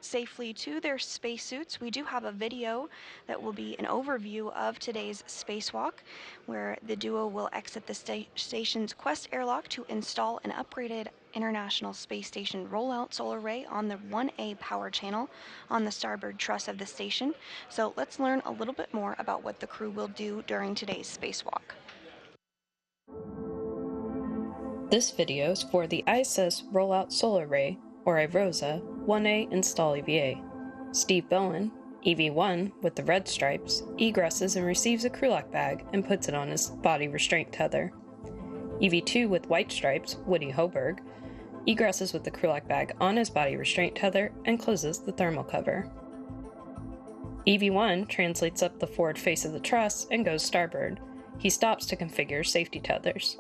safely to their spacesuits, we do have a video that will be an overview of today's spacewalk, where the duo will exit the station's Quest airlock to install an upgraded International Space Station Roll-Out Solar Array on the 1A power channel on the starboard truss of the station. So let's learn a little bit more about what the crew will do during today's spacewalk. This video is for the ISS Roll-Out Solar Array, or iROSA, 1A install EVA. Steve Bowen, EV1 with the red stripes, egresses and receives a crew lock bag and puts it on his body restraint tether. EV2 with white stripes, Woody Hoberg, egresses with the crew lock bag on his body restraint tether and closes the thermal cover. EV1 translates up the forward face of the truss and goes starboard. He stops to configure safety tethers.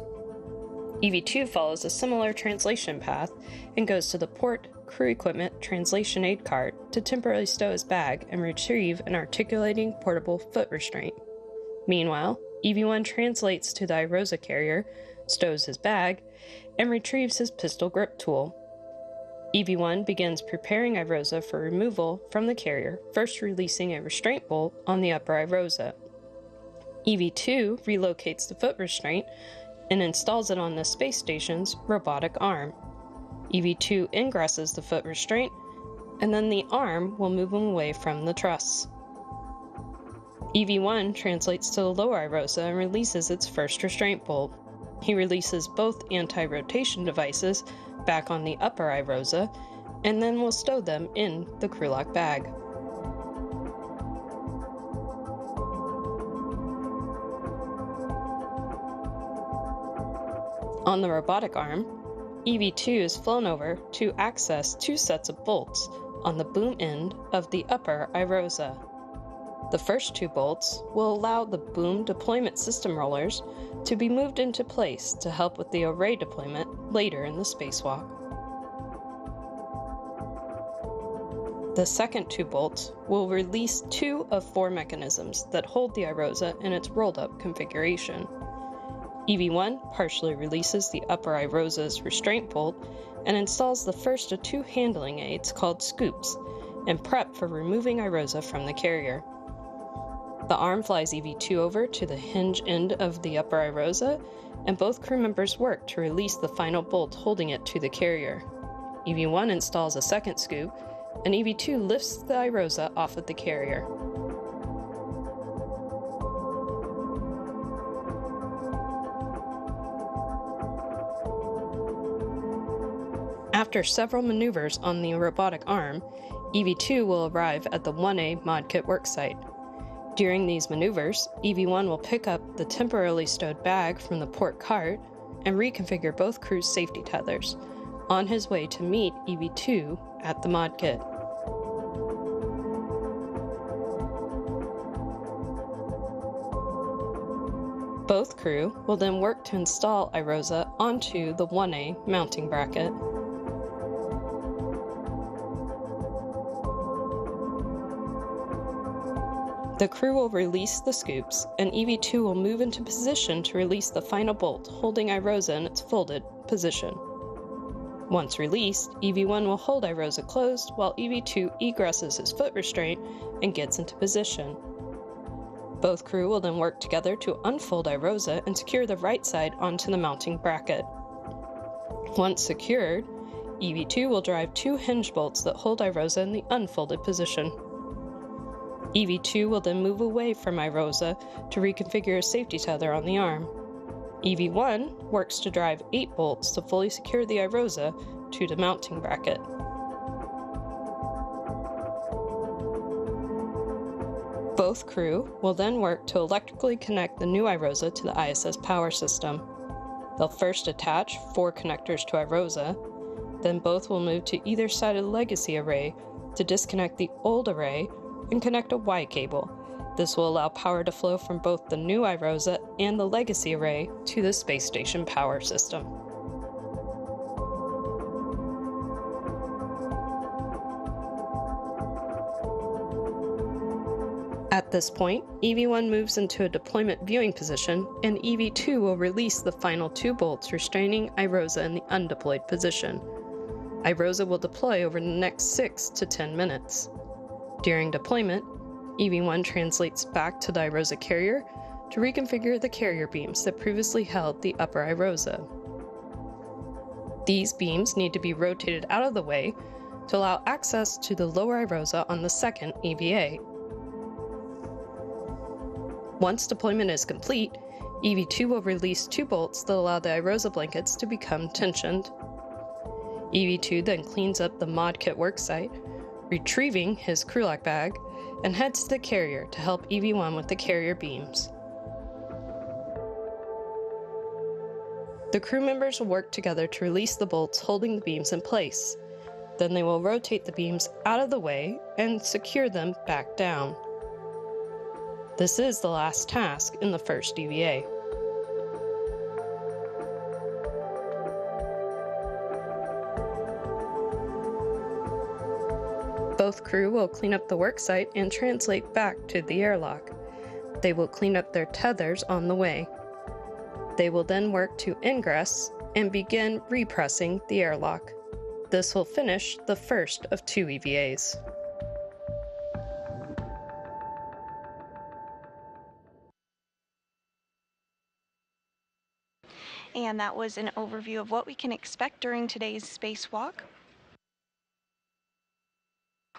EV2 follows a similar translation path and goes to the port crew equipment translation aid cart to temporarily stow his bag and retrieve an articulating portable foot restraint. Meanwhile, EV1 translates to the iROSA carrier, stows his bag, and retrieves his pistol grip tool. EV1 begins preparing iROSA for removal from the carrier, first releasing a restraint bolt on the upper iROSA. EV2 relocates the foot restraint and installs it on the space station's robotic arm. EV2 ingresses the foot restraint, and then the arm will move him away from the truss. EV1 translates to the lower iROSA and releases its first restraint bolt. He releases both anti-rotation devices back on the upper iROSA, and then will stow them in the crew lock bag. On the robotic arm, EV2 is flown over to access two sets of bolts on the boom end of the upper iROSA. The first two bolts will allow the boom deployment system rollers to be moved into place to help with the array deployment later in the spacewalk. The second two bolts will release two of four mechanisms that hold the iROSA in its rolled-up configuration. EV1 partially releases the upper iROSA's restraint bolt and installs the first of two handling aids called scoops and prep for removing iROSA from the carrier. The arm flies EV2 over to the hinge end of the upper iROSA, and both crew members work to release the final bolt holding it to the carrier. EV1 installs a second scoop, and EV2 lifts the iROSA off of the carrier. After several maneuvers on the robotic arm, EV2 will arrive at the 1A mod kit worksite. During these maneuvers, EV1 will pick up the temporarily stowed bag from the port cart and reconfigure both crews' safety tethers, on his way to meet EV2 at the mod kit. Both crew will then work to install iROSA onto the 1A mounting bracket. The crew will release the scoops, and EV2 will move into position to release the final bolt, holding iROSA in its folded position. Once released, EV1 will hold iROSA closed while EV2 egresses his foot restraint and gets into position. Both crew will then work together to unfold iROSA and secure the right side onto the mounting bracket. Once secured, EV2 will drive two hinge bolts that hold iROSA in the unfolded position. EV2 will then move away from iROSA to reconfigure a safety tether on the arm. EV1 works to drive 8 bolts to fully secure the iROSA to the mounting bracket. Both crew will then work to electrically connect the new iROSA to the ISS power system. They'll first attach 4 connectors to iROSA, then both will move to either side of the legacy array to disconnect the old array and connect a Y cable. This will allow power to flow from both the new iROSA and the legacy array to the space station power system. At this point, EV1 moves into a deployment viewing position, and EV2 will release the final 2 bolts restraining iROSA in the undeployed position. iROSA will deploy over the next 6 to 10 minutes. During deployment, EV1 translates back to the iROSA carrier to reconfigure the carrier beams that previously held the upper iROSA. These beams need to be rotated out of the way to allow access to the lower iROSA on the second EVA. Once deployment is complete, EV2 will release 2 bolts that allow the iROSA blankets to become tensioned. EV2 then cleans up the mod kit worksite, retrieving his crew lock bag, and heads to the carrier to help EV1 with the carrier beams. The crew members will work together to release the bolts holding the beams in place. Then they will rotate the beams out of the way and secure them back down. This is the last task in the first EVA. Both crew will clean up the worksite and translate back to the airlock. They will clean up their tethers on the way. They will then work to ingress and begin repressing the airlock. This will finish the first of 2 EVAs. And that was an overview of what we can expect during today's spacewalk.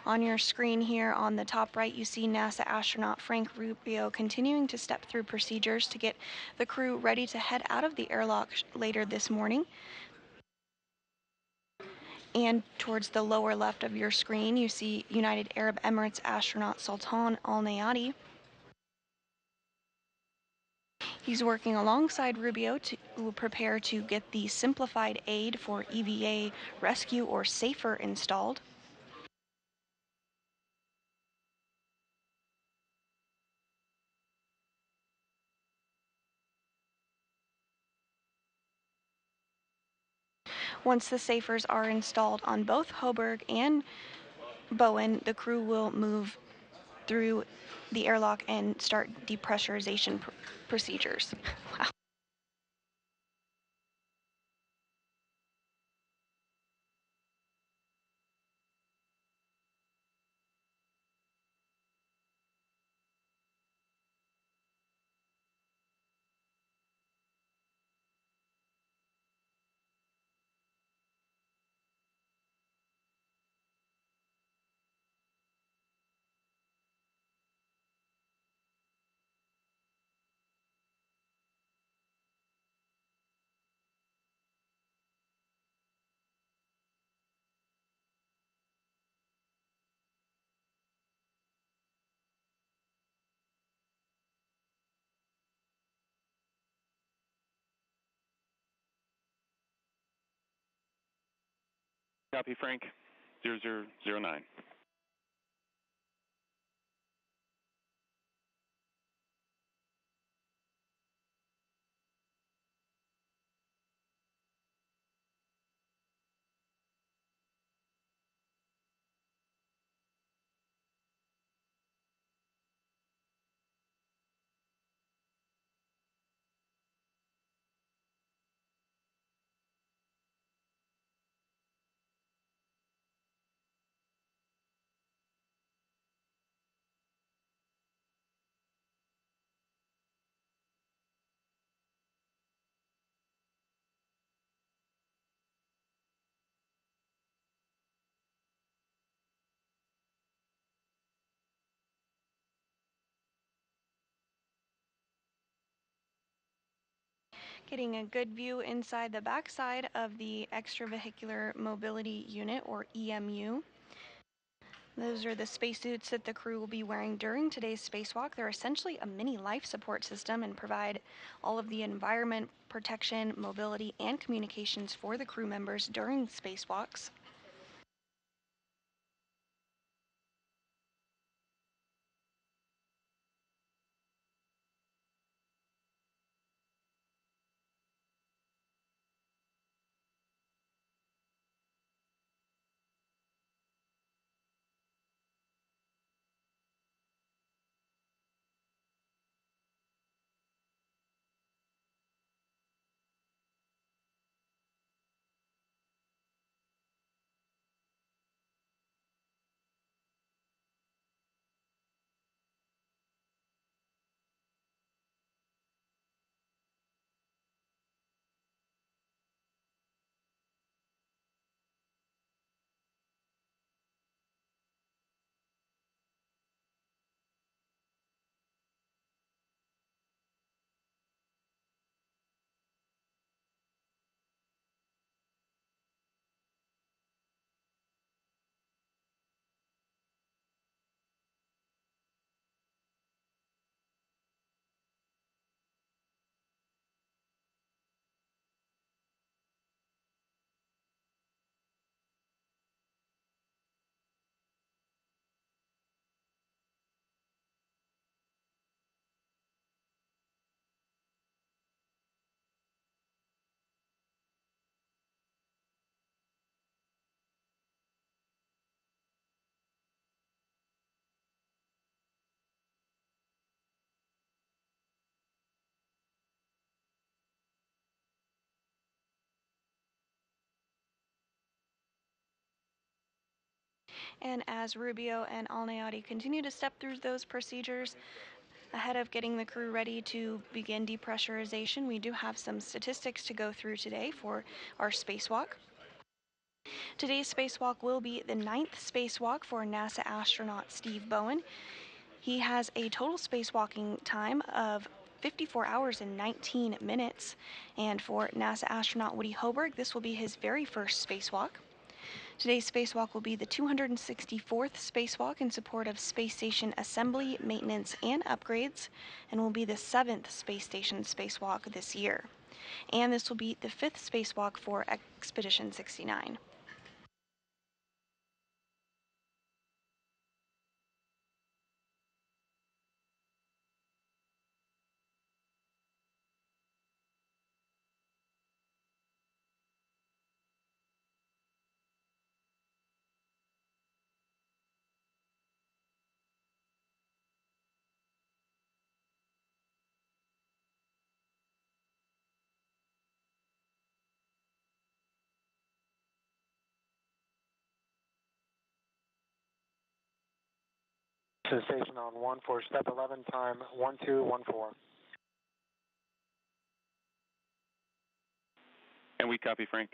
On your screen here on the top right, you see NASA astronaut Frank Rubio continuing to step through procedures to get the crew ready to head out of the airlock later this morning. And towards the lower left of your screen, you see United Arab Emirates astronaut Sultan Al Nayati. He's working alongside Rubio to prepare to get the simplified aid for EVA rescue or SAFER installed. Once the SAFERs are installed on both Hoburg and Bowen, the crew will move through the airlock and start depressurization procedures. Wow. Copy, Frank. 0009. Getting a good view inside the backside of the extravehicular mobility unit, or EMU. Those are the spacesuits that the crew will be wearing during today's spacewalk. They're essentially a mini life support system and provide all of the environment protection, mobility, and communications for the crew members during spacewalks. And as Rubio and Alnayati continue to step through those procedures ahead of getting the crew ready to begin depressurization, we do have some statistics to go through today for our spacewalk. Today's spacewalk will be the 9th spacewalk for NASA astronaut Steve Bowen. He has a total spacewalking time of 54 hours and 19 minutes. And for NASA astronaut Woody Hoberg, this will be his very first spacewalk. Today's spacewalk will be the 264th spacewalk in support of space station assembly, maintenance, and upgrades, and will be the 7th space station spacewalk this year. And this will be the 5th spacewalk for Expedition 69. Station on 1 for step 11, time 1214. And we copy, Frank.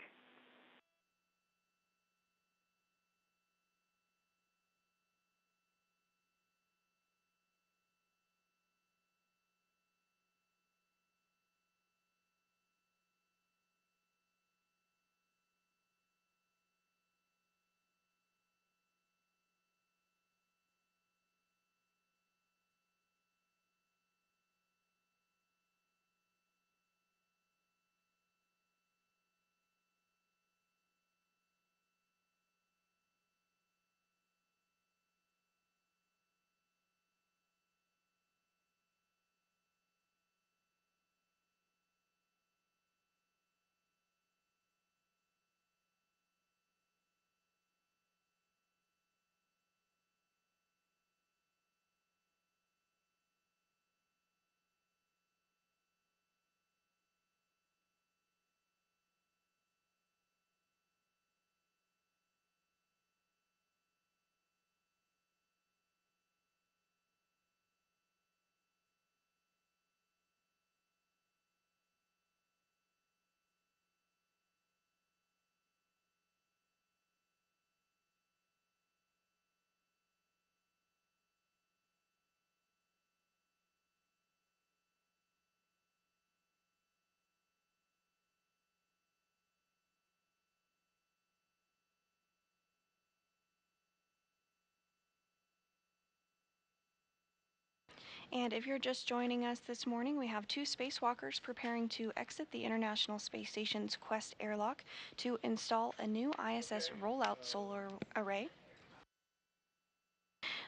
And if you're just joining us this morning, we have 2 spacewalkers preparing to exit the International Space Station's Quest airlock to install a new ISS Roll-Out Solar Array.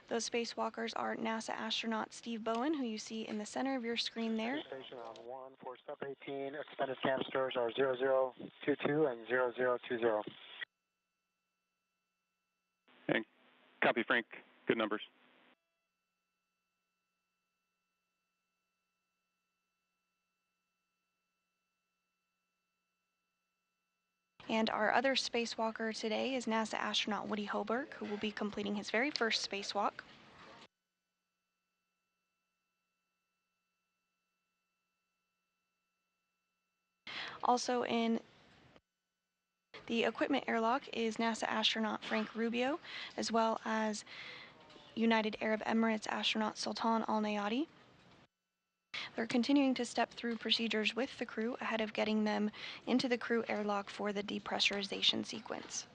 Those spacewalkers are NASA astronaut Steve Bowen, who you see in the center of your screen there. Station on 1 for step 18, expended canisters are 0022 and 0020. And copy, Frank. Good numbers. And our other spacewalker today is NASA astronaut Woody Hoberg, who will be completing his very first spacewalk. Also in the equipment airlock is NASA astronaut Frank Rubio, as well as United Arab Emirates astronaut Sultan Al Nayati. They're continuing to step through procedures with the crew ahead of getting them into the crew airlock for the depressurization sequence.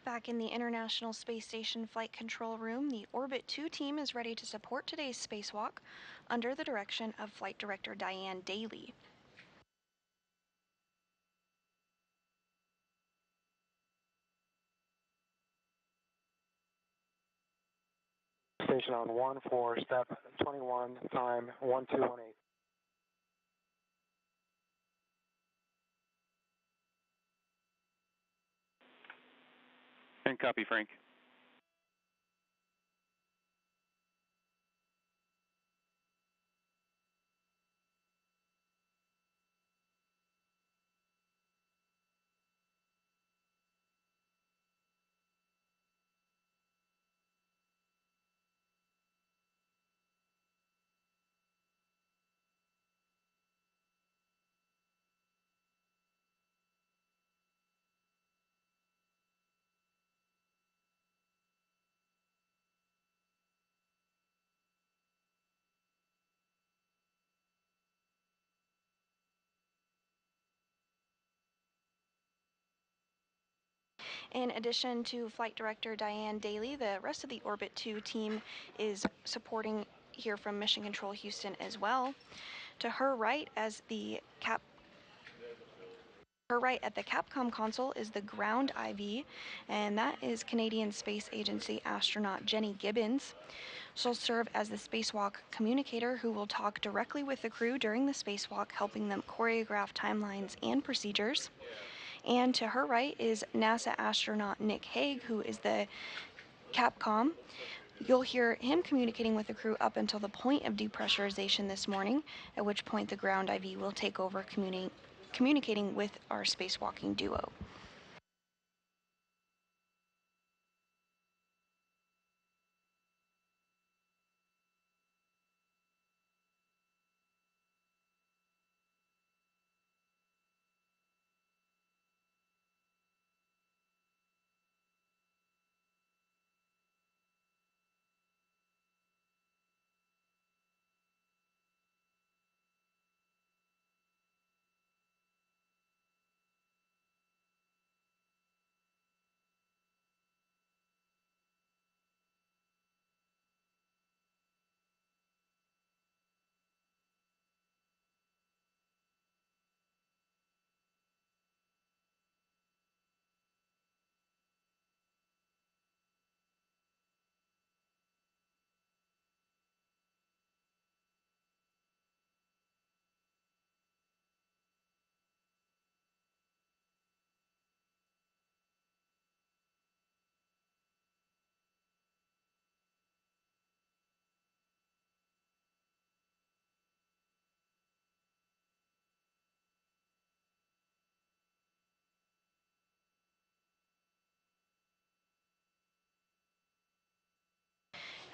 Back in the International Space Station Flight Control Room, the Orbit 2 team is ready to support today's spacewalk under the direction of Flight Director Diane Daly. Station on 1 for step 21, time 1218. And copy, Frank. In addition to Flight Director Diane Daly, the rest of the Orbit 2 team is supporting here from Mission Control Houston as well. To her right at the Capcom console is the ground IV, and that is Canadian Space Agency astronaut Jenny Gibbons. She'll serve as the spacewalk communicator who will talk directly with the crew during the spacewalk, helping them choreograph timelines and procedures. And to her right is NASA astronaut Nick Hague, who is the Capcom. You'll hear him communicating with the crew up until the point of depressurization this morning, at which point the ground IV will take over communicating with our spacewalking duo.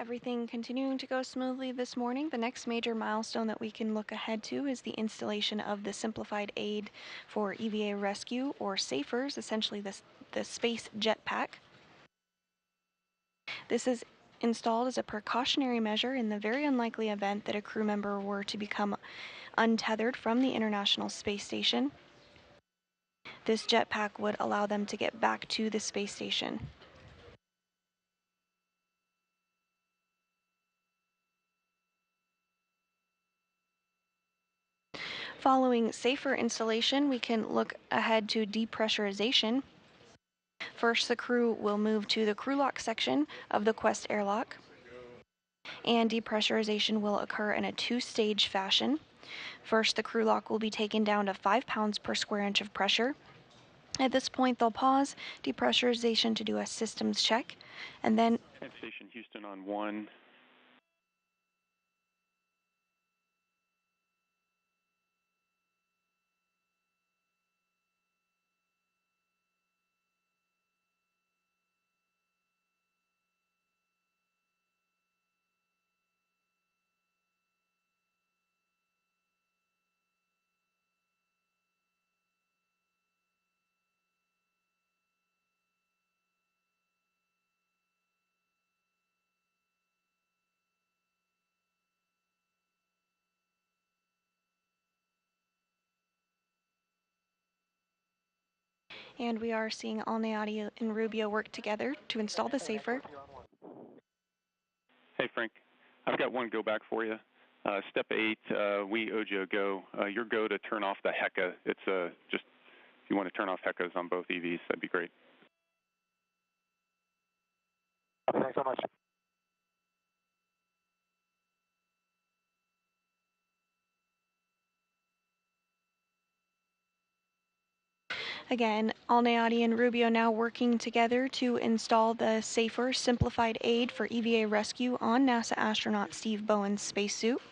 Everything continuing to go smoothly this morning. The next major milestone that we can look ahead to is the installation of the Simplified Aid for EVA Rescue, or SAFERS, essentially the Space Jetpack. This is installed as a precautionary measure in the very unlikely event that a crew member were to become untethered from the International Space Station. This jetpack would allow them to get back to the space station. Following SAFER installation, we can look ahead to depressurization. First, the crew will move to the crew lock section of the Quest airlock, and depressurization will occur in a two-stage fashion. First, the crew lock will be taken down to 5 pounds per square inch of pressure. At this point, they'll pause depressurization to do a systems check, and then Station Houston on 1. And we are seeing Alneati and Rubio work together to install the safer. Hey, Frank. I've got one go back for you. Step 8, we Ojo go. Your go to turn off the HECA. It's just, if you want to turn off HECAs on both EVs, that'd be great. Thanks so much. Again, Alneati and Rubio now working together to install the safer, simplified aid for EVA rescue on NASA astronaut Steve Bowen's spacesuit.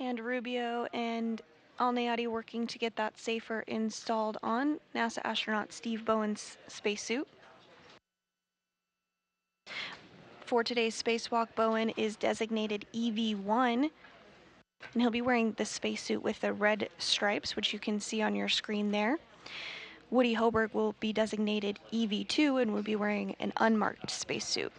And Rubio and Alneati working to get that safer installed on NASA astronaut Steve Bowen's spacesuit. For today's spacewalk, Bowen is designated EV1, and he'll be wearing the spacesuit with the red stripes, which you can see on your screen there. Woody Hoberg will be designated EV2 and will be wearing an unmarked spacesuit.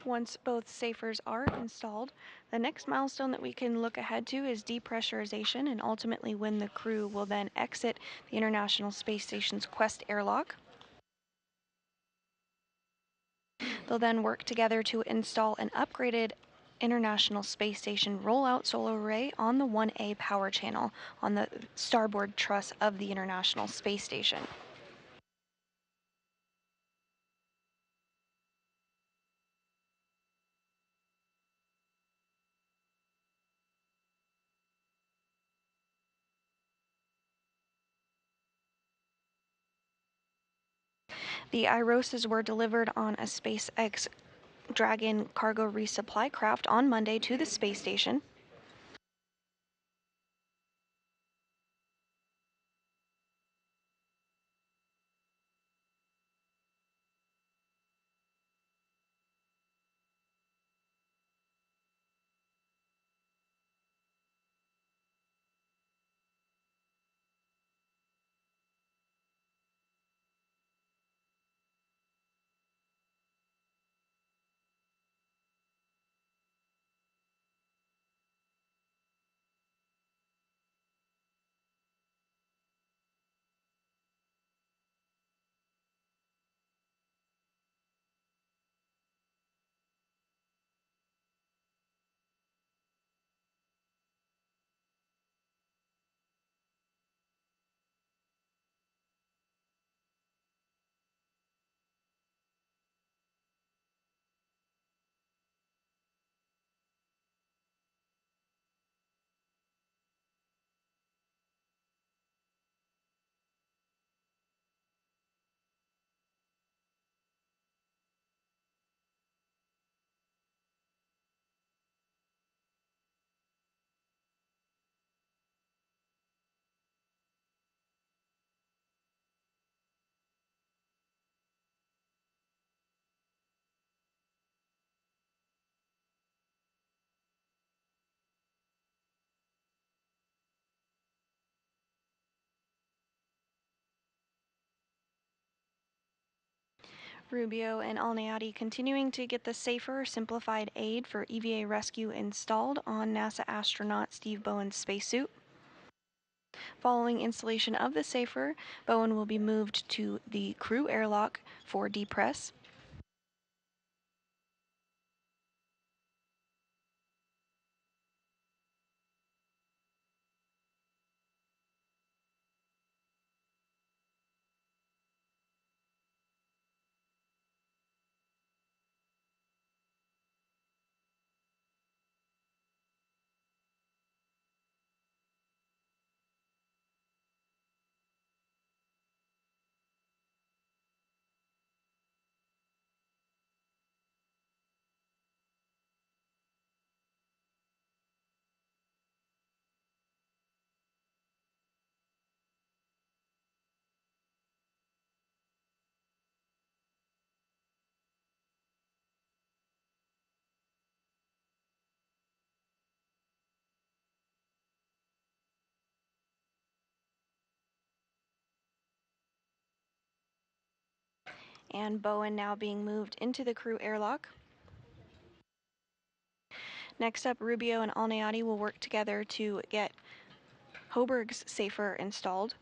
Once both safers are installed, the next milestone that we can look ahead to is depressurization, and ultimately when the crew will then exit the International Space Station's Quest airlock. They'll then work together to install an upgraded International Space Station Roll-Out Solar Array on the 1A power channel on the starboard truss of the International Space Station. The iROSAs were delivered on a SpaceX Dragon cargo resupply craft on Monday to the space station. Rubio and Alniati continuing to get the safer, simplified aid for EVA rescue installed on NASA astronaut Steve Bowen's spacesuit. Following installation of the safer, Bowen will be moved to the crew airlock for depress. And Bowen now being moved into the crew airlock. Next up, Rubio and Alniati will work together to get Hoberg's safer installed.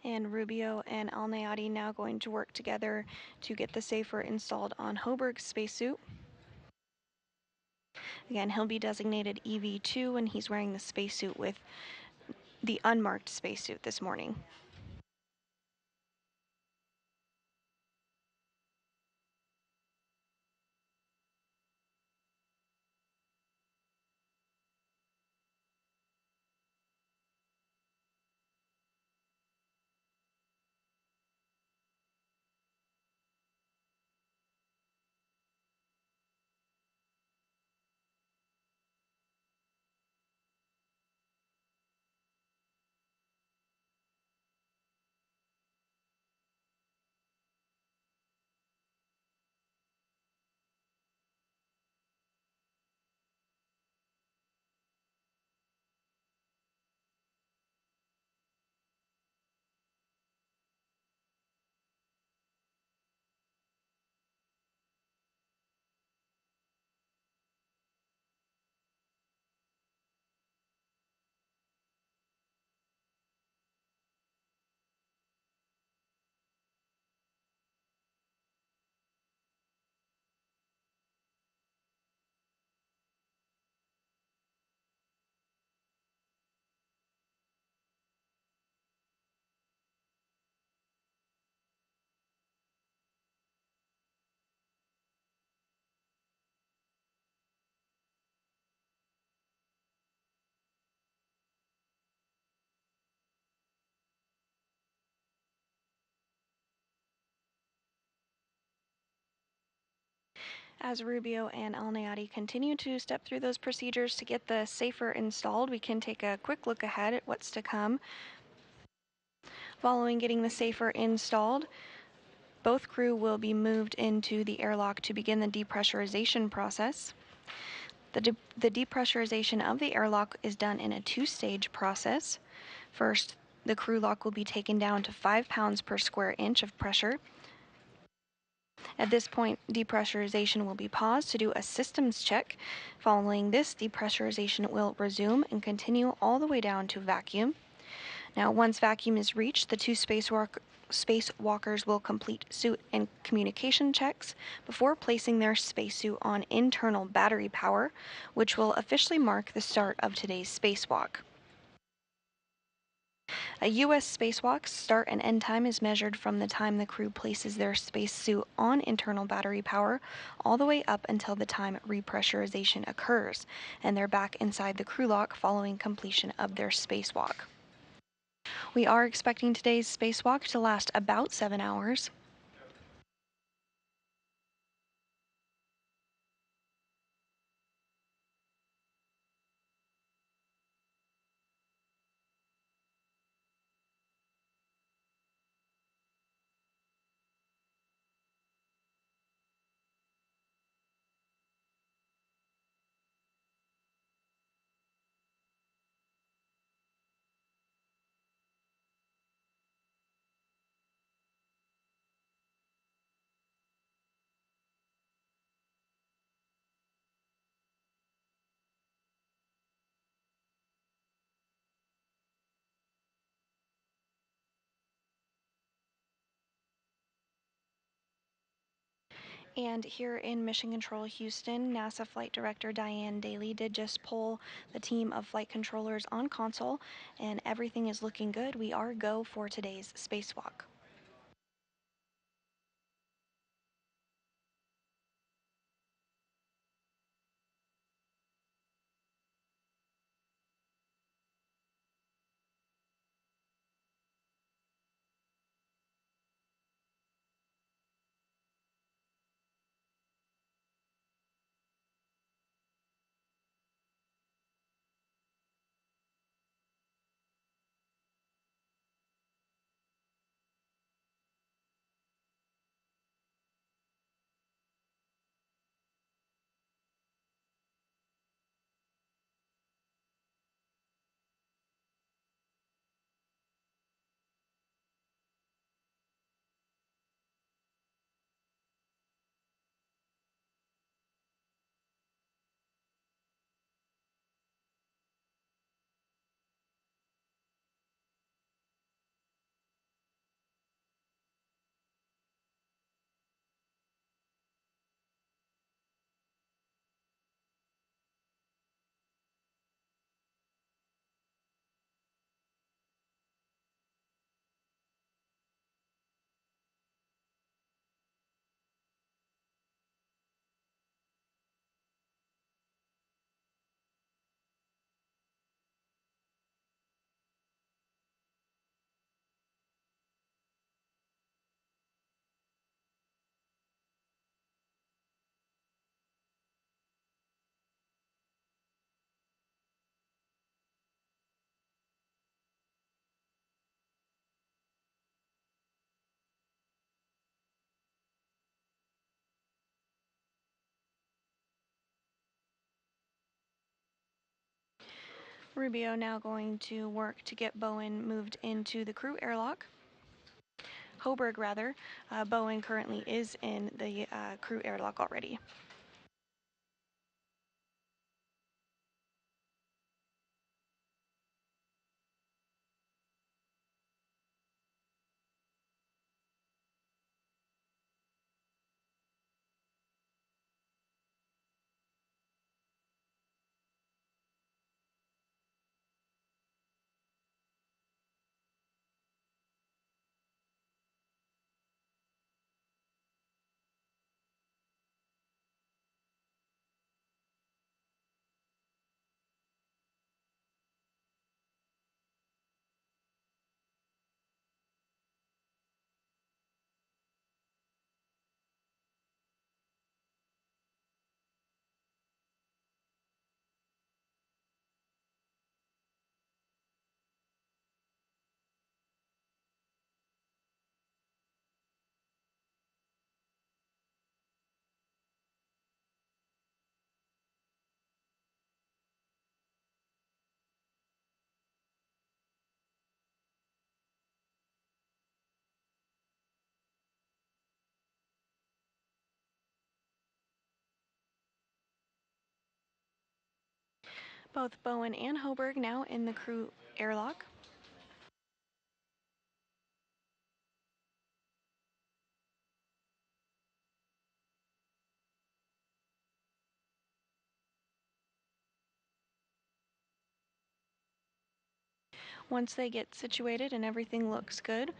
And Rubio and Alnayati now going to work together to get the safer installed on Hoburg's spacesuit. Again, he'll be designated EV2 and he's wearing the spacesuit with the unmarked spacesuit this morning. As Rubio and Alnayati continue to step through those procedures to get the safer installed, we can take a quick look ahead at what's to come. Following getting the safer installed, both crew will be moved into the airlock to begin the depressurization process. The depressurization of the airlock is done in a two-stage process. First, the crew lock will be taken down to 5 pounds per square inch of pressure. At this point, depressurization will be paused to do a systems check. Following this, depressurization will resume and continue all the way down to vacuum. Now, once vacuum is reached, the two spacewalkers will complete suit and communication checks before placing their spacesuit on internal battery power, which will officially mark the start of today's spacewalk. A US spacewalk's start and end time is measured from the time the crew places their spacesuit on internal battery power all the way up until the time repressurization occurs, and they're back inside the crew lock following completion of their spacewalk. We are expecting today's spacewalk to last about 7 hours. And here in Mission Control Houston, NASA Flight Director Diane Daly did just pull the team of flight controllers on console, and everything is looking good. We are go for today's spacewalk. Rubio now going to work to get Bowen moved into the crew airlock. Hoburg, rather. Bowen currently is in the crew airlock already. Both Bowen and Hoburg now in the crew airlock. Once they get situated and everything looks good,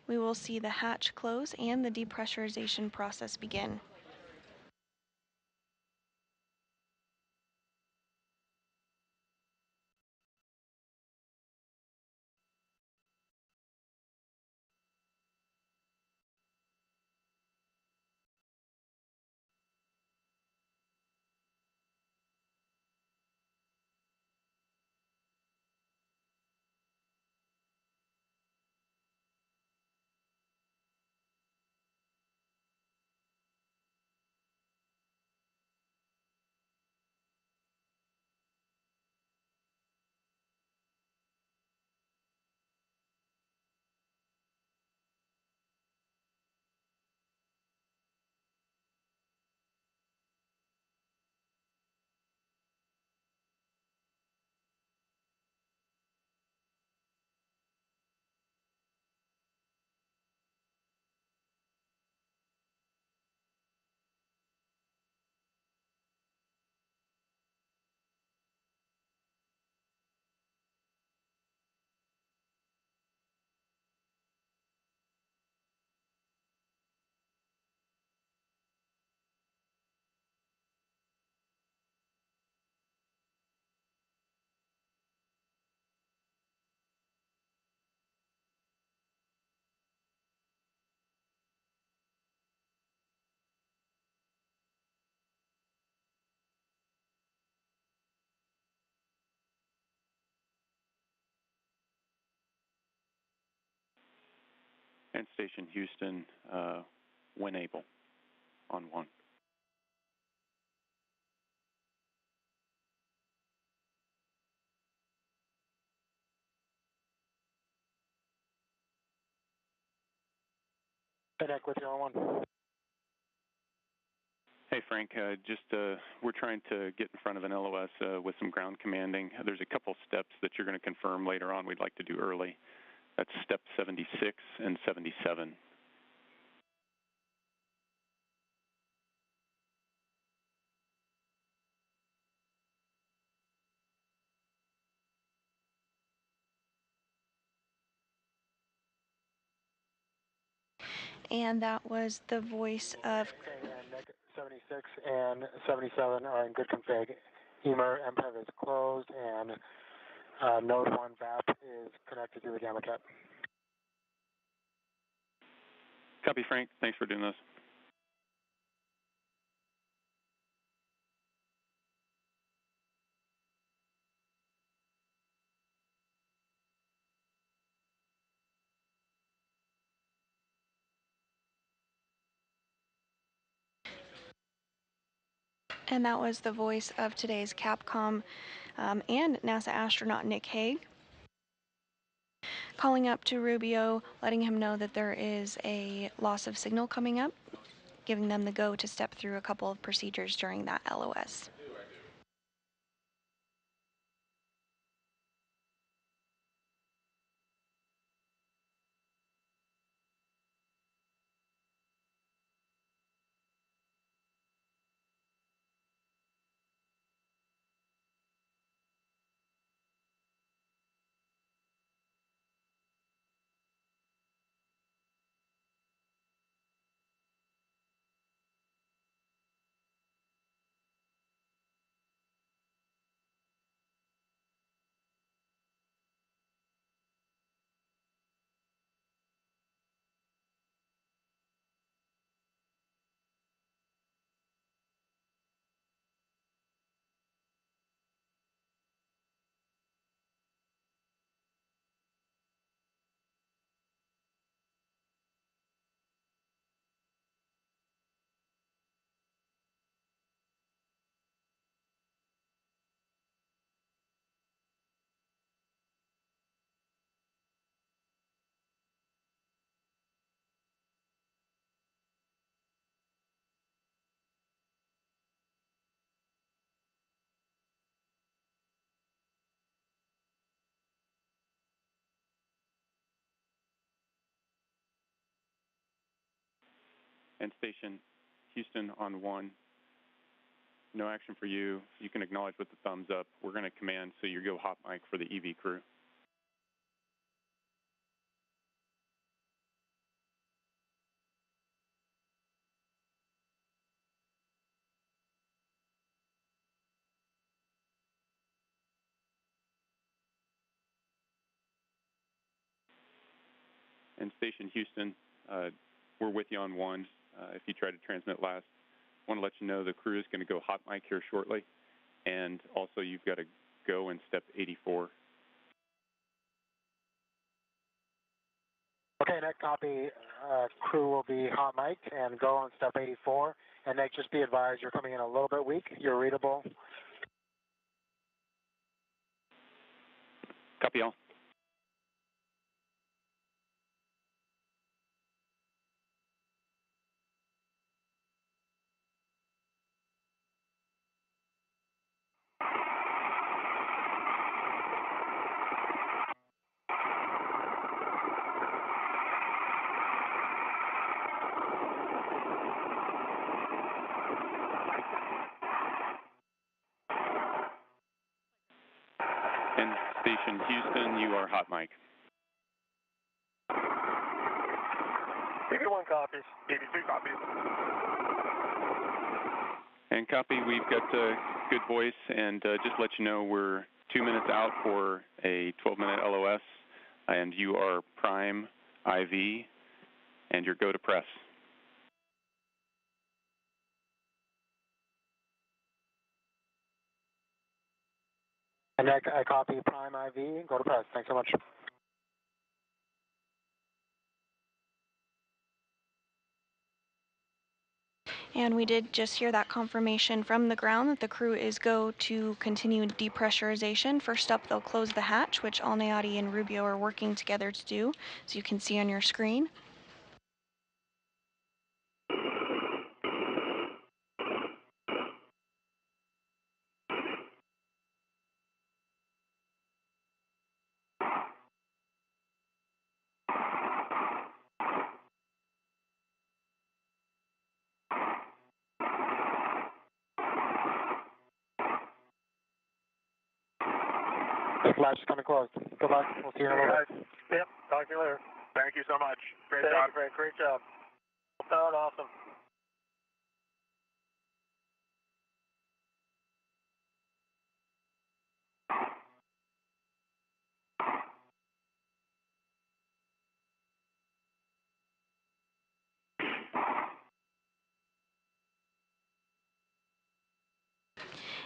we will see the hatch close and the depressurization process begin. And Station Houston, when able, on 1. Connect with you on 1. Hey, Frank, we're trying to get in front of an LOS with some ground commanding. There's a couple steps that you're going to confirm later on we'd like to do early. That's step 76 and 77. And that was the voice of... Okay, and 76 and 77 are in good config. EMER MPEV is closed, and node 1 VAP is connected to the gamma cat. Copy, Frank. Thanks for doing this. And that was the voice of today's Capcom and NASA astronaut Nick Hague, calling up to Rubio, letting him know that there is a loss of signal coming up, giving them the go to step through a couple of procedures during that LOS. And Station Houston on 1. No action for you. You can acknowledge with the thumbs up. We're going to command, so you go hot mic for the EV crew. And Station Houston, we're with you on 1. If you tried to transmit last, I want to let you know the crew is going to go hot mic here shortly. And also, you've got to go in step 84. Okay, next copy. Crew will be hot mic'd and go on step 84. And Nick, just be advised, you're coming in a little bit weak. You're readable. Copy all. And Station Houston, you are hot mic. EV1 copies. EV2 copies. And copy, we've got good voice, and just let you know we're 2 minutes out for a 12-minute LOS, and you are prime IV, and your go to press. And Nick, I copy prime IV. Go to press. Thanks so much. And we did just hear that confirmation from the ground that the crew is go to continue depressurization. First up, they'll close the hatch, which Alnayati and Rubio are working together to do, so you can see on your screen. This latch is coming closed. Good luck. We'll see you in a little bit. Yep, talk to you later. Thank you so much. Great job. Great job. Sound awesome.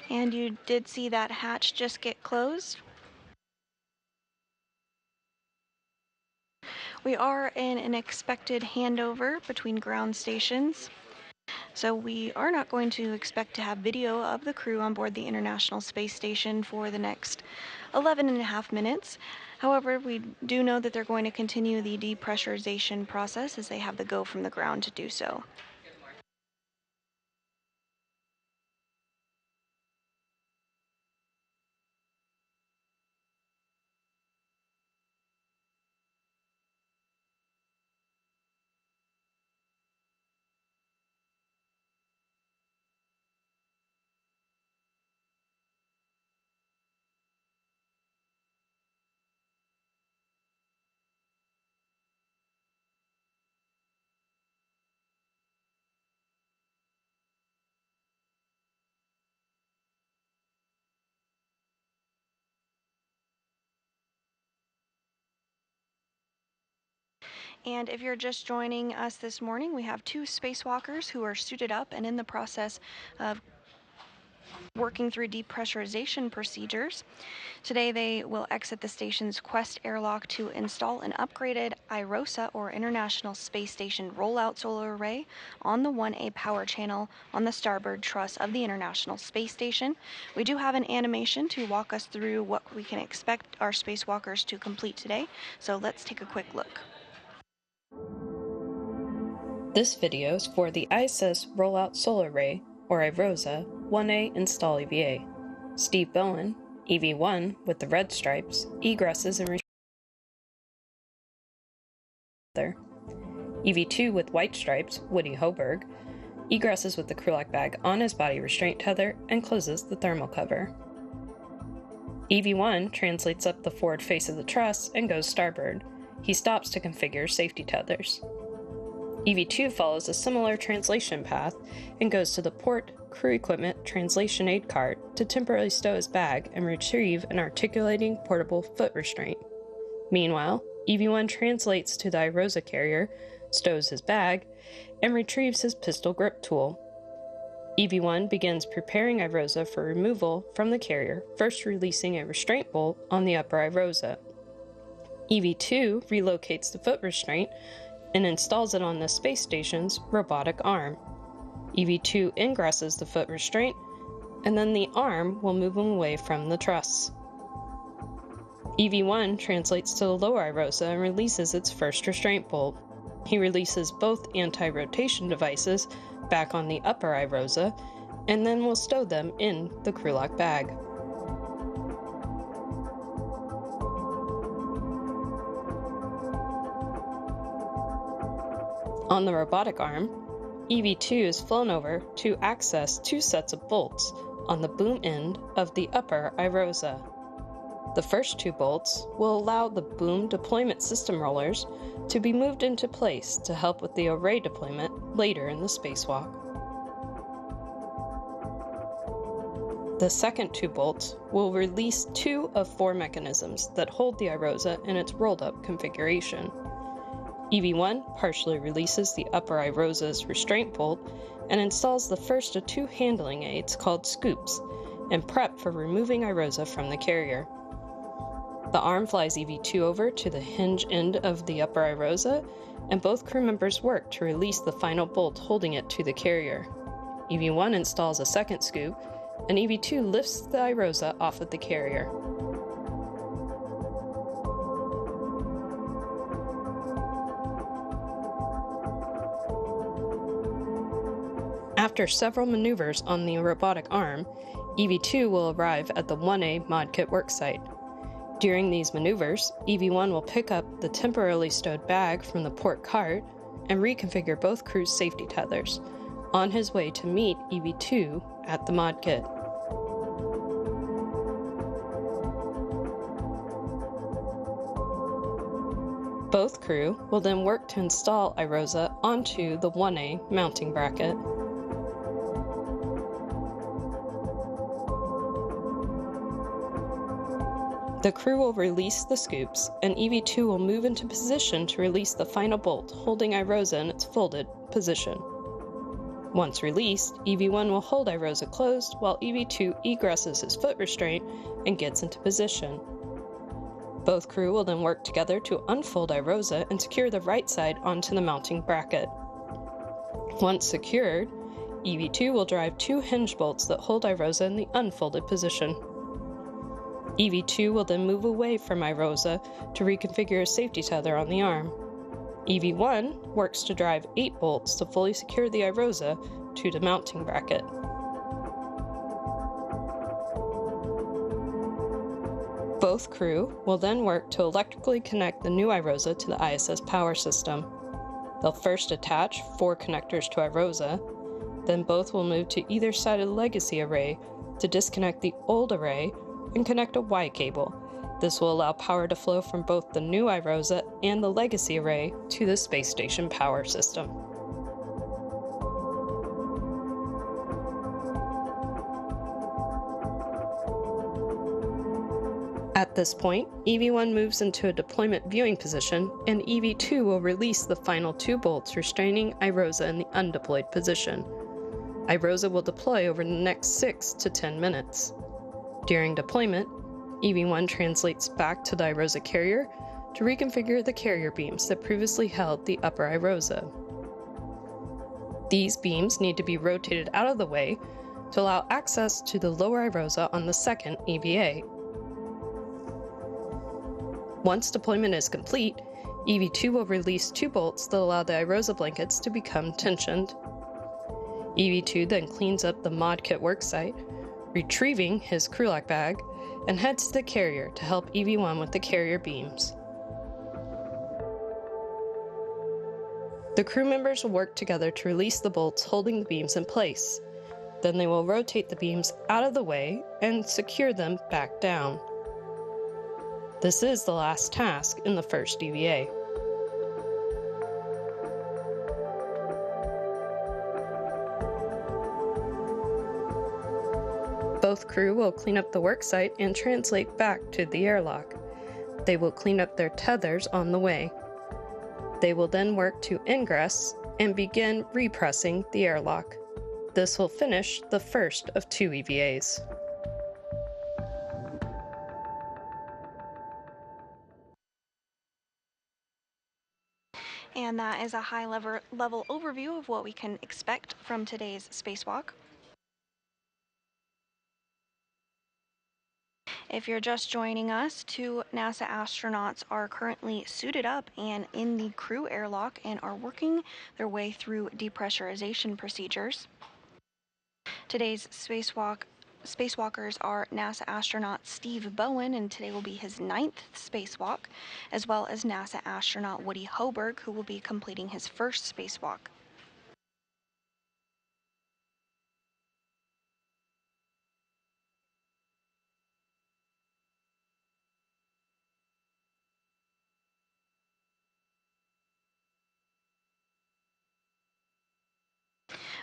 And you did see that hatch just get closed. We are in an expected handover between ground stations. So we are not going to expect to have video of the crew on board the International Space Station for the next 11 and a half minutes. However, we do know that they're going to continue the depressurization process as they have the go from the ground to do so. And if you're just joining us this morning, we have 2 spacewalkers who are suited up and in the process of working through depressurization procedures. Today they will exit the station's Quest airlock to install an upgraded iROSA, or International Space Station Roll-Out Solar Array, on the 1A power channel on the starboard truss of the International Space Station. We do have an animation to walk us through what we can expect our spacewalkers to complete today, so let's take a quick look. This video is for the ISS Roll-Out Solar Array, or iROSA, 1A install EVA. Steve Bowen, EV1 with the red stripes, egresses and Tether. EV2 with white stripes, Woody Hoberg, egresses with the crew lock bag on his body restraint tether and closes the thermal cover. EV1 translates up the forward face of the truss and goes starboard. He stops to configure safety tethers. EV2 follows a similar translation path and goes to the port crew equipment translation aid cart to temporarily stow his bag and retrieve an articulating portable foot restraint. Meanwhile, EV1 translates to the iROSA carrier, stows his bag, and retrieves his pistol grip tool. EV1 begins preparing iROSA for removal from the carrier, first releasing a restraint bolt on the upper iROSA. EV2 relocates the foot restraint and installs it on the space station's robotic arm. EV2 ingresses the foot restraint, and then the arm will move him away from the truss. EV1 translates to the lower iROSA and releases its first restraint bolt. He releases both anti-rotation devices back on the upper iROSA, and then will stow them in the crew lock bag. On the robotic arm, EV2 is flown over to access 2 sets of bolts on the boom end of the upper iROSA. The first 2 bolts will allow the boom deployment system rollers to be moved into place to help with the array deployment later in the spacewalk. The second 2 bolts will release 2 of 4 mechanisms that hold the iROSA in its rolled-up configuration. EV1 partially releases the upper iROSA's restraint bolt and installs the first of 2 handling aids called scoops and prep for removing iROSA from the carrier. The arm flies EV2 over to the hinge end of the upper iROSA, and both crew members work to release the final bolt holding it to the carrier. EV1 installs a second scoop, and EV2 lifts the iROSA off of the carrier. After several maneuvers on the robotic arm, EV2 will arrive at the 1A mod kit worksite. During these maneuvers, EV1 will pick up the temporarily stowed bag from the port cart and reconfigure both crew's safety tethers, on his way to meet EV2 at the mod kit. Both crew will then work to install iROSA onto the 1A mounting bracket. The crew will release the scoops, and EV2 will move into position to release the final bolt, holding iROSA in its folded position. Once released, EV1 will hold iROSA closed while EV2 egresses his foot restraint and gets into position. Both crew will then work together to unfold iROSA and secure the right side onto the mounting bracket. Once secured, EV2 will drive 2 hinge bolts that hold iROSA in the unfolded position. EV2 will then move away from iROSA to reconfigure a safety tether on the arm. EV1 works to drive 8 bolts to fully secure the iROSA to the mounting bracket. Both crew will then work to electrically connect the new iROSA to the ISS power system. They'll first attach 4 connectors to iROSA, then both will move to either side of the legacy array to disconnect the old array and connect a Y cable. This will allow power to flow from both the new iROSA and the legacy array to the space station power system. At this point, EV1 moves into a deployment viewing position, and EV2 will release the final 2 bolts restraining iROSA in the undeployed position. iROSA will deploy over the next 6 to 10 minutes. During deployment, EV1 translates back to the iROSA carrier to reconfigure the carrier beams that previously held the upper iROSA. These beams need to be rotated out of the way to allow access to the lower iROSA on the second EVA. Once deployment is complete, EV2 will release 2 bolts that allow the iROSA blankets to become tensioned. EV2 then cleans up the mod kit worksite, retrieving his crew lock bag, and heads to the carrier to help EV1 with the carrier beams. The crew members will work together to release the bolts holding the beams in place. Then they will rotate the beams out of the way and secure them back down. This is the last task in the first EVA. Both crew will clean up the worksite and translate back to the airlock. They will clean up their tethers on the way. They will then work to ingress and begin repressing the airlock. This will finish the first of 2 EVAs. And that is a high-level overview of what we can expect from today's spacewalk. If you're just joining us, 2 NASA astronauts are currently suited up and in the crew airlock and are working their way through depressurization procedures. Today's spacewalkers are NASA astronaut Steve Bowen, and today will be his 9th spacewalk, as well as NASA astronaut Woody Hoberg, who will be completing his first spacewalk.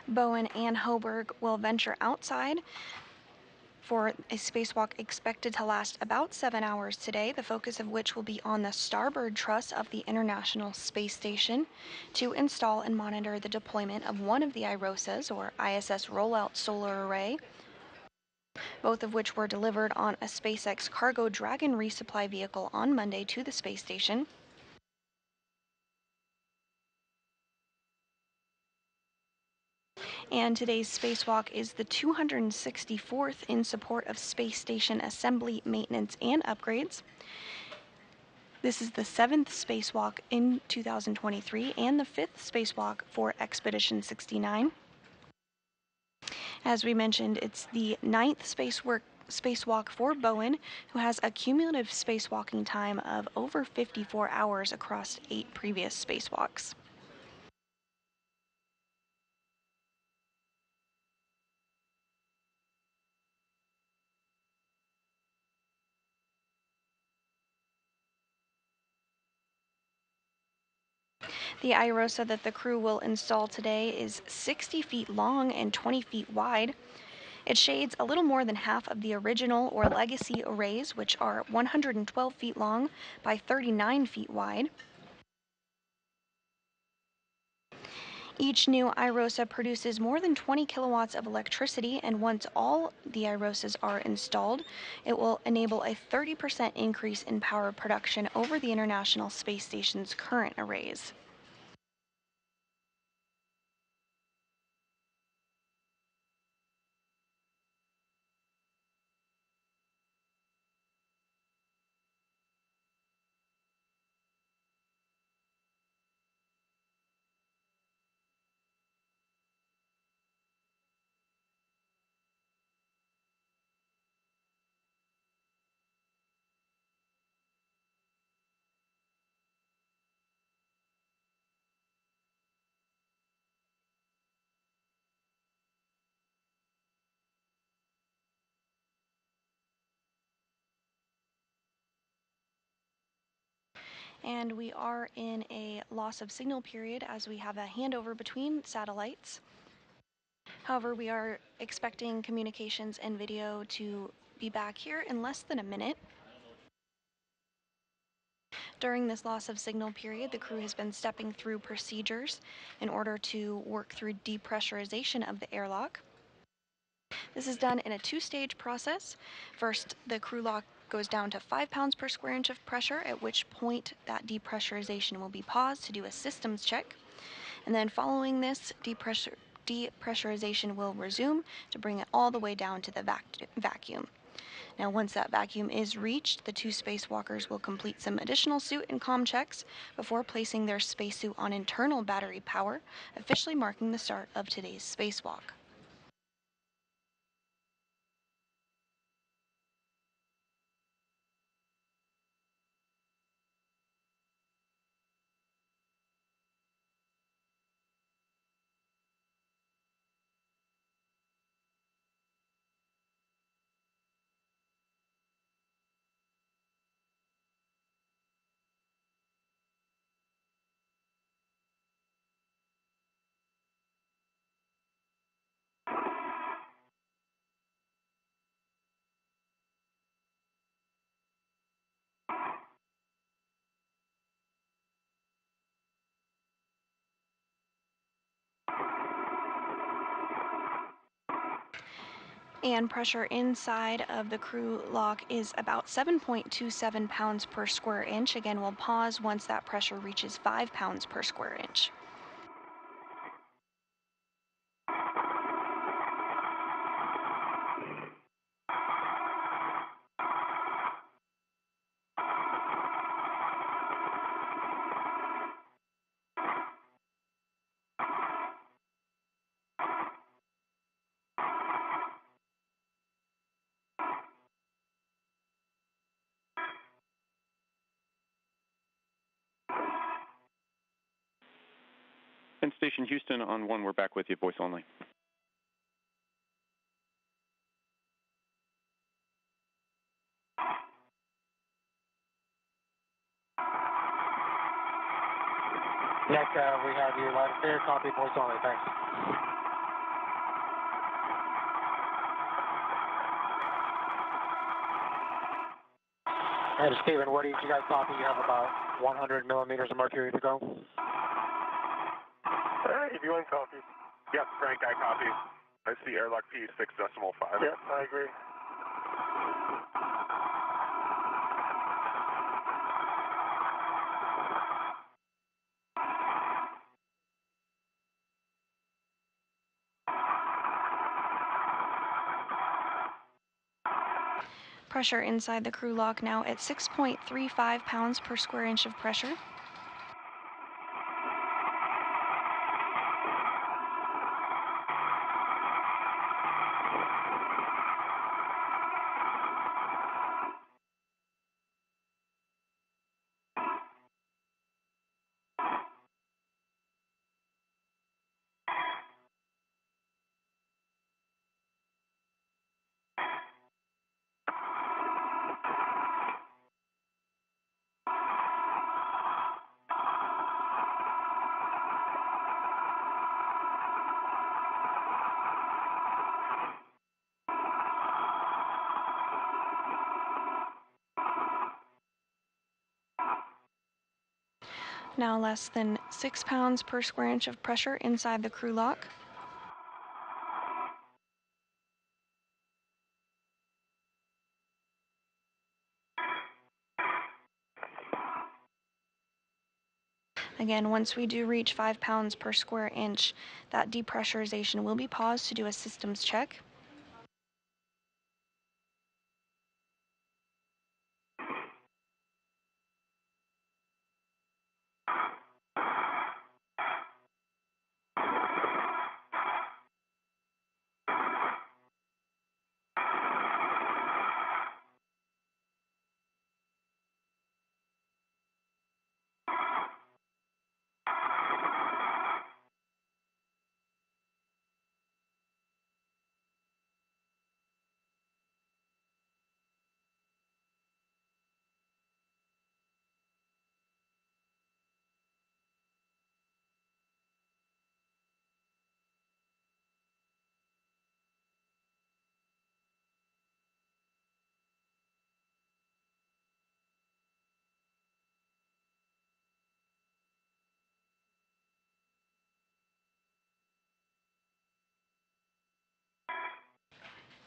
Bowen and Hoberg will venture outside for a spacewalk expected to last about 7 hours today, the focus of which will be on the starboard truss of the International Space Station to install and monitor the deployment of one of the iROSAs, or ISS Roll-Out Solar Array, both of which were delivered on a SpaceX Cargo Dragon resupply vehicle on Monday to the space station. And today's spacewalk is the 264th in support of space station assembly, maintenance, and upgrades. This is the 7th spacewalk in 2023 and the 5th spacewalk for Expedition 69. As we mentioned, it's the 9th spacewalk for Bowen, who has a cumulative spacewalking time of over 54 hours across 8 previous spacewalks. The iROSA that the crew will install today is 60 feet long and 20 feet wide. It shades a little more than half of the original or legacy arrays, which are 112 feet long by 39 feet wide. Each new iROSA produces more than 20 kilowatts of electricity, and once all the iROSAs are installed, it will enable a 30% increase in power production over the International Space Station's current arrays. And we are in a loss of signal period as we have a handover between satellites. However, we are expecting communications and video to be back here in less than a minute. During this loss of signal period, the crew has been stepping through procedures in order to work through depressurization of the airlock. This is done in a two-stage process. First, the crew lock goes down to 5 pounds per square inch of pressure, at which point that depressurization will be paused to do a systems check. And then following this, depressurization will resume to bring it all the way down to the vacuum. Now, once that vacuum is reached, the two spacewalkers will complete some additional suit and comm checks before placing their spacesuit on internal battery power, officially marking the start of today's spacewalk. And pressure inside of the crew lock is about 7.27 pounds per square inch. Again, we'll pause once that pressure reaches 5 pounds per square inch. And Station Houston on 1, we're back with you, voice only. Nick, we have you loud and clear, copy, voice only, thanks. And Stephen, what do you guys copy? You have about 100 millimeters of mercury to go? Hey, if you want copy. Yep, Frank, I copy. I see airlock P 6.5. Yep, I agree. Pressure inside the crew lock now at 6.35 pounds per square inch of pressure. Now less than 6 pounds per square inch of pressure inside the crew lock. Again, once we do reach 5 pounds per square inch, that depressurization will be paused to do a systems check.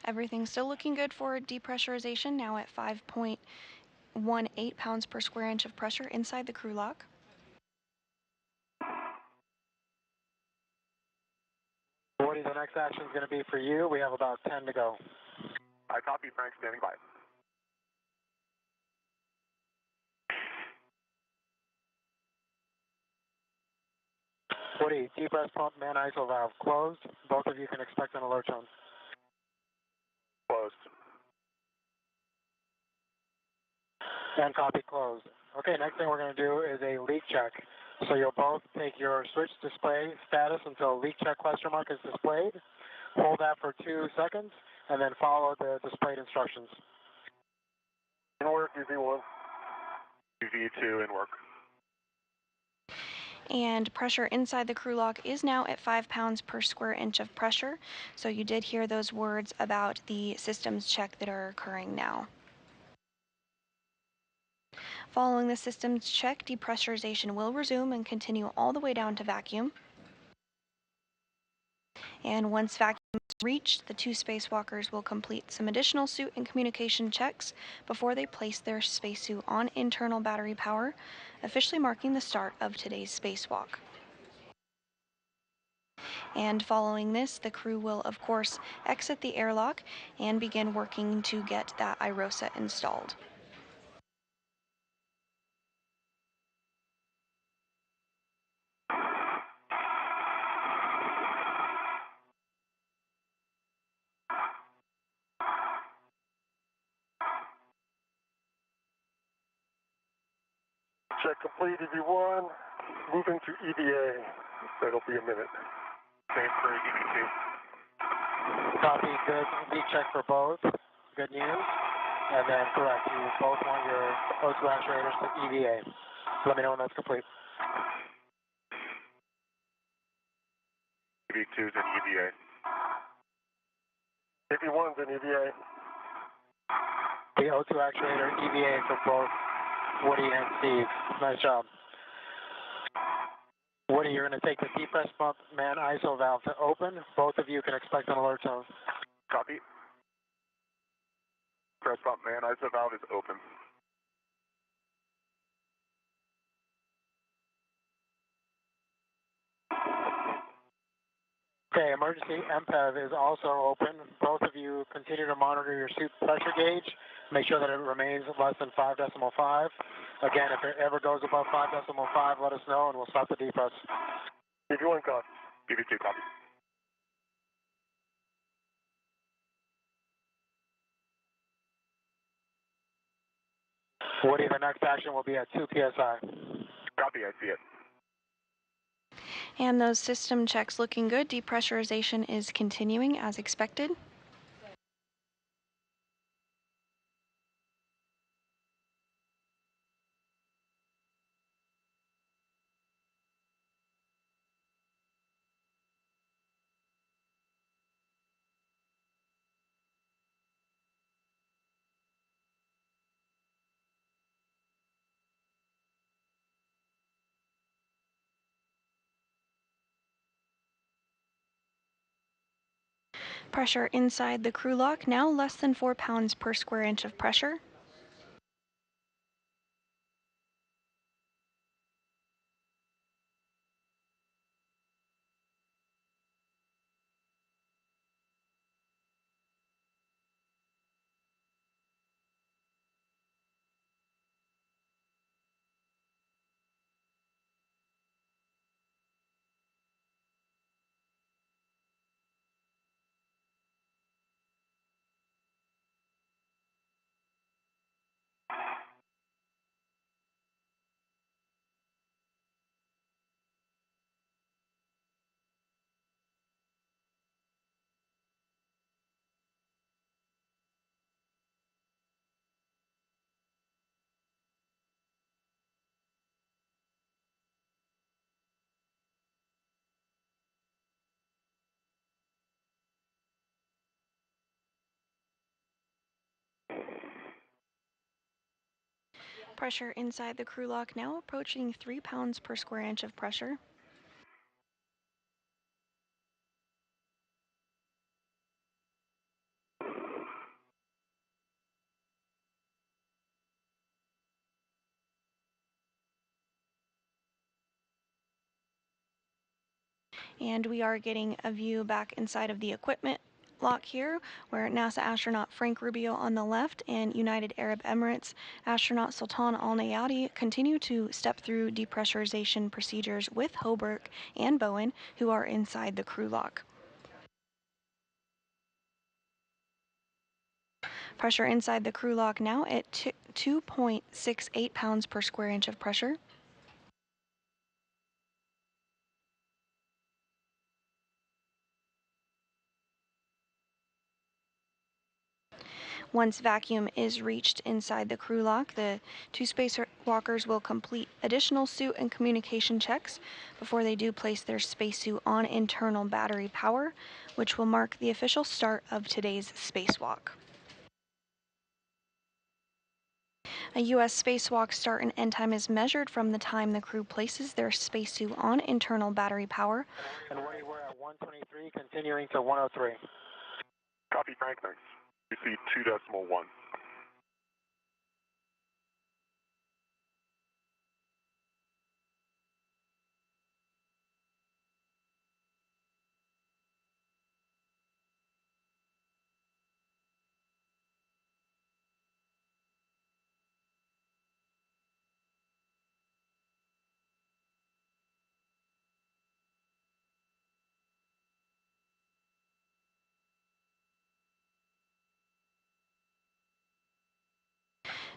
Everything's still looking good for depressurization, now at 5.18 pounds per square inch of pressure inside the crew lock. Woody, the next action is going to be for you. We have about 10 to go. I copy, Frank, standing by. Woody, depress pump man ISO valve closed. Both of you can expect an alert tone. Closed. And copy closed. Okay, next thing we're going to do is a leak check. So you'll both take your switch display status until leak check question mark is displayed. Hold that for 2 seconds, and then follow the displayed instructions. In work, UV1. UV2 in work. And pressure inside the crew lock is now at 5 pounds per square inch of pressure. So you did hear those words about the systems check that are occurring now. Following the systems check, depressurization will resume and continue all the way down to vacuum. And once vacuum is reached, the 2 spacewalkers will complete some additional suit and communication checks before they place their spacesuit on internal battery power, officially marking the start of today's spacewalk. And following this, the crew will, of course, exit the airlock and begin working to get that iROSA installed. Check complete, EV1. Moving to EVA. That'll be a minute. Same for EV2. Copy, good. Leak check for both. Good news. And then correct, you both want your O2 actuators to EVA. Let me know when that's complete. EV2's in EVA. EV1's in EVA. The O2 actuator EVA for both Woody and Steve. Nice job. Woody, you're going to take the depress pump man ISO valve to open. Both of you can expect an alert tone. Copy. Press pump man ISO valve is open. Okay, emergency MPEV is also open. Both of you continue to monitor your suit pressure gauge. Make sure that it remains less than 5.5. Again, if it ever goes above 5.5, let us know and we'll stop the depress. EV1 copy. EV2 copy. Woody, the next action will be at 2 PSI. Copy, I see it. And those system checks looking good. Depressurization is continuing as expected. Pressure inside the crew lock now less than 4 pounds per square inch of pressure. Pressure inside the crew lock now approaching 3 pounds per square inch of pressure. And we are getting a view back inside of the equipment lock here, where NASA astronaut Frank Rubio on the left and United Arab Emirates astronaut Sultan Al Nayati continue to step through depressurization procedures with Hoberg and Bowen, who are inside the crew lock. Pressure inside the crew lock now at 2.68 pounds per square inch of pressure. Once vacuum is reached inside the crew lock, the two spacewalkers will complete additional suit and communication checks before they do place their spacesuit on internal battery power, which will mark the official start of today's spacewalk. A US spacewalk start and end time is measured from the time the crew places their spacesuit on internal battery power. And we're at 123, continuing to 103. Copy, Frank. Thanks. You see 2.1.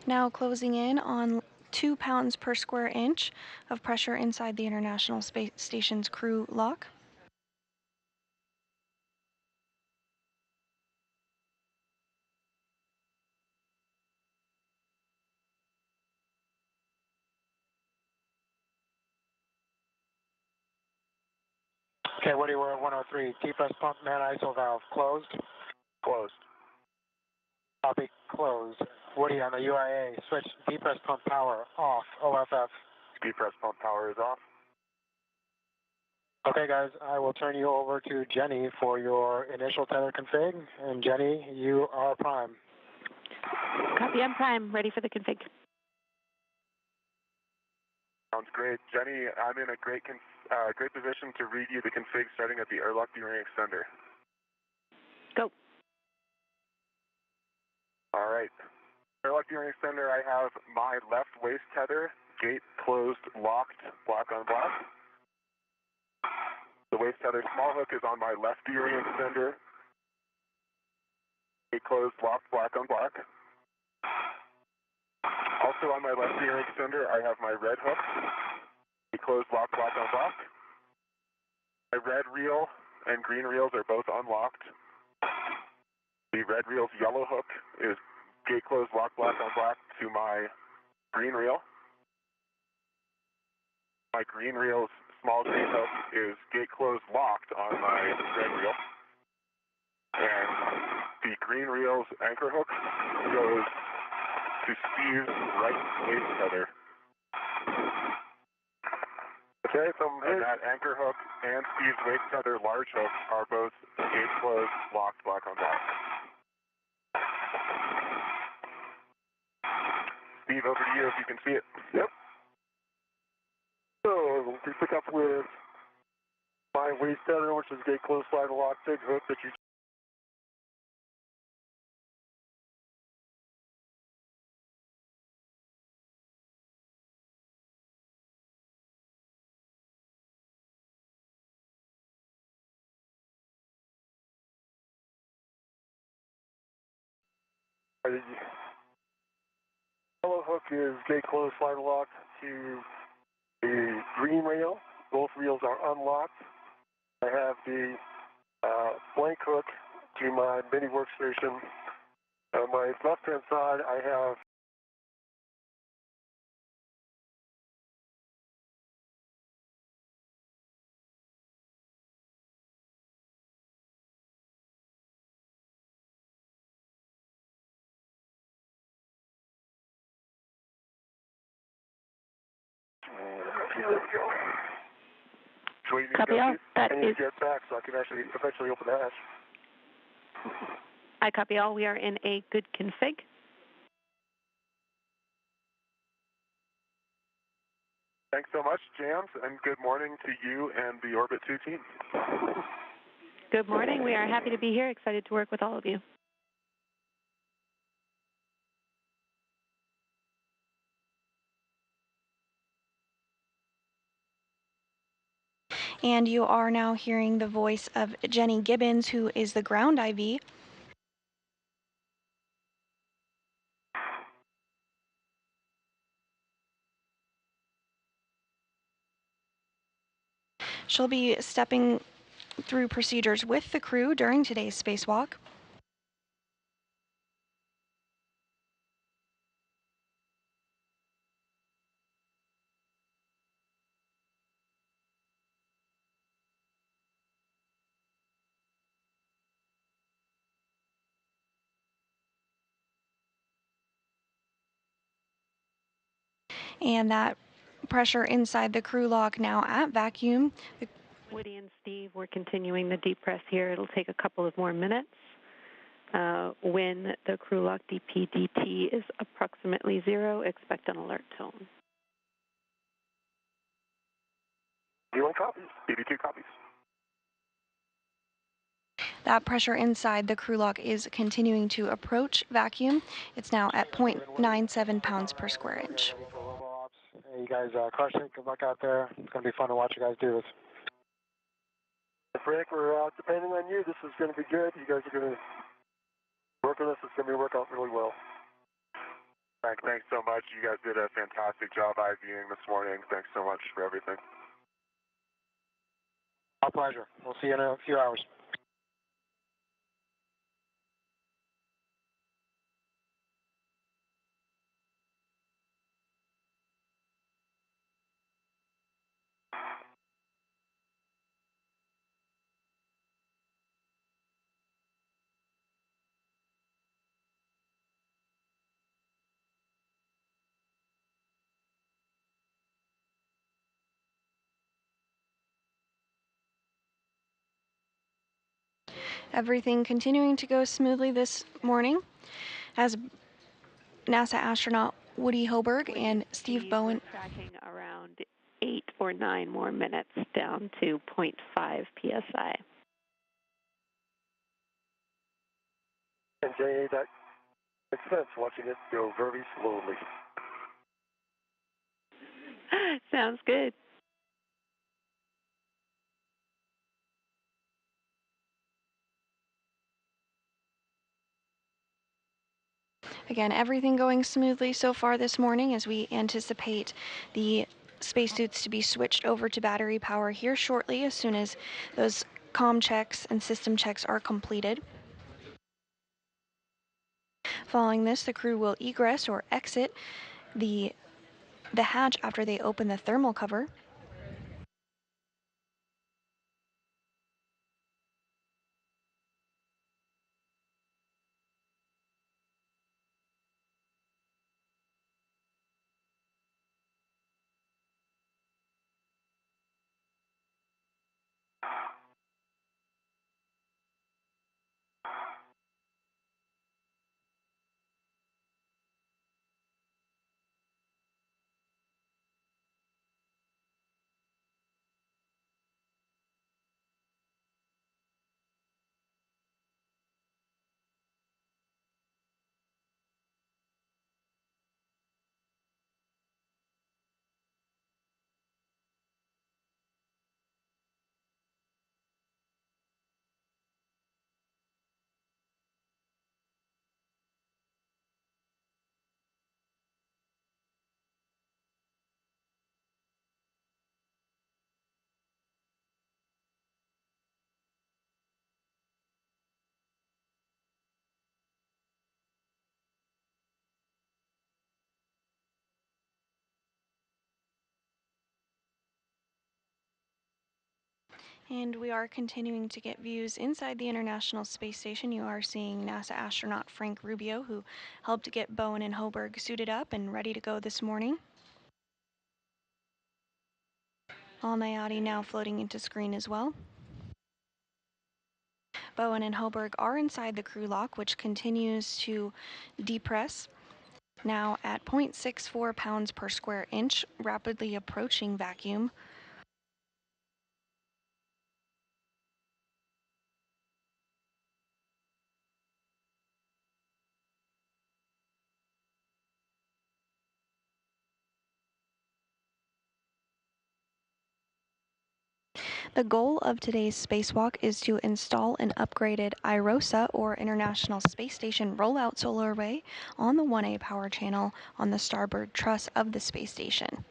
Now closing in on 2 pounds per square inch of pressure inside the International Space Station's crew lock. Okay, Woody, we're at 103. Depress pump man ISO valve closed. Closed. Copy, closed. Woody on the UIA, switch depress pump power off, OFF. Depress pump power is off. Okay, guys, I will turn you over to Jenny for your initial tether config. And Jenny, you are prime. Copy, I'm prime, ready for the config. Sounds great. Jenny, I'm in a great position to read you the config starting at the Airlock D-ring extender. Go. All right. Airlock D-ring extender, I have my left waist tether, gate closed, locked, block on block. The waist tether small hook is on my left D-ring extender. Gate closed, locked, block on block. Also on my left D-ring extender, I have my red hook. Gate closed, locked, block on block. My red reel and green reels are both unlocked. The red reel's yellow hook is gate closed, lock, block on block to my green reel. My green reel's small green hook is gate closed, locked on my red reel. And the green reel's anchor hook goes to Steve's right waist tether. Okay, and that anchor hook and Steve's waist tether large hook are both gate closed, locked, block on block. Steve, over to you if you can see it. Yep. So we pick up with my waist tether, which is gate closed, slide lock, big hook that you. The yellow hook is gate closed, slide lock to the green rail. Both reels are unlocked. I have the blank hook to my mini workstation. On my left-hand side, I have Copy all. That I need is. to get back so I can actually eventually open the hatch. I copy all. We are in a good config. Thanks so much, Jams, and good morning to you and the Orbit 2 team. Good morning. We are happy to be here, excited to work with all of you. And you are now hearing the voice of Jenny Gibbons, who is the ground IV. She'll be stepping through procedures with the crew during today's spacewalk. And that pressure inside the crew lock now at vacuum. Woody and Steve, we're continuing the depress here. It'll take a couple of more minutes. When the crew lock DPDT is approximately 0, expect an alert tone. B1 copies. BB2 copies. That pressure inside the crew lock is continuing to approach vacuum. It's now at 0.97 pounds per square inch. Hey, you guys crush it. Good luck out there. It's going to be fun to watch you guys do this. Frank, we're depending on you. This is going to be good. You guys are going to work on this. It's going to work out really well. Frank, thanks so much. You guys did a fantastic job IVing this morning. Thanks so much for everything. Our pleasure. We'll see you in a few hours. Everything continuing to go smoothly this morning as NASA astronaut Woody Hoberg and Steve Bowen. Tracking around 8 or 9 more minutes down to 0.5 psi. And Jay, that makes sense watching it go very slowly. Sounds good. Again, everything going smoothly so far this morning as we anticipate the spacesuits to be switched over to battery power here shortly as soon as those comm checks and system checks are completed. Following this, the crew will egress or exit the hatch after they open the thermal cover. And we are continuing to get views inside the International Space Station. You are seeing NASA astronaut Frank Rubio, who helped get Bowen and Hoberg suited up and ready to go this morning. All Nayati now floating into screen as well. Bowen and Hoberg are inside the crew lock, which continues to depress. Now at 0.64 pounds per square inch, rapidly approaching vacuum. The goal of today's spacewalk is to install an upgraded iROSA, or International Space Station Roll-Out Solar Array, on the 1A power channel on the starboard truss of the space station.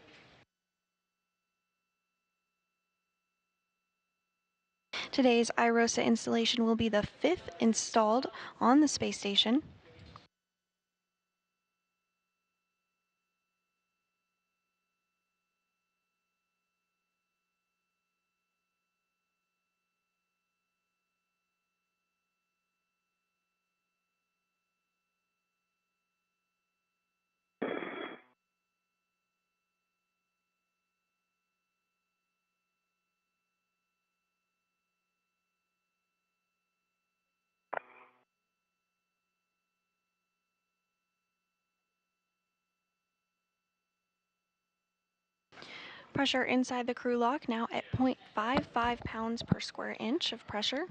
Today's iROSA installation will be the 5th installed on the space station. Pressure inside the crew lock now at 0.55 pounds per square inch of pressure.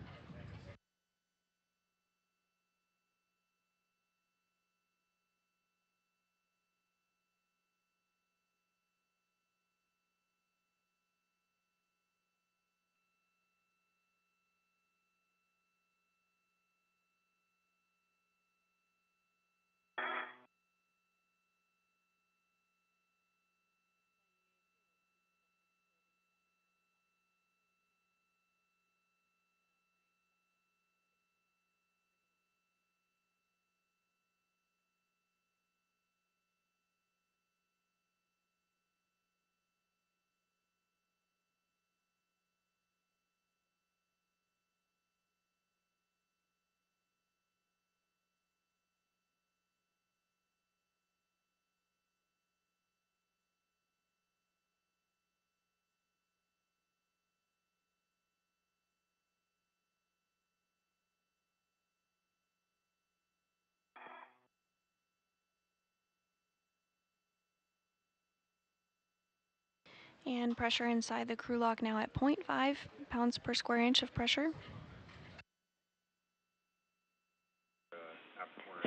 And pressure inside the crew lock now at 0.5 pounds per square inch of pressure.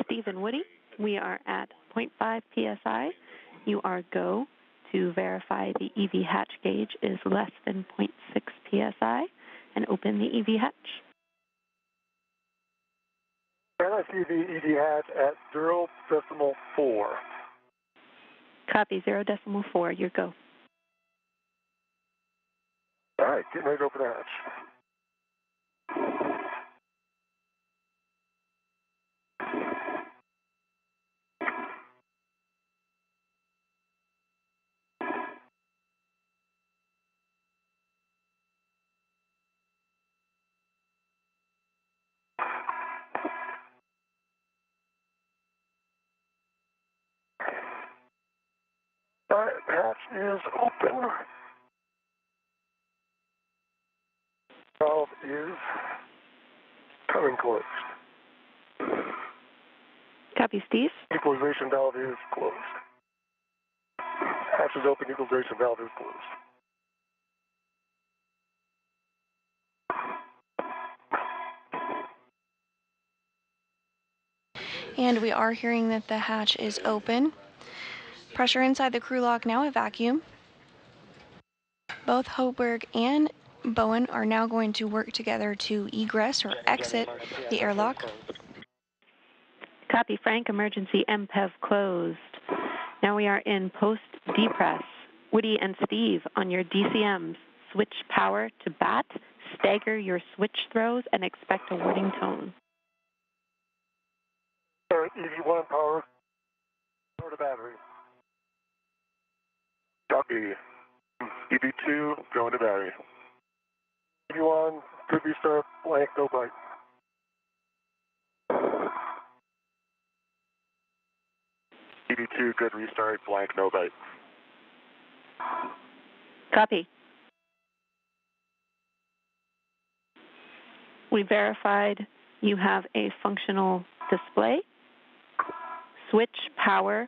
Stephen Woody, we are at 0.5 psi. You are go to verify the EV hatch gauge is less than 0.6 psi and open the EV hatch. And I see the EV hatch at 0.4. Copy, 0.4, your go. All right, getting ready to open the hatch. All right, hatch is open. Valve is coming closed. Copy, Steve. Equalization valve is closed. Hatch is open, equalization valve is closed. And we are hearing that the hatch is open. Pressure inside the crew lock now at vacuum. Both Hoberg and Bowen are now going to work together to egress or exit the airlock. Copy, Frank. Emergency MPEV closed. Now we are in post-depress. Woody and Steve, on your DCMs, switch power to BAT, stagger your switch throws, and expect a warning tone. All right, EV1 power, power to battery. Copy. EV2, going to battery. EV1, good restart, blank, no bite. EV2, good restart, blank, no bite. Copy. We verified you have a functional display. Switch power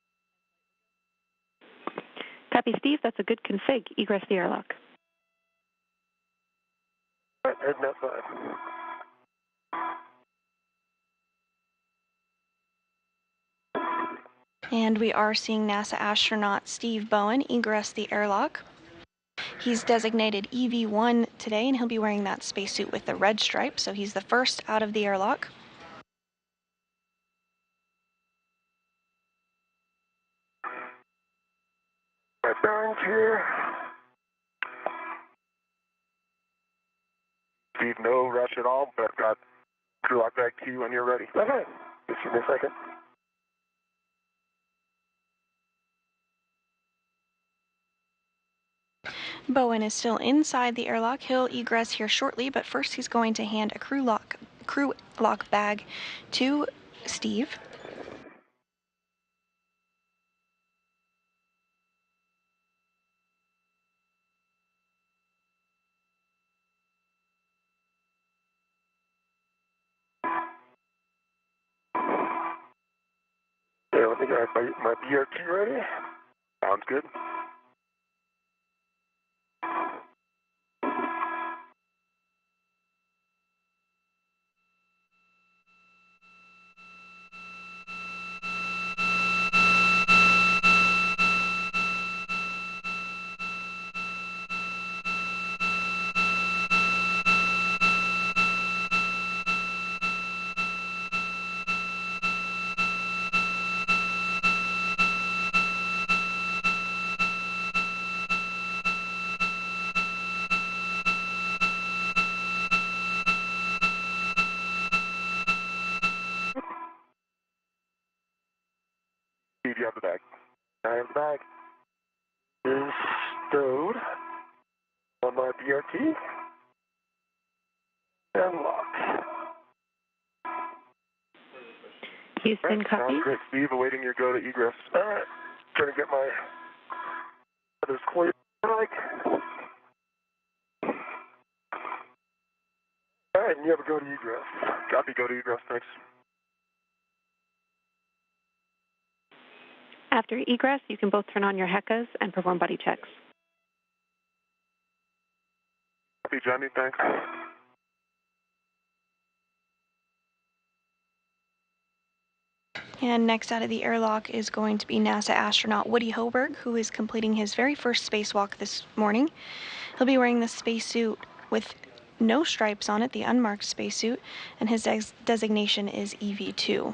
Copy, Steve. That's a good config. Egress the airlock. All right, heading outside. And we are seeing NASA astronaut Steve Bowen egress the airlock. He's designated EV1 today, and he'll be wearing that spacesuit with the red stripe, so he's the first out of the airlock. My bearings here. Steve, no rush at all, but I've got crew lock back to you when you're ready. Okay. Just give me a second. Bowen is still inside the airlock. He'll egress here shortly, but first he's going to hand a crew lock bag to Steve. Yeah, let me get my BRT ready. Sounds good. Steve, you have the bag. I have the bag. Is stowed on my BRT and locked. Houston, Right, copy. sounds great. Steve, awaiting your go to egress. All right, trying to get my others clear. All right, and you have a go to egress. Copy, go to egress, thanks. After egress, you can both turn on your HECAs and perform buddy checks. Copy, Johnny, thanks. And next out of the airlock is going to be NASA astronaut Woody Hoburg, who is completing his very first spacewalk this morning. He'll be wearing the spacesuit with no stripes on it, the unmarked spacesuit, and his designation is EV2.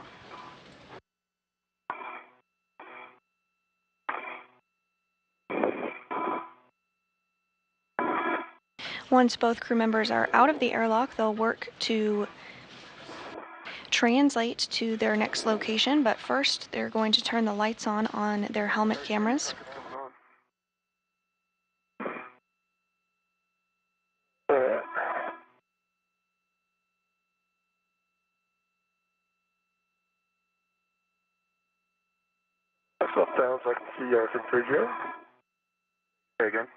Once both crew members are out of the airlock, they'll work to translate to their next location, but first they're going to turn the lights on their helmet cameras. That sounds like the configure. Okay, again.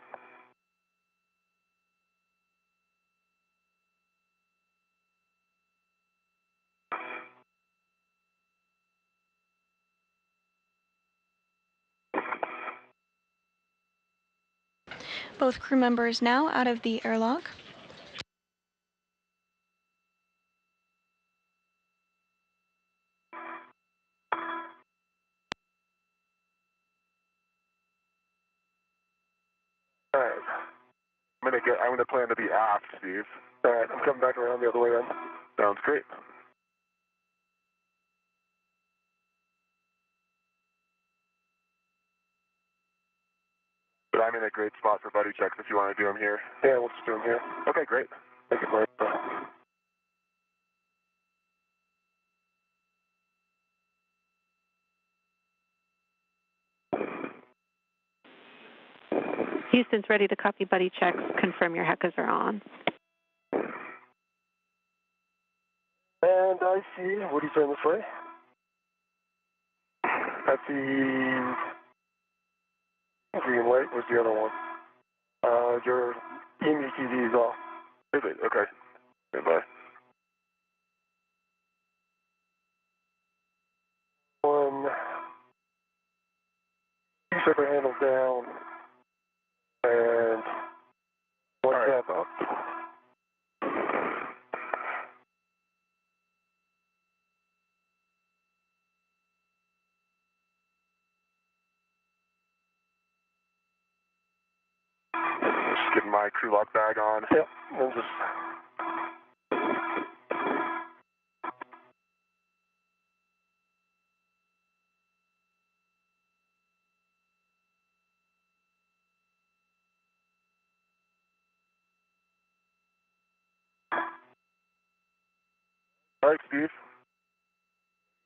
Both crew members now out of the airlock. All right. I'm gonna plan to be aft, Steve. All right, I'm coming back around the other way then. Sounds great. But I'm in a great spot for buddy checks if you want to do them here. Yeah, we'll just do them here. Okay, great. Thank you, Mike. Houston's ready to copy buddy checks. Confirm your HECAs are on. And I see Woody's in this way. That's the green light. Where's the other one? Your EMU TV is off. Is it? Okay. Goodbye. One. Two separate handles down. getting my crew lock bag on. Yep, and just... All right, Steve.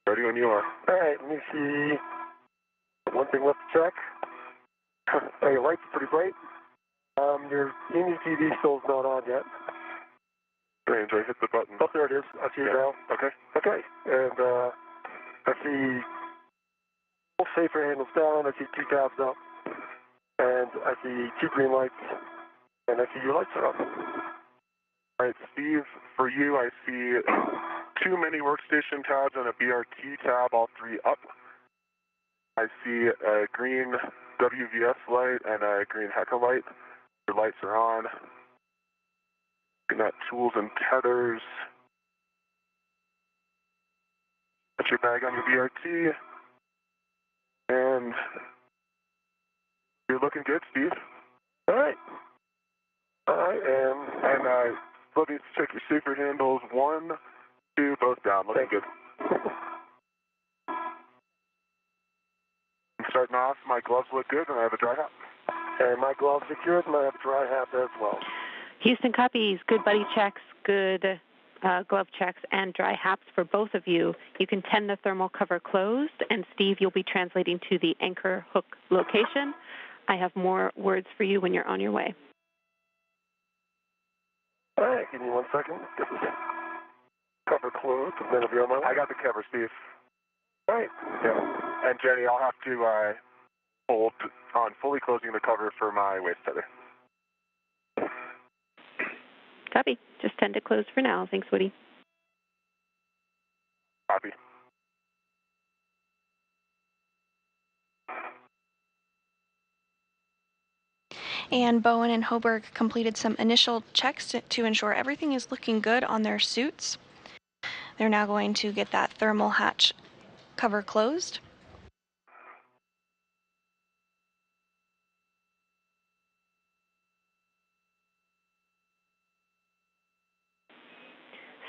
Ready when you are. All right, let me see. One thing left to check. Oh, your lights are pretty bright. Your Emu TV still is not on yet. Strange, I hit the button. Oh, there it is. I see it now. Okay. Okay, and I see both safer handles down. I see 2 tabs up. And I see 2 green lights. And I see your lights are up. All right, Steve, for you, I see 2 mini workstation tabs and a BRT tab, all 3 up. I see a green WVS light and a green Heca light. Your lights are on. Looking at tools and tethers. Put your bag on your BRT. And you're looking good, Steve. All right. I am. And let me check your safer handles. 1, 2, both down. Looking good. I'm starting off. My gloves look good, and I have a dry hat. And my gloves are good, and I have a dry hat as well. Houston copies, good buddy checks, good glove checks, and dry hats for both of you. You can tend the thermal cover closed, and Steve, you'll be translating to the anchor hook location. I have more words for you when you're on your way. All right, give me 1 second. Get this cover closed, and then I'll be on my way. I got the cover, Steve. All right. Yeah. And Jenny, I'll have to hold on fully closing the cover for my waist tether. Copy. Just tend to close for now. Thanks, Woody. Copy. And Bowen and Hoberg completed some initial checks to ensure everything is looking good on their suits. They're now going to get that thermal hatch cover closed.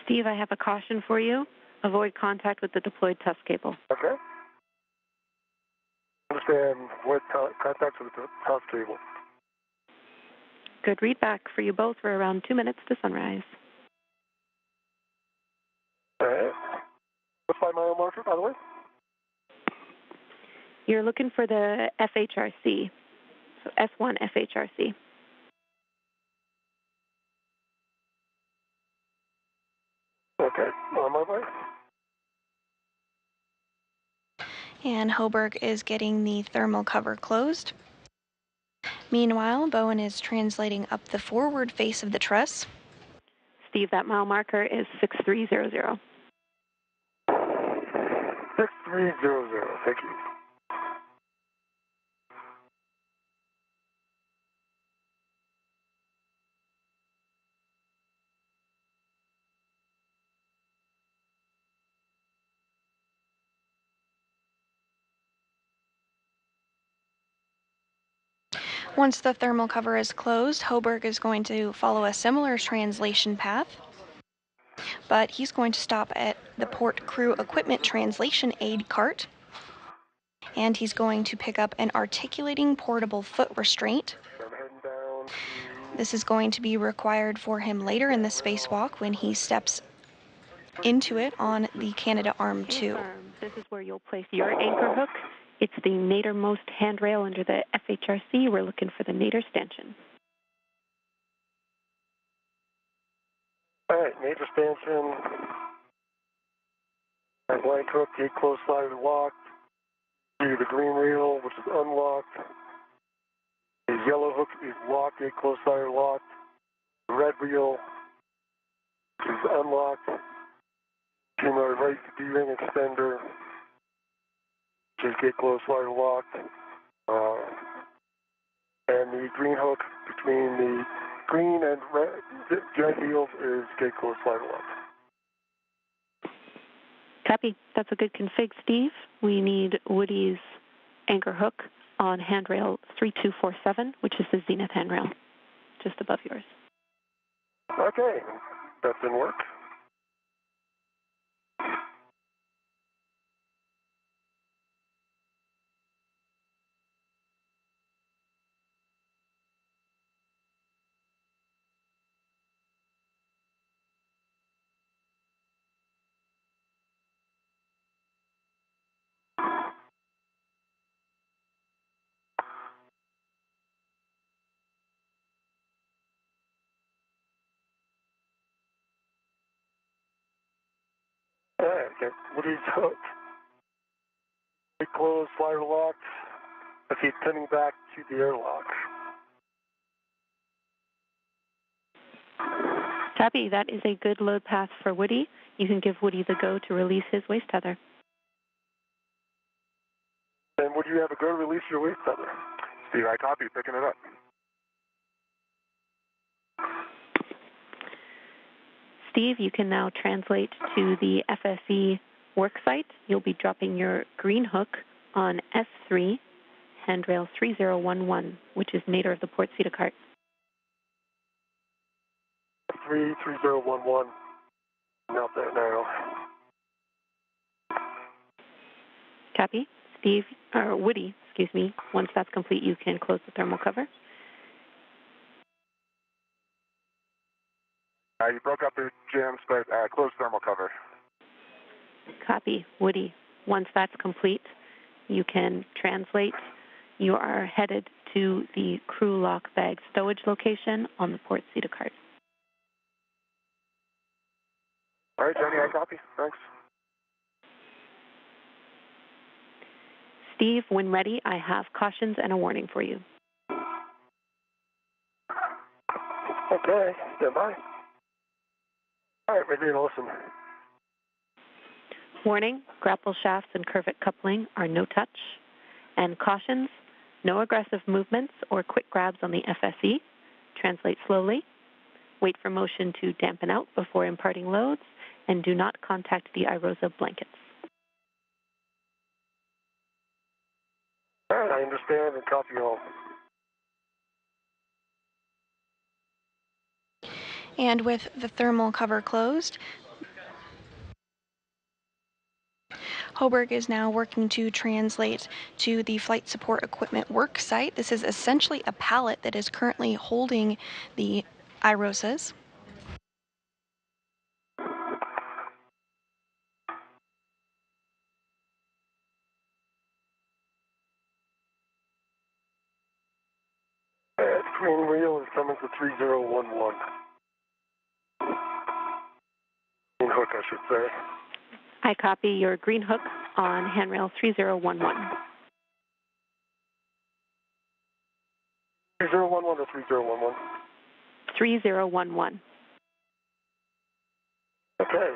Steve, I have a caution for you. Avoid contact with the deployed tusk cable. Okay. Understand what contacts with the tusk cable. Good readback for you both. We're around 2 minutes to sunrise. All right. What's my mile marker, by the way? You're looking for the FHRC, so S1 FHRC. Okay, on my way. And Hoberg is getting the thermal cover closed. Meanwhile, Bowen is translating up the forward face of the truss. Steve, that mile marker is 6300. 6300, thank you. Once the thermal cover is closed, Hoberg is going to follow a similar translation path, but he's going to stop at the port crew equipment translation aid cart, and he's going to pick up an articulating portable foot restraint. This is going to be required for him later in the spacewalk when he steps into it on the Canada Arm 2. This is where you'll place your anchor hook. It's the nadermost handrail under the FHRC. We're looking for the nader stanchion. All right, nader stanchion. My blank hook, gate close side locked. To the green reel, which is unlocked. The yellow hook is locked, gate close side locked. The red reel is unlocked. To my right D-ring extender. Just gate close side locked. And the green hook between the green and red wheels is gate close side locked. Copy. That's a good config, Steve. We need Woody's anchor hook on handrail 3247, which is the zenith handrail. just above yours. Okay, that's in work. All right, okay. What are you doing? Close, flyer locked. Let's see, turning back to the airlock. Copy. That is a good load path for Woody. You can give Woody the go to release his waste tether. And would you have a go to release your waste tether? Steve, I copy, picking it up. Steve, you can now translate to the FSE worksite. You'll be dropping your green hook on S3, handrail 3011, which is nadir of the port Cedar cart. 3011. Out there now. Copy. Steve, or Woody, excuse me. Once that's complete, you can close the thermal cover. You broke up the jams, but close thermal cover. Copy. Woody, once that's complete, you can translate. You are headed to the crew lock bag stowage location on the port Cedar cart. All right, Jenny, I copy. Thanks. Steve, when ready, I have cautions and a warning for you. Okay, stand by. All right, ready to listen. Warning, grapple shafts and curvet coupling are no touch. And cautions, no aggressive movements or quick grabs on the FSE. Translate slowly. Wait for motion to dampen out before imparting loads. And do not contact the iROSA blankets. All right, I understand and copy all. And with the thermal cover closed, Hoburg is now working to translate to the flight support equipment work site. This is essentially a pallet that is currently holding the iROSAs. Green wheel is coming to 3011. Green hook, I should say. I copy your green hook on handrail 3011. 3011 or 3011? 3011. Okay.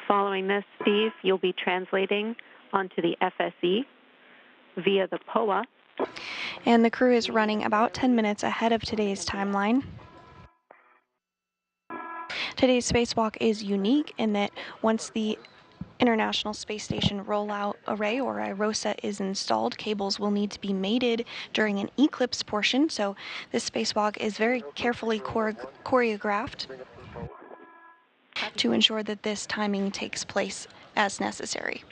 Following this, Steve, you'll be translating onto the FSE via the POA. And the crew is running about 10 minutes ahead of today's timeline. Today's spacewalk is unique in that once the International Space Station Roll-Out Array, or iROSA, is installed, cables will need to be mated during an eclipse portion, so this spacewalk is very carefully choreographed to ensure that this timing takes place as necessary.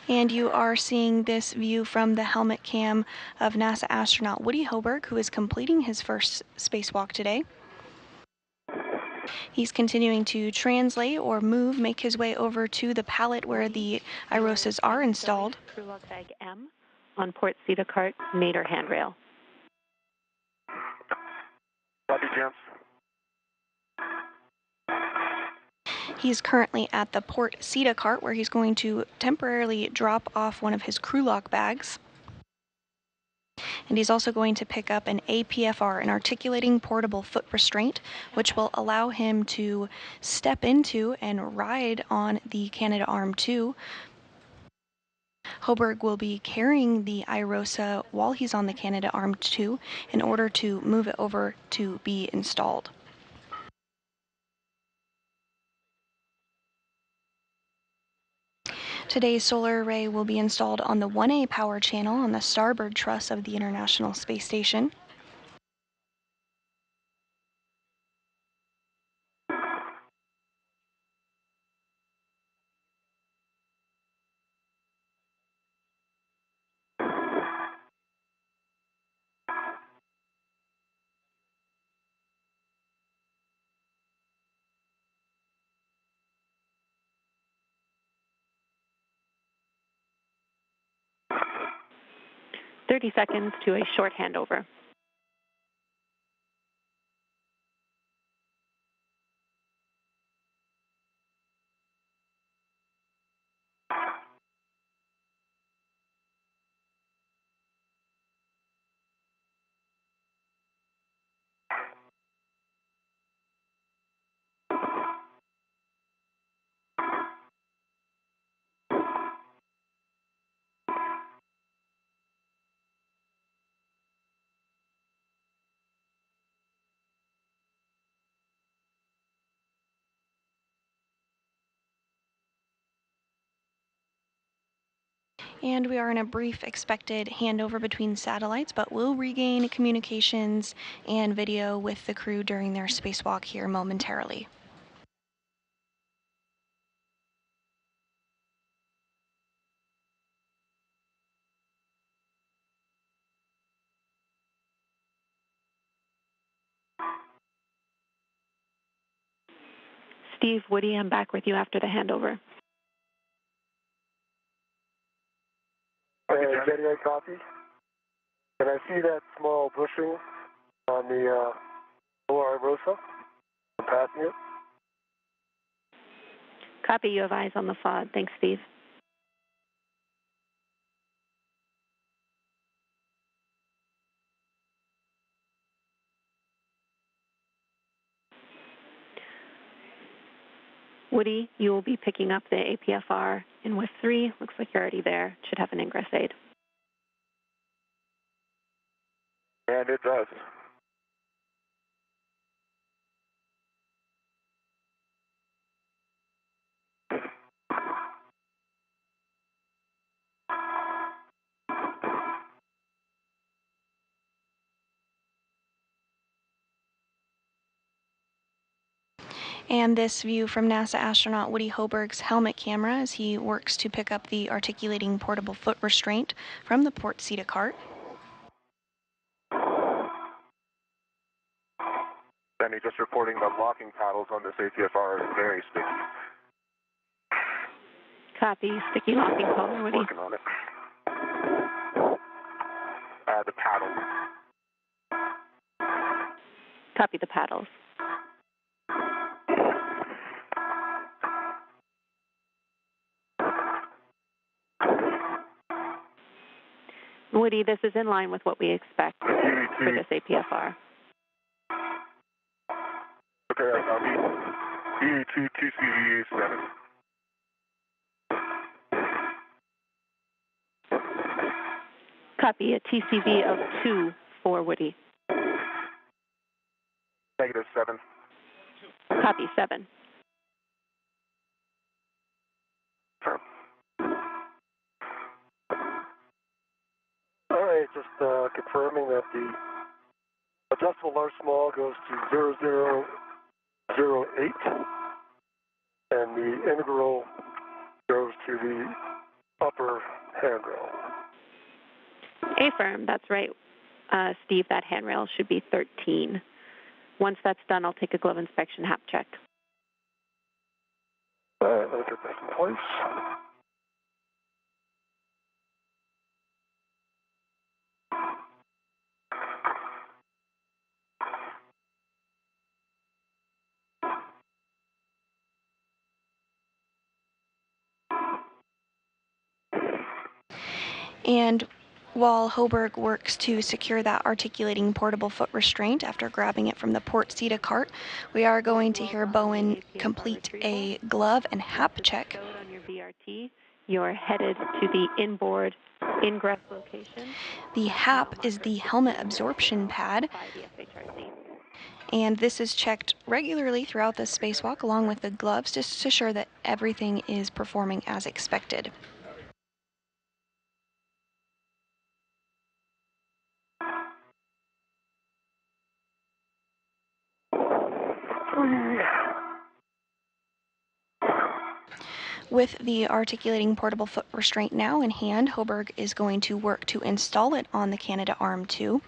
And you are seeing this view from the helmet cam of NASA astronaut Woody Hoburg, who is completing his first spacewalk today. He's continuing to translate or make his way over to the pallet where the iROSAs are installed. Crew lock bag M on port Cedar cart, nadir handrail. Copy, jams. He's currently at the port Cedar cart where he's going to temporarily drop off one of his crew lock bags. And he's also going to pick up an APFR, an articulating portable foot restraint, which will allow him to step into and ride on the Canadarm2. Hoberg will be carrying the iROSA while he's on the Canadarm2 in order to move it over to be installed. Today's solar array will be installed on the 1A power channel on the starboard truss of the International Space Station. "30 seconds to a short handover." And we are in a brief expected handover between satellites, but we'll regain communications and video with the crew during their spacewalk here momentarily. Steve, Woody, I'm back with you after the handover. Getty, I copy. Can I see that small bushing on the lower iROSA? I'm passing it. Copy, you have eyes on the FOD. Thanks, Steve. Woody, you will be picking up the APFR in with 3. Looks like you're already there. Should have an ingress aid. And it does. And this view from NASA astronaut Woody Hoberg's helmet camera as he works to pick up the articulating portable foot restraint from the port Ceta cart. Danny, just reporting the locking paddles on this APFR is very sticky. Copy, sticky locking collar, Woody. Working on it. The paddles. Copy the paddles. Woody, this is in line with what we expect for this APFR. Okay, I'll be EV2 2CV7. Copy, a TCV of 2 for Woody. -7. Copy, 7. Firm. All right, just confirming that the adjustable large small goes to 0008, and the integral goes to the upper handrail. Affirm, that's right. Steve, that handrail should be 13. Once that's done, I'll take a glove inspection hap check. All right, let's get that in place. And While Hoburg works to secure that articulating portable foot restraint after grabbing it from the port seat of cart, we are going to hear Bowen complete a glove and hap check. On your VRT, you're headed to the inboard ingress location. The hap is the helmet absorption pad, By the SHRC. and this is checked regularly throughout the spacewalk along with the gloves just to ensure that everything is performing as expected. With the articulating portable foot restraint now in hand, Hoburg is going to work to install it on the Canadarm2.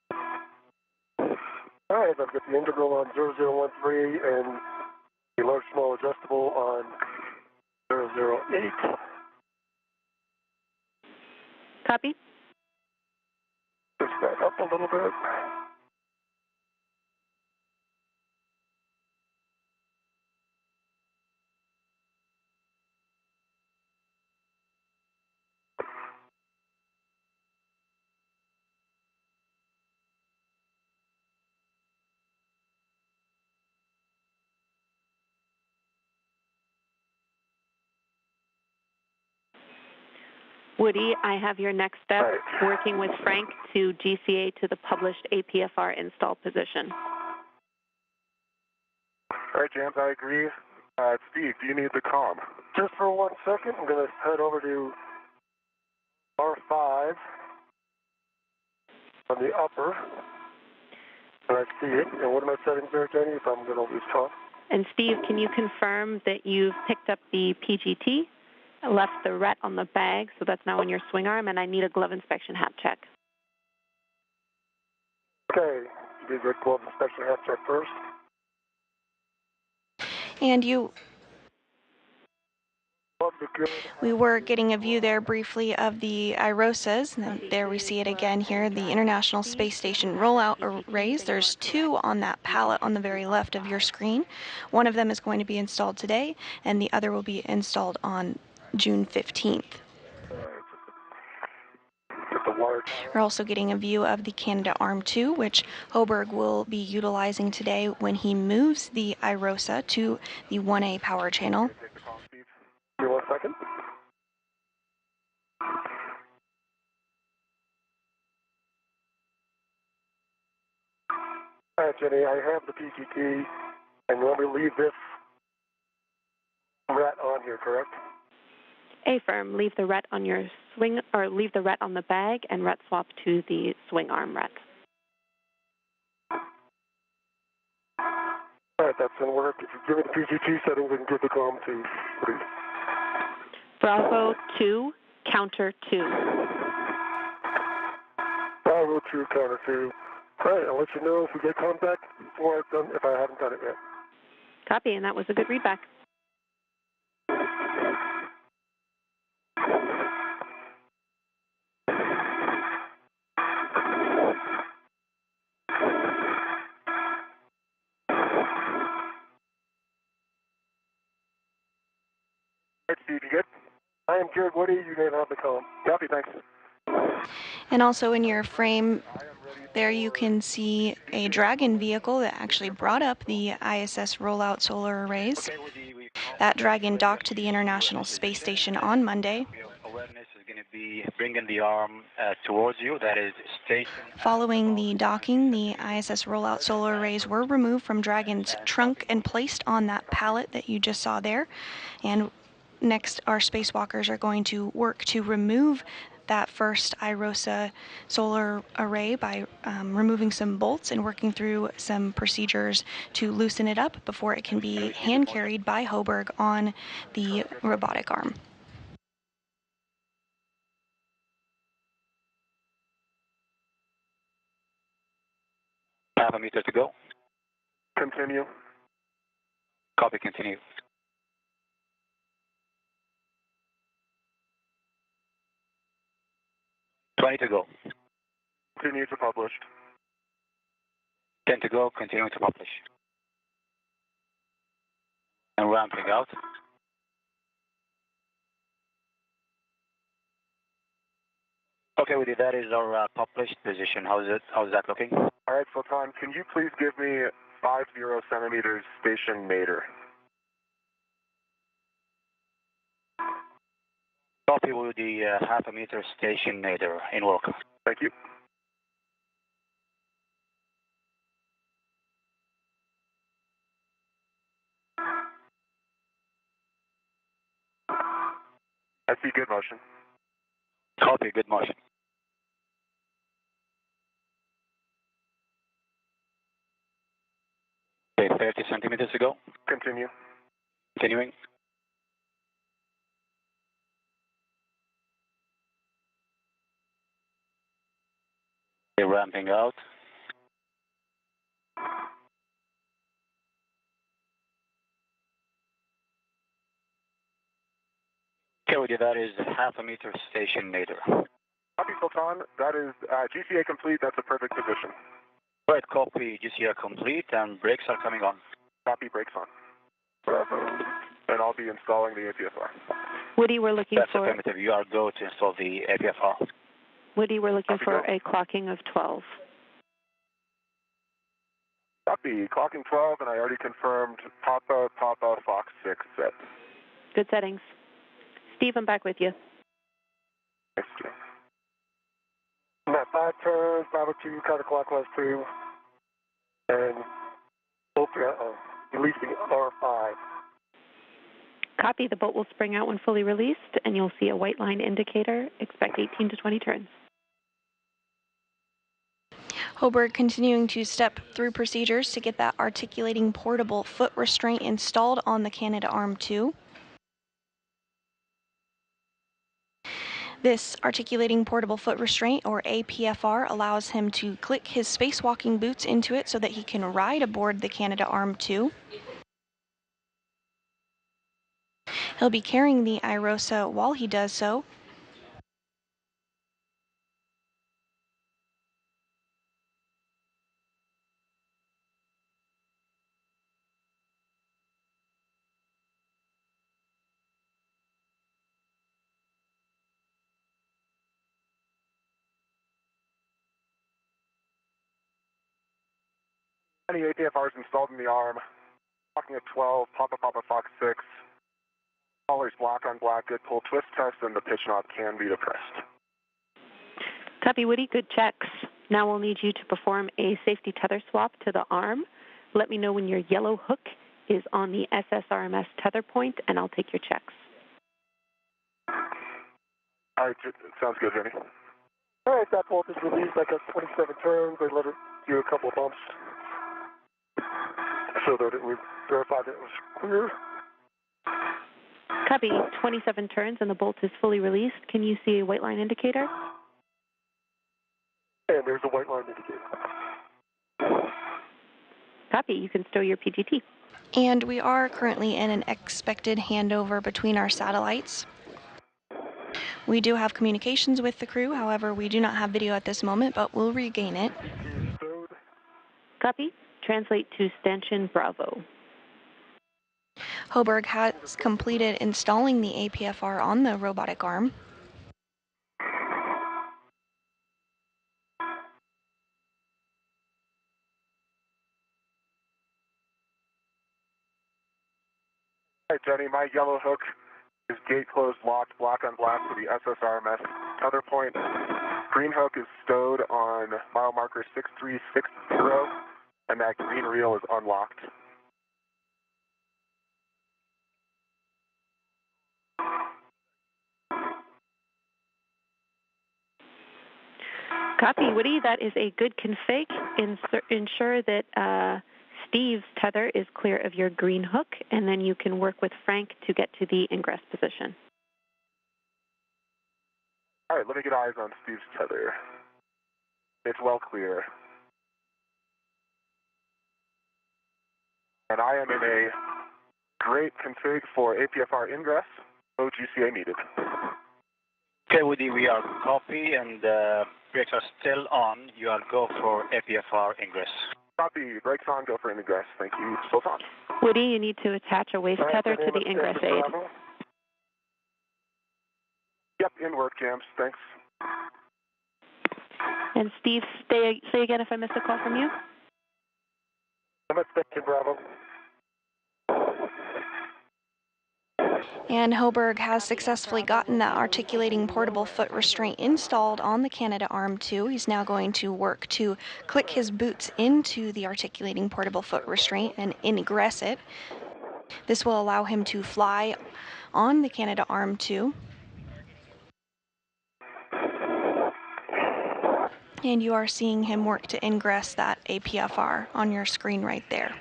All right, I've got the integral on 0013 and the large small adjustable on 008. Copy. Push that up a little bit. Woody, I have your next step, Right. working with Frank to GCA to the published APFR install position. All right, James, I agree. Steve, do you need the comm? Just for 1 second, I'm going to head over to R5 on the upper. And I see it. And what are my settings there, Jenny, if I'm going to lose talk? And Steve, can you confirm that you've picked up the PGT, left the RET on the bag, so that's now on your swing arm, and I need a glove inspection hat check. Okay, do the glove inspection hat check first. And Gloves are good. we were getting a view there briefly of the iROSAs, and then there we see it again here, the International Space Station Roll-Out Arrays. There's two on that pallet on the very left of your screen. One of them is going to be installed today, and the other will be installed on June 15th. We're also getting a view of the Canadarm2, which Hoburg will be utilizing today when he moves the iROSA to the 1A power channel. Give me 1 second. All right, Jenny, I have the PGT, and you want me to leave this rat on here, correct? A-firm, leave the RET on your swing, or leave the RET on the bag and RET swap to the swing arm RET. All right, that's going to work. If you give me the PGT settings, I can give the comm to, please. Bravo 2, counter 2. Bravo 2, counter 2. All right, I'll let you know if we get contact before I've done, if I haven't done it yet. Copy, and that was a good readback. All right, Steve, you good? I am Jared Woody. You guys have the comm. Copy, thanks. And also in your frame there you can see a Dragon vehicle that actually brought up the ISS Roll-Out Solar Arrays. That Dragon docked to the International Space Station on Monday. Awareness is going to be bringing the arm towards you, that is station. Following the docking, the ISS Roll-Out Solar Arrays were removed from Dragon's trunk and placed on that pallet that you just saw there. And next, our spacewalkers are going to work to remove that first iROSA solar array by removing some bolts and working through some procedures to loosen it up before it can be hand carried by Hoburg on the robotic arm. Half a meter to go. Continue. Copy, continue. $20 to go. Continue to publish. 10 to go, continuing to publish. And ramping out. Okay, Woody, that is our published position. How's that looking? All right, Sultan, can you please give me 50 centimeters station nadir? Copy, Woody, half a meter station nadir in work. Thank you. I see good motion. Copy, good motion. Okay, 30 centimeters to go. Continue. Continuing. Okay, ramping out. Okay, Woody, that is half a meter station nadir. Copy, Sultan. That is GCA complete. That's a perfect position. Right, copy, GCA complete, and brakes are coming on. Copy, brakes on. And I'll be installing the APFR. Woody, we're looking That's for... affirmative. You are go to install the APFR. Woody, we're looking Copy, for go. a clocking of 12. Copy, clocking 12, and I already confirmed Papa, Fox 6 set. Good settings. Steve, I'm back with you. Thanks, Jim. About 5 turns, 502 counterclockwise 2, and releasing R5. Copy. The boat will spring out when fully released, and you'll see a white line indicator. Expect 18 to 20 turns. Hoberg continuing to step through procedures to get that articulating portable foot restraint installed on the Canadarm2. This articulating portable foot restraint, or APFR, allows him to click his spacewalking boots into it so that he can ride aboard the Canadarm2. He'll be carrying the iROSA while he does so. Any APFRs installed in the arm. Clocking at 12, Papa, Fox 6. Colors black on black, good pull twist test, and the pitch knob can be depressed. Copy, Woody. Good checks. Now we'll need you to perform a safety tether swap to the arm. Let me know when your yellow hook is on the SSRMS tether point, and I'll take your checks. All right, sounds good, Jenny. All right, that bolt is released. I got 27 turns. I let it do a couple of bumps so that we verified that it was clear. Copy. 27 turns, and the bolt is fully released. Can you see a white line indicator? And there's a white line indicator. Copy. You can stow your PGT. And we are currently in an expected handover between our satellites. We do have communications with the crew, however, we do not have video at this moment, but we'll regain it. Copy. Translate to stanchion Bravo. Hoberg has completed installing the APFR on the robotic arm. All right, Jenny, my yellow hook is gate closed, locked, black on black to the SSRMS tether point. Green hook is stowed on mile marker 6360, and that green reel is unlocked. Copy, Woody. That is a good config. Ensure that Steve's tether is clear of your green hook, and then you can work with Frank to get to the ingress position. All right, let me get eyes on Steve's tether. It's well clear. And I am in a great config for APFR ingress. No GCA needed. Okay, Woody, we are copy, and brakes are still on. You are go for APFR ingress. Copy. Brakes on. Go for ingress. Thank you. Sultan. Woody, you need to attach a waist tether to the ingress aid. Yep, in work, Jams. Thanks. And Steve, say again if I missed a call from you. I'm at Station Bravo. And Hoburg has successfully gotten that articulating portable foot restraint installed on the Canadarm2. He's now going to work to click his boots into the articulating portable foot restraint and ingress it. This will allow him to fly on the Canadarm2. And you are seeing him work to ingress that APFR on your screen right there.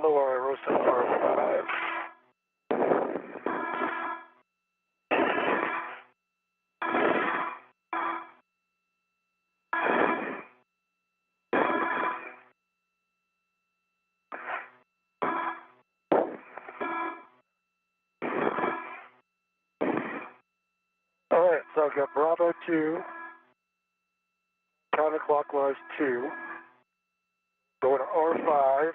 Low iROSA R5. All right, so I've got Bravo 2, counterclockwise 2, going to R5,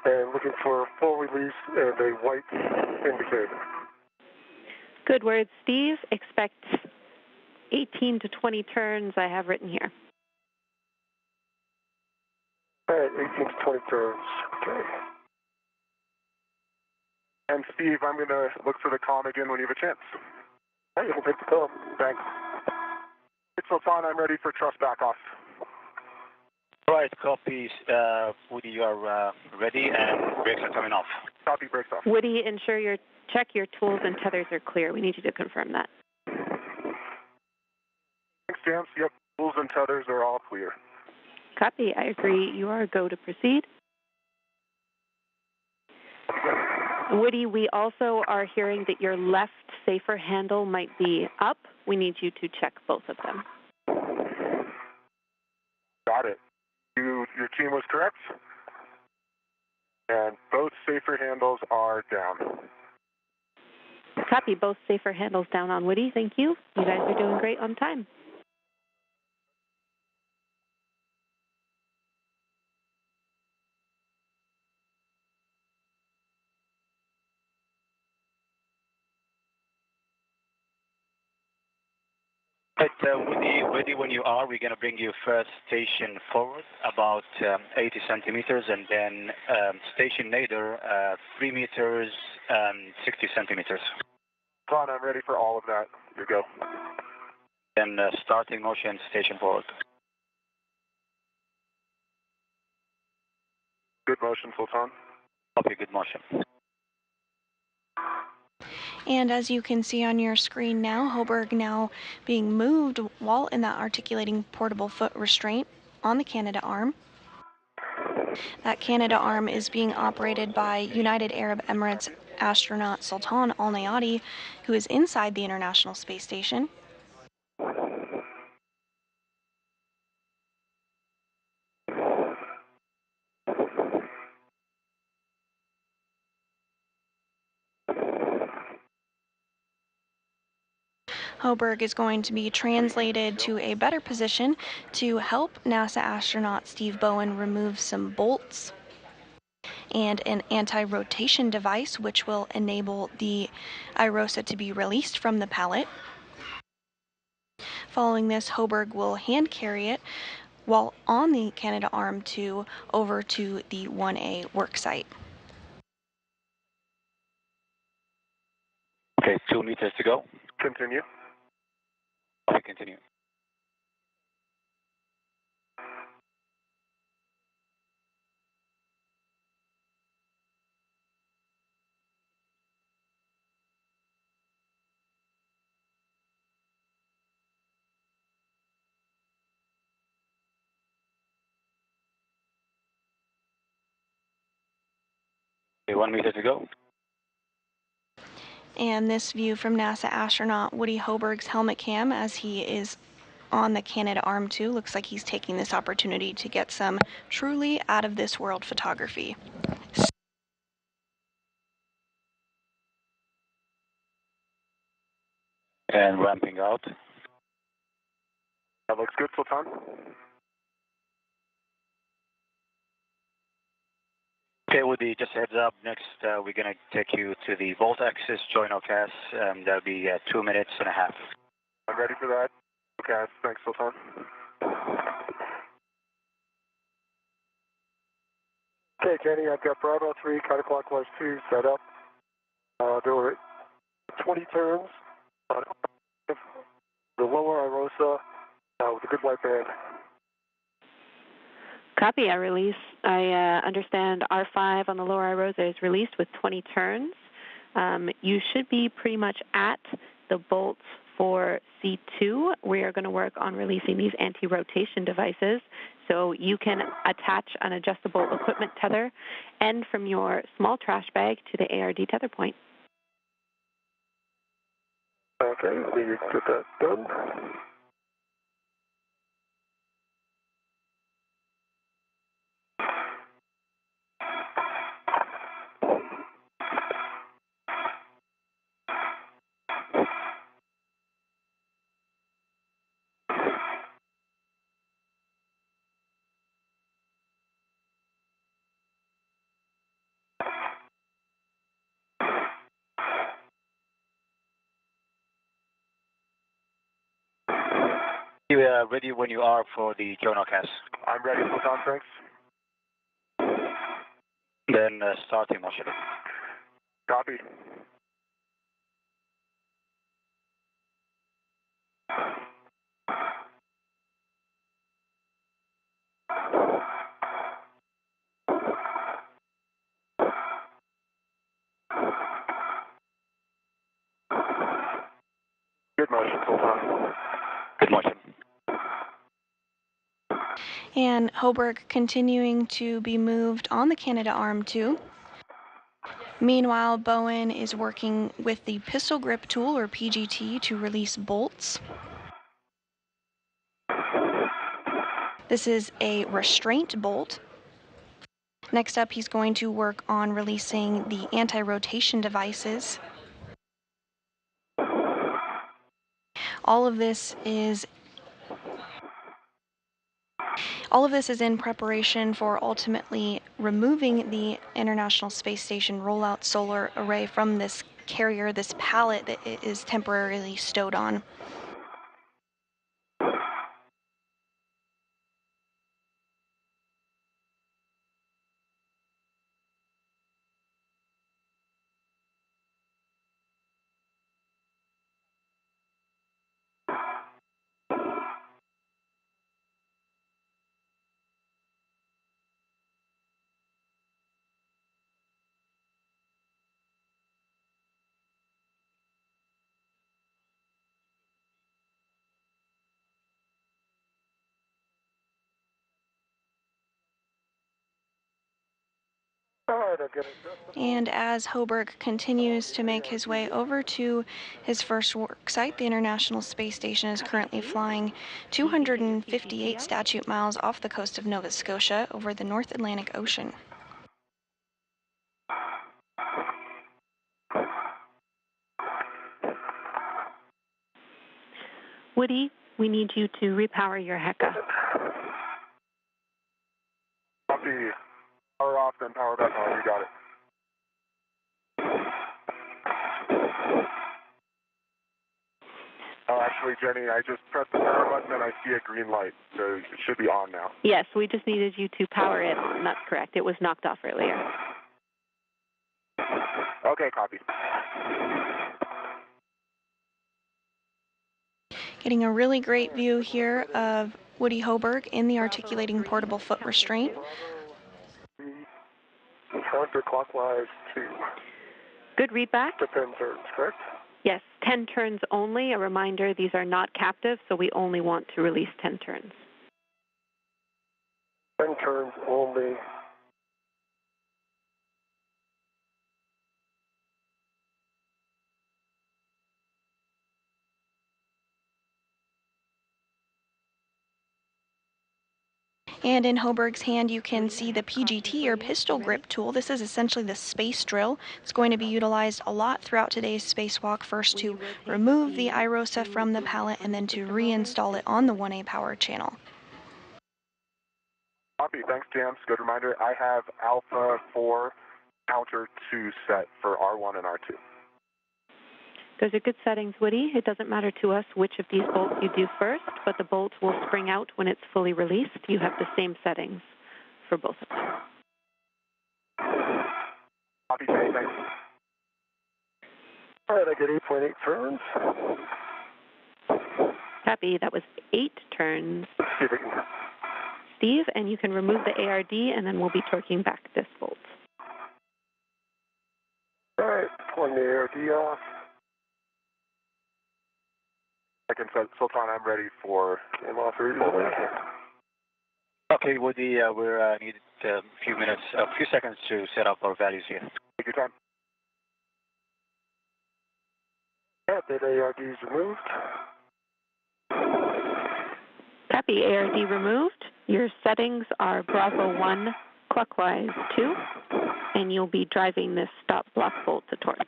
and looking for full release and a white indicator. Good word, Steve. Expect 18 to 20 turns I have written here. All right, 18 to 20 turns. Okay. And Steve, I'm going to look for the comm again when you have a chance. Hey, you can take the comm. Thanks. It's Sultan. I'm ready for truss back off. Right, copy. Woody, you are ready and brakes are coming off. Copy, brakes off. Woody, ensure check your tools and tethers are clear. We need you to confirm that. Thanks, James. Yep, tools and tethers are all clear. Copy. I agree. You are go to proceed. Woody, we also are hearing that your left safer handle might be up. We need you to check both of them. Got it. Your team was correct. And both safer handles are down. Copy. Both safer handles down on Woody. Thank you. You guys are doing great on time. Woody, ready when you are. We're going to bring you first station forward about 80 centimeters and then station later 3 meters and 60 centimeters. Ron, I'm ready for all of that. You go. Then starting motion, station forward. Good motion, Sultan. Copy, good motion. And as you can see on your screen now, Hoburg now being moved while in that articulating portable foot restraint on the Canadarm. That Canadarm is being operated by United Arab Emirates astronaut Sultan Al Nayati, who is inside the International Space Station. Hoburg is going to be translated to a better position to help NASA astronaut Steve Bowen remove some bolts and an anti-rotation device which will enable the iROSA to be released from the pallet. Following this, Hoburg will hand carry it while on the Canadarm2 over to the 1A worksite. Okay, 2 meters to go. Continue. Okay, continue. Okay, 1 meter to go. And this view from NASA astronaut Woody Hoburg's helmet cam as he is on the Canada Arm 2. Looks like he's taking this opportunity to get some truly out-of-this-world photography. And ramping out. That looks good, Sultan. Okay, Woody, just a heads up. Next, we're going to take you to the Volt Axis join OCAS. That'll be 2 minutes and a half. I'm ready for that. Okay, thanks, Sultan. Okay, Kenny, I've got Bravo 3, counterclockwise 2 set up. There were 20 turns on the lower iROSA with a good white band. Copy, I release. I understand R5 on the lower iROSA is released with 20 turns. You should be pretty much at the bolts for C2. We are going to work on releasing these anti-rotation devices. So you can attach an adjustable equipment tether and from your small trash bag to the ARD tether point. Okay, let me get that done. You are ready when you are for the join OCAS. I'm ready, Sultan, thanks. Then starting motion. Copy. Good motion, Sultan. Good motion. And Hoburg continuing to be moved on the Canada Arm 2. Meanwhile, Bowen is working with the pistol grip tool, or PGT, to release bolts. This is a restraint bolt. Next up, he's going to work on releasing the anti-rotation devices. All of this is in preparation for ultimately removing the International Space Station Roll-Out Solar Array from this carrier, this pallet that it is temporarily stowed on. And as Hoburg continues to make his way over to his first work site, the International Space Station is currently flying 258 statute miles off the coast of Nova Scotia over the North Atlantic Ocean. Woody, we need you to repower your HECA. Copy. Power off, then power back on. You got it. Oh, actually, Jenny, I just pressed the power button and I see a green light, so it should be on now. Yes, we just needed you to power it on. That's correct. It was knocked off earlier. Okay, copy. Getting a really great view here of Woody Hoburg in the articulating portable foot restraint. Counterclockwise 2. Good readback. To 10 turns, correct? Yes, 10 turns only. A reminder, these are not captive, so we only want to release 10 turns. 10 turns only. And in Hoberg's hand, you can see the PGT, or pistol grip tool. This is essentially the space drill. It's going to be utilized a lot throughout today's spacewalk, first to remove the iROSA from the pallet and then to reinstall it on the 1A power channel. Copy. Thanks, Jams. Good reminder. I have Alpha 4 counter 2 set for R1 and R2. Those are good settings, Woody. It doesn't matter to us which of these bolts you do first, but the bolt will spring out when it's fully released. You have the same settings for both of them. Copy, Jay. Thanks. All right, I get 8.8 turns. Copy. That was 8 turns. Steve, and you can remove the ARD, and then we'll be torquing back this bolt. All right, pulling the ARD off. Second, Sultan, I'm ready for off Okay, Woody, we need a few seconds to set up our values here. Take your time. Yeah, that ARD is removed. Copy. ARD removed. Your settings are Bravo 1 clockwise 2, and you'll be driving this stop block bolt to torque.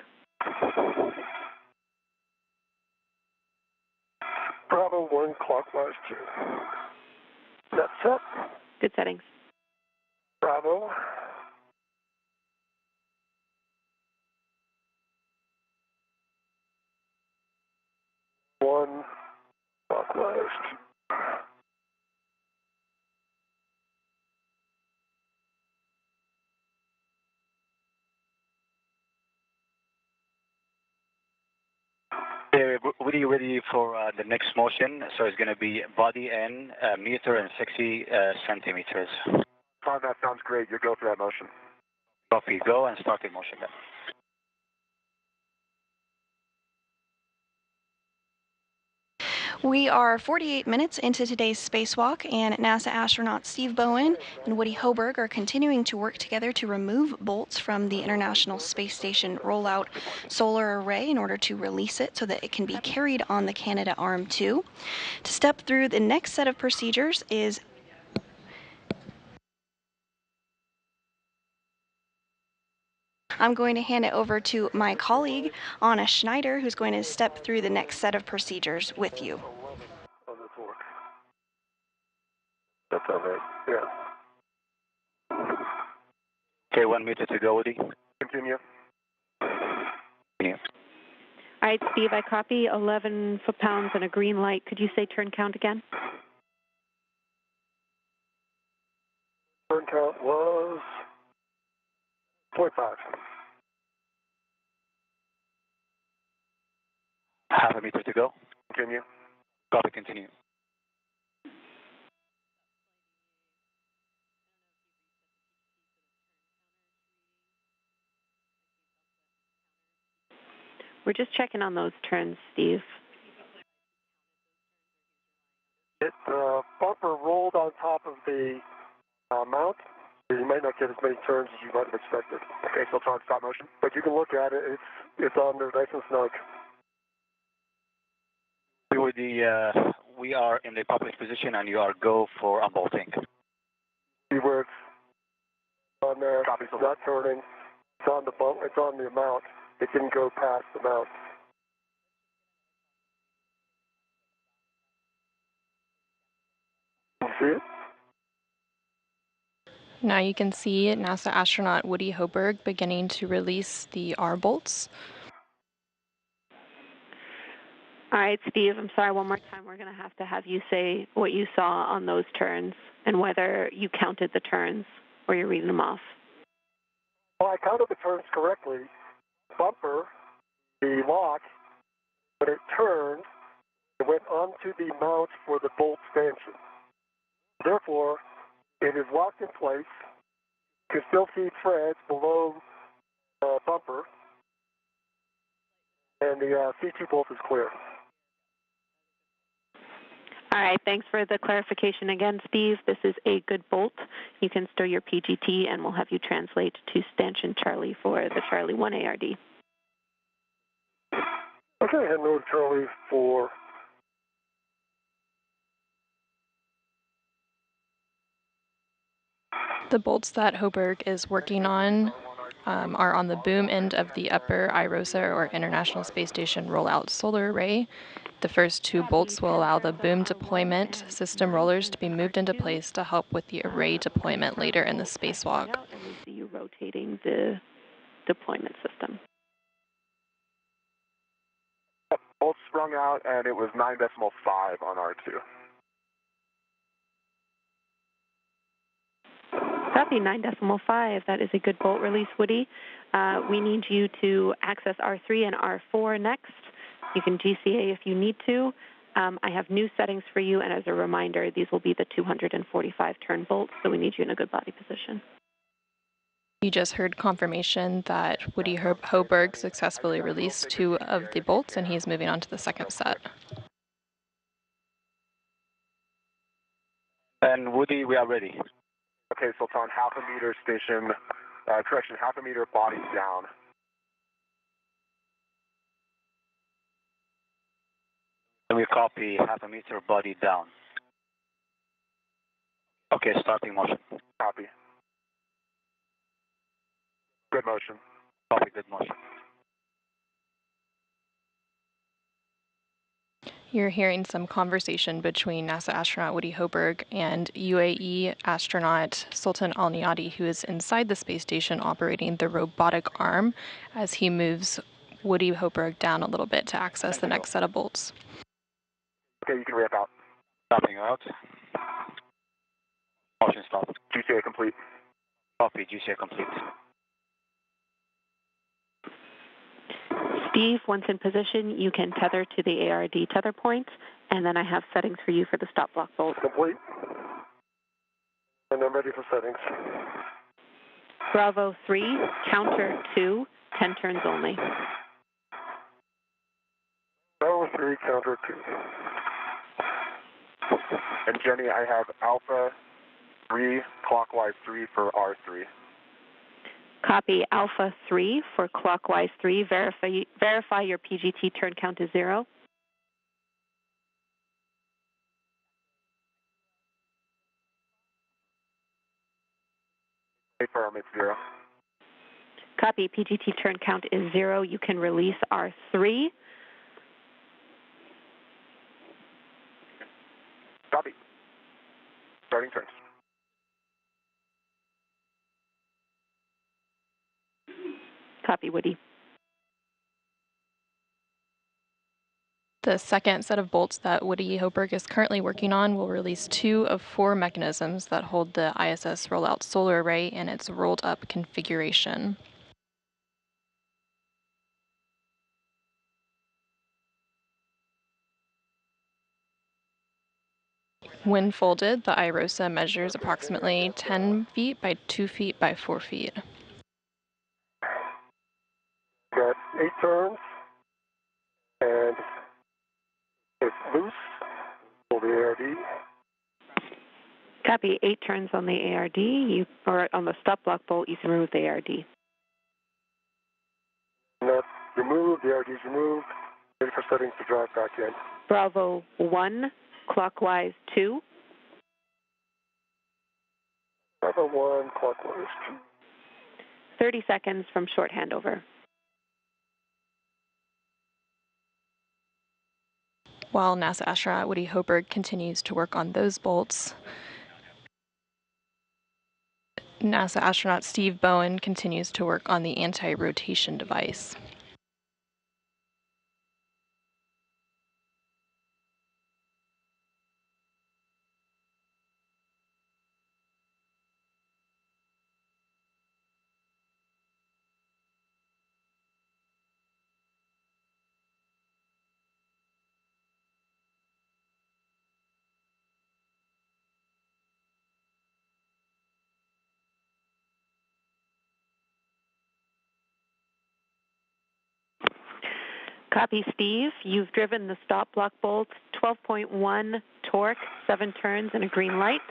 Bravo 1 clockwise 2. That's set. Good settings. Bravo. One clockwise 2. Woody, ready for the next motion? So it's going to be body N, meter and 60 centimeters. Tom, that sounds great. You go for that motion. Copy. Go and start the motion then. We are 48 minutes into today's spacewalk, and NASA astronauts Steve Bowen and Woody Hoberg are continuing to work together to remove bolts from the International Space Station Roll-Out Solar Array in order to release it so that it can be carried on the Canadarm2. To step through the next set of procedures is I'm going to hand it over to my colleague, Anna Schneider, who's going to step through the next set of procedures with you. On the torque. That's all right. Yeah. Okay, 1 meter to go, Woody. Continue. Continue. All right, Steve, I copy 11 foot-pounds and a green light. Could you say turn count again? Turn count was 0.5. Half a meter to go. Continue. Copy, continue. We're just checking on those turns, Steve. Bumper rolled on top of the mount. You might not get as many turns as you might have expected. Okay, still trying stop motion. But you can look at it. It's on there nice and snug. Woody, we are in the published position and you are go for unbolting. See where it's on there. Copy. It's not turning. It's on the bump. It's on the mount. It didn't go past the mount. You see it? Now you can see NASA astronaut Woody Hoberg beginning to release the R bolts. All right, Steve, I'm sorry, one more time. We're going to have you say what you saw on those turns and whether you counted the turns or you're reading them off. Well, I counted the turns correctly. Bumper, the lock, when it turned, it went onto the mount for the bolt stanchion. Therefore, it is locked in place. You can still see threads below the bumper, and the C2 bolt is clear. All right, thanks for the clarification again, Steve. This is a good bolt. You can stow your PGT, and we'll have you translate to stanchion Charlie for the Charlie 1 ARD. Okay, heading over to Charlie for The bolts that Hoburg is working on are on the boom end of the upper iROSA, or International Space Station Roll-Out Solar Array. The first two bolts will allow the boom deployment system rollers to be moved into place to help with the array deployment later in the spacewalk. And we see you rotating the deployment system. Bolt sprung out, and it was 9.5 on R2. Copy, 9.5. That is a good bolt release, Woody. We need you to access R3 and R4 next. You can GCA if you need to. I have new settings for you, and as a reminder, these will be the 245 turn bolts, so we need you in a good body position. You just heard confirmation that Woody Hoburg successfully released 2 of the bolts, and he's moving on to the second set. And Woody, we are ready. Okay, Sultan, 0.5 meter station, correction, 0.5 meter body down. So we copy 0.5 meter body down. Okay, starting motion. Copy. Good motion. Copy, good motion. You're hearing some conversation between NASA astronaut Woody Hoburg and UAE astronaut Sultan Al Niyadi, who is inside the space station operating the robotic arm, as he moves Woody Hoburg down a little bit to access the next set of bolts. Okay, you can ramp out. Stopping out. Motion stop. GCA complete. Copy, GCA complete. Steve, once in position, you can tether to the ARD tether point, and then I have settings for you for the stop block bolt. Complete. And I'm ready for settings. Bravo 3, counter 2, 10 turns only. Bravo 3, counter 2. And Jenny, I have Alpha 3, clockwise 3 for R3. Copy Alpha 3 for clockwise 3. Verify your PGT turn count is 0. Confirm it's 0. Copy PGT turn count is 0. You can release R3. Copy. Starting turns. Copy, Woody. The second set of bolts that Woody Hoburg is currently working on will release 2 of 4 mechanisms that hold the ISS Roll-Out Solar Array in its rolled-up configuration. When folded, the iROSA measures approximately 10 feet by 2 feet by 4 feet. Got 8 turns, and it's loose. Pull the ARD. Copy 8 turns on the ARD, or on the stop block bolt, you can remove the ARD. And that's removed, the ARD is removed. Ready for settings to drive back in. Bravo 1, clockwise 2. Bravo 1, clockwise 2. 30 seconds from short handover. While NASA astronaut Woody Hoburg continues to work on those bolts, NASA astronaut Steve Bowen continues to work on the anti-rotation device. Copy, Steve. You've driven the stop block bolt, 12.1 torque, 7 turns, and a green light.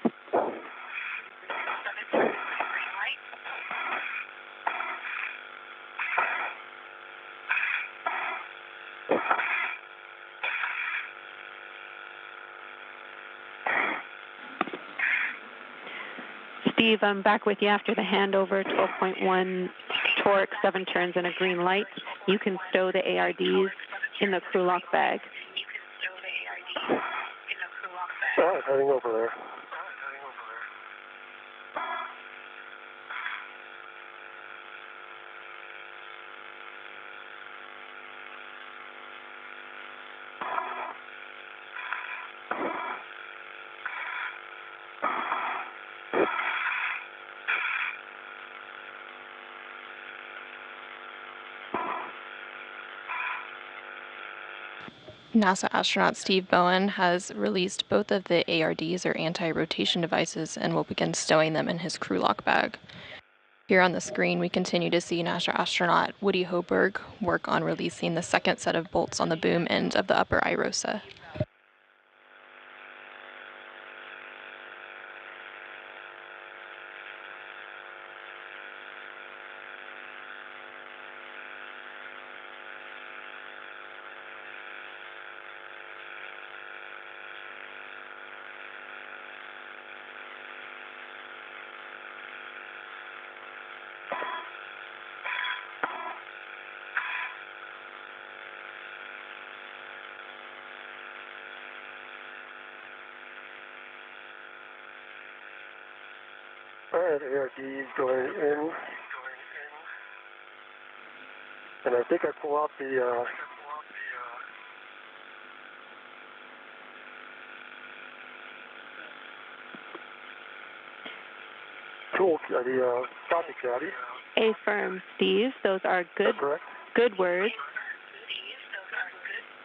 Steve, I'm back with you after the handover, 12.1 torque, 7 turns, and a green light. You can stow the ARDs in the crew lock bag. All right, heading over there. NASA astronaut Steve Bowen has released both of the ARDs, or anti-rotation devices, and will begin stowing them in his crew lock bag. Here on the screen, we continue to see NASA astronaut Woody Hoberg work on releasing the second set of bolts on the boom end of the upper iROSA. All right, ARDs going in. And I think I pull out the tool, the copy caddy. Affirm, Steve. Those are good, Correct. good words.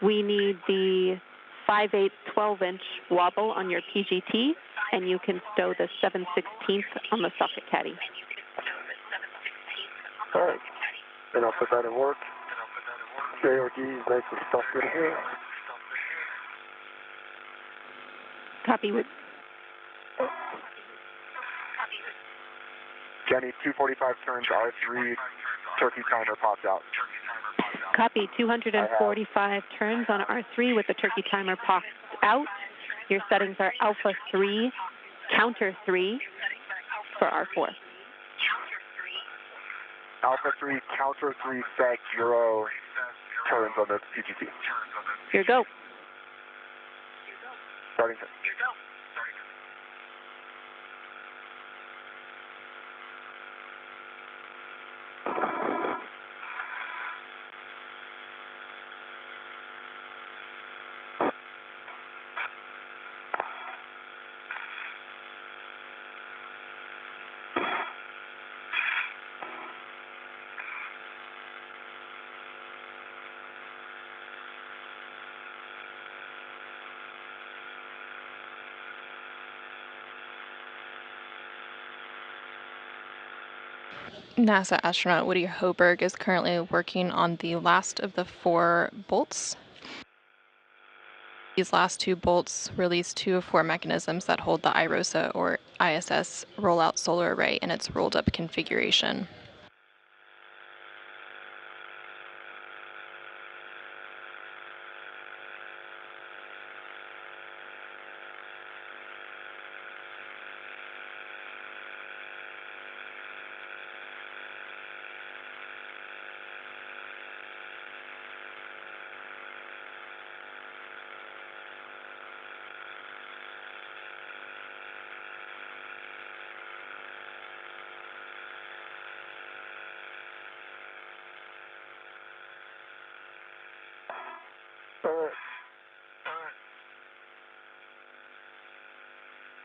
We need the 5/8 12-inch wobble on your PGT, and you can stow the 7/16 on the socket caddy. All right, and I'll put that in work. The ARD is nice and stuffed in here. Copy. With Jenny, 245 turns, R3, turkey timer popped out. Copy. 245 turns on R3 with the turkey timer popped out. Your settings are alpha 3, counter 3 for R4. Alpha 3, counter 3, set 0 turns on the PGT. Here go. Starting. NASA astronaut Woody Hoberg is currently working on the last of the 4 bolts. These last 2 bolts release 2 of 4 mechanisms that hold the iROSA, or ISS Roll-Out Solar Array, in its rolled-up configuration.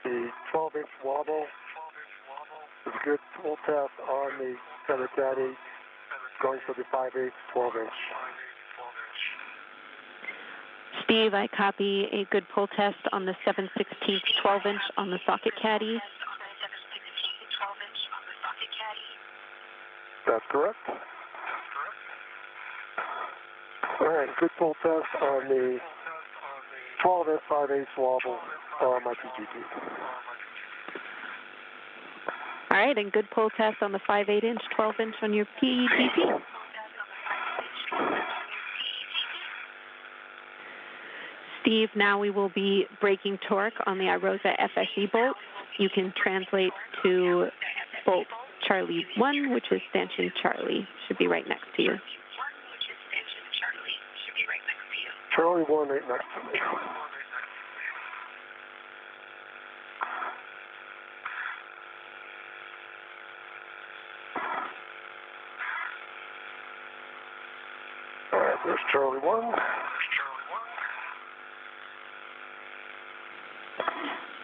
The 12-inch wobble is a good tool test on the Tether caddy, going for the 5/8 12-inch. Steve, I copy a good pull test on the 7/16 12-inch on the socket caddy. That's correct. All right, good pull test on the 12-inch 5/8 wobble on my PGT. All right, and good pull test on the 5/8-inch, 12-inch on your PGT. Steve, now we will be breaking torque on the iROSA FSE bolts. you can translate to bolt Charlie 1, which is stanchion Charlie. Should be right next to you. Charlie 1 right next to me. All right, there's Charlie 1.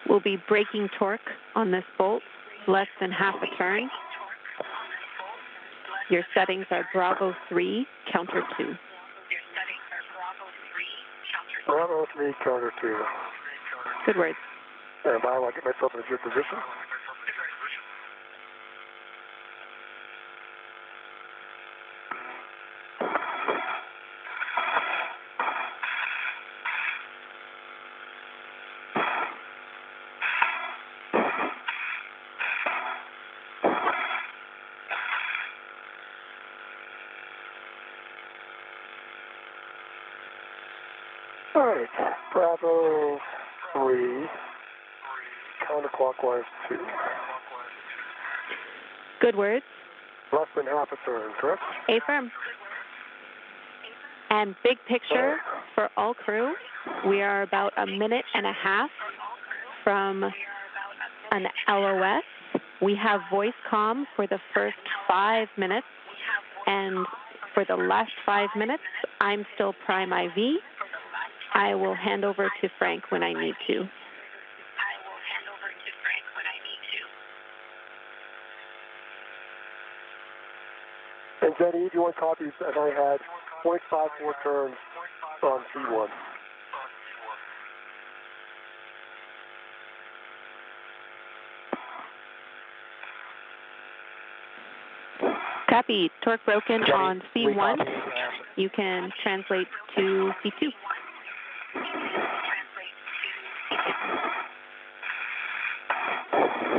We'll be braking torque on this bolt, less than half a turn. Your settings are Bravo 3, counter 2. Bravo 3, counter 2. Good words. And I'll get myself in a good position. All right, Bravo 3, counterclockwise 2. Good words. Less than half a turn, correct? Affirm. And big picture for all crew, we are about a minute and a half from an LOS. We have voice comm for the first 5 minutes, and for the last 5 minutes, I'm still prime IV. I will hand over to Frank when I need to. And Jenny, if you want copies, and I had 0.54 turns on C1. Copy. Torque broken Jenny, on we C1. copy. You can translate to C2.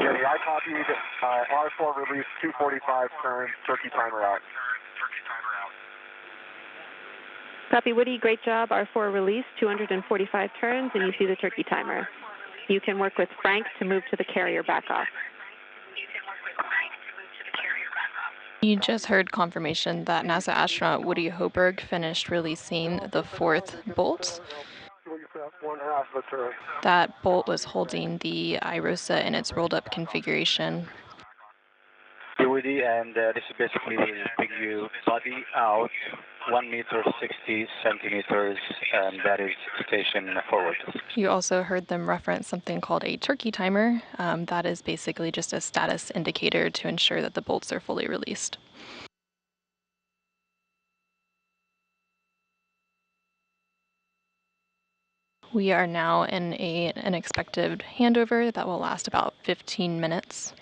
Jenny, I copied R4 release 245 turns, turkey timer out. Copy, Woody. Great job. R4 release, 245 turns, and you see the turkey timer. You can work with Frank to move to the carrier back off. You just heard confirmation that NASA astronaut Woody Hoburg finished releasing the 4th bolt. One half of a turn. That bolt was holding the iROSA in its rolled up configuration. Woody, and this is basically will bring you body out 1 meter 60 centimeters, and that is station forward. You also heard them reference something called a turkey timer. That is basically just a status indicator to ensure that the bolts are fully released. We are now in an expected handover that will last about 15 minutes.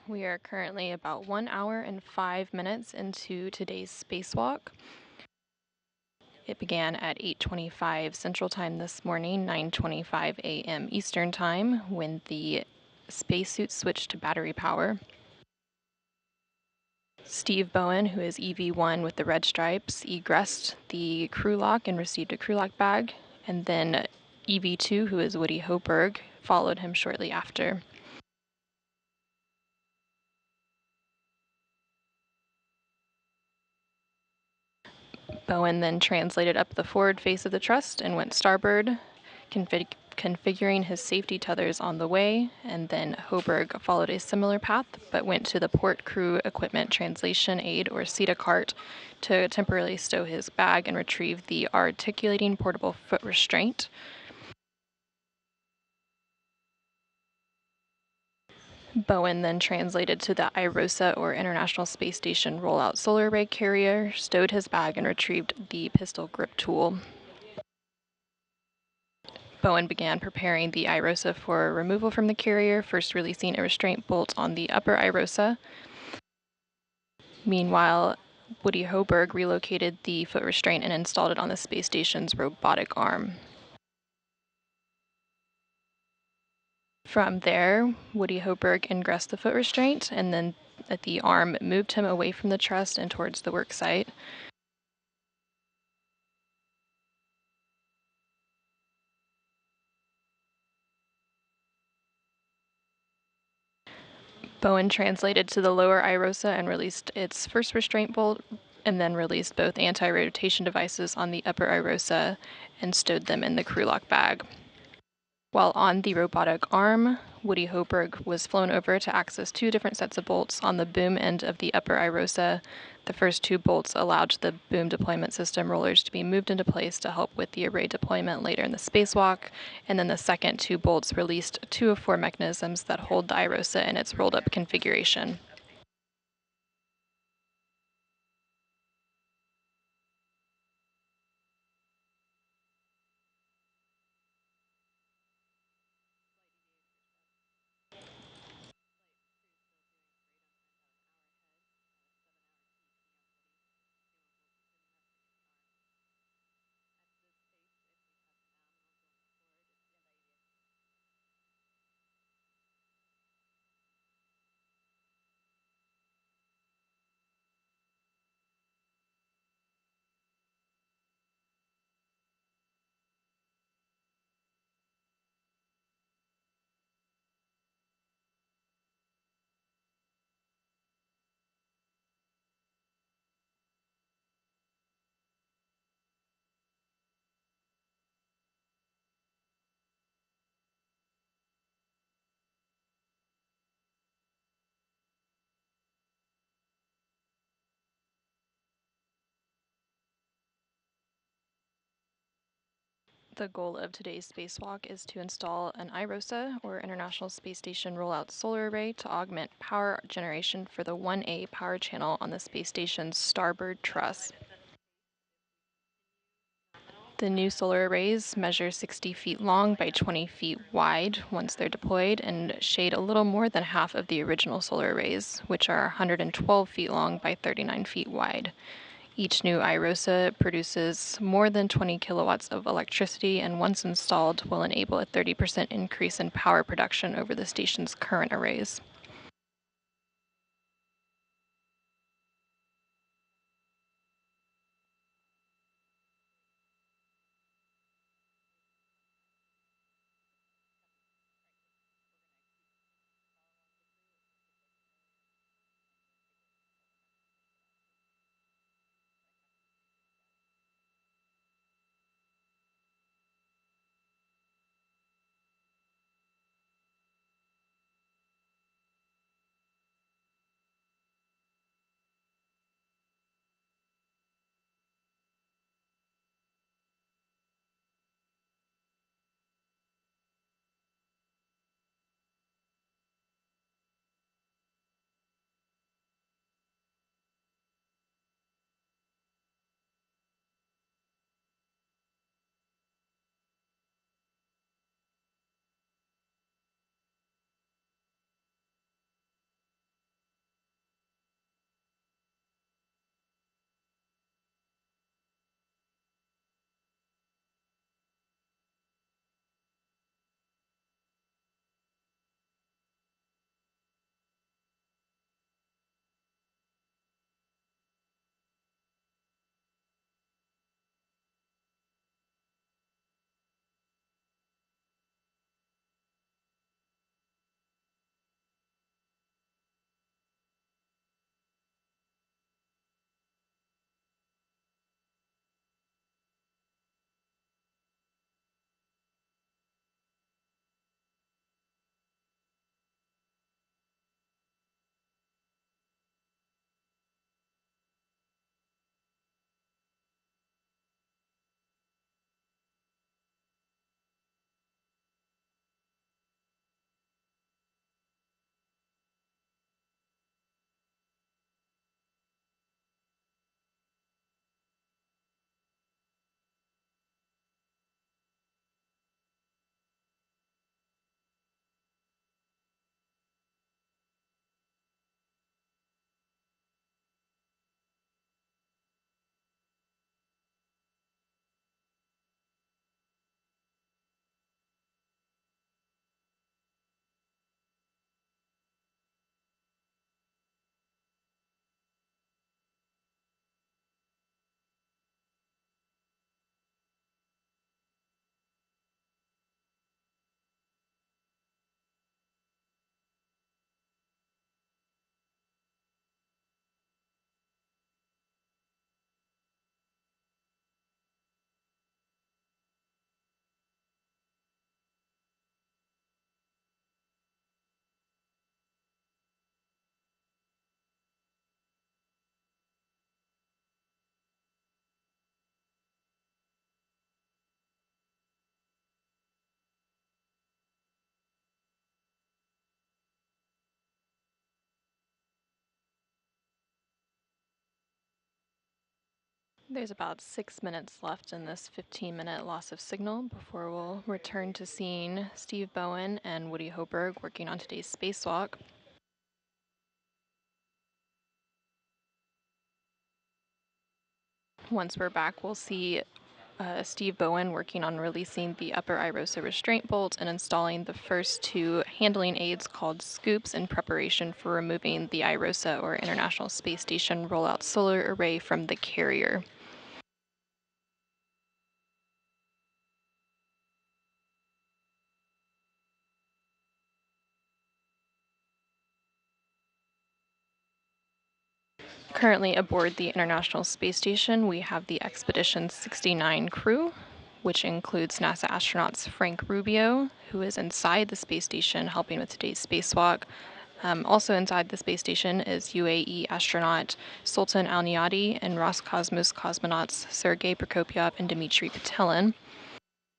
We are currently about 1 hour and 5 minutes into today's spacewalk. It began at 8:25 Central Time this morning, 9:25 a.m. Eastern Time, when the spacesuit switched to battery power. Steve Bowen, who is EV1 with the red stripes, egressed the crew lock and received a crew lock bag, and then EV2, who is Woody Hoburg, followed him shortly after. Bowen then translated up the forward face of the truss and went starboard, configuring his safety tethers on the way, and then Hoberg followed a similar path but went to the Port Crew Equipment Translation Aid, or CETA cart, to temporarily stow his bag and retrieve the articulating portable foot restraint. Bowen then translated to the iROSA, or International Space Station Roll-Out Solar Array carrier, stowed his bag, and retrieved the pistol grip tool. Bowen began preparing the iROSA for removal from the carrier, first releasing a restraint bolt on the upper iROSA. Meanwhile, Woody Hoberg relocated the foot restraint and installed it on the space station's robotic arm. From there, Woody Hoberg ingressed the foot restraint, and then at the arm moved him away from the truss and towards the worksite. Bowen translated to the lower iROSA and released its first restraint bolt, and then released both anti-rotation devices on the upper iROSA and stowed them in the crew lock bag. While on the robotic arm, Woody Hoberg was flown over to access two different sets of bolts on the boom end of the upper iROSA. The first two bolts allowed the boom deployment system rollers to be moved into place to help with the array deployment later in the spacewalk, and then the second two bolts released two of four mechanisms that hold the iROSA in its rolled-up configuration. The goal of today's spacewalk is to install an iROSA, or International Space Station Roll-Out Solar Array, to augment power generation for the 1A power channel on the space station's starboard truss. The new solar arrays measure 60 feet long by 20 feet wide once they're deployed, and shade a little more than half of the original solar arrays, which are 112 feet long by 39 feet wide. Each new iROSA produces more than 20 kilowatts of electricity, and once installed will enable a 30% increase in power production over the station's current arrays. There's about 6 minutes left in this 15-minute loss of signal before we'll return to seeing Steve Bowen and Woody Hoberg working on today's spacewalk. Once we're back, we'll see Steve Bowen working on releasing the upper iROSA restraint bolt and installing the first two handling aids called scoops in preparation for removing the iROSA or International Space Station Roll-Out Solar Array from the carrier. Currently aboard the International Space Station, we have the Expedition 69 crew, which includes NASA astronauts Frank Rubio, who is inside the space station helping with today's spacewalk. Also inside the space station is UAE astronaut Sultan Al-Niyadi and Roscosmos cosmonauts Sergei Prokopyev and Dmitry Petelin.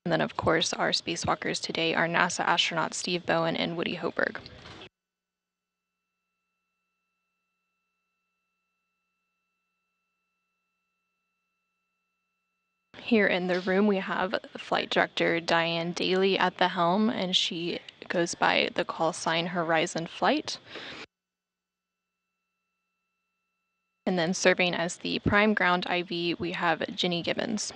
And then, of course, our spacewalkers today are NASA astronauts Steve Bowen and Woody Hoberg. Here in the room, we have Flight Director Diane Daly at the helm, and she goes by the call sign Horizon Flight. And then serving as the prime ground IV, we have Ginny Gibbons.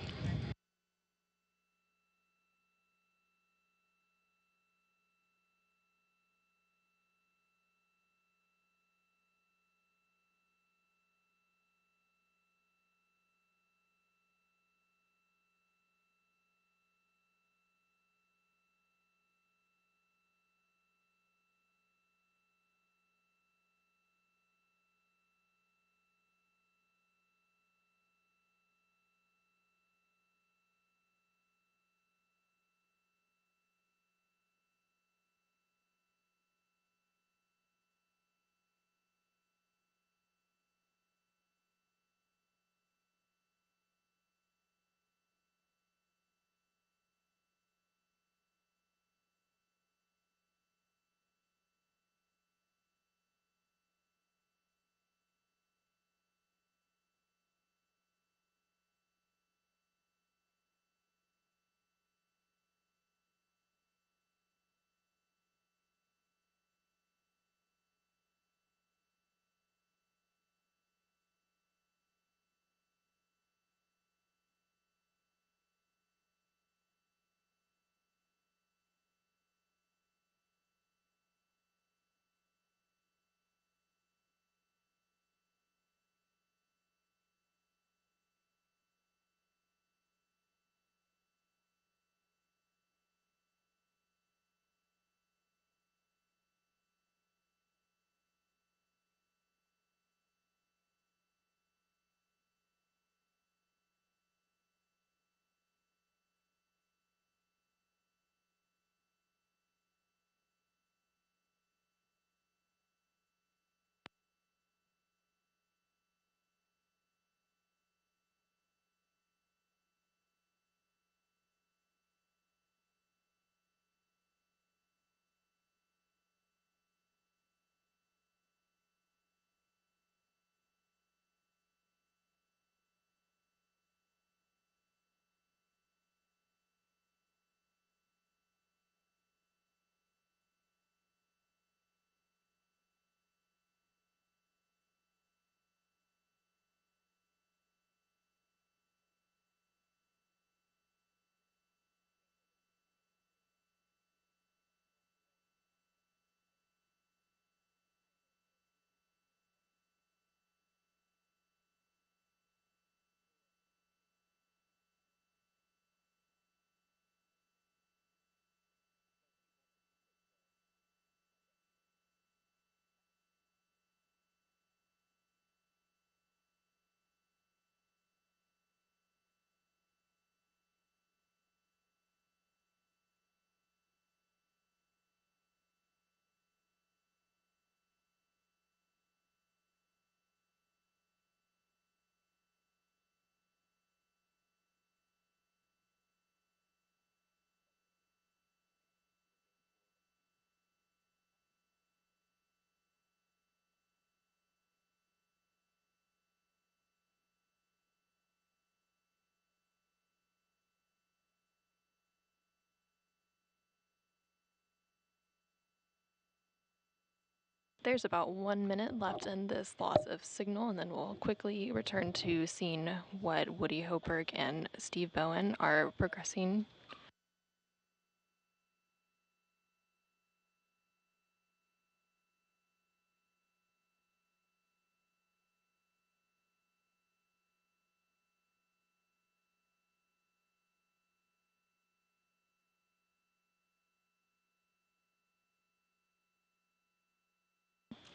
There's about 1 minute left in this loss of signal, and then we'll quickly return to seeing what Woody Hopeberg and Steve Bowen are progressing.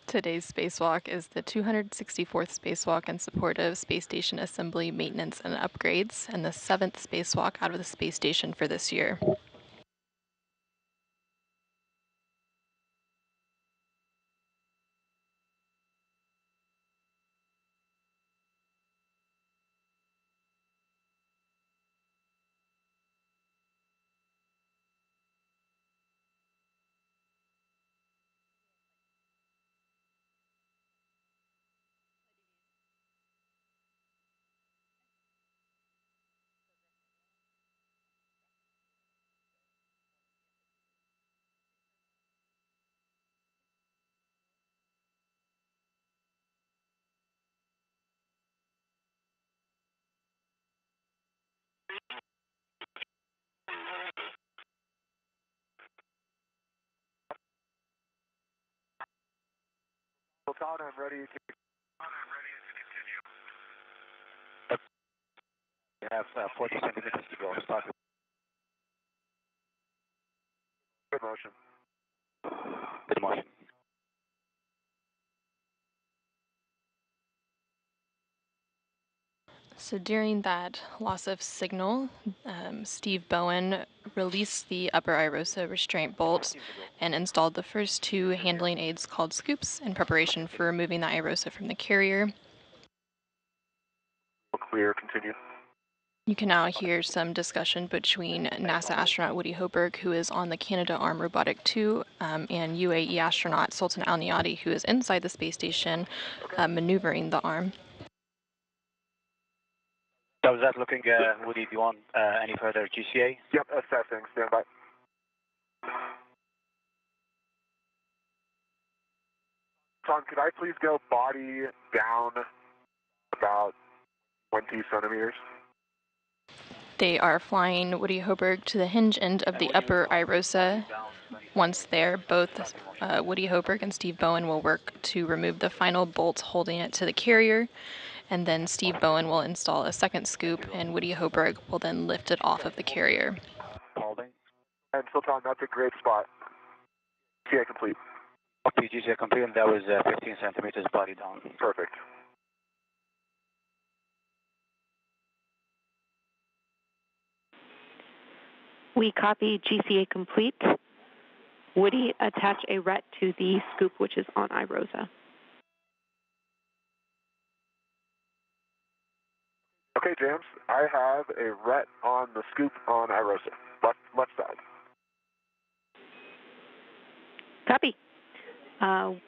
Today's spacewalk is the 264th spacewalk in support of space station assembly, maintenance, and upgrades, and the 7th spacewalk out of the space station for this year. Todd, I'm ready to continue. We have 40 centimeters to go. Start. Good motion. Good motion. So during that loss of signal, Steve Bowen released the upper iROSA restraint bolt and installed the first 2 handling aids called scoops in preparation for removing the iROSA from the carrier. Clear, continue. You can now hear some discussion between NASA astronaut Woody Hopeberg, who is on the Canadarm Robotic 2, and UAE astronaut Sultan Al Niyadi, who is inside the space station, maneuvering the arm. So is that looking, Woody, do you want any further GCA? Yep, assessing. Stand by. Tom, could I please go body down about 20 centimeters? They are flying Woody Hopeberg to the hinge end of the upper iROSA. Once there, both Woody Hopeberg and Steve Bowen will work to remove the final bolts holding it to the carrier, and then Steve Bowen will install a second scoop, and Woody Hopeberg will then lift it off of the carrier. Holding. And Sultan, that's a great spot. GCA complete. Okay, GCA complete, and that was 15 centimeters body down. Perfect. We copy GCA complete. Woody, attach a RET to the scoop, which is on iROSA. Okay, James, I have a RET on the scoop on iROSA, left side. Copy.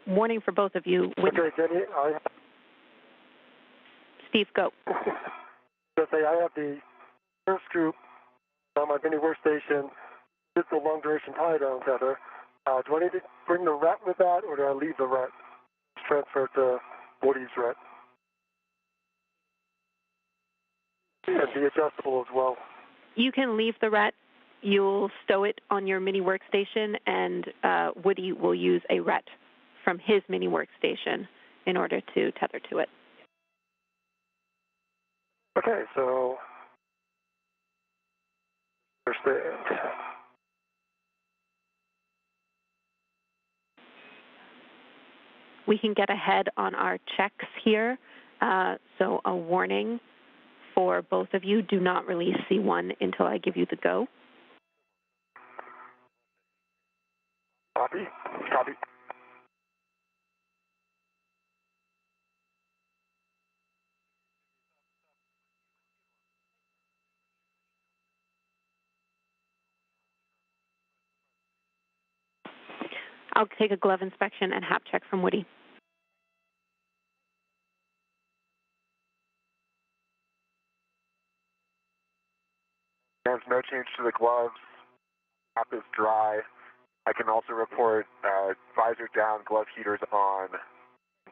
Warning for both of you. Okay, Jenny, Steve, go. I have the first scoop on my mini workstation. It's a long duration tie down tether. Do I need to bring the RET with that, or do I leave the RET? Transfer to Woody's RET. And be adjustable as well. You can leave the RET. You'll stow it on your mini workstation, and Woody will use a RET from his mini workstation in order to tether to it. Okay, so understand. We can get ahead on our checks here. So a warning for both of you, do not release C1 until I give you the go. Copy. Copy. I'll take a glove inspection and HAP check from Woody. There's no change to the gloves. Cap is dry. I can also report visor down, glove heaters on,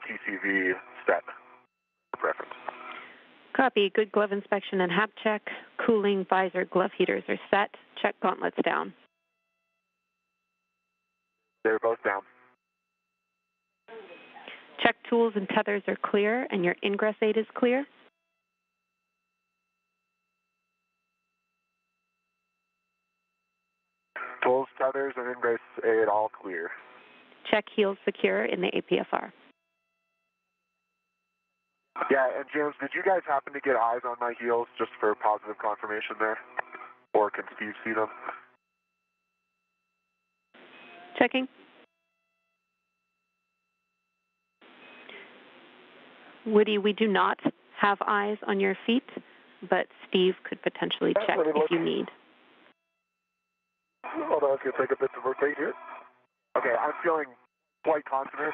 TCV set for reference. Copy. Good glove inspection and HAP check. Cooling, visor, glove heaters are set. Check gauntlets down. They're both down. Check tools and tethers are clear, and your ingress aid is clear. Tools, tethers, and ingress aid all clear. Check heels secure in the APFR. Yeah, and James, did you guys happen to get eyes on my heels just for positive confirmation there? Or can Steve see them? Checking. Woody, we do not have eyes on your feet, but Steve could potentially check if you need. Hold on, it's going to take a bit to rotate here. Okay, I'm feeling quite confident,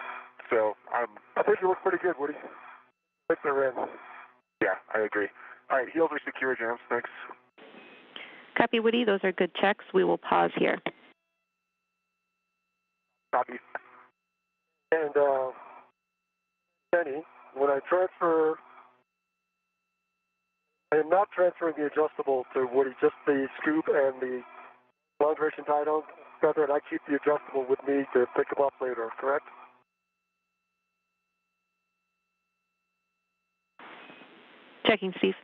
so I think you look pretty good, Woody. I think they're in. Yeah, I agree. All right, heels are secure, James. Thanks. Copy, Woody. Those are good checks. We will pause here. Copy. And, Kenny, when I transfer, I am not transferring the adjustable to Woody, just the scoop and the long duration tie down feather, and I keep the adjustable with me to pick them up later, correct? Checking, Steve.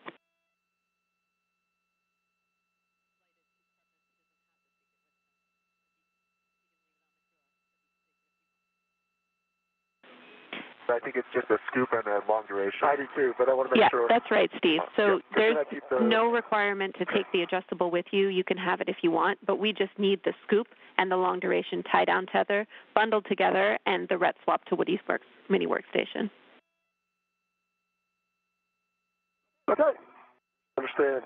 I think it's just a scoop and a long duration. I do too, but I want to make sure. Yeah, that's right, Steve. So there's the... no requirement to take the adjustable with you. You can have it if you want, but we just need the scoop and the long duration tie down tether bundled together and the ret swap to Woody's mini workstation. Okay. Understand.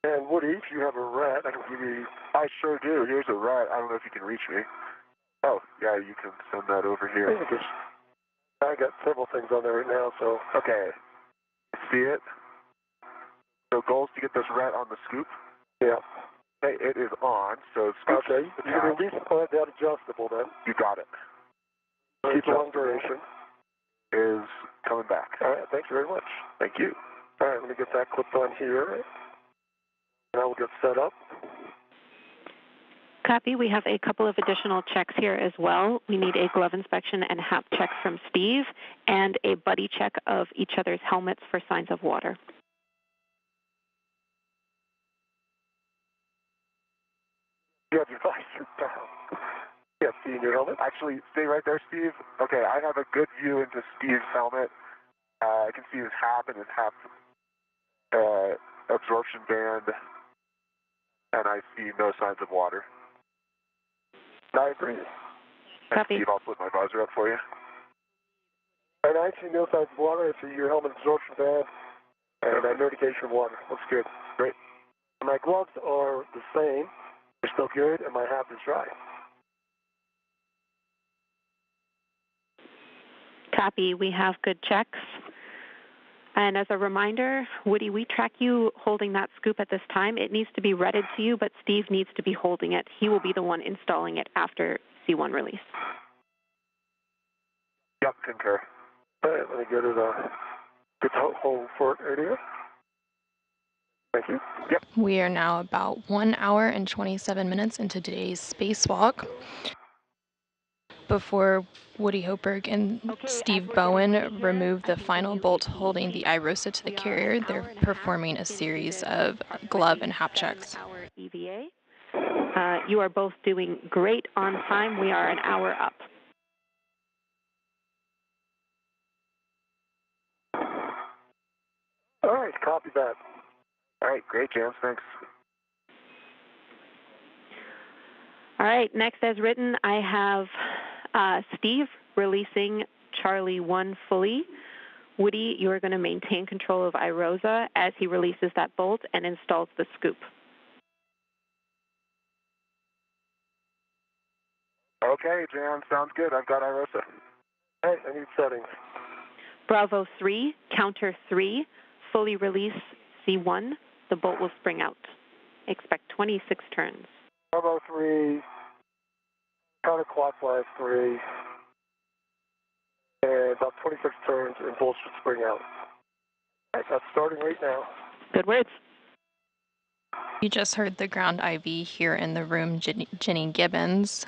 And Woody, if you have a rat, I can give you... I sure do. Here's a rat. I don't know if you can reach me. Oh, yeah, you can send that over here. I got several things on there right now, so... Okay. See it? So goals to get this rat on the scoop? Yeah. Okay, it is on, so scoop. Okay, you can at least put that adjustable then. You got it. Keep the long duration. Is coming back. All right, thank you very much. Thank you. All right, let me get that clipped on here. And I will get set up. Copy. We have a couple of additional checks here as well. We need a glove inspection and HAP check from Steve and a buddy check of each other's helmets for signs of water. You have your visor down. Yeah, see in your helmet? Actually, stay right there, Steve. Okay, I have a good view into Steve's helmet. I can see his HAP and his HAP absorption band, and I see no signs of water. I agree. Copy. Steve, I'll flip my visor up for you. And I see no signs of water. I see your helmet absorption band and notification of water. Looks good. Great. My gloves are the same. They're still good, and my HAP is dry. Copy. We have good checks. And as a reminder, Woody, we track you holding that scoop at this time. It needs to be redded to you, but Steve needs to be holding it. He will be the one installing it after C1 release. Yep, concur. All right, let me go to the good hold for it area. Thank you. Yep. We are now about 1 hour and 27 minutes into today's spacewalk. Before Woody Hopeberg and Steve Bowen remove the final bolt holding the iROSA to the carrier, they're performing a series of glove and HAP checks. EVA. You are both doing great on time. We are an hour up. All right, copy that. All right, great, James. Thanks. All right, next as written, I have Steve releasing Charlie 1 fully. Woody, you are going to maintain control of iROSA as he releases that bolt and installs the scoop. Okay, Jan, sounds good. I've got iROSA. All right, I need settings. Bravo 3, counter 3, fully release C1. The bolt will spring out. Expect 26 turns. Bravo 3, counterclockwise 3, and about 26 turns, and bolts should spring out. All right, that's starting right now. Good words. You just heard the ground IV here in the room, Jenny Gibbons,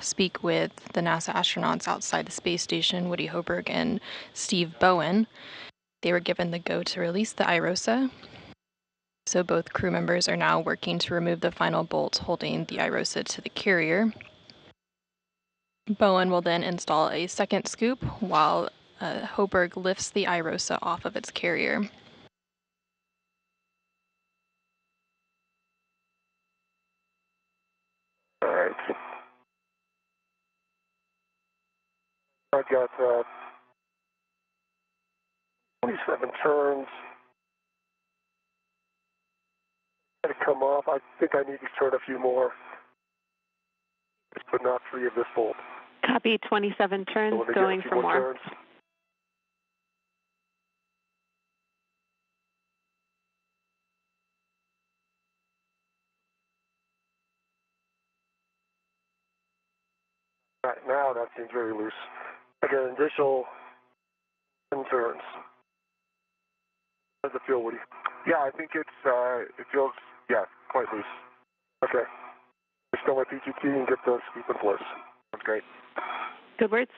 speak with the NASA astronauts outside the space station, Woody Hoburg and Steve Bowen. They were given the go to release the iROSA. So both crew members are now working to remove the final bolt holding the iROSA to the carrier. Bowen will then install a second scoop while Hoburg lifts the iROSA off of its carrier. All right. I've got 27 turns. Got to come off. I think I need to turn a few more, but not 3 of this bolt. Copy, 27 turns, So going for more. Turns. Right now, that seems very loose. I got an additional 10 turns. How does it feel, Woody? Yeah, I think it feels, quite loose. Okay. Just go with PGT and get the scoop in place. That's great. Good words.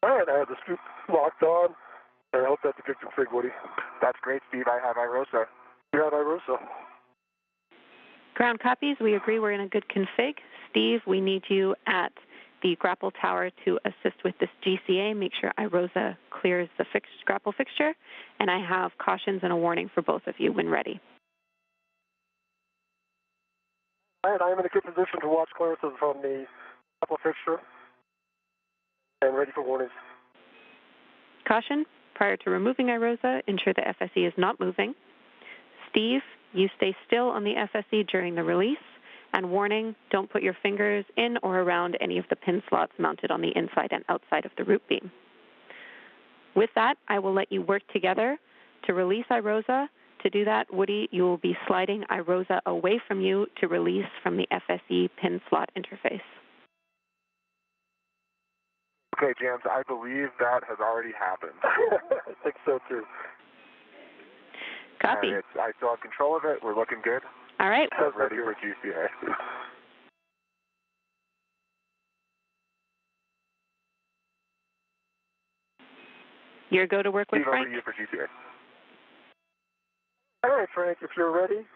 All right, I have the scoop locked on, and I hope that's a good config, Woody. That's great, Steve. I have iROSA. You got iROSA. Ground copies, we agree we're in a good config. Steve, we need you at the grapple tower to assist with this GCA. Make sure iROSA clears the grapple fixture. And I have cautions and a warning for both of you when ready. All right, I am in a good position to watch clearances from the grapple fixture and ready for warnings. Caution, prior to removing iROSA, ensure the FSE is not moving. Steve, you stay still on the FSE during the release. And warning, don't put your fingers in or around any of the pin slots mounted on the inside and outside of the root beam. With that, I will let you work together to release iROSA. To do that, Woody, you will be sliding iROSA away from you to release from the FSE pin slot interface. Okay, James, I believe that has already happened. I think so, too. Copy. I still have control of it. We're looking good. All right. I'm ready for GCA. Your go to work with Steve, over Frank. to you for GCA. All right, Frank, if you're ready,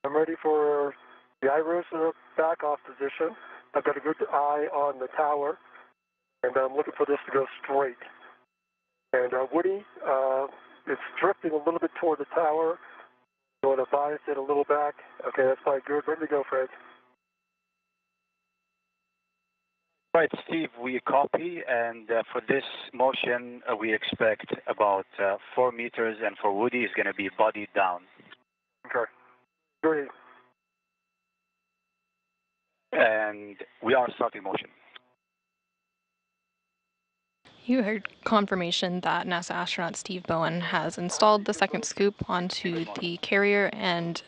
I'm ready for the iROSA back off position. I've got a good eye on the tower, and I'm looking for this to go straight. And Woody, it's drifting a little bit toward the tower. You want to bias it a little back. Okay, that's probably good. Ready to go, Frank. Right, Steve, we copy, and for this motion, we expect about 4 meters, and for Woody, it's going to be body down. Okay. Great. And we are starting motion. You heard confirmation that NASA astronaut Steve Bowen has installed the second scoop onto the carrier, and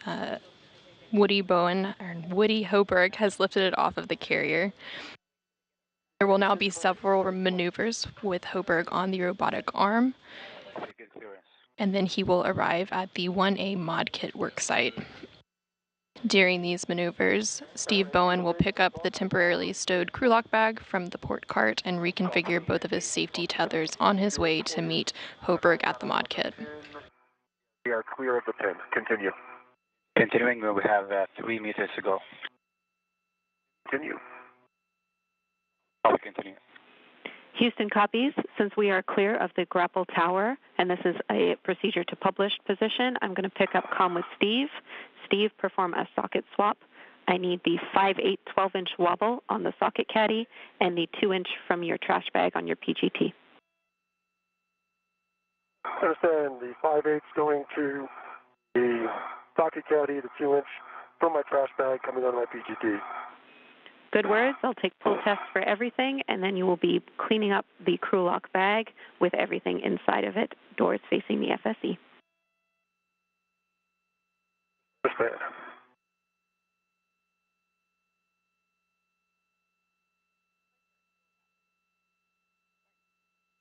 Woody Hoburg has lifted it off of the carrier. There will now be several maneuvers with Hoburg on the robotic arm, and then he will arrive at the 1A mod kit worksite. During these maneuvers, Steve Bowen will pick up the temporarily stowed crew lock bag from the port cart and reconfigure both of his safety tethers on his way to meet Hoburg at the mod kit. We are clear of the pin. Continue. Continuing, we have 3 meters to go. Continue. Oh, continue. Houston copies. Since we are clear of the grapple tower, and this is a procedure to published position, I'm going to pick up comm with Steve. Steve, perform a socket swap. I need the 5/8 12-inch wobble on the socket caddy and the 2-inch from your trash bag on your PGT. Understand, the 5/8 going to the socket caddy, the 2-inch from my trash bag coming out of my PGT. Good words. I'll take pull tests for everything, and then you will be cleaning up the crew lock bag with everything inside of it, doors facing the FSE. Understand.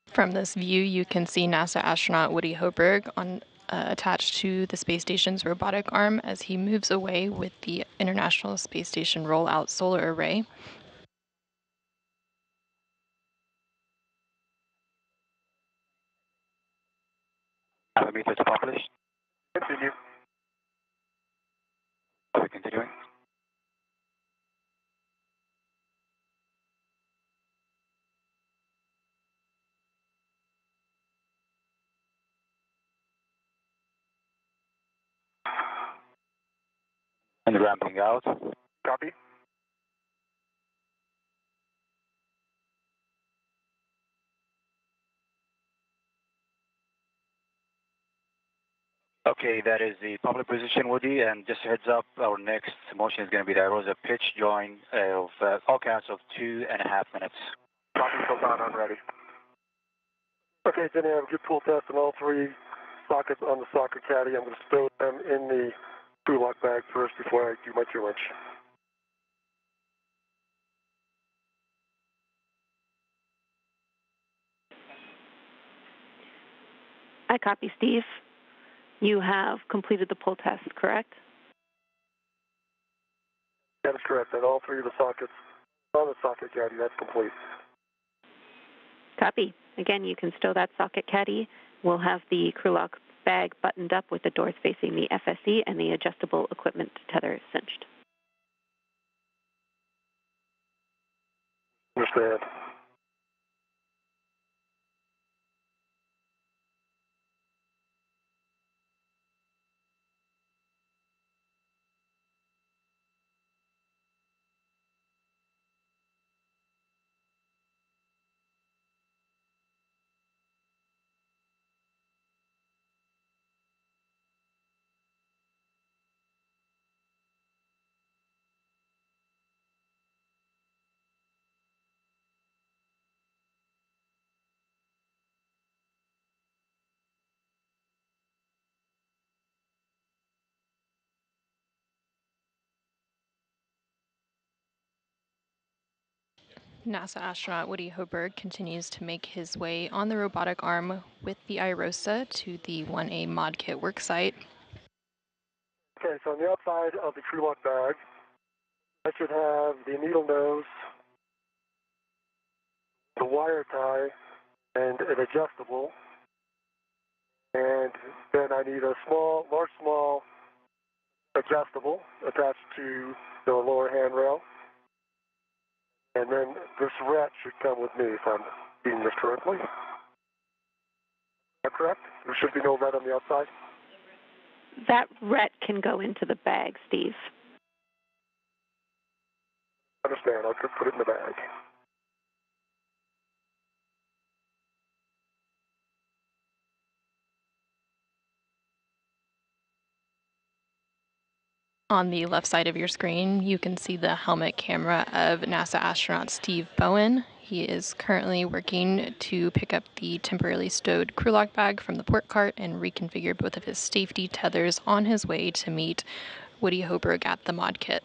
From this view, you can see NASA astronaut Woody Hoberg attached to the space station's robotic arm as he moves away with the International Space Station Roll-Out Solar Array. Parameters published. Continue. Are we continuing? And ramping out. Copy. Okay, that is the public position, Woody, and just a heads up, our next motion is going to be the iROSA pitch join of all counts of 2.5 minutes. Copy, Sultan, I'm ready. Okay, Jenny, I have a good pull test on all 3 sockets on the socket caddy. I'm going to stow them in the crew lock bag first before I do my 2-inch. I copy, Steve. You have completed the pull test, correct? That is correct. And all 3 of the sockets on the socket caddy, that's complete. Copy. Again, you can stow that socket caddy. We'll have the crew lock bag buttoned up with the doors facing the FSE and the adjustable equipment tether cinched. Understand. NASA astronaut Woody Hoberg continues to make his way on the robotic arm with the iROSA to the 1A mod kit worksite. Okay, so on the outside of the crew lock bag, I should have the needle nose, the wire tie, and an adjustable. And then I need a small adjustable attached to the lower handrail. And then this rat should come with me if I'm reading this correctly. Is that correct? There should be no rat on the outside? That ret can go into the bag, Steve. Understand. I'll just put it in the bag. On the left side of your screen, you can see the helmet camera of NASA astronaut Steve Bowen. He is currently working to pick up the temporarily stowed crew lock bag from the port cart and reconfigure both of his safety tethers on his way to meet Woody Hoberg at the mod kit.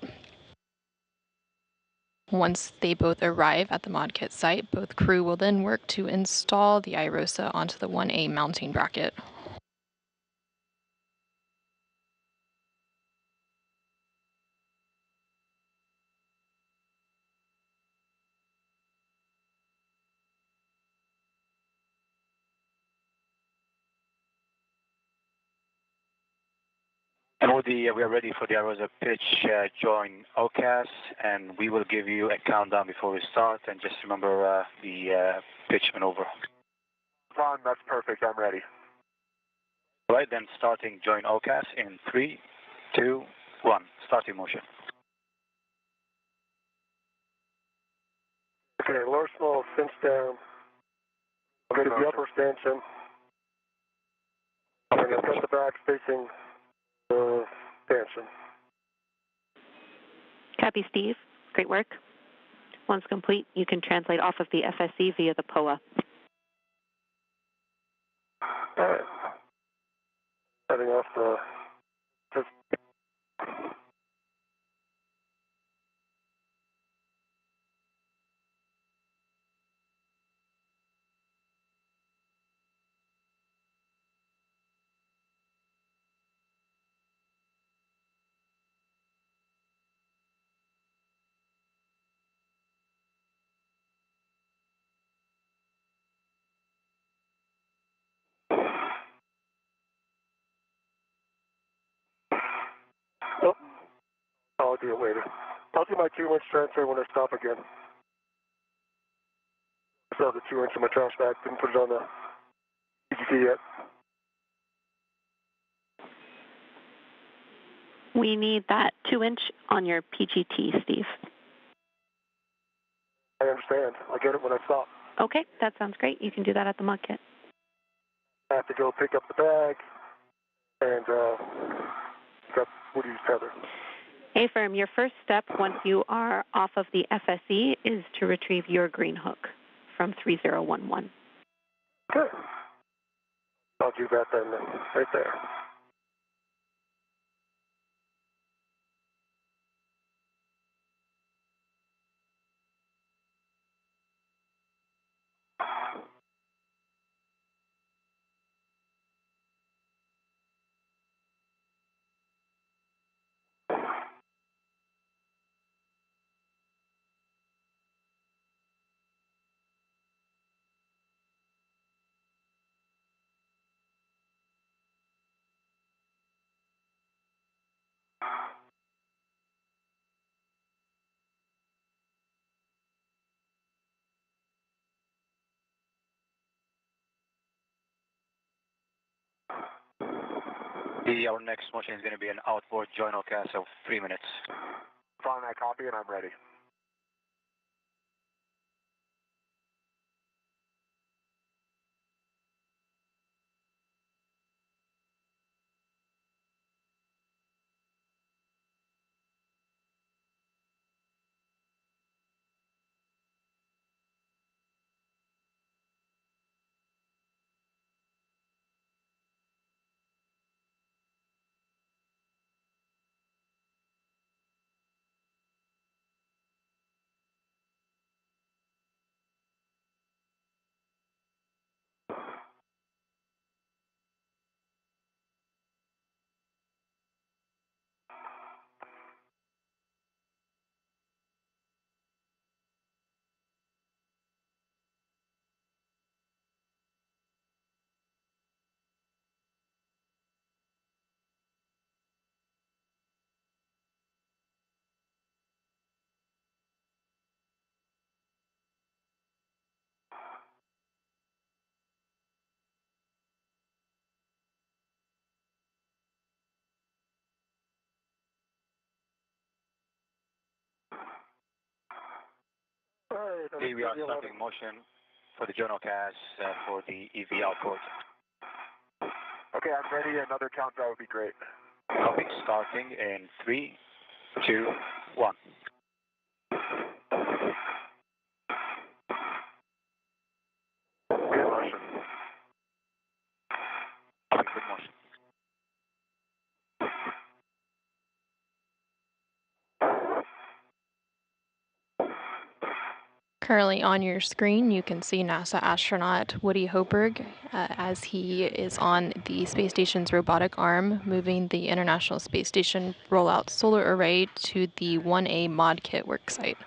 Once they both arrive at the mod kit site, both crew will then work to install the iROSA onto the 1A mounting bracket. And we are ready for the iROSA pitch join OCAS, and we will give you a countdown before we start. And just remember the pitch maneuver. Ron, that's perfect. I'm ready. All right, then starting join OCAS in 3, 2, 1. Starting motion. Okay, lower small, cinch down. I'll go to the upper stanchion. And then cut the back facing the stanchion. Copy, Steve. Great work. Once complete, you can translate off of the FSE via the POA. All right. Setting off the... Oh, I'll do it later. I'll do my 2-inch transfer when I stop again. I still have the 2-inch in my trash bag. Didn't put it on the PGT yet. We need that 2-inch on your PGT, Steve. I understand. I'll get it when I stop. Okay, that sounds great. You can do that at the mud kit. I have to go pick up the bag and got Woody's tether. Hey, firm, your first step once you are off of the FSE is to retrieve your green hook from 3011. Okay. I'll do that then, right there. Our next motion is going to be an outboard join OCAS of 3 minutes. Fine, I copy and I'm ready. All right, We are starting motion for the join OCAS for the EV outboard. Okay, I'm ready. Another countdown would be great. Copy, starting in 3, 2, 1. Good motion. Copy, good motion. Currently on your screen, you can see NASA astronaut Woody Hoberg as he is on the space station's robotic arm, moving the International Space Station Roll-Out Solar Array to the 1A mod kit worksite.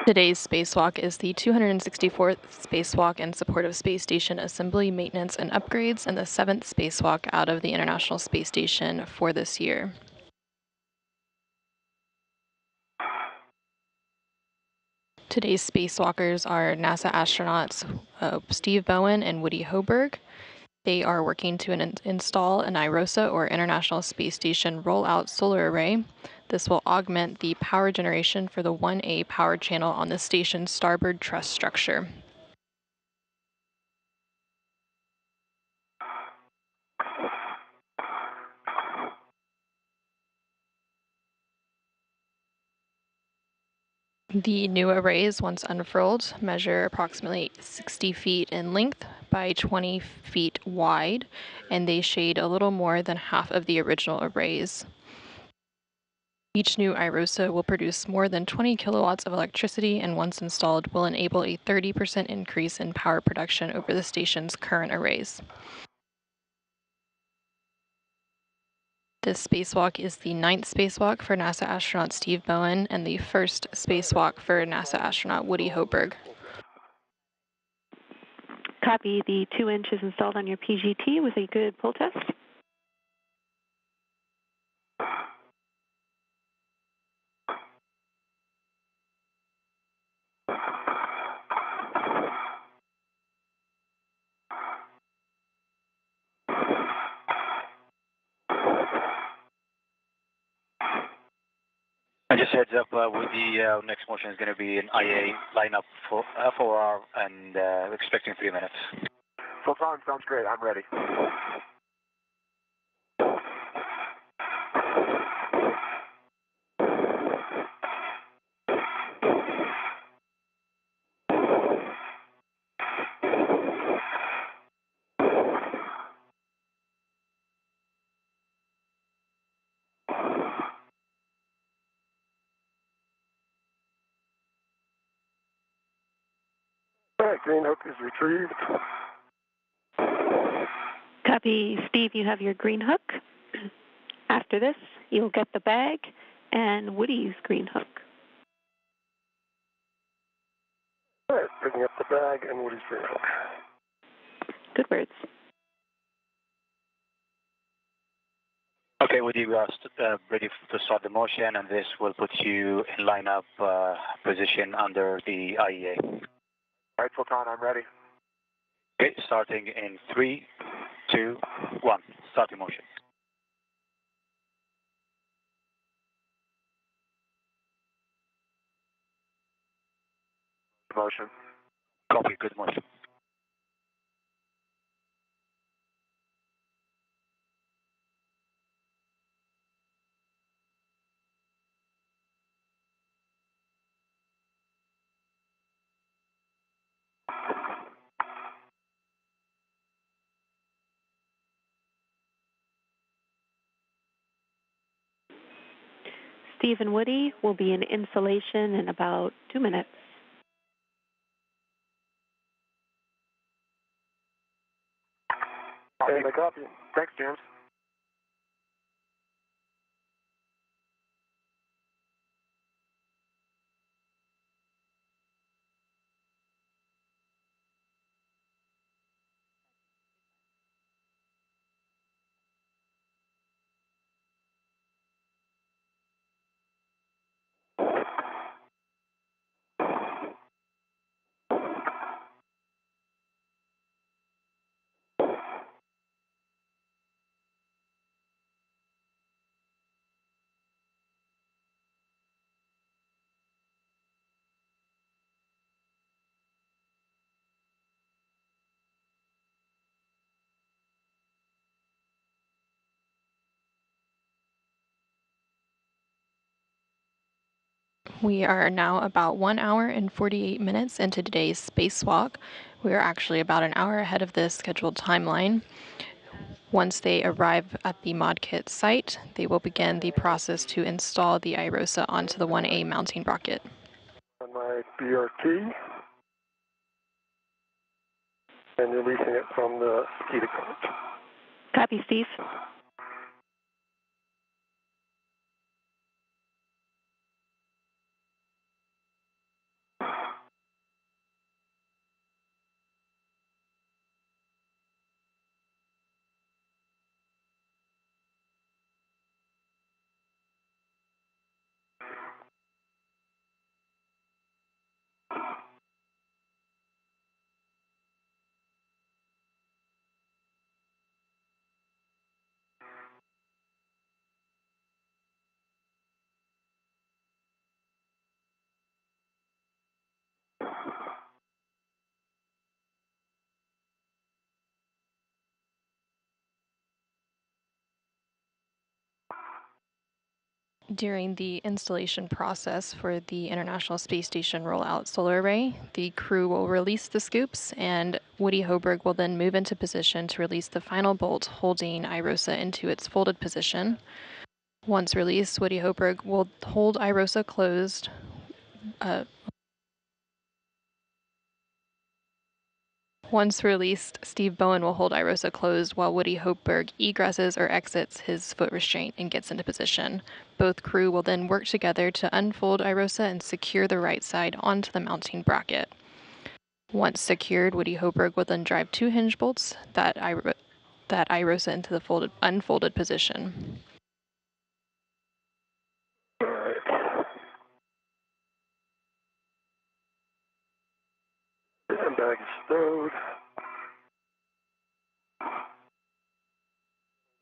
Today's spacewalk is the 264th spacewalk in support of space station assembly, maintenance, and upgrades, and the 7th spacewalk out of the International Space Station for this year. Today's spacewalkers are NASA astronauts Steve Bowen and Woody Hoberg. They are working to install an iROSA, or International Space Station Roll-Out Solar Array. This will augment the power generation for the 1A power channel on the station's starboard truss structure. The new arrays, once unfurled, measure approximately 60 feet in length by 20 feet wide, and they shade a little more than half of the original arrays. Each new iROSA will produce more than 20 kilowatts of electricity, and once installed will enable a 30% increase in power production over the station's current arrays. This spacewalk is the 9th spacewalk for NASA astronaut Steve Bowen and the 1st spacewalk for NASA astronaut Woody Hoberg. Copy. The 2-inch is installed on your PGT with a good pull test. And just heads up, with the next motion is going to be an IA lineup for 4 hour and expecting 3 minutes. Full time, sounds great. I'm ready. All right, green hook is retrieved. Copy. Steve, you have your green hook. After this, you'll get the bag and Woody's green hook. All right, picking up the bag and Woody's green hook. Good words. Okay, Woody, we are ready to start the motion, and this will put you in lineup position under the IEA. All right, Sultan, I'm ready. Okay, starting in 3, 2, 1. Start the motion. Motion. Copy, good motion. Steve and Woody will be in insulation in about 2 minutes. And I copy. Thanks, James. We are now about 1 hour and 48 minutes into today's spacewalk. We are actually about an hour ahead of the scheduled timeline. Once they arrive at the ModKit site, they will begin the process to install the iROSA onto the 1A mounting rocket. On my BRT. And releasing it from the SCADA card. Copy, Steve. During the installation process for the International Space Station Roll-Out Solar Array, the crew will release the scoops, and Woody Hoburg will then move into position to release the final bolt holding iROSA into its folded position. Once released, Woody Hoburg will hold iROSA closed. Once released, Steve Bowen will hold iROSA closed while Woody Hoburg egresses or exits his foot restraint and gets into position. Both crew will then work together to unfold iROSA and secure the right side onto the mounting bracket. Once secured, Woody Hoburg will then drive 2 hinge bolts that iROSA into the unfolded position. Bag is stowed.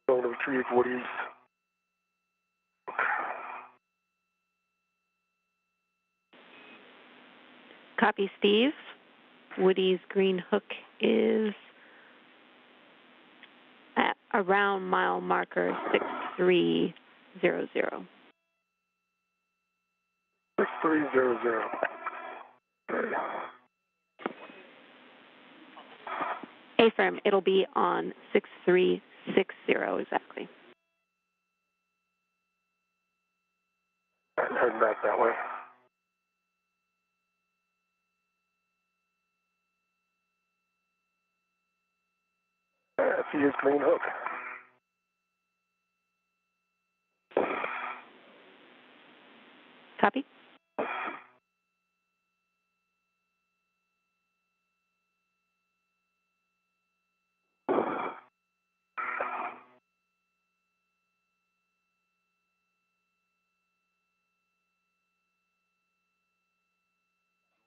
Going to retrieve Woody's. Copy, Steve. Woody's green hook is at around mile marker 6300. 6300. Okay. Affirm, it'll be on 6360 exactly. Heading back that way. That's his green hook. Copy.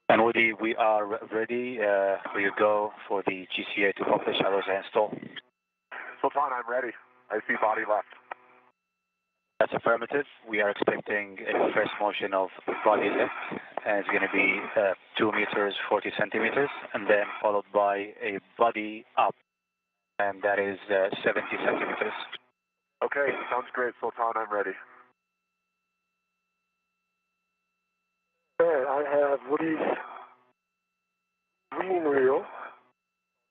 And Woody, we are ready. Will you go for the GCA to publish iROSA install? Sultan, I'm ready. I see body left. That's affirmative. We are expecting a first motion of body left, and it's going to be 2 meters, 40 centimeters, and then followed by a body up, and that is 70 centimeters. Okay, sounds great, Sultan. I'm ready. Okay, I have Woody's green reel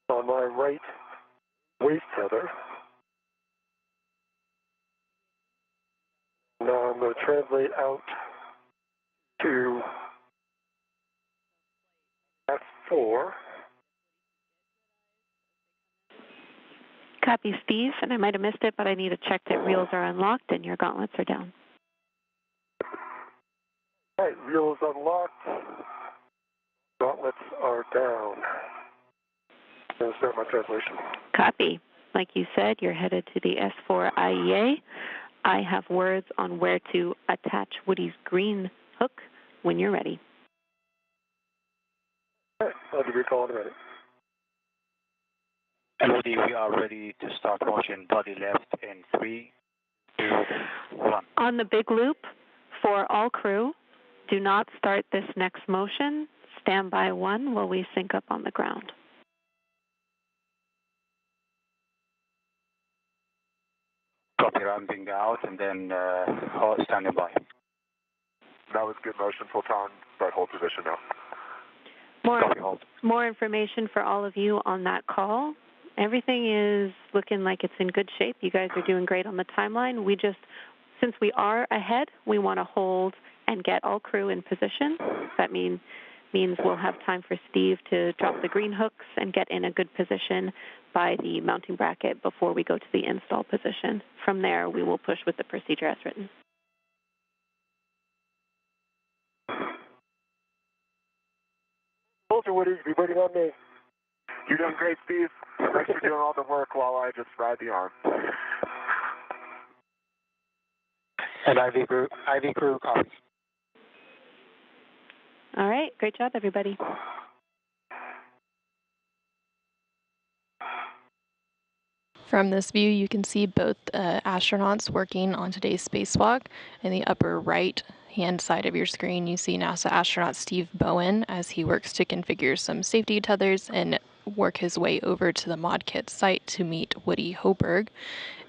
on my right waist tether. Now I'm going to translate out to F4. Copy, Steve. And I might have missed it, but I need to check that reels are unlocked and your gauntlets are down. All right, reel is unlocked. Gauntlets are down. I'm going to start my translation. Copy. Like you said, you're headed to the S4 IEA. I have words on where to attach Woody's green hook when you're ready. All right, I'll give you a call in a minute. And Woody, we are ready to start motion body left in 3, 2, 1. On the big loop, for all crew, do not start this next motion. Stand by 1 while we sync up on the ground. Copy, rounding out, and then standing by. That was good motion, Sultan. Start hold position now. Copy, hold. More information for all of you on that call. Everything is looking like it's in good shape. You guys are doing great on the timeline. Since we are ahead, we want to hold and get all crew in position. That means we'll have time for Steve to drop the green hooks and get in a good position by the mounting bracket before we go to the install position. From there, we will push with the procedure as written. Soldier Woody, be waiting on me. You're doing great, Steve. Thanks for doing all the work while I just ride the arm. And IV crew copies. All right, great job, everybody. From this view, you can see both astronauts working on today's spacewalk. In the upper right-hand side of your screen, you see NASA astronaut Steve Bowen as he works to configure some safety tethers and work his way over to the mod kit site to meet Woody Hoburg.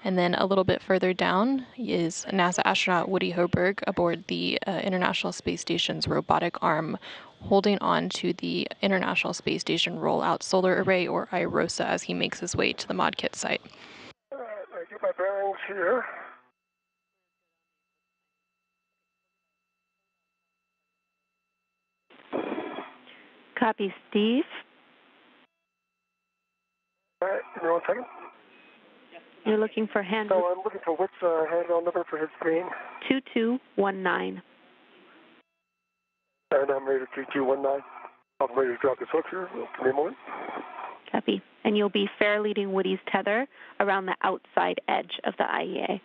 And then a little bit further down is NASA astronaut Woody Hoberg aboard the International Space Station's robotic arm, holding on to the International Space Station Roll-Out Solar Array, or iROSA, as he makes his way to the mod kit site. All right, I get my bearings here. Copy, Steve. All right, give me 1 second. You're looking for hand So I'm looking for which handrail number for his screen. 2219. And I'm ready to 3219. I'm ready to drop this hook here. Give me a moment. Copy. And you'll be fair leading Woody's tether around the outside edge of the IEA.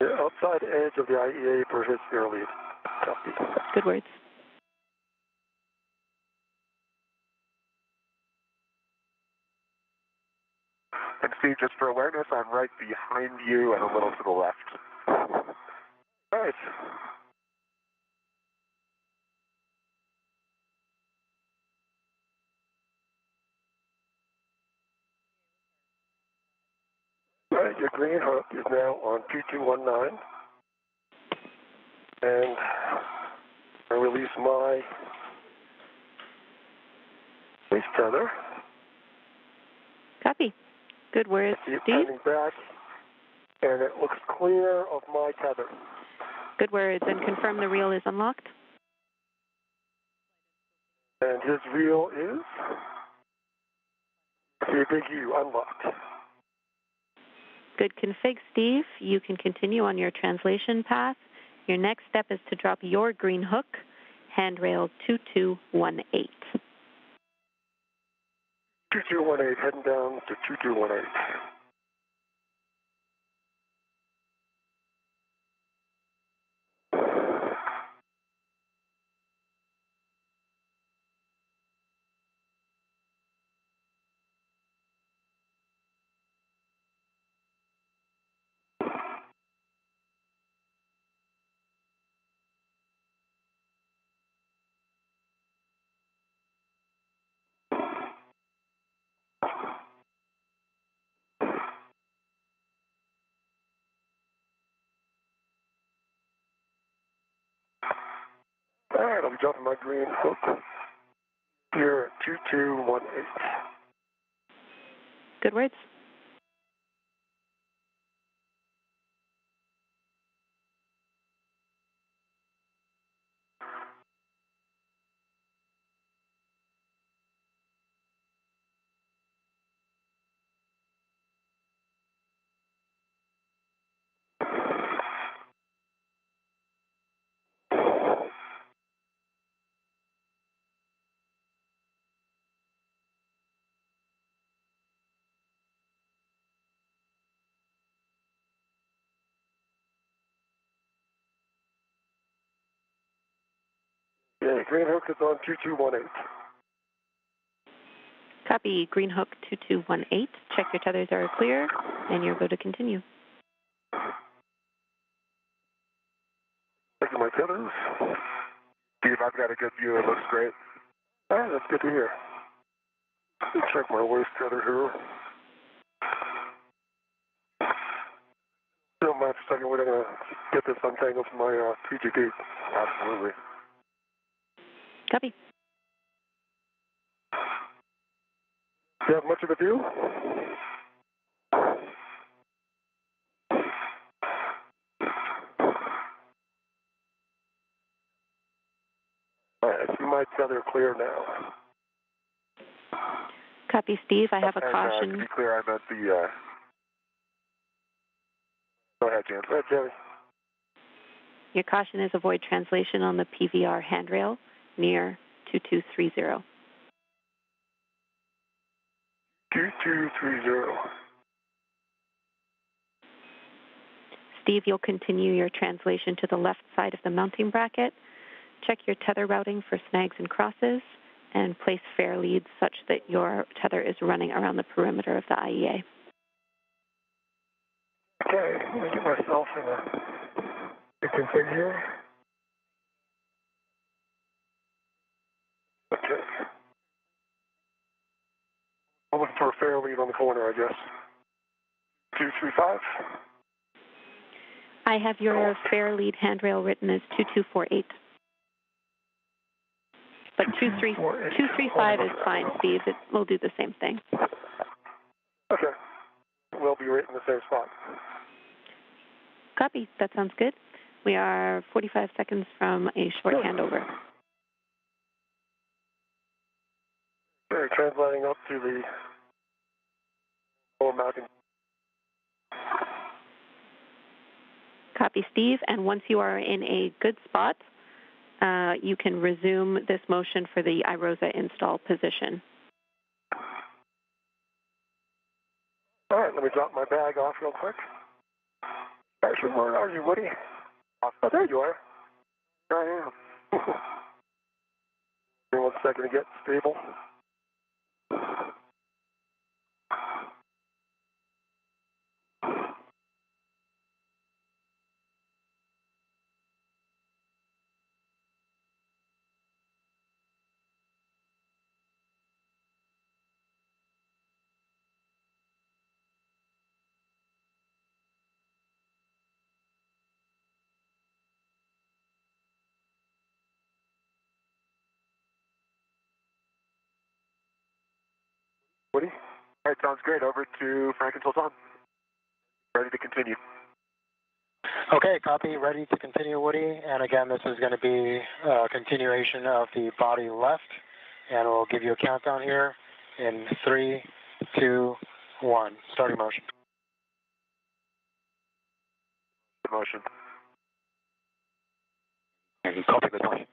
The outside edge of the IEA for his fair lead. Copy. Good words. And Steve, just for awareness, I'm right behind you and a little to the left. All right. All right, your green hook is now on 2219. And I release my base tether. Copy. Good words, Keep Steve. turning back, and it looks clear of my tether. Good words. And confirm the reel is unlocked. And his reel is a big U, unlocked. Good config, Steve. You can continue on your translation path. Your next step is to drop your green hook, handrail 2218. 2218, heading down to 2218. All right, I'll be dropping my green hook here at 2218. Good words. Yeah, green hook is on 2218. Copy. Green hook 2218. Check your tethers are clear, and you're good to continue. Taking my tethers. Steve, I've got a good view. It looks great. All right, that's good to hear. Check my waist tether here. Don't mind for a second, we're going to get this untangled from my PGD. Absolutely. Copy. Do you have much of a view? All right, I see my tether clear now. Copy, Steve. I have a And, caution. to be clear, I meant the... Go ahead, James. Go ahead, Jerry. Your caution is avoid translation on the PVR handrail near 2230. 2230. Steve, you'll continue your translation to the left side of the mounting bracket. Check your tether routing for snags and crosses, and place fair leads such that your tether is running around the perimeter of the IEA. Okay, I'm going to get myself in a config here. Okay. I'm looking for a fair lead on the corner, I guess. 235. I have your fair lead handrail written as 2248. But 235 is fine, Steve. We'll do the same thing. Okay. We'll be right in the same spot. Copy. That sounds good. We are 45 seconds from a short handover. Okay, translating up to the lower mountain. Copy, Steve. And once you are in a good spot, you can resume this motion for the iROSA install position. All right, let me drop my bag off real quick. Actually, where are you, Woody? Oh, there you are. There I am. Give me 1 second to get stable. Woody? All right, sounds great. Over to Frank and Sultan. Ready to continue. Okay, copy. Ready to continue, Woody. And again, this is going to be a continuation of the body left. And we'll give you a countdown here in 3, 2, 1. Starting motion. Motion. And copy the motion.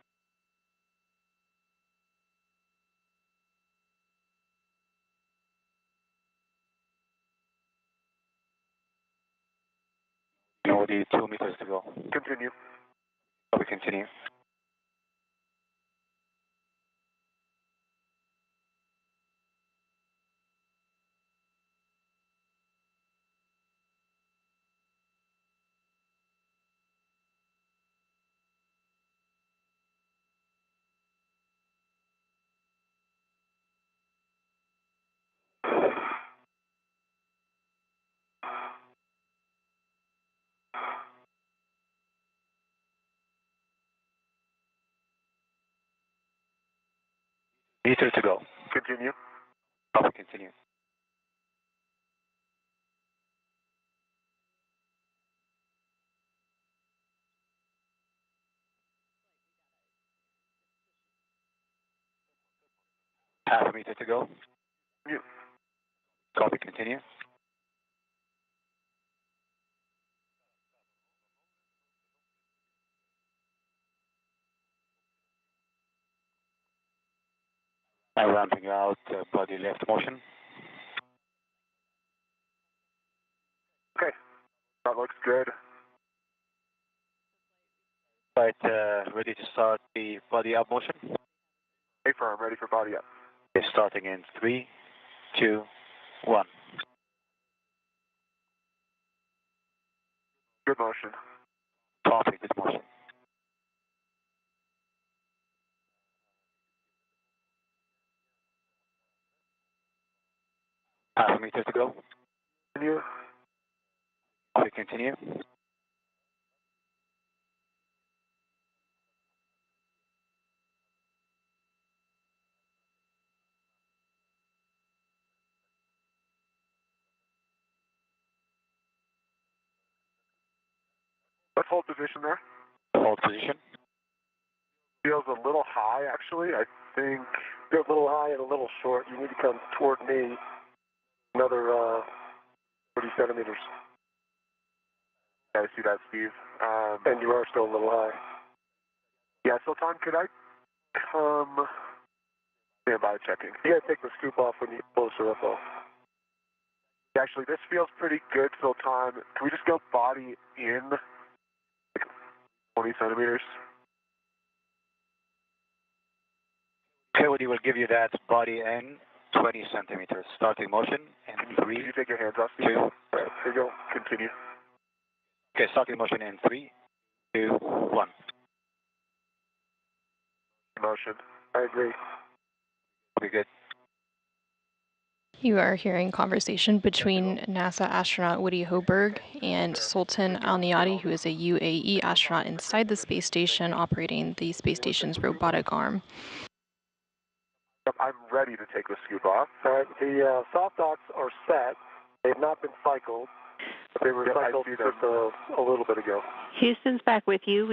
Already 2 meters to go. Continue. Copy, continue. Meter to go. Continue. Copy, continue. Half a meter to go. Continue. Copy, continue. I'm ramping out body left motion. Okay. That looks good. Right, ready to start the body up motion. Hey, firm. Ready for body up. Okay, starting in 3, 2, 1. Good motion. Copy, good motion. Half a meter to go. Continue. Copy, continue. Let's hold position there. Hold position. Feels a little high, actually. I think. You're a little high and a little short. You need to come toward me another 30 centimeters. Yeah, I see that, Steve. And you are still a little high. Yeah, Sultan, could I come? Stand by checking. You got to take the scoop off when you get closer up, though. Actually, this feels pretty good, Sultan. Can we just go body in? Like 20 centimeters? Gravity will give you that body in 20 centimeters. Starting motion in 3, Can you take your hands off, Steve? 2. All right, here you go. Continue. Okay, starting motion in 3, 2, 1. Motion. I agree. Okay, good. You are hearing conversation between NASA astronaut Woody Hoberg and Sultan Al-Niyadi, who is a UAE astronaut inside the space station operating the space station's robotic arm. I'm ready to take the scoop off. All right, the soft docks are set. They've not been cycled. They were cycled just a little bit ago. Houston's back with you.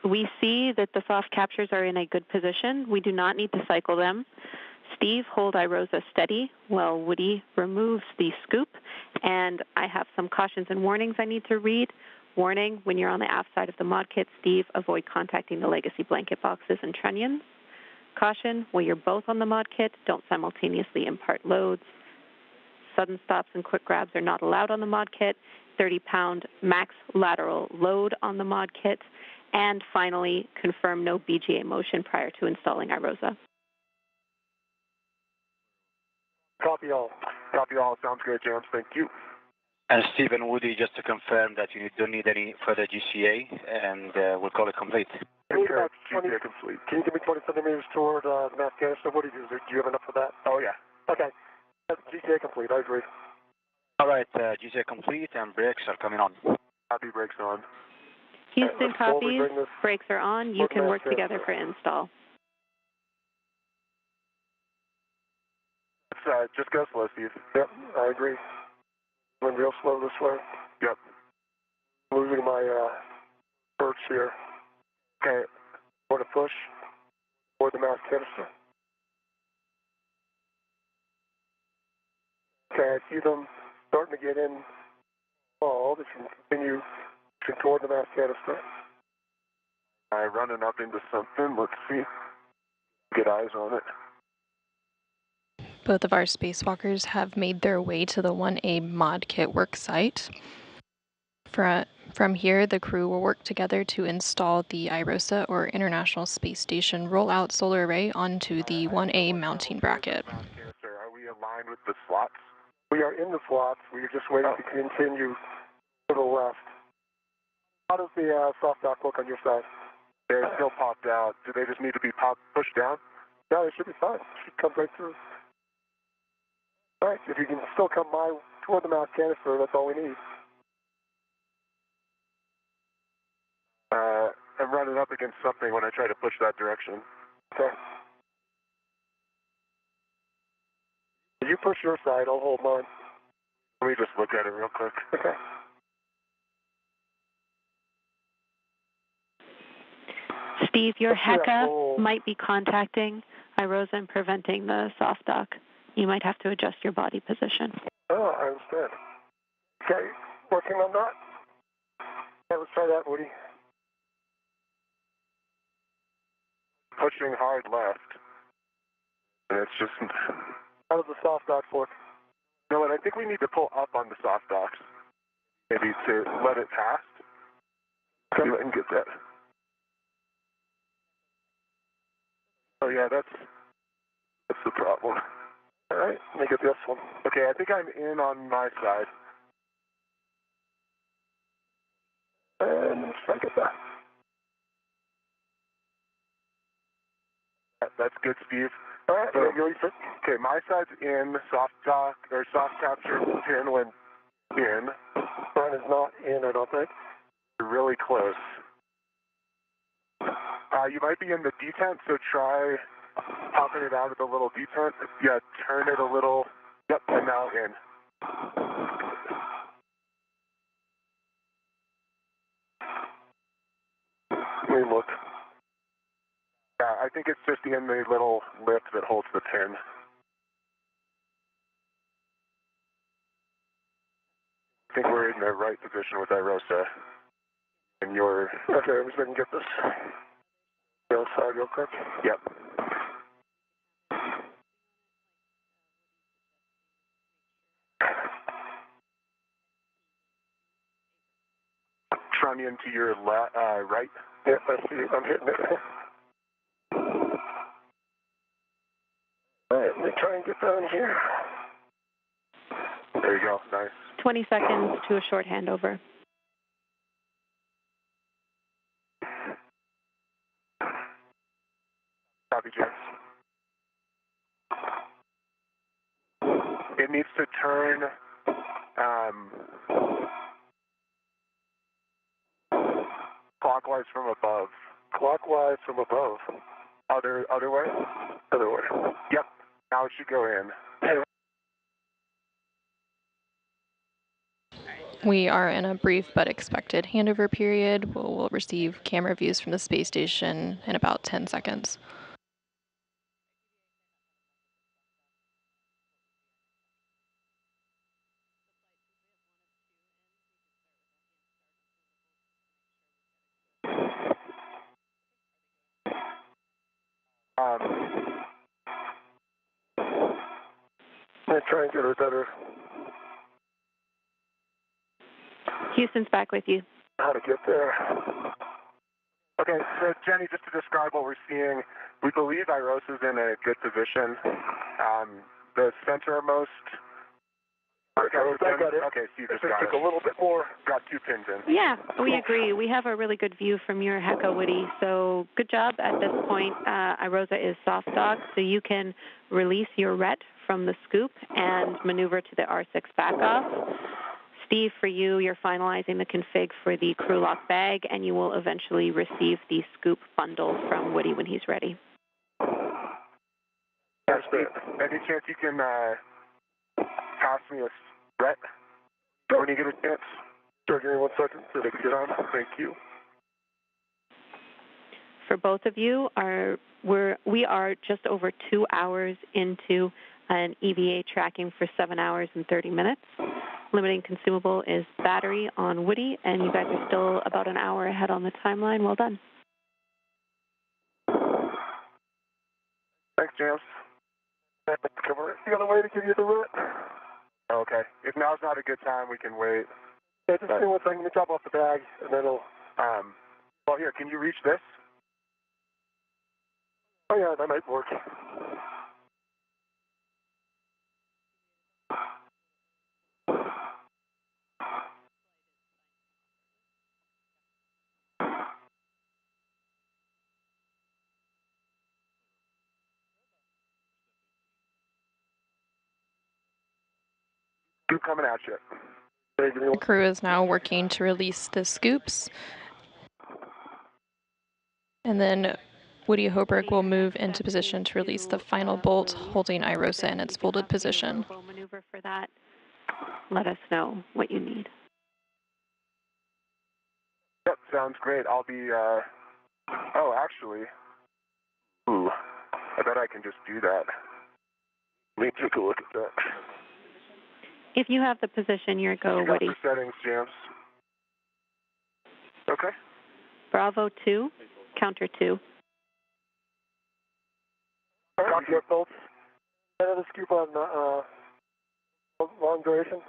We see that the soft captures are in a good position. We do not need to cycle them. Steve, hold iROSA steady while Woody removes the scoop. And I have some cautions and warnings I need to read. Warning, when you're on the aft side of the mod kit, Steve, avoid contacting the legacy blanket boxes and trunnions. Caution, while you're both on the mod kit, don't simultaneously impart loads. Sudden stops and quick grabs are not allowed on the mod kit. 30-pound max lateral load on the mod kit. And finally, confirm no BGA motion prior to installing iROSA. Copy all. Copy all. Sounds great, James. Thank you. And Steve and Woody, just to confirm that you don't need any further GCA, and we'll call it complete. Can you give me 20 centimeters toward the mass canister? What do you have enough for that? Oh, yeah. Okay. GCA complete, I agree. All right, GCA complete, and brakes are coming on. Copy, brakes on. Houston copies, brakes are on. You can work together for install. Just go slow, Steve. Yep, I agree. Went real slow this way. Yep. Losing my perch here. Okay. Want to push toward the mass canister. Okay, I see them starting to get in. Oh, they can continue toward the mass canister. I'm running up into something. Let's see. Get eyes on it. Both of our spacewalkers have made their way to the 1A mod kit worksite. From here, the crew will work together to install the iROSA, or International Space Station Roll-Out Solar Array, onto the 1A mounting bracket. Are we aligned with the slots? We are in the slots. We are just waiting to continue to the left. How does the soft dock look on your side? They're still popped out. Do they just need to be pushed down? Yeah, they should be fine. Should come right through. All right, if you can still come toward the mass canister, that's all we need. I'm running up against something when I try to push that direction. Okay. You push your side, I'll hold mine. Let me just look at it real quick. Okay. Steve, your HECA might be contacting iROSA and preventing the soft dock. You might have to adjust your body position. Oh, I understand. Okay, working on that. Yeah, let's try that, Woody. Pushing hard left. And it's just... How does the soft dock look? You know what, I think we need to pull up on the soft docks. Maybe to let it pass. See if I can get that. Oh yeah, that's the problem. All right, let me get this one. Okay, I think I'm in on my side. And let's try to get that. That's good, Steve. All right, okay, my side's in, soft dock, or soft capture pin went in. Mine is not in, I don't think. Really close. You might be in the detent, so try popping it out of the little detent. Yeah, turn it a little. Yep, and now in. Let me look. Yeah, I think it's just in the little lip that holds the pin. I think we're in the right position with iROSA. And you're... Okay, I'm just going to get this the other side real quick. Yep. Trunnion to your right. Yep, I see. I'm hitting it. All right, let me try and get down here. There you go. Nice. 20 seconds to a short handover. Copy, James. In It needs to turn clockwise from above. Clockwise from above. Other way? Other way. Yep. Now it should go in. We are in a brief but expected handover period. We'll receive camera views from the space station in about 10 seconds. I'm trying to get her better. Houston's back with you. How to get there. Okay, so Jenny, just to describe what we're seeing, we believe iROSA is in a good position. The centermost. I got it. Okay, Steve just It got took it. a little bit more. Got 2 pins in. Yeah, we agree. We have a really good view from your HECA, Woody. So good job at this point. iROSA is soft docked, so you can release your RET from the scoop and maneuver to the R6 backoff. Steve, for you, you're finalizing the config for the crew lock bag, and you will eventually receive the scoop bundle from Woody when he's ready. Yeah, Steve, any chance you can pass me a RET when you get a chance? Sure, give me 1 second. So they can get on. Thank you. For both of you, we are just over 2 hours into an EVA tracking for 7 hours and 30 minutes. Limiting consumable is battery on Woody, and you guys are still about an hour ahead on the timeline. Well done. Thanks, James. Come on. You got a way to give you the route? Okay. If now's not a good time, we can wait. Yeah, just give me 1 second. Let me drop off the bag, and then it'll... Well, here, can you reach this? Oh, yeah, that might work. Scoop coming at you. Hey, give me The 1 crew is now working to release the scoops. And then Woody Hoberg will move into position to release the final bolt, holding iROSA in its folded position. Maneuver for that. Let us know what you need. Yep, sounds great. I'll be, oh, actually, ooh, I bet I can just do that. Let me take a look at that. If you have the position, your go, Got Woody. the settings, James. Okay. Bravo 2, counter 2. All right, you got bolts. Another scoop on long duration.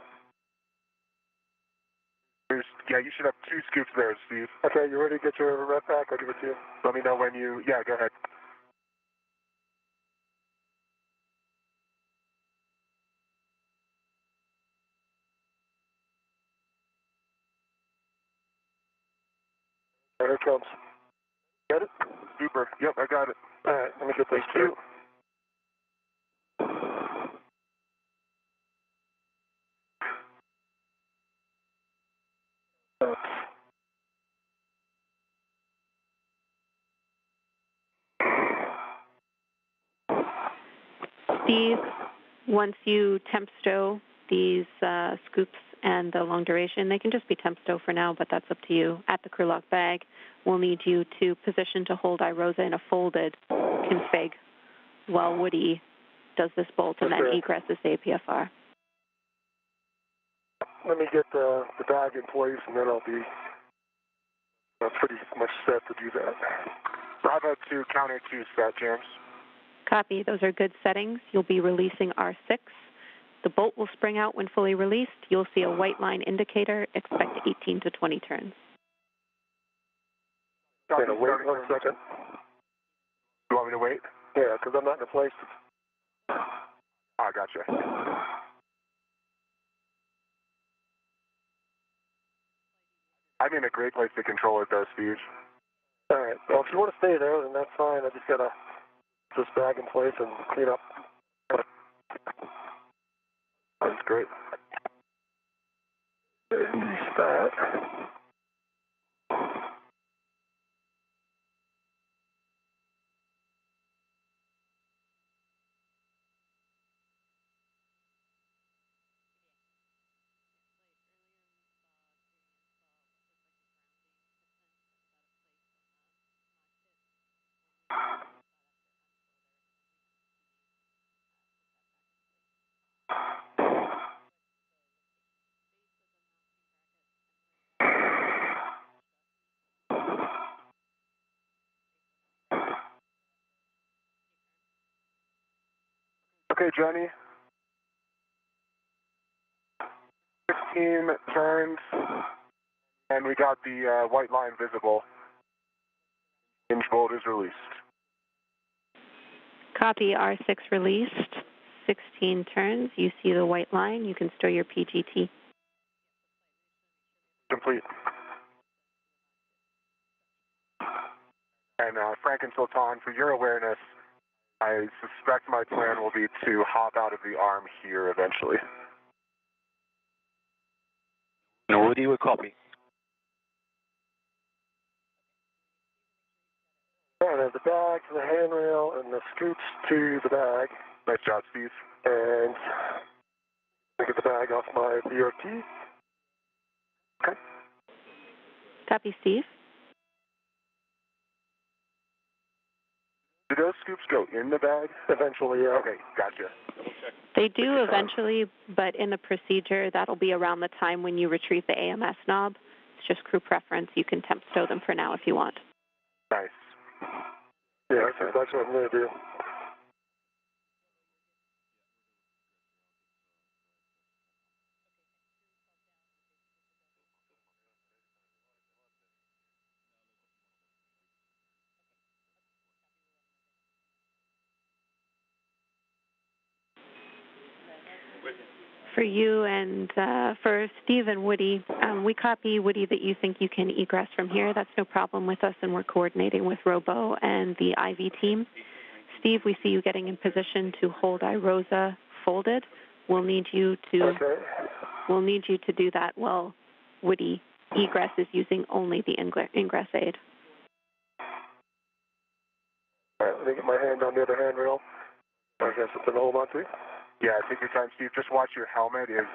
Yeah, you should have 2 scoops there, Steve. Okay, you ready to get your rep back? I'll give it to you. Let me know when you, yeah, go ahead. There it comes. Got it? Super. Yep, I got it. All right, let me get this Thank you. Steve, once you temp stow these scoops and the long duration, they can just be temp stow for now, but that's up to you. At the crew lock bag, we'll need you to position to hold iROSA in a folded config while Woody does this bolt and then egress is the APFR. Let me get the bag in place, and then I'll be pretty much set to do that. Bravo 2, counter 2 set, James. Copy. Those are good settings. You'll be releasing R6. The bolt will spring out when fully released. You'll see a white line indicator. Expect 18 to 20 turns. Wait 1 second. You want me to wait? Yeah, because I'm not in a place. I gotcha. I'm in a great place to control it, though, Steve. All right. Well, if you want to stay there, then that's fine. I just got to put this bag in place and clean up. great. Release that. Okay, Jenny. 15 turns, and we got the white line visible. Hinge bolt is released. Copy, R6 released. 16 turns. You see the white line. You can store your PGT. Complete. And Frank and Sultan, for your awareness, I suspect my plan will be to hop out of the arm here eventually. No, Woody will copy. Right, I have the bag to the handrail and the scoops to the bag. Nice job, Steve. And I get the bag off my BRT. Okay. Copy, Steve. Do those scoops go in the bag? Eventually, yeah. Okay, gotcha. They do eventually, but in the procedure, that'll be around the time when you retrieve the AMS knob. It's just crew preference. You can temp stow them for now if you want. Nice. Yeah, that's what I'm going to do. For you and for Steve and Woody, we copy, Woody, that you think you can egress from here. That's no problem with us, and we're coordinating with Robo and the IV team. Steve, we see you getting in position to hold iROSA folded. We'll need you to do that while Woody egress is using only the ingress aid. All right, let me get my hand on the other handrail. I got something to hold on to. Yeah, take your time, Steve. Just watch your helmet is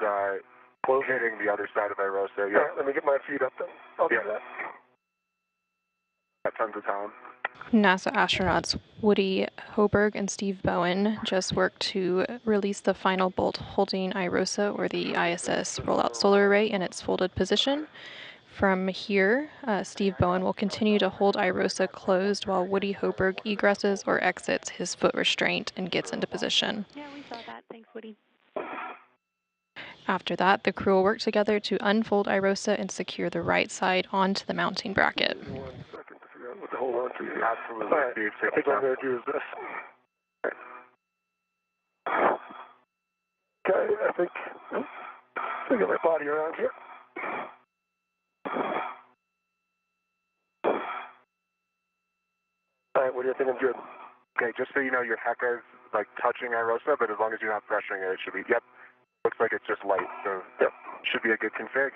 hitting the other side of iROSA. Yeah. All right, let me get my feet up then. I'll do that. Got tons of time. NASA astronauts Woody Hoberg and Steve Bowen just worked to release the final bolt holding iROSA, or the ISS Roll-Out Solar Array, in its folded position. From here, Steve Bowen will continue to hold iROSA closed while Woody Hoberg egresses or exits his foot restraint and gets into position. Yeah, we saw that. Thanks, Woody. After that, the crew will work together to unfold iROSA and secure the right side onto the mounting bracket. 1 second to figure out what to hold on to here. Absolutely, All right, Steve. I think what I'm going to do is this. Okay, I think I get my body around here. All right, what do you think I'm doing? Okay, just so you know, your HECA is like touching iROSA, but as long as you're not pressuring it, it should be, yep. Looks like it's just light, so Yep. Should be a good config.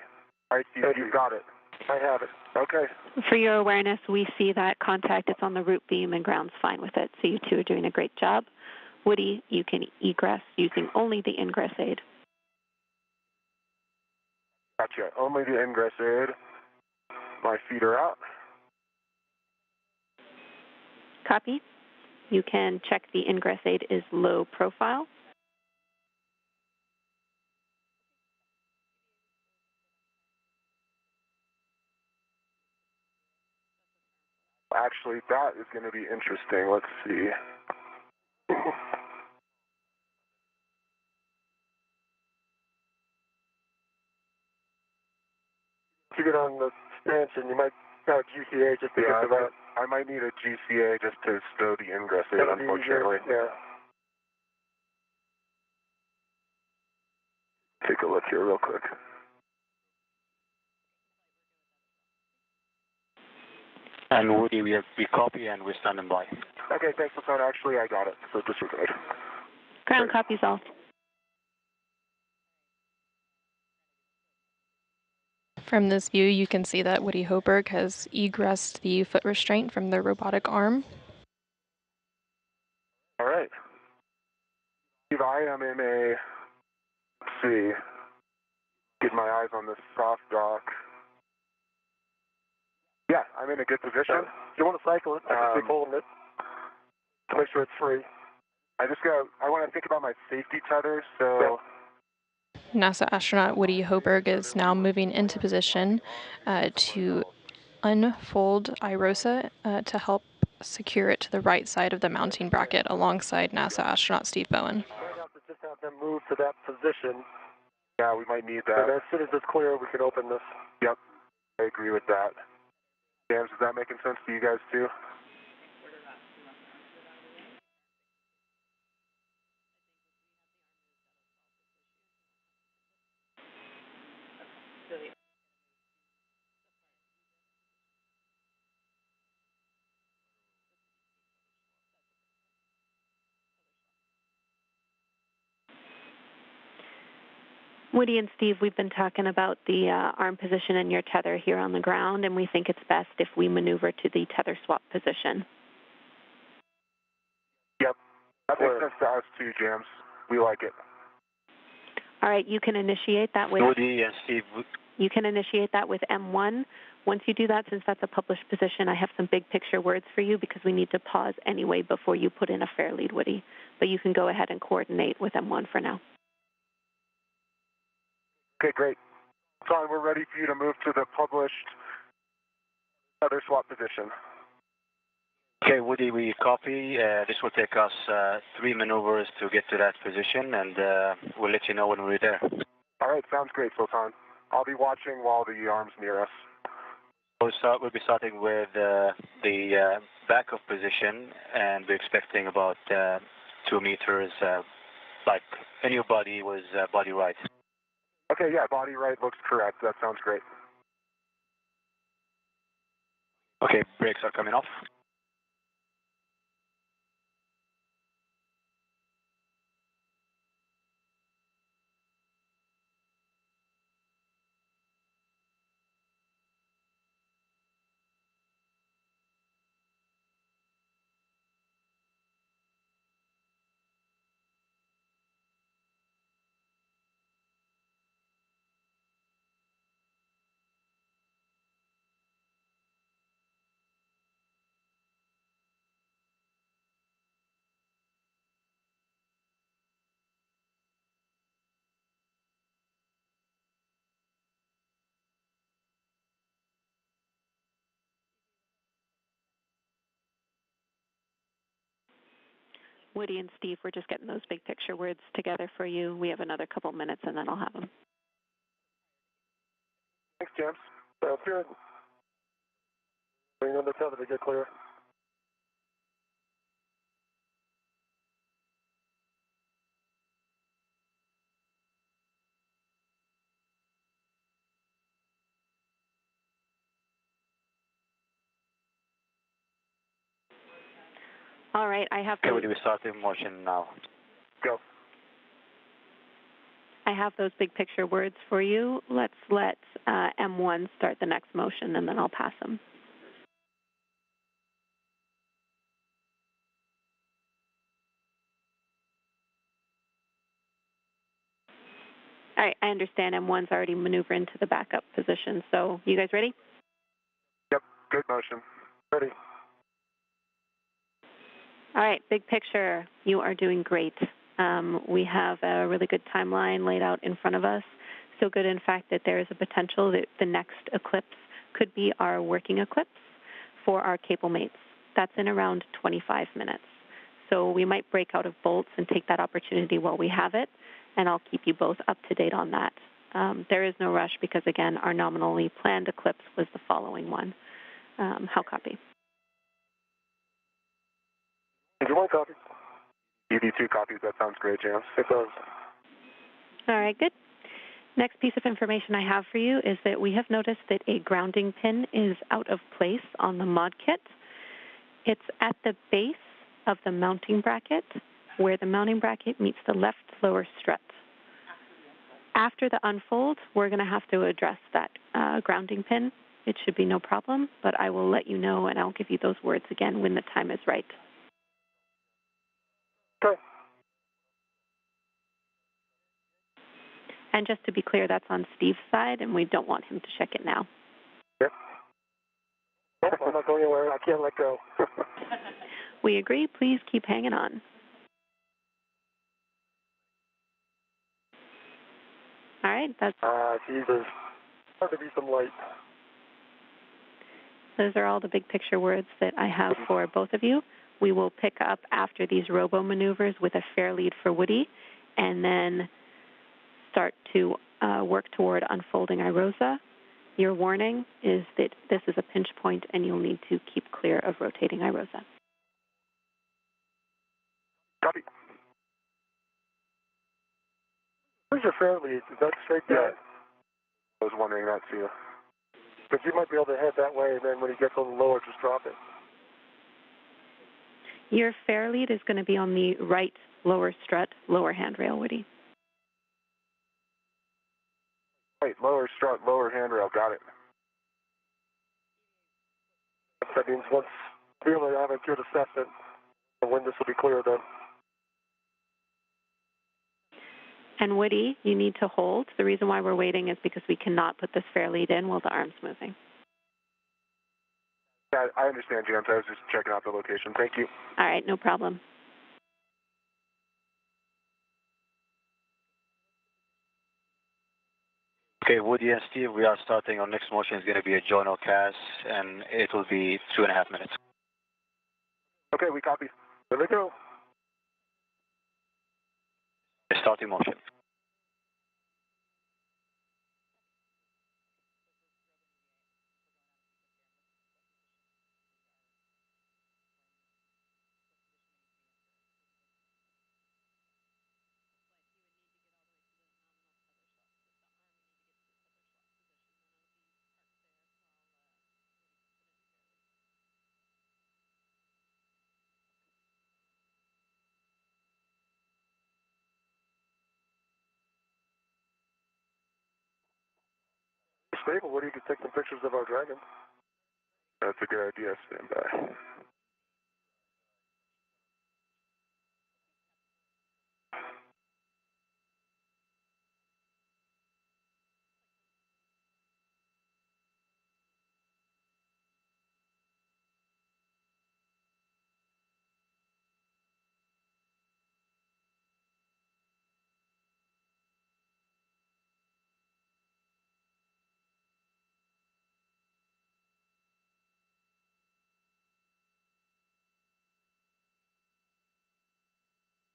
All right, Steve, you've got it. I have it. Okay. For your awareness, we see that contact. It's on the root beam and ground's fine with it. So you two are doing a great job. Woody, you can egress using only the ingress aid. Gotcha. Only the ingress aid. My feet are out. Copy. You can check the ingress aid is low profile. Actually, that is going to be interesting. Let's see. To get on the stanchion, you might have GCA just to get to that. I might need a GCA just to stow the ingress aid, That'll be unfortunately. easier, yeah. Take a look here real quick. And Woody, we copy and we're standing by. Okay, thanks for phone. Actually, I got it, so disregard. Ground copies all. From this view, you can see that Woody Hoburg has egressed the foot restraint from the robotic arm. All right. Steve, I am in a, let's see, get my eyes on this soft dock. Yeah, I'm in a good position. If you want to cycle it, I can keep holding it to make sure it's free. I want to think about my safety tether, so... NASA astronaut Woody Hoburg is now moving into position to unfold iROSA to help secure it to the right side of the mounting bracket alongside NASA astronaut Steve Bowen. Might have to just have them move to that position. Yeah, we might need that. And as soon as it's clear, we can open this. Yep, I agree with that. James, is that making sense to you guys too? Woody and Steve, we've been talking about the arm position and your tether here on the ground, and we think it's best if we maneuver to the tether swap position. Yep, that makes sense to us too, James. We like it. All right, you can initiate that with Woody and Steve. You can initiate that with M1. Once you do that, since that's a published position, I have some big picture words for you because we need to pause anyway before you put in a fair lead, Woody. But you can go ahead and coordinate with M1 for now. Okay, great. John, we're ready for you to move to the published tether swap position. Okay, Woody, we copy. This will take us 3 maneuvers to get to that position, and we'll let you know when we're there. All right, sounds great, Sultan. I'll be watching while the arm's near us. We'll be starting with the backup position, and we're expecting about 2 meters, like in your body was body right. Okay, yeah, body right looks correct. That sounds great. Okay, brakes are coming off. Woody and Steve, we're just getting those big picture words together for you. We have another couple minutes, and then I'll have them. Thanks, James. Sounds good. Bring on the tether to get clear. All right, I have Okay, Woody, we start in motion now. Go. I have those big picture words for you. Let's let M1 start the next motion, and then I'll pass them. All right, I understand M1's already maneuvering to the backup position. So you guys ready? Yep, good motion. Ready. All right, big picture. You are doing great. We have a really good timeline laid out in front of us. So good, in fact, that there is a potential that the next eclipse could be our working eclipse for our cable mates. That's in around 25 minutes. So we might break out of bolts and take that opportunity while we have it, and I'll keep you both up to date on that. There is no rush because, again, our nominally planned eclipse was the following one. How copy? Did you want copies? ED2 copies. That sounds great, James. It does. All right, good. Next piece of information I have for you is that we have noticed that a grounding pin is out of place on the mod kit. It's at the base of the mounting bracket where the mounting bracket meets the left lower strut. After the unfold, we're going to have to address that grounding pin. It should be no problem, but I will let you know, and I'll give you those words again when the time is right. Okay. And just to be clear, that's on Steve's side, and we don't want him to check it now. Yep. Nope, I'm not going anywhere. I can't let go. We agree. Please keep hanging on. All right. That's. Jesus. Hard to be some light. Those are all the big picture words that I have for both of you. We will pick up after these robo maneuvers with a fair lead for Woody, and then start to work toward unfolding iROSA. Your warning is that this is a pinch point, and you'll need to keep clear of rotating iROSA. Copy. Where's your fair lead? Is that straight down? I was wondering that too. But you might be able to head that way, and then when he gets a little lower, just drop it. Your fair lead is going to be on the right lower strut, lower handrail, Woody. Right, lower strut, lower handrail, got it. That means once we really have a good assessment of when this will be clear, then. And Woody, you need to hold. The reason why we're waiting is because we cannot put this fair lead in while the arm's moving. Yeah, I understand, James. I was just checking out the location. Thank you. All right, no problem. Okay, Woody and Steve, we are starting. Our next motion is going to be a join or cast, and it will be 2.5 minutes. Okay, we copy. There we go. Starting motion. Stable, Woody, you can take some pictures of our dragon. That's a good idea. Stand by.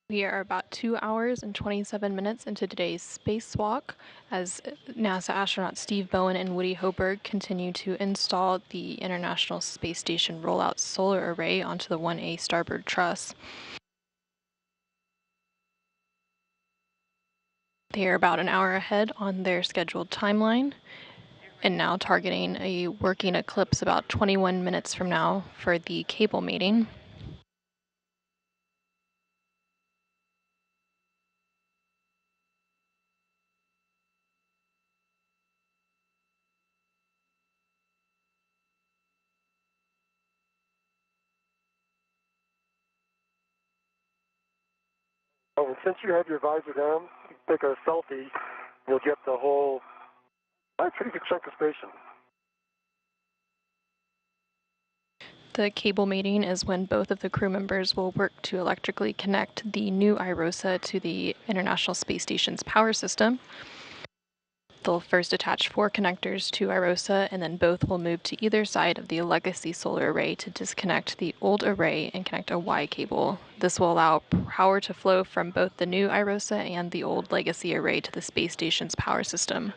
We are about 2 hours and 27 minutes into today's spacewalk as NASA astronauts Steve Bowen and Woody Hoburg continue to install the International Space Station Roll-Out Solar Array onto the 1A starboard truss. They are about an hour ahead on their scheduled timeline and now targeting a working eclipse about 21 minutes from now for the cable mating. Oh, and since you have your visor down, take a selfie, you'll get the whole, pretty good chunk of station. The cable mating is when both of the crew members will work to electrically connect the new iROSA to the International Space Station's power system. They'll first attach 4 connectors to iROSA, and then both will move to either side of the legacy solar array to disconnect the old array and connect a Y cable. This will allow power to flow from both the new iROSA and the old legacy array to the space station's power system.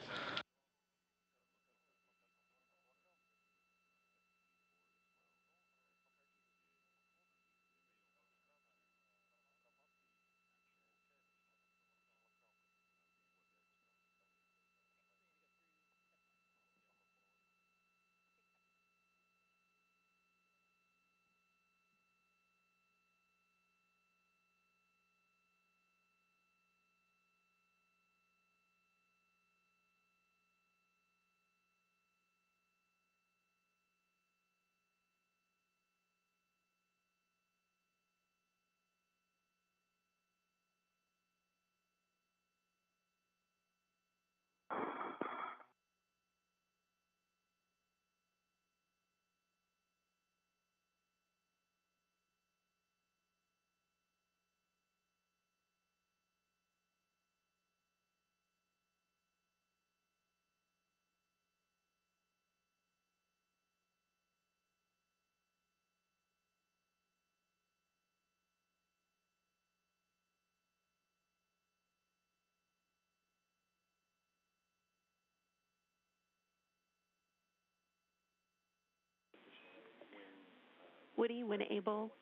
Woody, when able,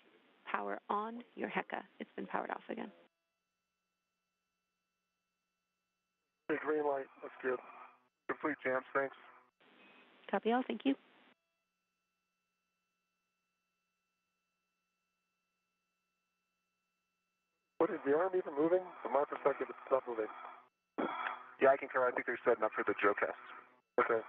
power on your HECA. It's been powered off again. Okay, green light. That's good. Complete jams, thanks. Copy all. Thank you. What is the arm even moving? From my perspective, it's not moving. Yeah, I concur. I think they're setting up for the Joe cast. Okay.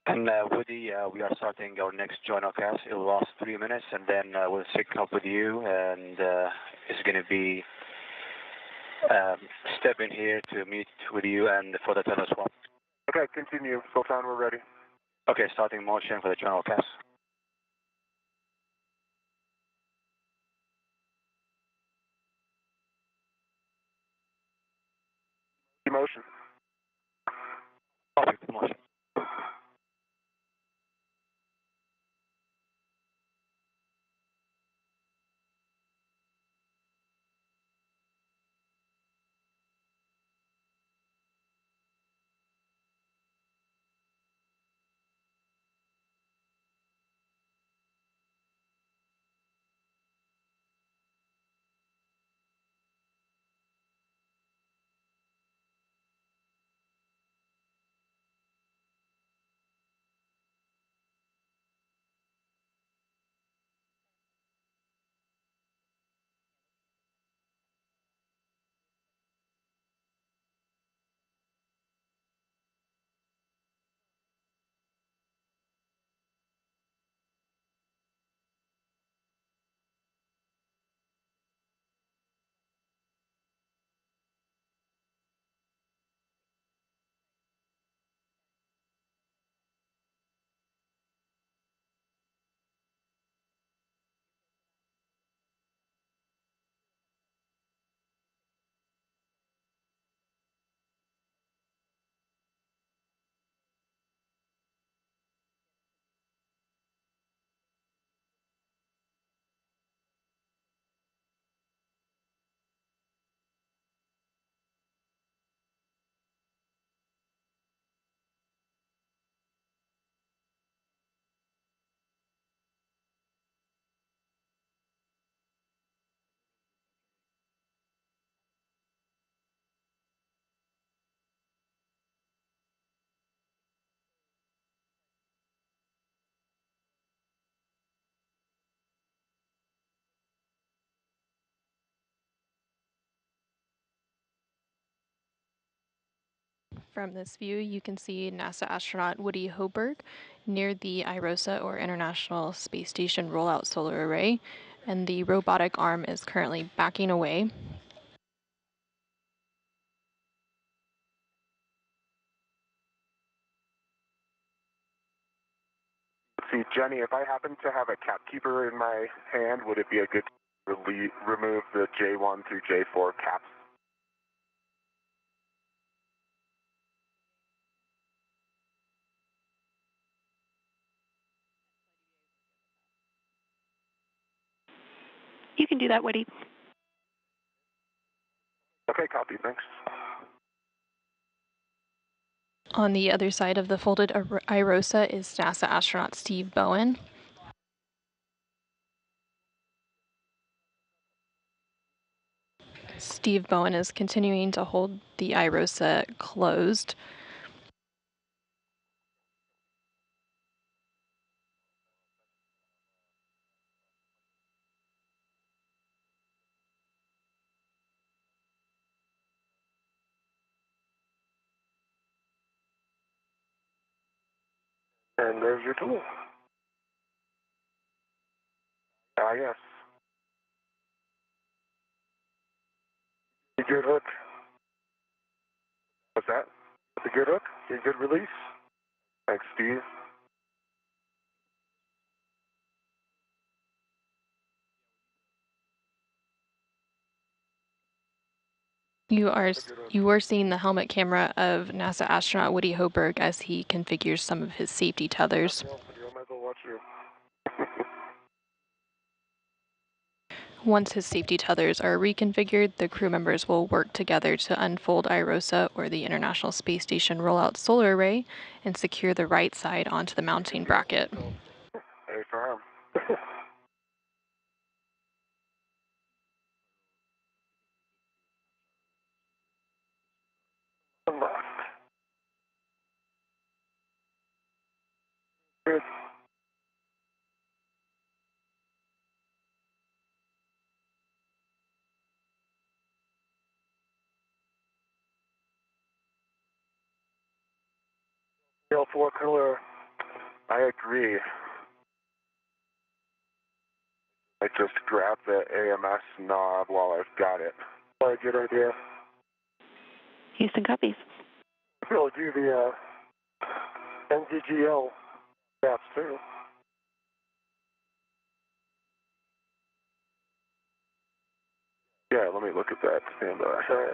And Woody, we are starting our next journal cast. It will last 3 minutes, and then we'll sync up with you, and it's going to be step in here to meet with you and for the Tether swap. Okay, continue. Sultan, we're ready. Okay, starting motion for the journal cast. Motion. Copy motion. From this view, you can see NASA astronaut Woody Hoburg near the iROSA, or International Space Station Roll-Out Solar Array, and the robotic arm is currently backing away. Let's see, Jenny, if I happen to have a cap keeper in my hand, would it be a good to remove the J1 through J4 caps? You can do that, Woody. Okay, copy, thanks. On the other side of the folded iROSA is NASA astronaut Steve Bowen. Steve Bowen is continuing to hold the iROSA closed. And there's your tool. Yes. A good hook. What's that? A good hook. A good release. Thanks, Steve. You are seeing the helmet camera of NASA astronaut Woody Hoburg as he configures some of his safety tethers. Once his safety tethers are reconfigured, the crew members will work together to unfold iROSA, or the International Space Station Roll-Out Solar Array, and secure the right side onto the mounting bracket. Hey, firm. Good. L4 cooler. I agree. I just grab the AMS knob while I've got it. Probably a good idea. Houston copies. We'll do the NZGL maps too. Yeah, let me look at that. Stand by. Alright.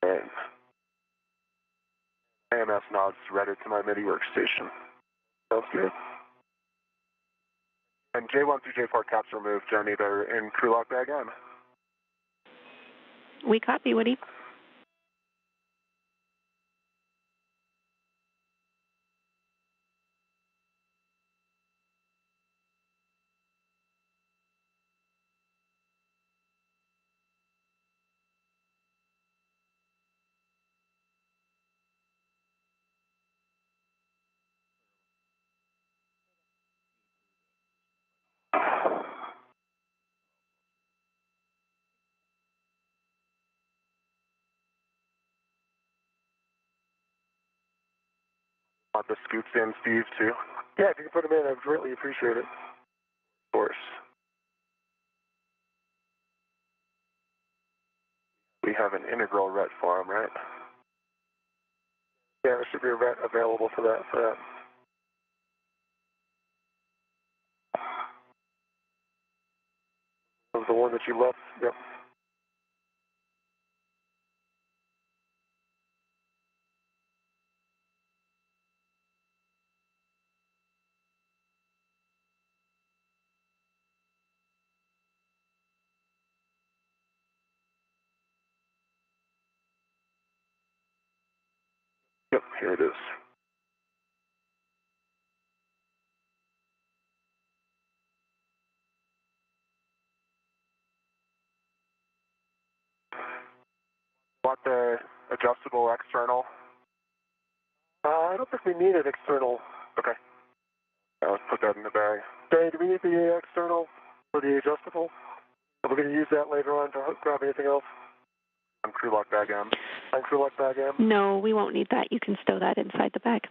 And AMS knobs routed to my MIDI workstation. Sounds good. And J1 through J4 caps removed, Johnny. They're in crew lock bag M. We copy, Woody. Want the scoops in, Steve, too? Yeah, if you can put them in, I'd greatly appreciate it. Of course. We have an integral ret for them, right? Yeah, there should be a ret available for that. Was the one that you left? Yep. Yep, here it is. Want the adjustable external? I don't think we need an external. Okay. Let's put that in the bag. Okay, do we need the external for the adjustable? Are we going to use that later on to grab anything else? On crew lock bag M. On crew lock bag M? No, we won't need that. You can stow that inside the bag.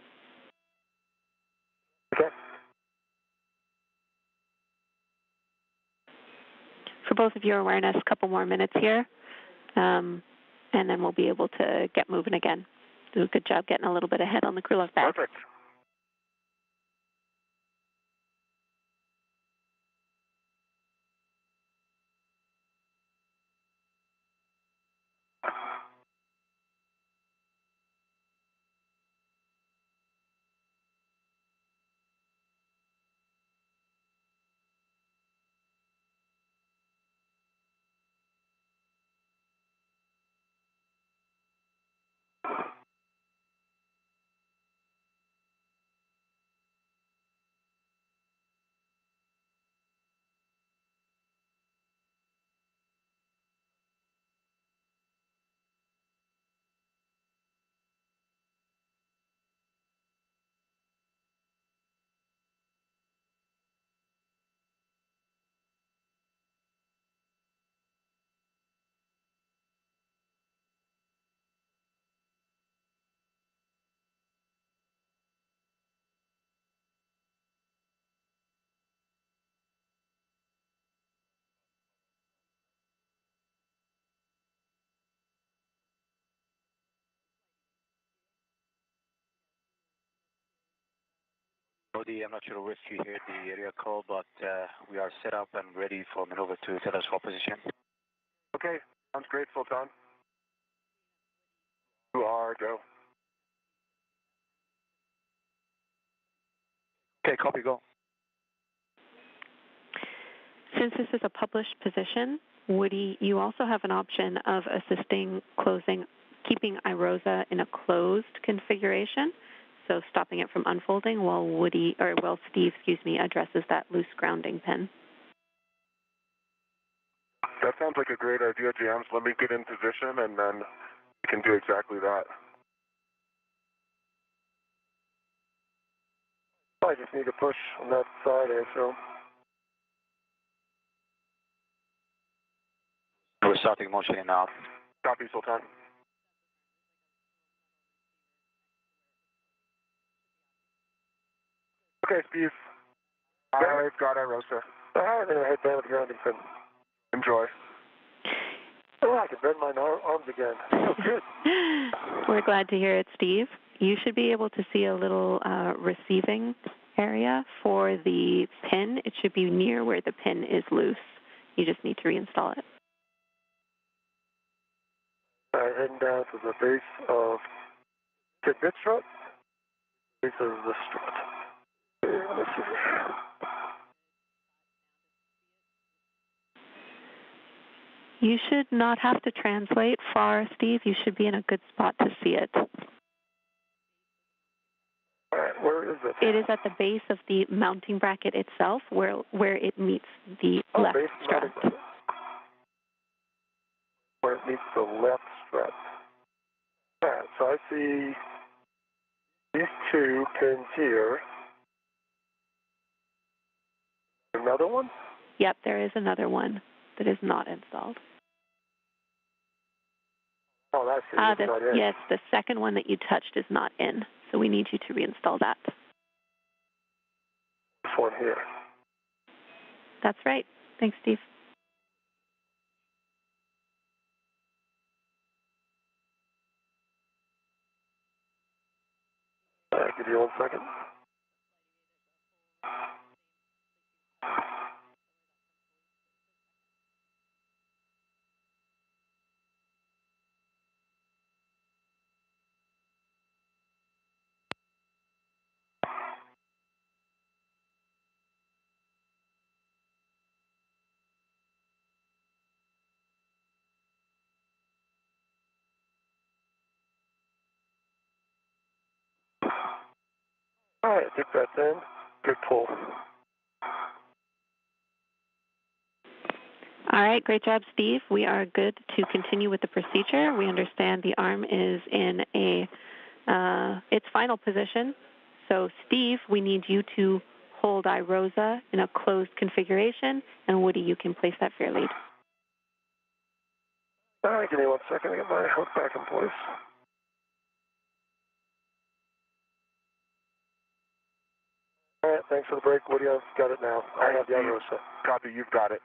Okay. For both of your awareness, a couple more minutes here, and then we'll be able to get moving again. Do a good job getting a little bit ahead on the crew lock bag. Perfect. Brody, I'm not sure if you heard the area call, but we are set up and ready for maneuver to telescope position. Okay, sounds great, Sultan. You are go. Okay, copy, go. Since this is a published position, Woody, you also have an option of assisting keeping iROSA in a closed configuration, so stopping it from unfolding while Steve, addresses that loose grounding pin. That sounds like a great idea, Jams. Let me get in position, and then we can do exactly that. I just need to push on that side there, so. We're starting motion now. Copy, Sultan. Okay, Steve. I've got iROSA. Then I head down with the grounding pin. Enjoy. Oh, I can bend my arms again. Oh, good. We're glad to hear it, Steve. You should be able to see a little receiving area for the pin. It should be near where the pin is loose. You just need to reinstall it. Heading down to the base of tidbit strut. Base of the strut. Let's see. You should not have to translate far, Steve. You should be in a good spot to see it. All right, where is it? It is at the base of the mounting bracket itself, where it meets the left base strut. Where it meets the left strut. All right, so I see these two pins here. Another one? Yep, there is another one that is not installed. Oh, that's it. Not in. Yes, the second one that you touched is not in, so we need you to reinstall that. This one here. That's right. Thanks, Steve. Give you 1 second. All right, I think that's in. Good pull. All right, great job, Steve. We are good to continue with the procedure. We understand the arm is in its final position. So, Steve, we need you to hold iROSA in a closed configuration, and Woody, you can place that for your lead. All right, give me 1 second to get my hook back in place. All right, thanks for the break, Woody. I've got it now. I have the iROSA. Copy, you've got it.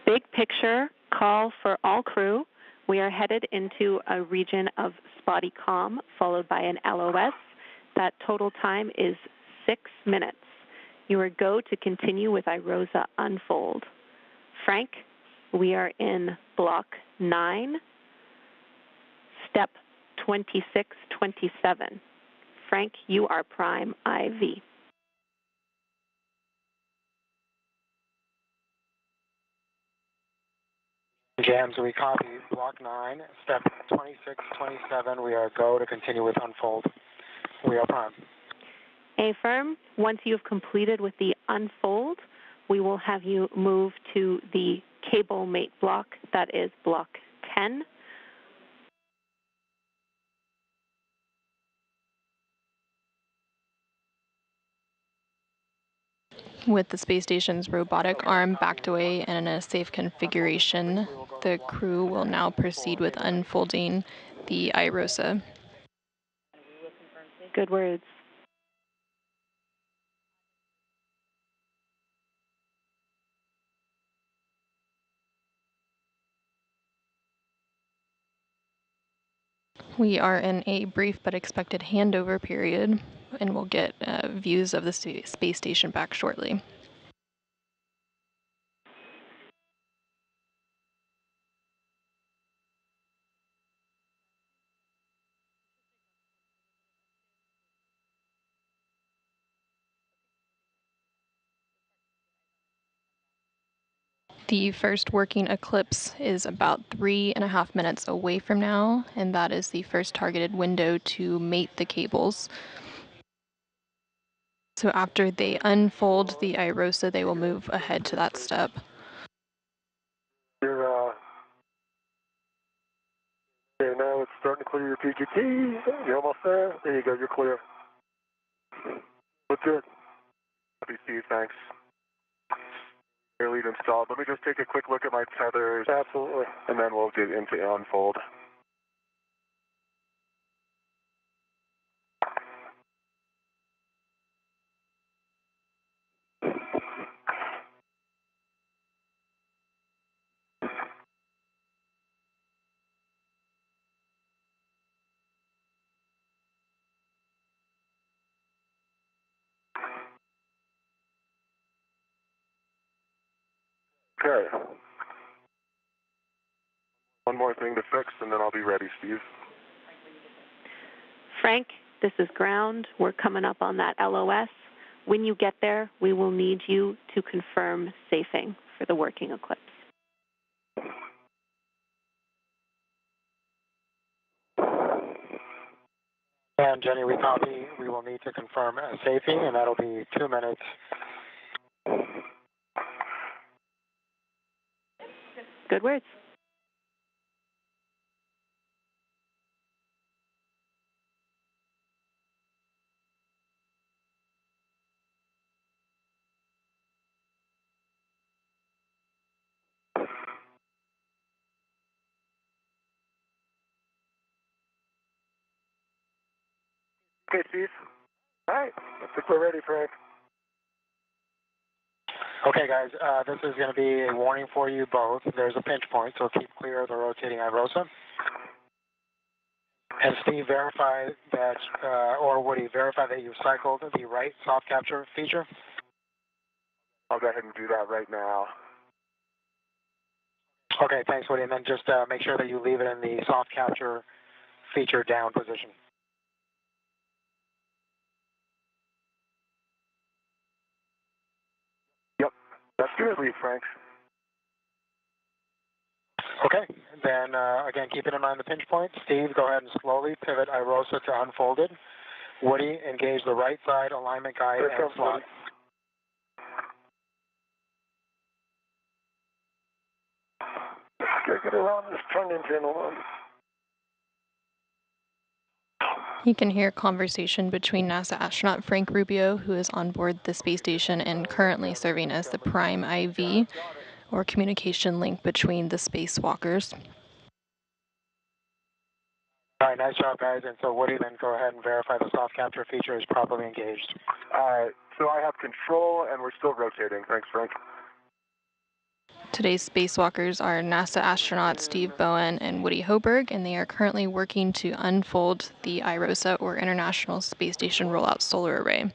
Big picture call for all crew. We are headed into a region of spotty calm, followed by an LOS. That total time is 6 minutes. You are go to continue with iROSA unfold. Frank, we are in block 9, step 2627. Frank, you are prime IV. Jams, we copy block 9, step 2627. We are go to continue with unfold. We are prime. Affirm, once you have completed with the unfold, we will have you move to the cable mate block, that is block 10. With the space station's robotic arm backed away and in a safe configuration, the crew will now proceed with unfolding the iROSA. Good words. We are in a brief but expected handover period, and we'll get views of the space station back shortly. The first working eclipse is about 3.5 minutes away from now, and that is the first targeted window to mate the cables. So after they unfold the iROSA, they will move ahead to that step. You're, okay, now it's starting to clear your PGT. You're almost there. There you go, you're clear. Look good. Happy Steve, thanks. Air lead installed. Let me just take a quick look at my tethers. Absolutely. And then we'll get into unfold. Okay. One more thing to fix, and then I'll be ready, Steve. Frank, this is ground. We're coming up on that LOS. When you get there, we will need you to confirm safing for the working eclipse. And Jenny, we copy. We will need to confirm safety, and that'll be 2 minutes. Good words. Okay, Steve. All right, I think we're ready, Frank. Okay, guys, this is going to be a warning for you both. There's a pinch point, so keep clear of the rotating iROSA. And Steve, verify that, or Woody, verify that you've cycled the right soft capture feature. I'll go ahead and do that right now. Okay, thanks, Woody. And then just make sure that you leave it in the soft capture feature down position. Yep, that's good, Frank. Okay, then again, keeping in mind the pinch point. Steve, go ahead and slowly pivot iROSA to unfolded. Woody, engage the right side alignment guide and slot. Get around this turning channel. You can hear conversation between NASA astronaut Frank Rubio, who is on board the space station and currently serving as the prime IV, or communication link between the spacewalkers. All right, nice job, guys. And so Woody, then go ahead and verify the soft capture feature is properly engaged. So I have control, and we're still rotating. Thanks, Frank. Today's spacewalkers are NASA astronauts Steve Bowen and Woody Hoberg, and they are currently working to unfold the iROSA, or International Space Station Roll-Out Solar Array.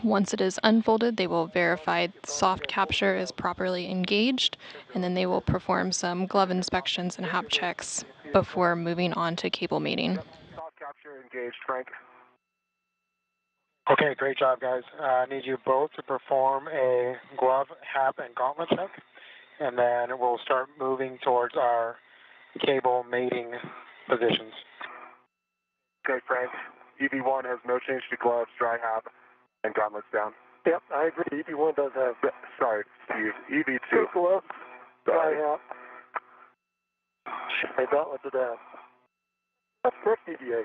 Once it is unfolded, they will verify soft capture is properly engaged, and then they will perform some glove inspections and hap checks before moving on to cable mating. Soft capture engaged, Frank. Okay, great job, guys. I need you both to perform a glove, hap, and gauntlet check, and then we'll start moving towards our cable mating positions. Okay, Frank. EV1 has no change to gloves, dry hap, and gauntlets down. Yep, I agree. EV1 does have. Sorry, Steve. EV2. Two gloves, dry Sorry. hap, and gauntlets are down. That's correct, EVA.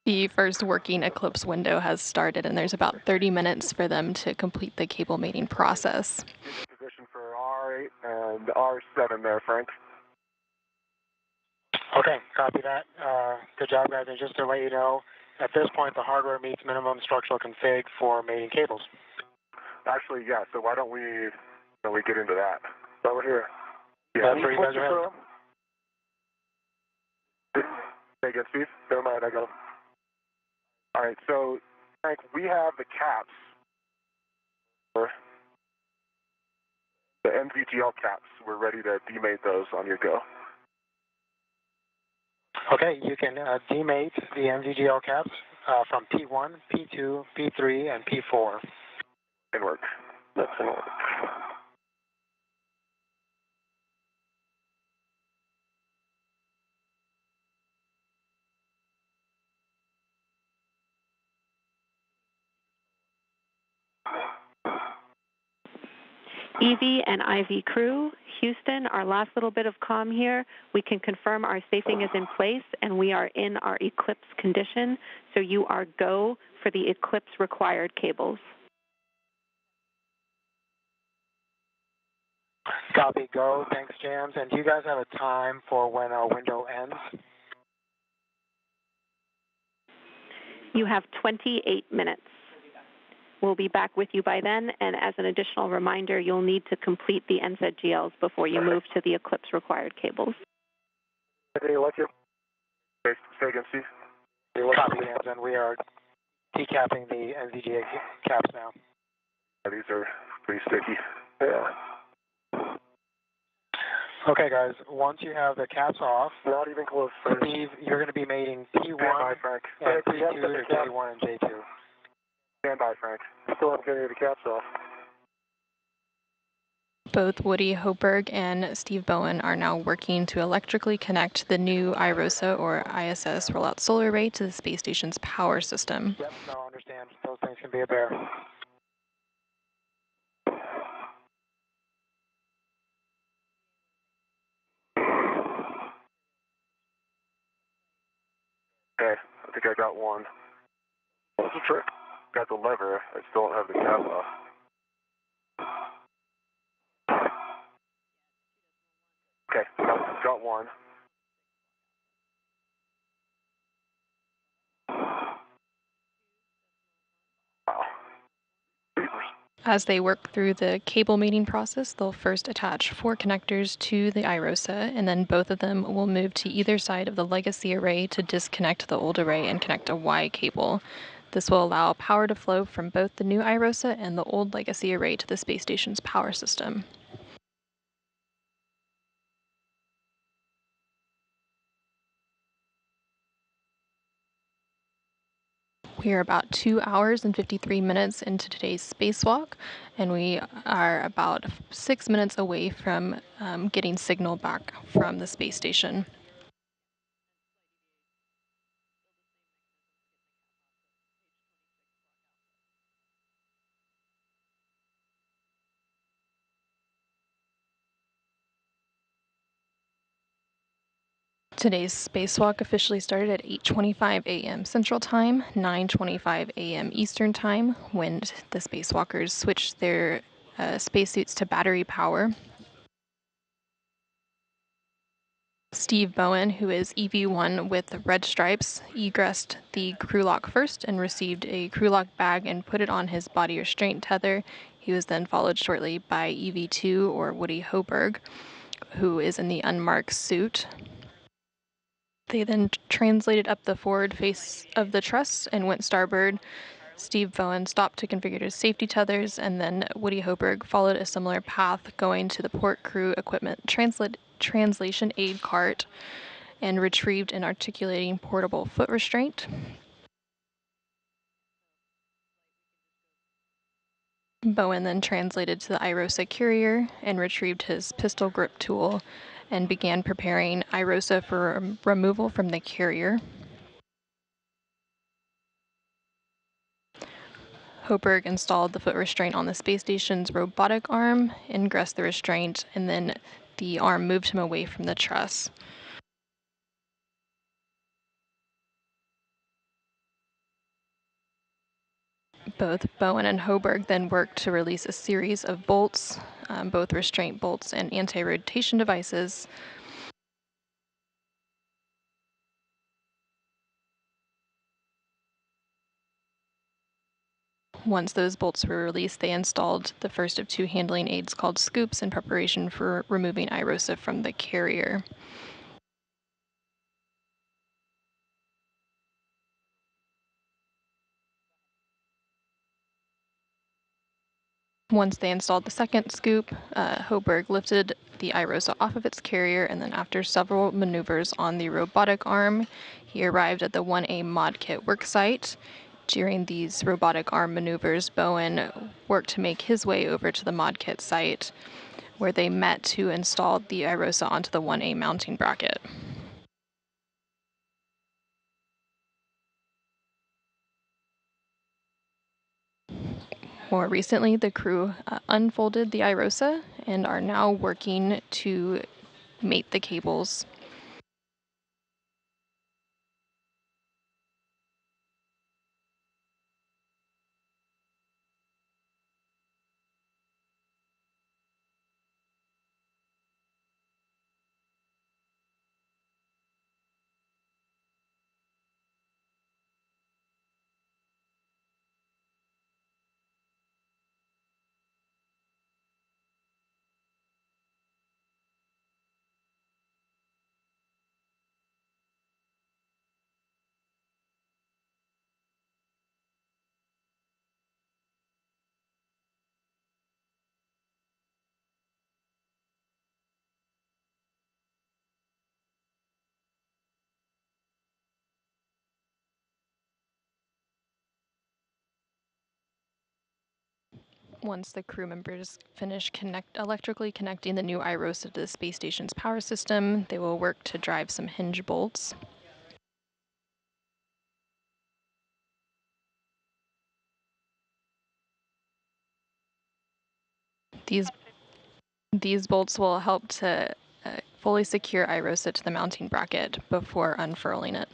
The first working eclipse window has started, and there's about 30 minutes for them to complete the cable mating process. Position for R8 and R7 there, Frank. Okay, copy that. Good job, guys. And just to let you know, at this point, the hardware meets minimum structural config for mating cables. Actually, yeah, so why don't we get into that? Over here. Yeah. That's where you guys are headed. Say again, Steve? Never mind, I got them. All right, so, Frank, we have the caps, or the MVGL caps. We're ready to demate those on your go. Okay, you can demate the MVGL caps from P1, P2, P3, and P4. In work. That's in order. EV and IV crew, Houston, our last little bit of comm here. We can confirm our safing is in place and we are in our eclipse condition, so you are go for the eclipse required cables. Copy, go. Thanks, Jams. And do you guys have a time for when our window ends? You have 28 minutes. We'll be back with you by then, and as an additional reminder, you'll need to complete the NZGLs before you move to the eclipse required cables. Any electric? Say again, Steve. Copy, Jams, and we are decapping the NZGA caps now. These are pretty sticky. Yeah. Okay, guys, once you have the caps off, Not even close. Steve, you're going to be mating P1 Stand by, Frank. and P2 to J1 and J2. Stand by, Frank. Still haven't got any of the caps off. Both Woody Hoberg and Steve Bowen are now working to electrically connect the new iROSA or ISS Roll-Out Solar Array to the space station's power system. Yep, no, I understand. Those things can be a bear. Okay, I think I got one. What's the trick? Got the lever. I still don't have the cap off. Okay, got one. Wow. As they work through the cable mating process, they'll first attach 4 connectors to the iROSA, and then both of them will move to either side of the legacy array to disconnect the old array and connect a Y cable. This will allow power to flow from both the new iROSA and the old legacy array to the space station's power system. We are about 2 hours and 53 minutes into today's spacewalk, and we are about 6 minutes away from getting signal back from the space station. Today's spacewalk officially started at 8:25 a.m. Central Time, 9:25 a.m. Eastern Time, when the spacewalkers switched their spacesuits to battery power. Steve Bowen, who is EV1 with red stripes, egressed the crew lock first and received a crew lock bag and put it on his body restraint tether. He was then followed shortly by EV2, or Woody Hoberg, who is in the unmarked suit. They then translated up the forward face of the truss and went starboard. Steve Bowen stopped to configure his safety tethers, and then Woody Hoberg followed a similar path, going to the port crew equipment translation aid cart and retrieved an articulating portable foot restraint. Bowen then translated to the iROSA carrier and retrieved his pistol grip tool and began preparing iROSA for removal from the carrier. Hoberg installed the foot restraint on the space station's robotic arm, ingressed the restraint, and then the arm moved him away from the truss. Both Bowen and Hoberg then worked to release a series of bolts, both restraint bolts and anti-rotation devices. Once those bolts were released, they installed the first of 2 handling aids called scoops in preparation for removing iROSA from the carrier. Once they installed the second scoop, Hoberg lifted the iROSA off of its carrier, and then after several maneuvers on the robotic arm, he arrived at the 1A mod kit worksite. During these robotic arm maneuvers, Bowen worked to make his way over to the ModKit site, where they met to install the iROSA onto the 1A mounting bracket. More recently, the crew unfolded the iROSA and are now working to mate the cables. Once the crew members finish electrically connecting the new iROSA to the space station's power system, they will work to drive some hinge bolts. These bolts will help to fully secure iROSA to the mounting bracket before unfurling it.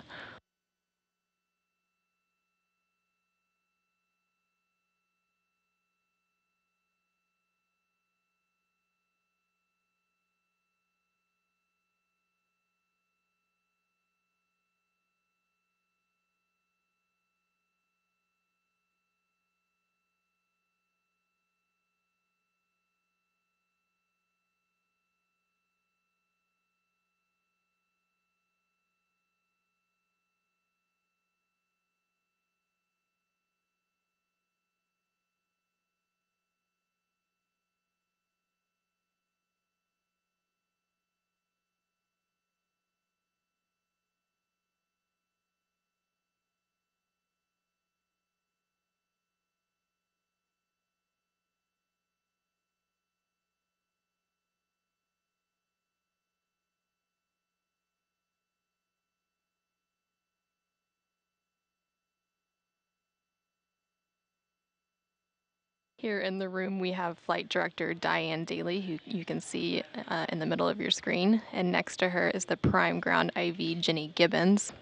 Here in the room, we have Flight Director Diane Daly, who you can see in the middle of your screen. And next to her is the Prime Ground IV, Jenny Gibbons.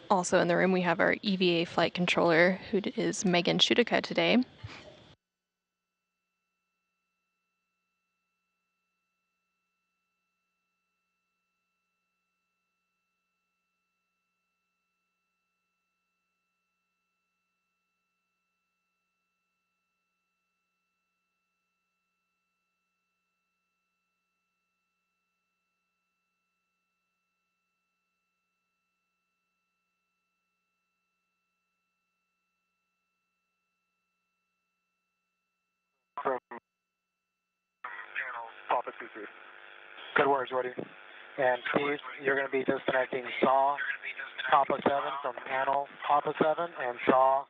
Also in the room, we have our EVA flight controller, who is Megan Shutica today. From Papa 2-3. Good words, Woody. And Steve, you're going to be disconnecting SAW Papa 7 from panel Papa 7 and SAW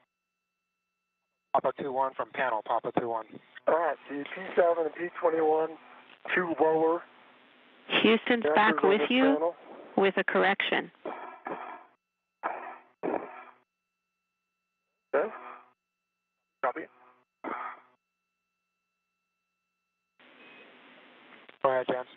Papa 2-1 from panel Papa 2-1. All right, the P7 and P21, 2 lower. Houston's back with you panel. with a correction. Okay. Copy. Go ahead, James.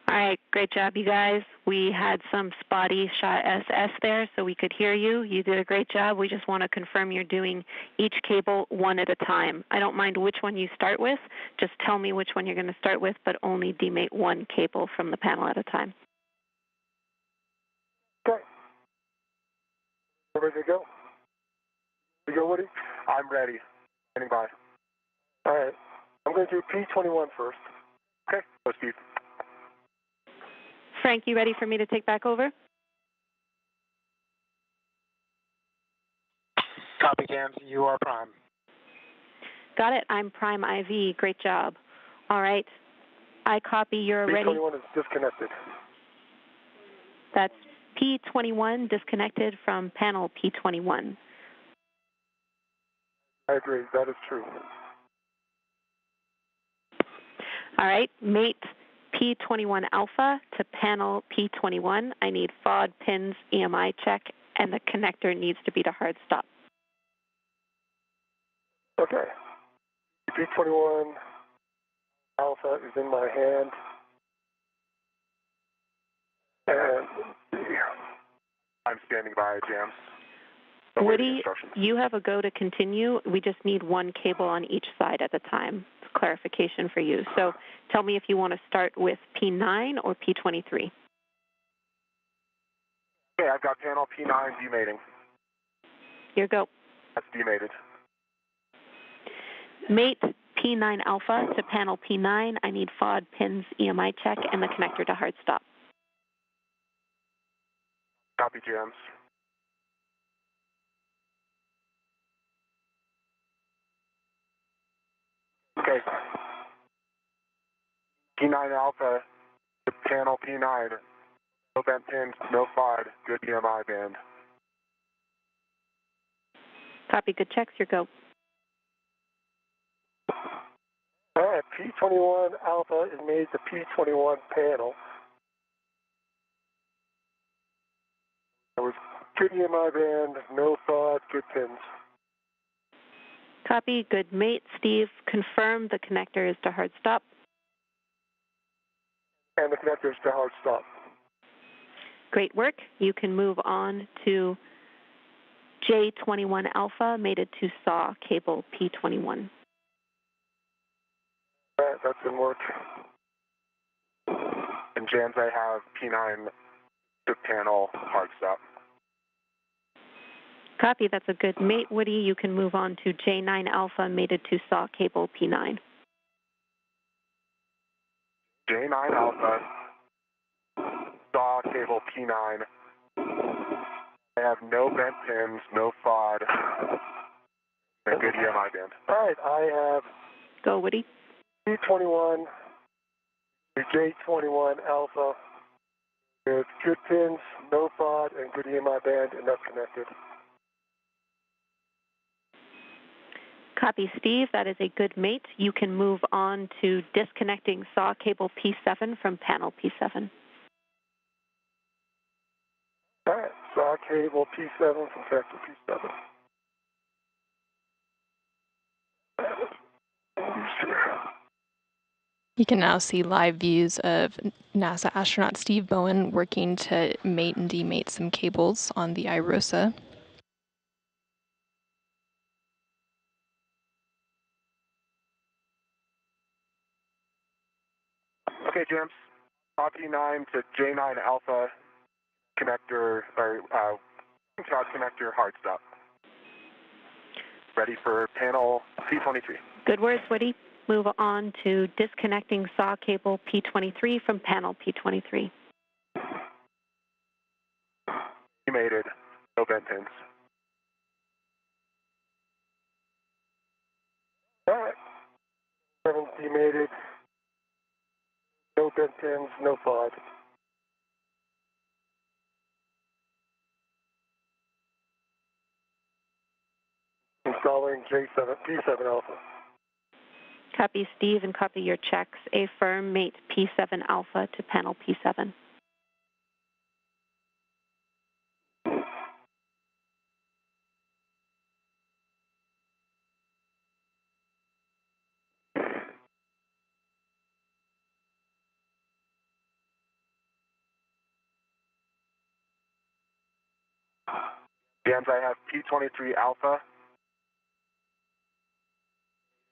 All right, great job, you guys. We had some spotty shot SS there, so we could hear you. You did a great job. We just want to confirm you're doing each cable one at a time. I don't mind which one you start with. Just tell me which one you're going to start with, but only demate one cable from the panel at a time. Okay. Ready to go? You go, Woody? I'm ready. Standing by. All right. I'm going to do P21 first. Okay. Go, Steve. Frank, you ready for me to take back over? Copy, James. You are prime. Got it. I'm Prime IV. Great job. All right. I copy. You're ready. P21 is disconnected. That's P21 disconnected from panel P21. I agree. That is true. All right, mate P21 alpha to panel P21. I need FOD, pins, EMI check, and the connector needs to be to hard stop. Okay. P21 alpha is in my hand. And I'm standing by, Jams. Woody, you have a go to continue. We just need one cable on each side at a time. It's clarification for you. So tell me if you want to start with P9 or P23. Okay, I've got panel P9 demating. Here go. That's demated. Mate P9 alpha to panel P9. I need FOD, pins, EMI check, and the connector to hard stop. Copy, Jams. Okay. P9 alpha to panel P9. No bent pins, no FOD, good EMI band. Copy, good checks. Here go. all right, P21 alpha is made to P21 panel. There was good EMI band, no FOD, good pins. Copy, good mate. Steve, confirm the connector is to hard stop. And the connector is to hard stop. Great work. You can move on to J21 alpha, mated to SAW cable P21. All right, that's in work. And Jams, I have P9 to panel hard stop. Copy, that's a good mate. Woody, you can move on to J9 alpha, mated to SAW cable P9. J9 alpha, SAW cable P9. I have no bent pins, no FOD, and good EMI band. All right, I have Go, Woody. P21 to J21 alpha with good pins, no FOD, and good EMI band, and that's connected. Copy, Steve. That is a good mate. You can move on to disconnecting SAW cable P7 from panel P7. All right, SAW cable P7 from connector P7. You can now see live views of NASA astronaut Steve Bowen working to mate and demate some cables on the iROSA. Okay, Jams. P9 to J9 alpha connector, or shot connector hard stop. Ready for panel P23. Good words, Woody. Move on to disconnecting SAW cable P23 from panel P23. Demated, no bent pins. All right, 7 demated, no bent pins, no FOD. Installing J7, P7 alpha. Copy, Steve, and copy your checks. Affirm mate P7 alpha to panel P7. Jams, I have P23 alpha.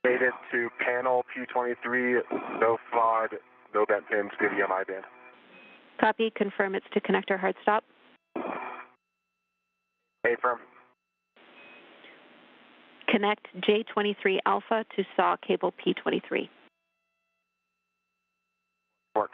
Made it to panel P23, no FOD, no bent pins, good EMI band. Copy, confirm it's to connector hard stop. Affirm. Connect J23 alpha to SAW cable P23. Work.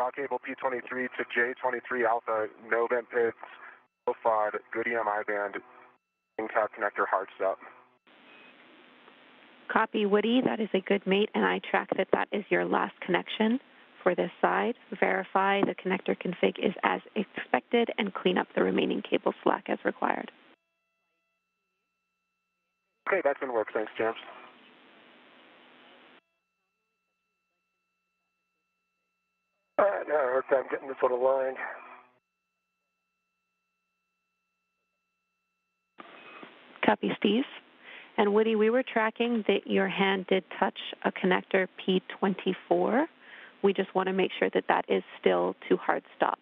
Saw cable P23 to J23 Alpha, no vent pits, no FOD, good EMI band, in-cab connector hard stop. Copy, Woody. That is a good mate, and I track that that is your last connection for this side. Verify the connector config is as expected and clean up the remaining cable slack as required. Okay, that's in work. Thanks, James. All right, now hard time getting this one aligned. Copy, Steve. And Woody, we were tracking that your hand did touch a connector P24. We just want to make sure that that is still to hard stop.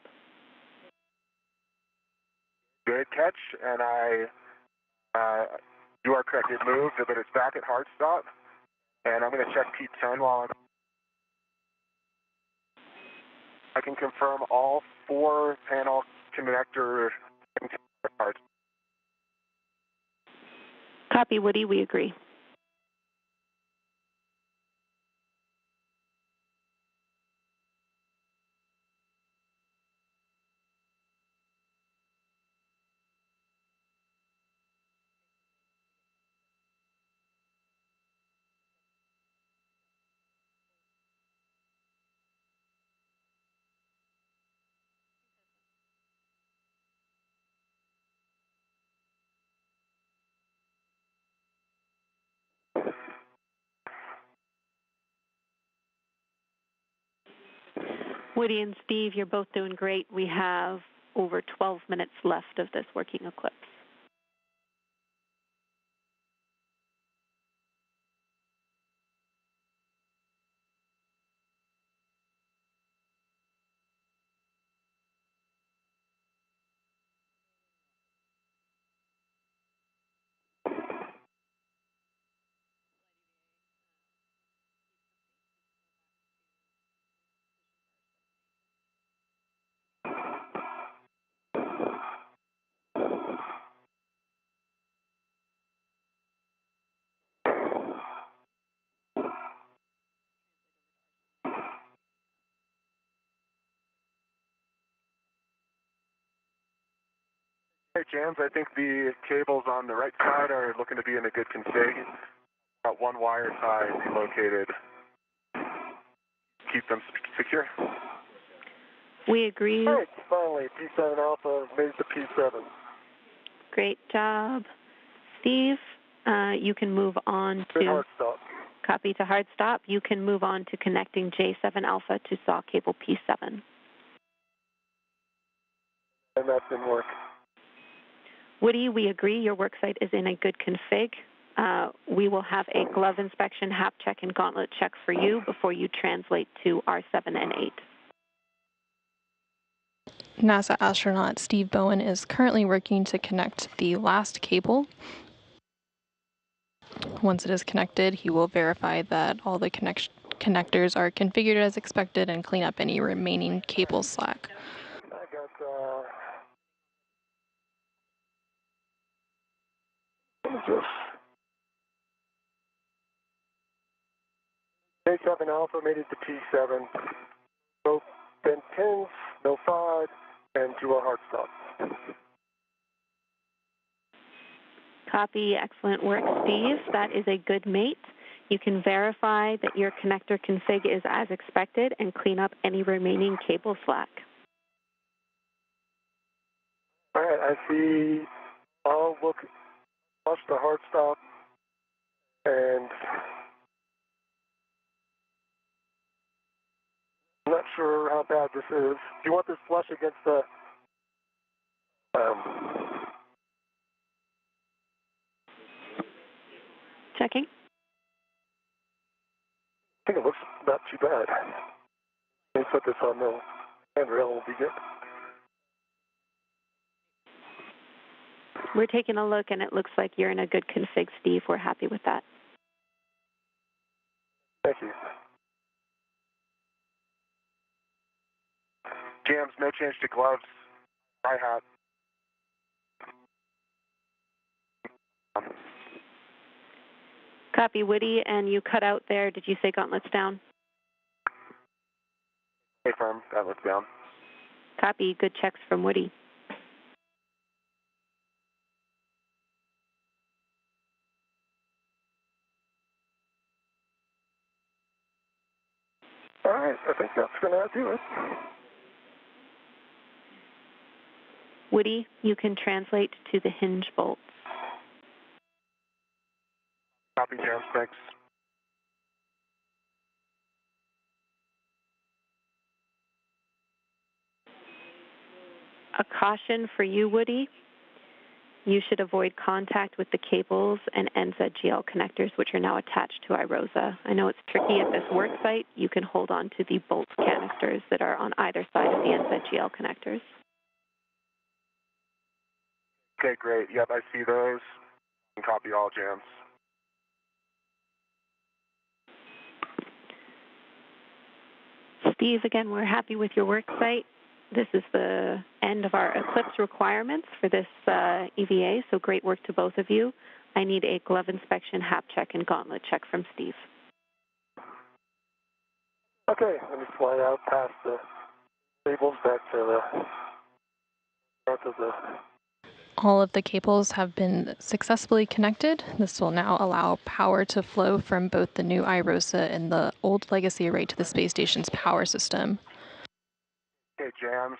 Good catch, and you are correct. It moved, but it's back at hard stop. And I'm going to check P10 while I can confirm all 4 panel connector parts. Copy, Woody. We agree. Woody and Steve, you're both doing great. We have over 12 minutes left of this working eclipse. Hey, James, I think the cables on the right side are looking to be in a good config. Got one wire tie located. Keep them secure. We agree. All right, finally, P7 Alpha made the P7. Great job. Steve, you can move on Good to hard stop. copy to hard stop. You can move on to connecting J7 Alpha to saw cable P7. And that didn't work. Woody, we agree your worksite is in a good config. We will have a glove inspection, hap check, and gauntlet check for you before you translate to R7 and 8. NASA astronaut Steve Bowen is currently working to connect the last cable. Once it is connected, he will verify that all the connectors are configured as expected and clean up any remaining cable slack. I got, J7 Alpha made it to P7. No bent pins, no FOD, and to a hard stop. Copy. Excellent work, Steve. That is a good mate. You can verify that your connector config is as expected and clean up any remaining cable slack. All right, I see. I'll watch the hard stop, and I'm not sure how bad this is. Do you want this flush against the Checking. I think it looks not too bad. Let me put this on the handrail, will be good. We're taking a look, and it looks like you're in a good config, Steve. We're happy with that. Thank you. Jams, no change to gloves. Dry hat. Copy, Woody, and you cut out there. Did you say gauntlets down? Okay, firm. That looks down. Copy. Good checks from Woody. All right, I think that's going to do it. Woody, you can translate to the hinge bolts. Copy, James. Thanks. A caution for you, Woody. You should avoid contact with the cables and NZGL connectors, which are now attached to iROSA. I know it's tricky at this work site. You can hold on to the bolt canisters that are on either side of the NZGL connectors. Okay, great. Yep, I see those. And copy all, Jams. Steve, again, we're happy with your work site. This is the end of our Eclipse requirements for this EVA, so great work to both of you. I need a glove inspection, hap check, and gauntlet check from Steve. Okay, let me fly out past the cables back to the north of the... All of the cables have been successfully connected. This will now allow power to flow from both the new iROSA and the old legacy array to the space station's power system. Okay, Jams.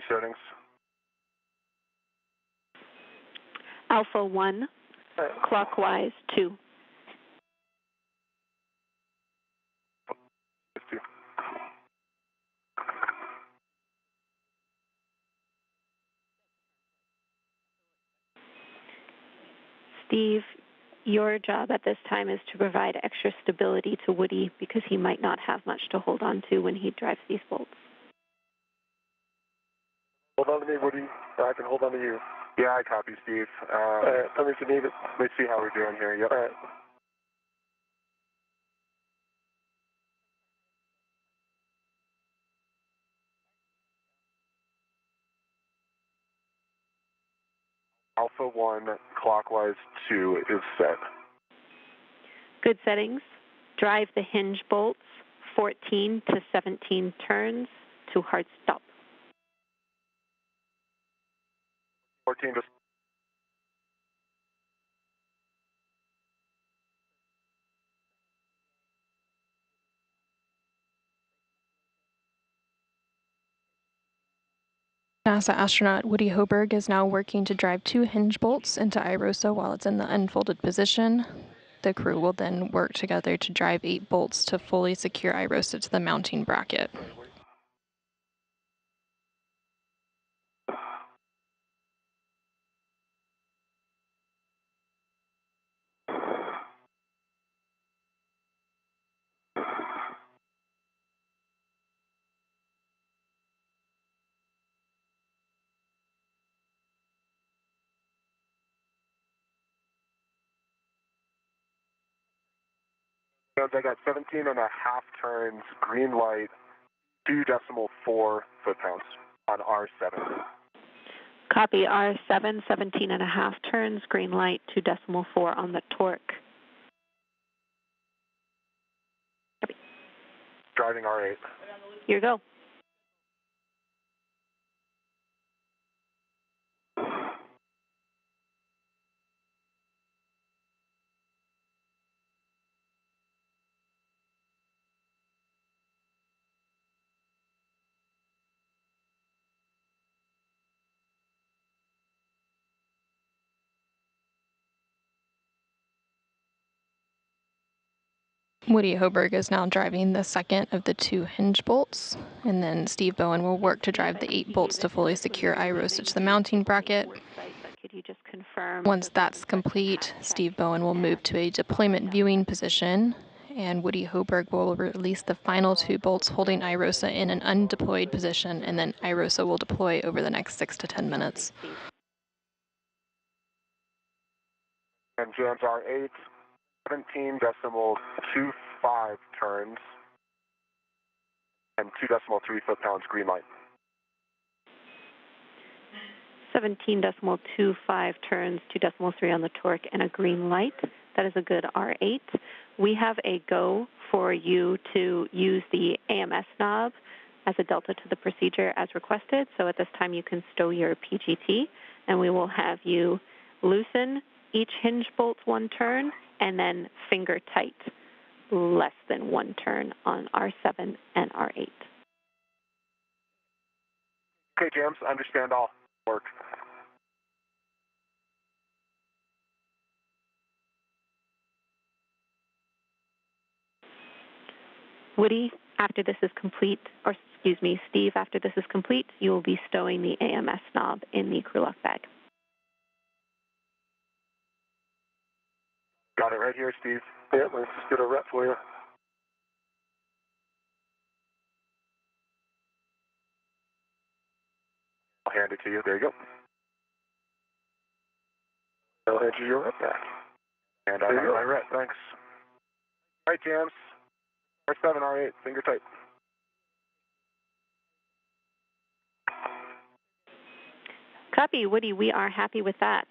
Settings. Alpha 1, clockwise 2. Steve, your job at this time is to provide extra stability to Woody because he might not have much to hold on to when he drives these bolts. Hold on to me, Woody. I can hold on to you. Yeah, I copy, Steve. All right, tell me if you need it. Let's see how we're doing here. Yep. All right. Alpha 1, clockwise 2 is set. Good settings. Drive the hinge bolts 14 to 17 turns to hard stop. 14 to... NASA astronaut Woody Hoberg is now working to drive 2 hinge bolts into iROSA while it's in the unfolded position. The crew will then work together to drive 8 bolts to fully secure iROSA to the mounting bracket. I got 17 and a half turns, green light, 2.4 foot-pounds on R7. Copy R7, 17 and a half turns, green light, 2.4 on the torque. Copy. Driving R8. Here you go. Woody Hoberg is now driving the second of the 2 hinge bolts, and then Steve Bowen will work to drive the 8 bolts to fully secure iROSA to the mounting bracket. Could you just confirm? Once that's complete, Steve Bowen will move to a deployment viewing position, and Woody Hoberg will release the final 2 bolts holding iROSA in an undeployed position, and then iROSA will deploy over the next 6 to 10 minutes. And Jams R8, 17.25 turns, and 2.3 foot-pounds, green light. 17.25 turns, 2.3 on the torque, and a green light. That is a good R8. We have a go for you to use the AMS knob as a delta to the procedure as requested. So at this time you can stow your PGT, and we will have you loosen each hinge bolt one turn and then finger tight less than one turn on R7 and R8. Okay, James, understand all. Work. Woody, after this is complete, or excuse me, Steve, after this is complete, you will be stowing the AMS knob in the crew lock bag. Got it right here, Steve. Yeah, let's just get a rep for you. I'll hand it to you. There you go. I'll hand you your rep back. And I have my rep. Thanks. All right, James. R7, R8, finger tight. Copy, Woody. We are happy with that.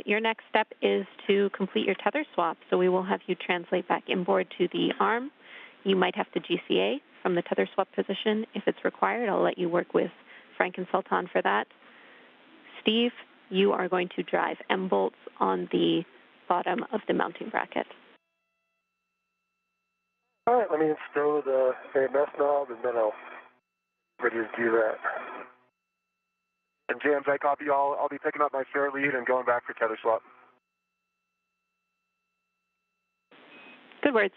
Your next step is to complete your tether swap. So we will have you translate back inboard to the arm. You might have to GCA from the tether swap position if it's required. I'll let you work with Frank and Sultan for that. Steve, you are going to drive M bolts on the bottom of the mounting bracket. All right, let me stow the AMS knob, and then I'll ready to do that. And James, I copy all. I'll be picking up my spare lead and going back for tether swap. Good words.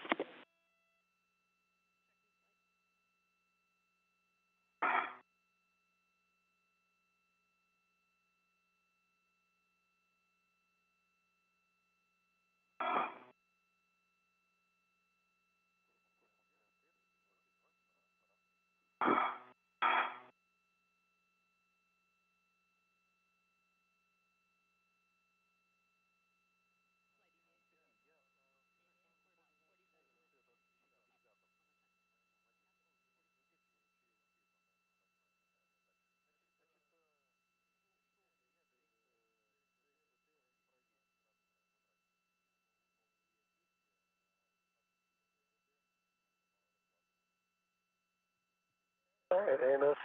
All right, AMS,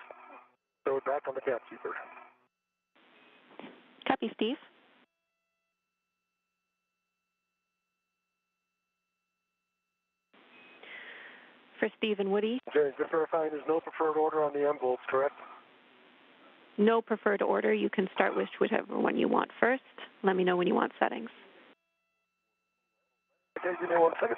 stow it back on the cap keeper. Copy, Steve. For Steve and Woody, James, just verifying there's no preferred order on the M bolts, correct? no preferred order. You can start with whichever one you want first. Let me know when you want settings. Okay, give me 1 second.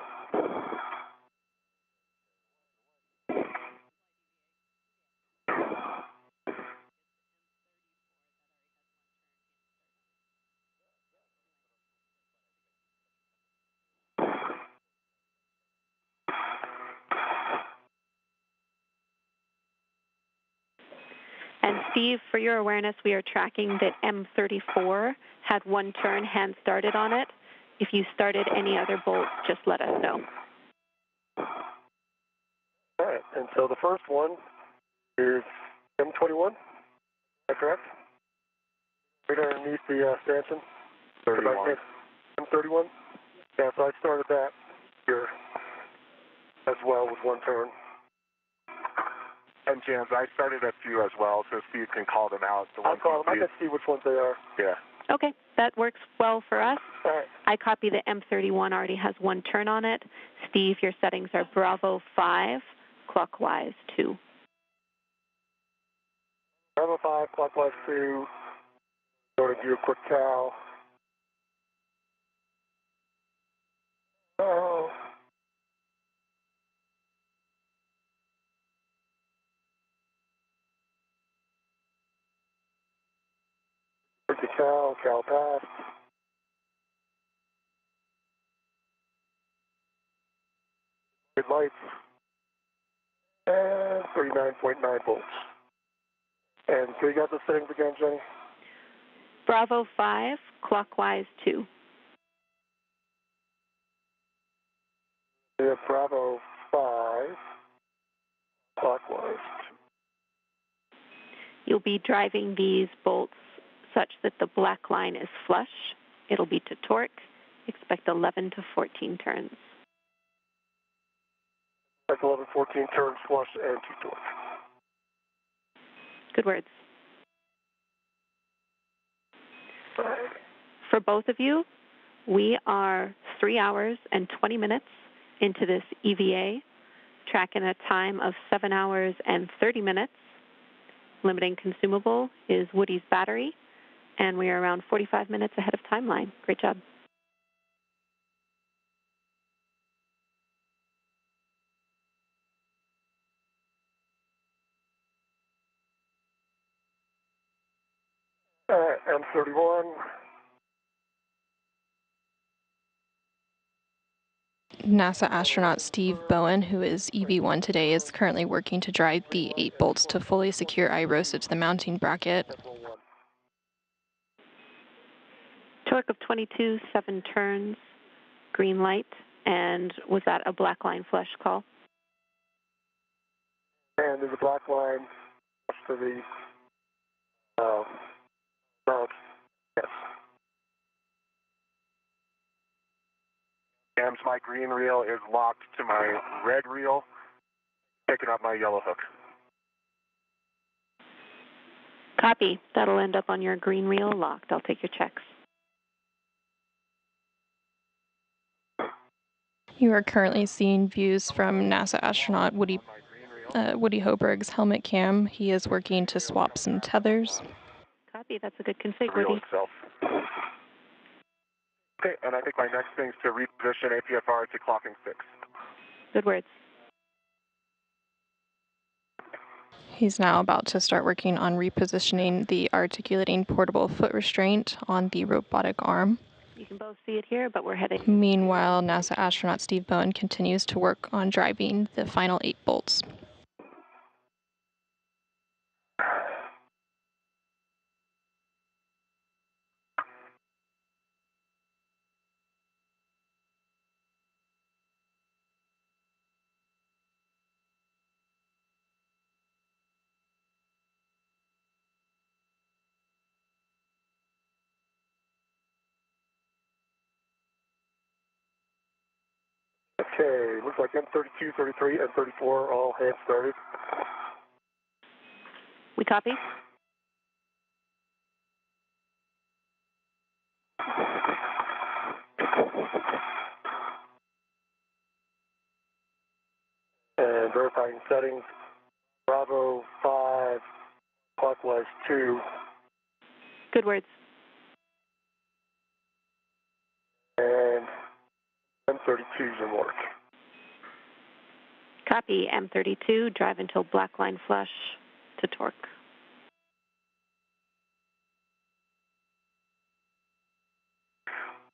And Steve, for your awareness, we are tracking that M34 had one turn hand started on it. If you started any other bolts, just let us know. All right, and so the first one is M21, is that correct? Right underneath the stanchion? 31. M31? Yeah, so I started that here as well with one turn. And James, I started a few as well, so Steve can call them out. I'll call them. I can see which ones they are. Yeah. Okay, that works well for us. All right. I copy the M31 already has one turn on it. Steve, your settings are Bravo 5, clockwise 2. Bravo 5, clockwise 2. Going to do a quick cow. Oh. Quick the cow passed. Good lights. And 39.9 volts. And so you got the settings again, Jenny? Bravo 5, clockwise 2. We have Bravo 5, clockwise 2. You'll be driving these bolts such that the black line is flush. It'll be to torque. Expect 11 to 14 turns. That's 1114, turn, flush, and two-torque. Good words. For both of you, we are 3 hours and 20 minutes into this EVA, tracking a time of 7 hours and 30 minutes. Limiting consumable is Woody's battery, and we are around 45 minutes ahead of timeline. Great job. M31. NASA astronaut Steve Bowen, who is EV1 today, is currently working to drive the 8 bolts to fully secure iROSA to the mounting bracket. Torque of 22, 7 turns, green light, and was that a black line flush call? And there's a black line to the mount. Yes. And my green reel is locked to my red reel, picking up my yellow hook. Copy. That'll end up on your green reel locked. I'll take your checks. You are currently seeing views from NASA astronaut Woody Hoberg's helmet cam. He is working to swap some tethers. Copy. That's a good config, Reel Woody. itself. Okay, and I think my next thing is to reposition APFR to clocking 6. Good words. He's now about to start working on repositioning the articulating portable foot restraint on the robotic arm. You can both see it here, but we're heading. Meanwhile, NASA astronaut Steve Bowen continues to work on driving the final 8 bolts. Okay, looks like M32, 33, and 34 all hand started. We copy. And verifying settings. Bravo 5, clockwise 2, Good words. and M32's in work. Copy. M32, drive until black line flush to torque.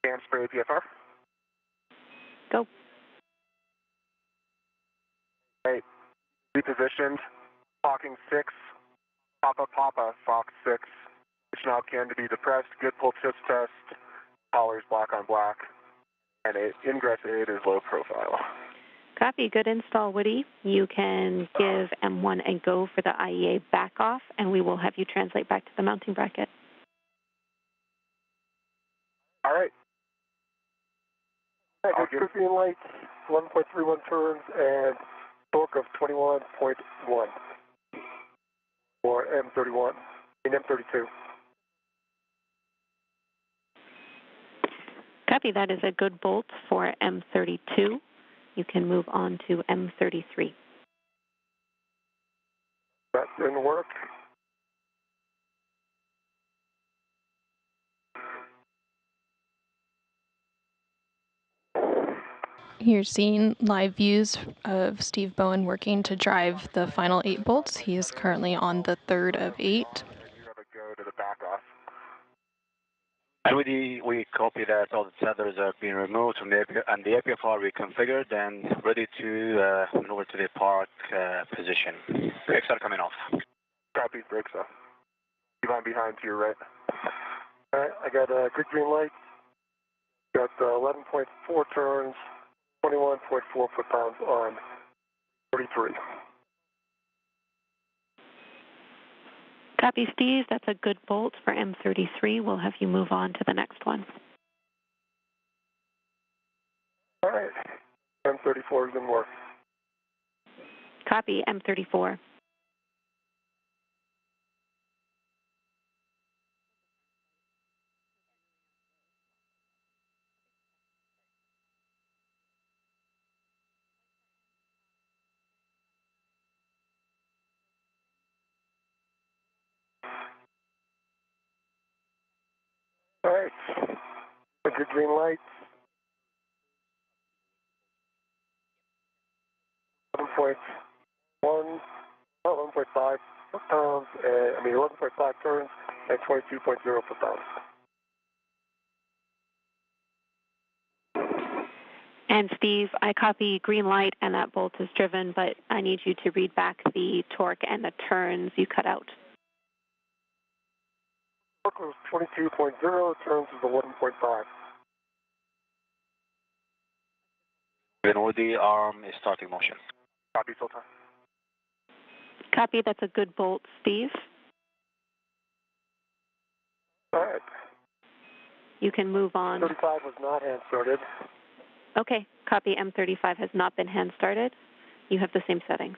Cam spray APFR. Go. Right. Repositioned. Clocking 6. Papa, Fox 6. Which now can to be depressed. Good pull chips test. Collars black on black. And ingress 8 is low profile. Copy. Good install, Woody. You can give M1 a go for the IEA back off, and we will have you translate back to the mounting bracket. All right. Good green light, 1.31 turns, and torque of 21.1 for M31 and M32. Copy. That is a good bolt for M32. You can move on to M33. That's in work. You're seeing live views of Steve Bowen working to drive the final 8 bolts. He is currently on the 3rd of 8. You have a go to the back off. And we copy that all the tethers are being removed from the and the APFR reconfigured and ready to maneuver to the park position. Brakes are coming off. Copy, brakes off. Keep on behind to your right. All right, I got a good green light. Got 11.4 turns, 21.4 foot-pounds on 33. Copy, Steve. That's a good bolt for M33. We'll have you move on to the next one. All right, M34 is in work. Copy, M34. All right. With your green lights. 11.1, 11.5 pounds, 11.5 turns and 22.0 per pound. And Steve, I copy green light and that bolt is driven, but I need you to read back the torque and the turns you cut out. Torque was 22.0, turns is 11.5. Then with the arm is starting motion. Copy, Sultan. Copy, that's a good bolt, Steve. All right. You can move on. 35 was not hand started. Okay, copy, M35 has not been hand started. You have the same settings.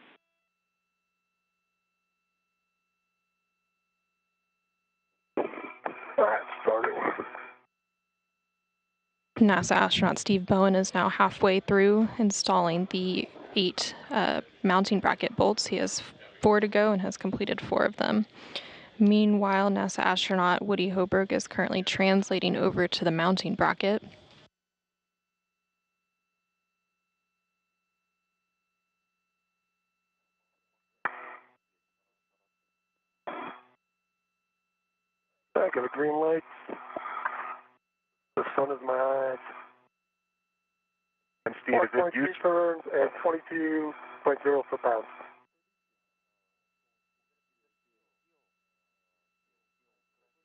All right, starting. NASA astronaut Steve Bowen is now halfway through installing the 8 mounting bracket bolts. He has 4 to go and has completed 4 of them. Meanwhile, NASA astronaut Woody Hoberg is currently translating over to the mounting bracket. I got a green light. The sun is my eyes. And Steve, is it 4.2 turns and 22.0 per pound.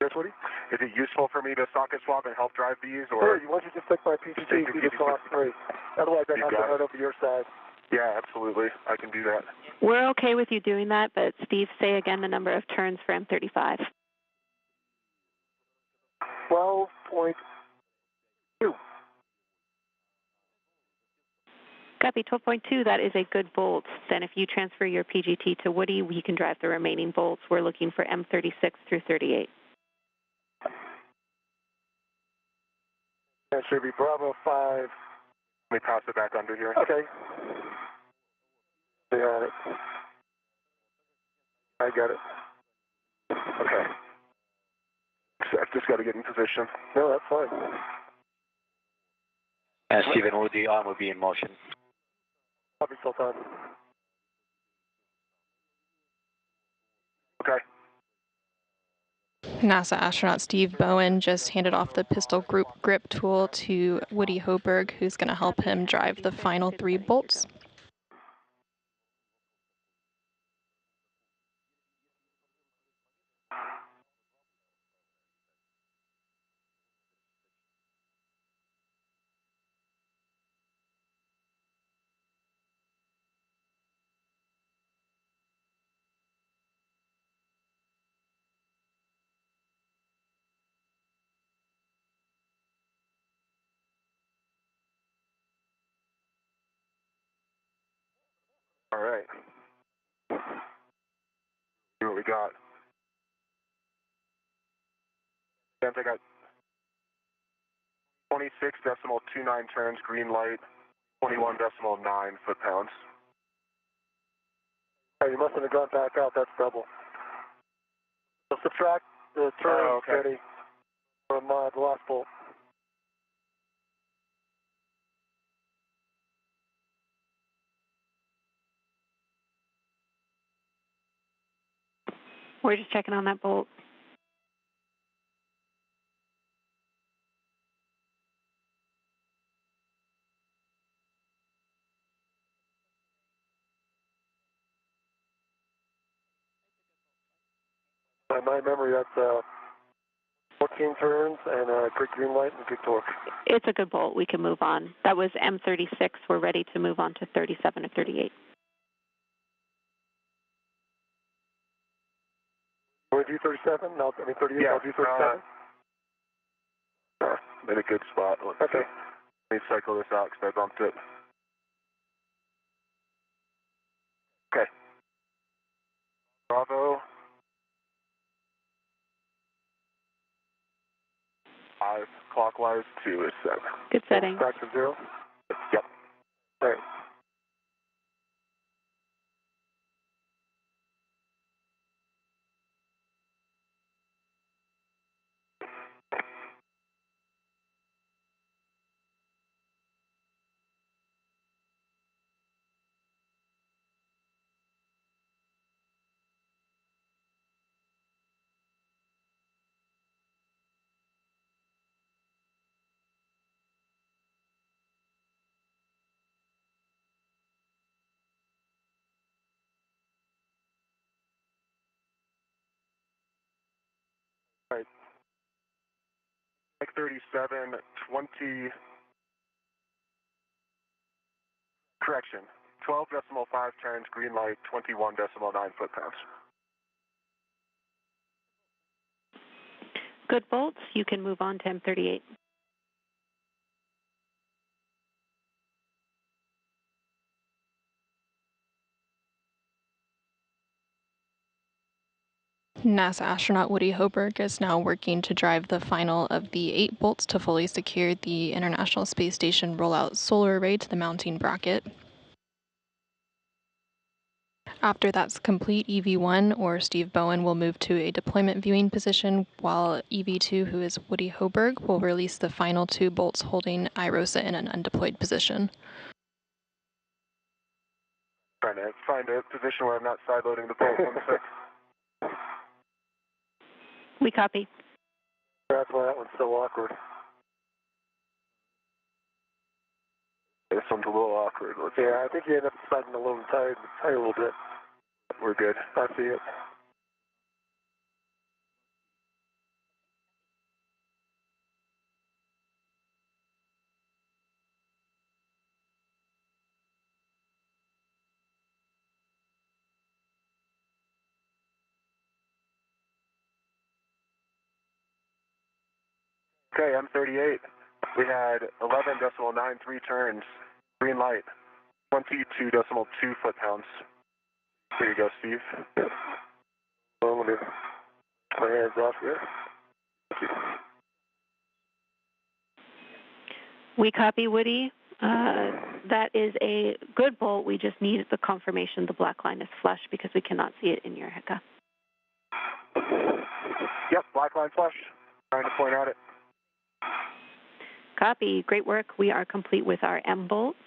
Yes, Woody? Is it useful for me to socket swap and help drive these, or? Sure, why don't you just take my PGT, keep it off straight. Otherwise, I'd have to head over your side. Yeah, absolutely. I can do that. We're okay with you doing that, but Steve, say again the number of turns for M35. 12.2. Copy, 12.2, that is a good bolt. Then if you transfer your PGT to Woody, we can drive the remaining bolts. We're looking for M36 through 38. That should be Bravo 5. Let me toss it back under here. Okay. Got it. I got it. Okay. I've just got to get in position. No, that's fine. And Stephen, with the arm will be in motion. Copy, Sultan. Okay. NASA astronaut Steve Bowen just handed off the pistol grip tool to Woody Hoberg, who's going to help him drive the final 3 bolts. All right. See what we got. James, I got 26.29 turns, green light, 21.9 foot-pounds. Oh, you mustn't have gone back out. That's double. So subtract the turn steady from the last bolt. We're just checking on that bolt. By my memory, that's 14 turns and a good green light and good torque. It's a good bolt. We can move on. That was M36. We're ready to move on to 37 or 38. Want to do 37? No, 38. Yeah, I'll do 37. In a good spot. Okay. Let me cycle this out because I bumped it. Okay. 5 clockwise, 2 is 7. Good setting. Back to 0? Yep. Right. Right. Like 37, 20, correction, 12.5 turns, green light, 21.9 foot-pounds. Good bolts. You can move on to M38. NASA astronaut Woody Hoberg is now working to drive the final of the 8 bolts to fully secure the International Space Station Roll-Out Solar Array to the mounting bracket. After that's complete, EV1 or Steve Bowen will move to a deployment viewing position, while EV2, who is Woody Hoberg, will release the final 2 bolts holding iROSA in an undeployed position. Trying to find a position where I'm not sideloading the bolt. 1 sec. We copy. That's why that one's so awkward. This one's a little awkward. Yeah, I think you end up sliding a little tight a little bit. We're good. I see it. Okay, M38. We had 11.93 turns, green light, 22.2 foot-pounds. Here you go, Steve. Well, let me my hands off here. Thank you. We copy, Woody. That is a good bolt. We just need the confirmation the black line is flush because we cannot see it in your HECA. Yep, black line flush. Trying to point at it. Copy. Great work. We are complete with our M bolts.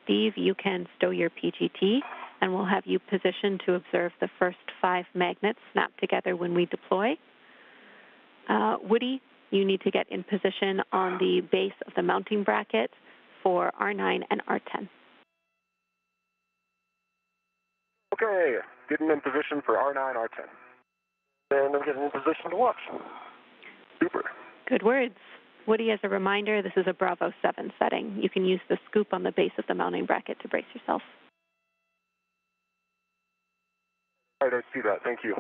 Steve, you can stow your PGT, and we'll have you positioned to observe the first 5 magnets snap together when we deploy. Woody, you need to get in position on the base of the mounting bracket for R9 and R10. Okay, getting in position for R9, R10. And I'm getting in position to watch. Super. Good words. Woody, as a reminder, this is a Bravo 7 setting. You can use the scoop on the base of the mounting bracket to brace yourself. All right, I see that. Thank you.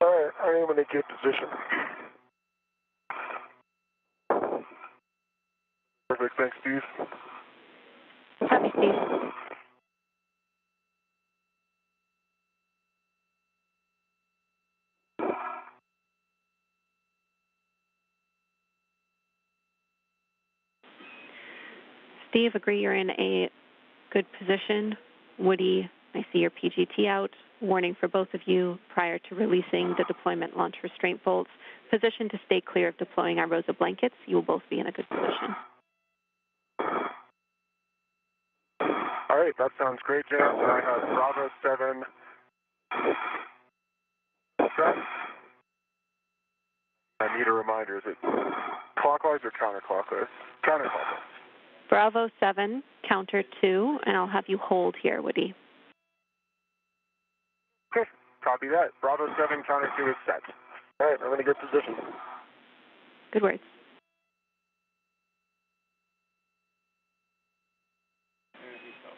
All right, I am in a good position. Perfect. Thanks, Steve. Copy, Steve. Steve, agree you're in a good position. Woody, I see your PGT out. Warning for both of you prior to releasing the deployment launch restraint bolts. Position to stay clear of deploying iROSA blankets. You will both be in a good position. All right, that sounds great, Jan. I have Bravo 7. Truss. I need a reminder. Is it clockwise or counterclockwise? Counterclockwise. Bravo 7, counter 2, and I'll have you hold here, Woody. Okay, copy that. Bravo 7, counter 2 is set. All right, I'm in a good position. Good words.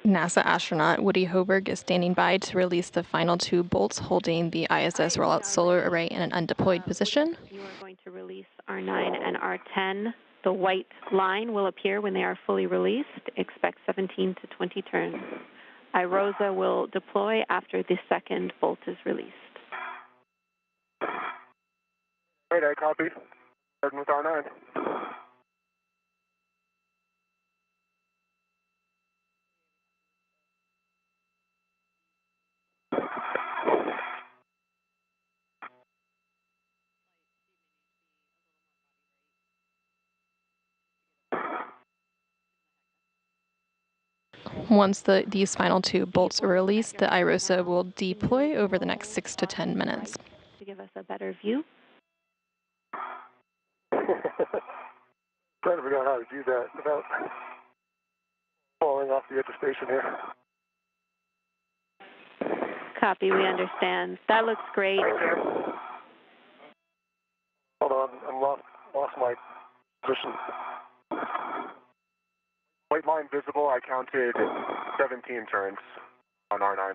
NASA astronaut Woody Hoberg is standing by to release the final 2 bolts holding the ISS Roll-Out Solar Array in an undeployed position. You are going to release R9 and R10. The white line will appear when they are fully released. Expect 17 to 20 turns. iROSA will deploy after the second bolt is released. All right, I copy. Starting with R9. Once these final 2 bolts are released, the iROSA will deploy over the next 6 to 10 minutes. To give us a better view. Trying to figure out how to do that without falling off the edge of station here. Copy, we understand. That looks great. Hold on, I lost my position. White line visible. I counted 17 turns on R9.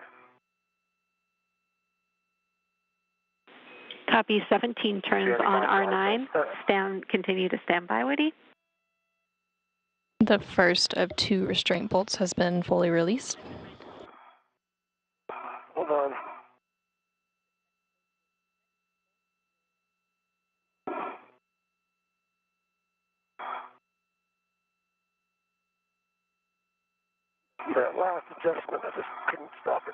Copy, 17 turns on R9. Continue to stand by, Woody. The first of 2 restraint bolts has been fully released. Hold on. That last adjustment, I just couldn't stop it.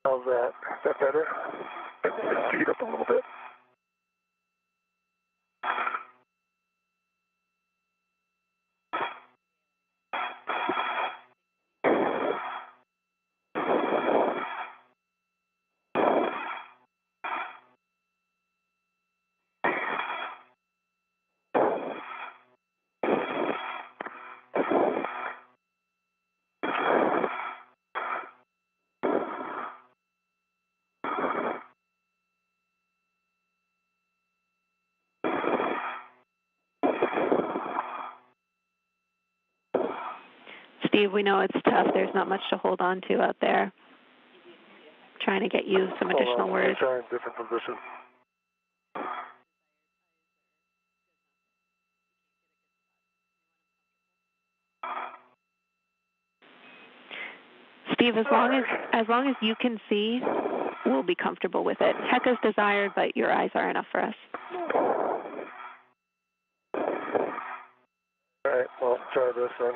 How's that? Is that better? Speed up a little bit. Steve, we know it's tough. There's not much to hold on to out there. Trying to get you some additional words. Try a different position. Steve, as long as you can see, we'll be comfortable with it. Heck is desired, but your eyes are enough for us. All right, well, try this then.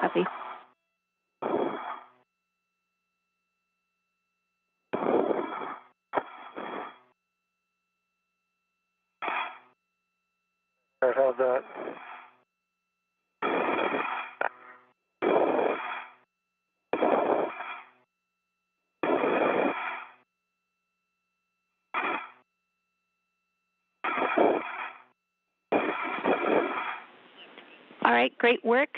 Copy. All right, how's that? All right, great work.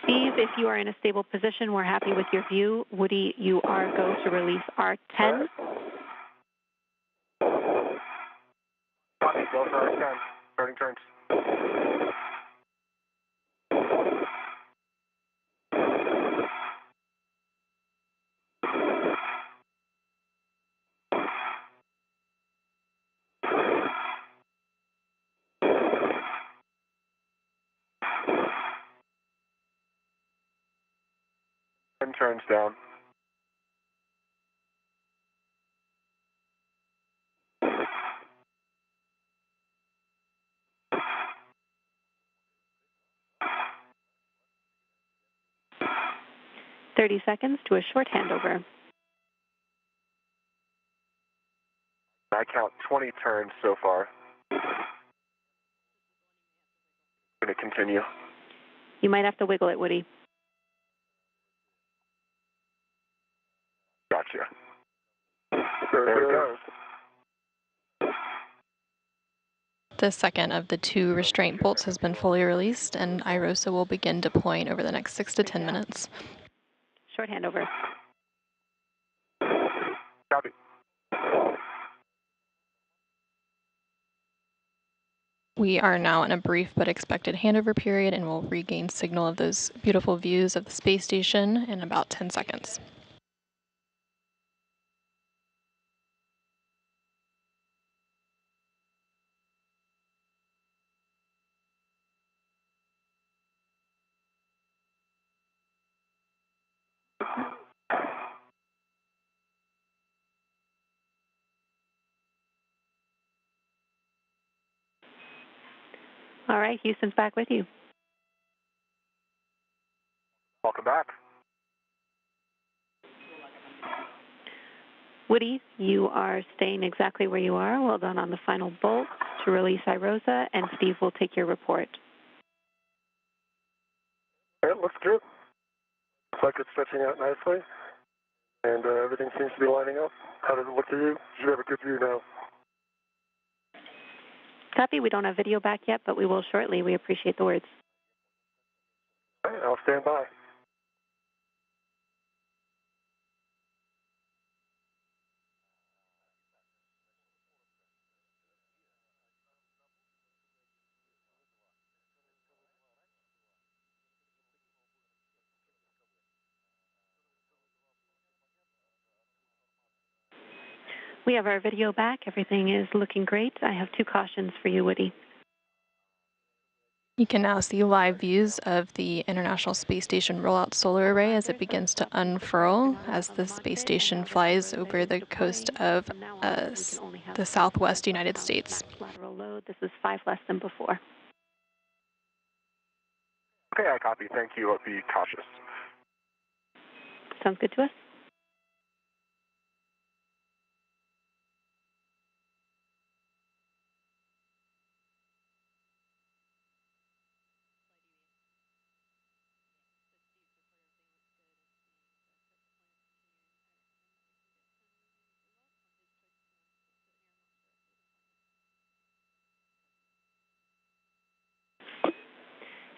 Steve, if you are in a stable position, we're happy with your view. Woody, you are go to release R10. Copy, go for R10. Starting turns. And turns down. 30 seconds to a short handover. I count 20 turns so far. Going to continue. You might have to wiggle it, Woody. Gotcha. There it goes. The second of the 2 restraint bolts has been fully released, and iROSA will begin deploying over the next 6 to 10 minutes. Short handover. Copy. We are now in a brief but expected handover period and will regain signal of those beautiful views of the space station in about 10 seconds. All right, Houston's back with you. Welcome back. Woody, you are staying exactly where you are. Well done on the final bolt to release iROSA, and Steve will take your report. It looks good. Looks like it's stretching out nicely, and everything seems to be lining up. How does it look to you? You have a good view now. Copy. We don't have video back yet, but we will shortly. We appreciate the words. All right, I'll stand by. We have our video back. Everything is looking great. I have 2 cautions for you, Woody. You can now see live views of the International Space Station Roll-Out Solar Array as it begins to unfurl as the space station flies over the coast of the southwest United States. Lateral load. This is 5 less than before. Okay, I copy. Thank you. I'll be cautious. Sounds good to us.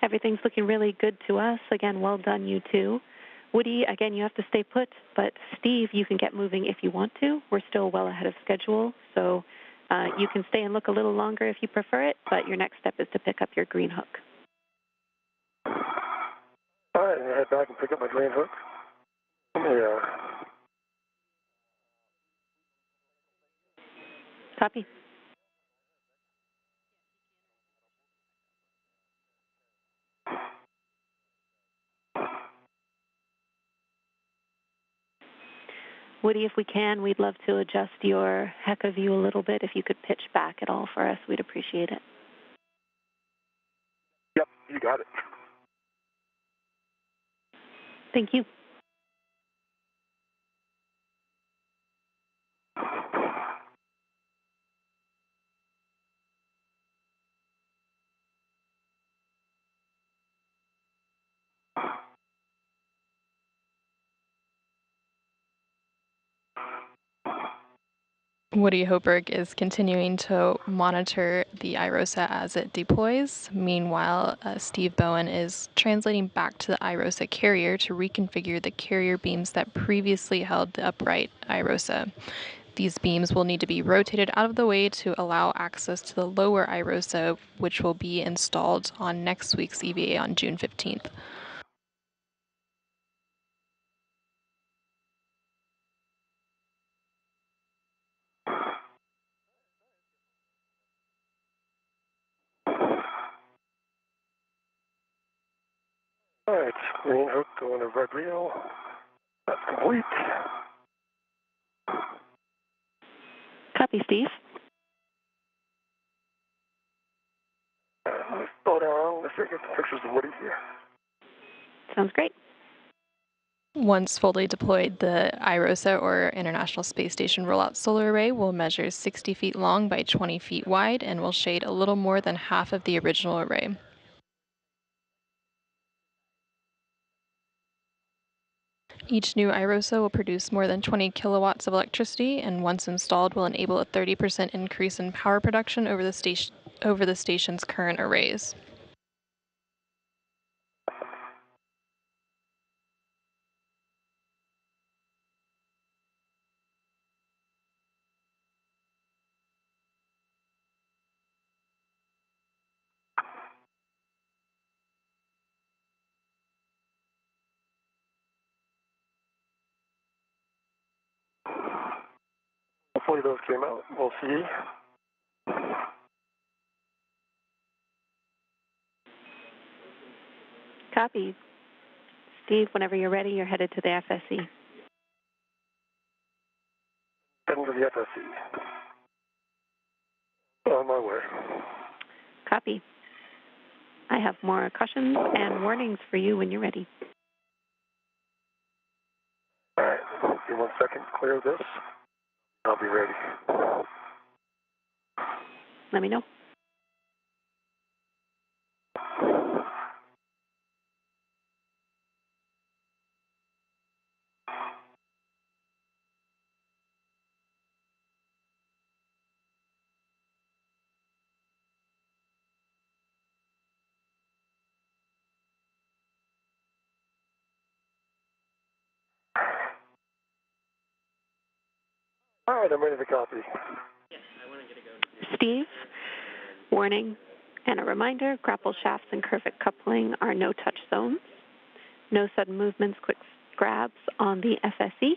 Everything's looking really good to us. Again, well done, you two. Woody, again, you have to stay put, but Steve, you can get moving if you want to. We're still well ahead of schedule, so you can stay and look a little longer if you prefer it, but your next step is to pick up your green hook. All right, I'm going to head back and pick up my green hook. Yeah. Copy. Woody, if we can, we'd love to adjust your HECA view a little bit. If you could pitch back at all for us, we'd appreciate it. Yep, you got it. Thank you. Woody Hoberg is continuing to monitor the iROSA as it deploys. Meanwhile, Steve Bowen is translating back to the iROSA carrier to reconfigure the carrier beams that previously held the upright iROSA. These beams will need to be rotated out of the way to allow access to the lower iROSA, which will be installed on next week's EVA on June 15th. All right, green hook going to red reel. That's complete. Copy, Steve. Let's slow down. Let's get the pictures of Woody here. Sounds great. Once fully deployed, the iROSA, or International Space Station Roll-Out Solar Array, will measure 60 feet long by 20 feet wide and will shade a little more than half of the original array. Each new iROSA will produce more than 20 kilowatts of electricity, and once installed will enable a 30% increase in power production over the station's current arrays. Hopefully those came out. We'll see. Copy. Steve, whenever you're ready, you're headed to the FSE. Heading to the FSE. On my way. Copy. I have more cautions and warnings for you when you're ready. All right. Give me 1 second to clear this. I'll be ready. Let me know. All right, I'm ready to copy. Steve, warning and a reminder, grapple shafts and curved coupling are no-touch zones. No sudden movements, quick grabs on the FSE.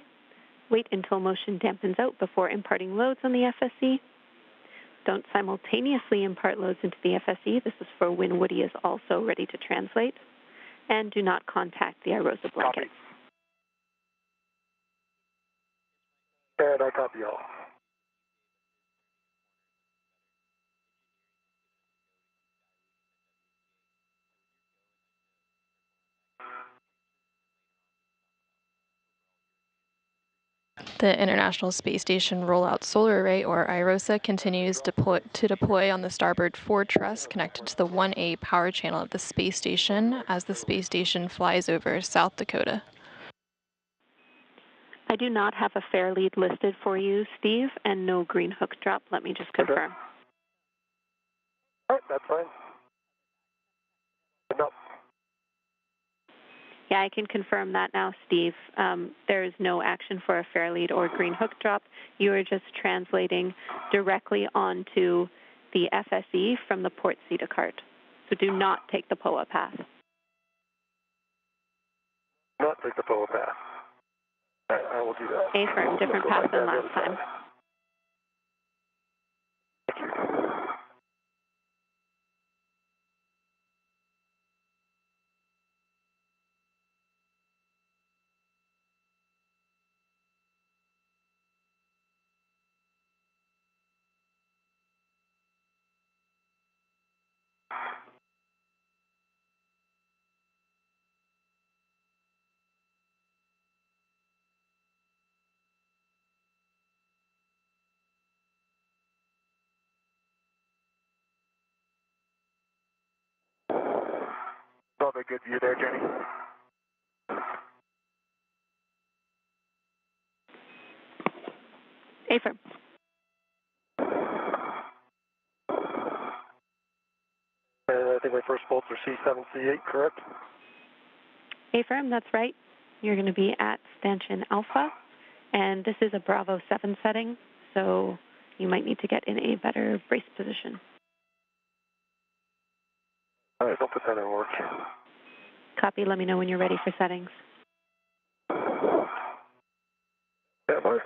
Wait until motion dampens out before imparting loads on the FSE. Don't simultaneously impart loads into the FSE. This is for when Woody is also ready to translate. And do not contact the iROSA blanket. Copy. And I copy all. The International Space Station Roll-Out Solar Array, or iROSA, continues to deploy on the starboard forward truss connected to the 1A power channel of the space station as the space station flies over South Dakota. I do not have a fair lead listed for you, Steve, and no green hook drop. Let me just confirm. Okay. All right, that's fine. No. Yeah, I can confirm that now, Steve. There is no action for a fair lead or green hook drop. You are just translating directly onto the FSE from the port CETA cart. So do not take the POA path. Not take the POA path. All right, I will do that. A-firm, different path than last time. Probably a good view there, Jenny. A-firm. And I think my first bolts are C7, C8, correct? A-firm, that's right. You're going to be at stanchion alpha, and this is a Bravo 7 setting, so you might need to get in a better brace position. All right, don't put that in work. Copy, let me know when you're ready for settings. Yeah, boy.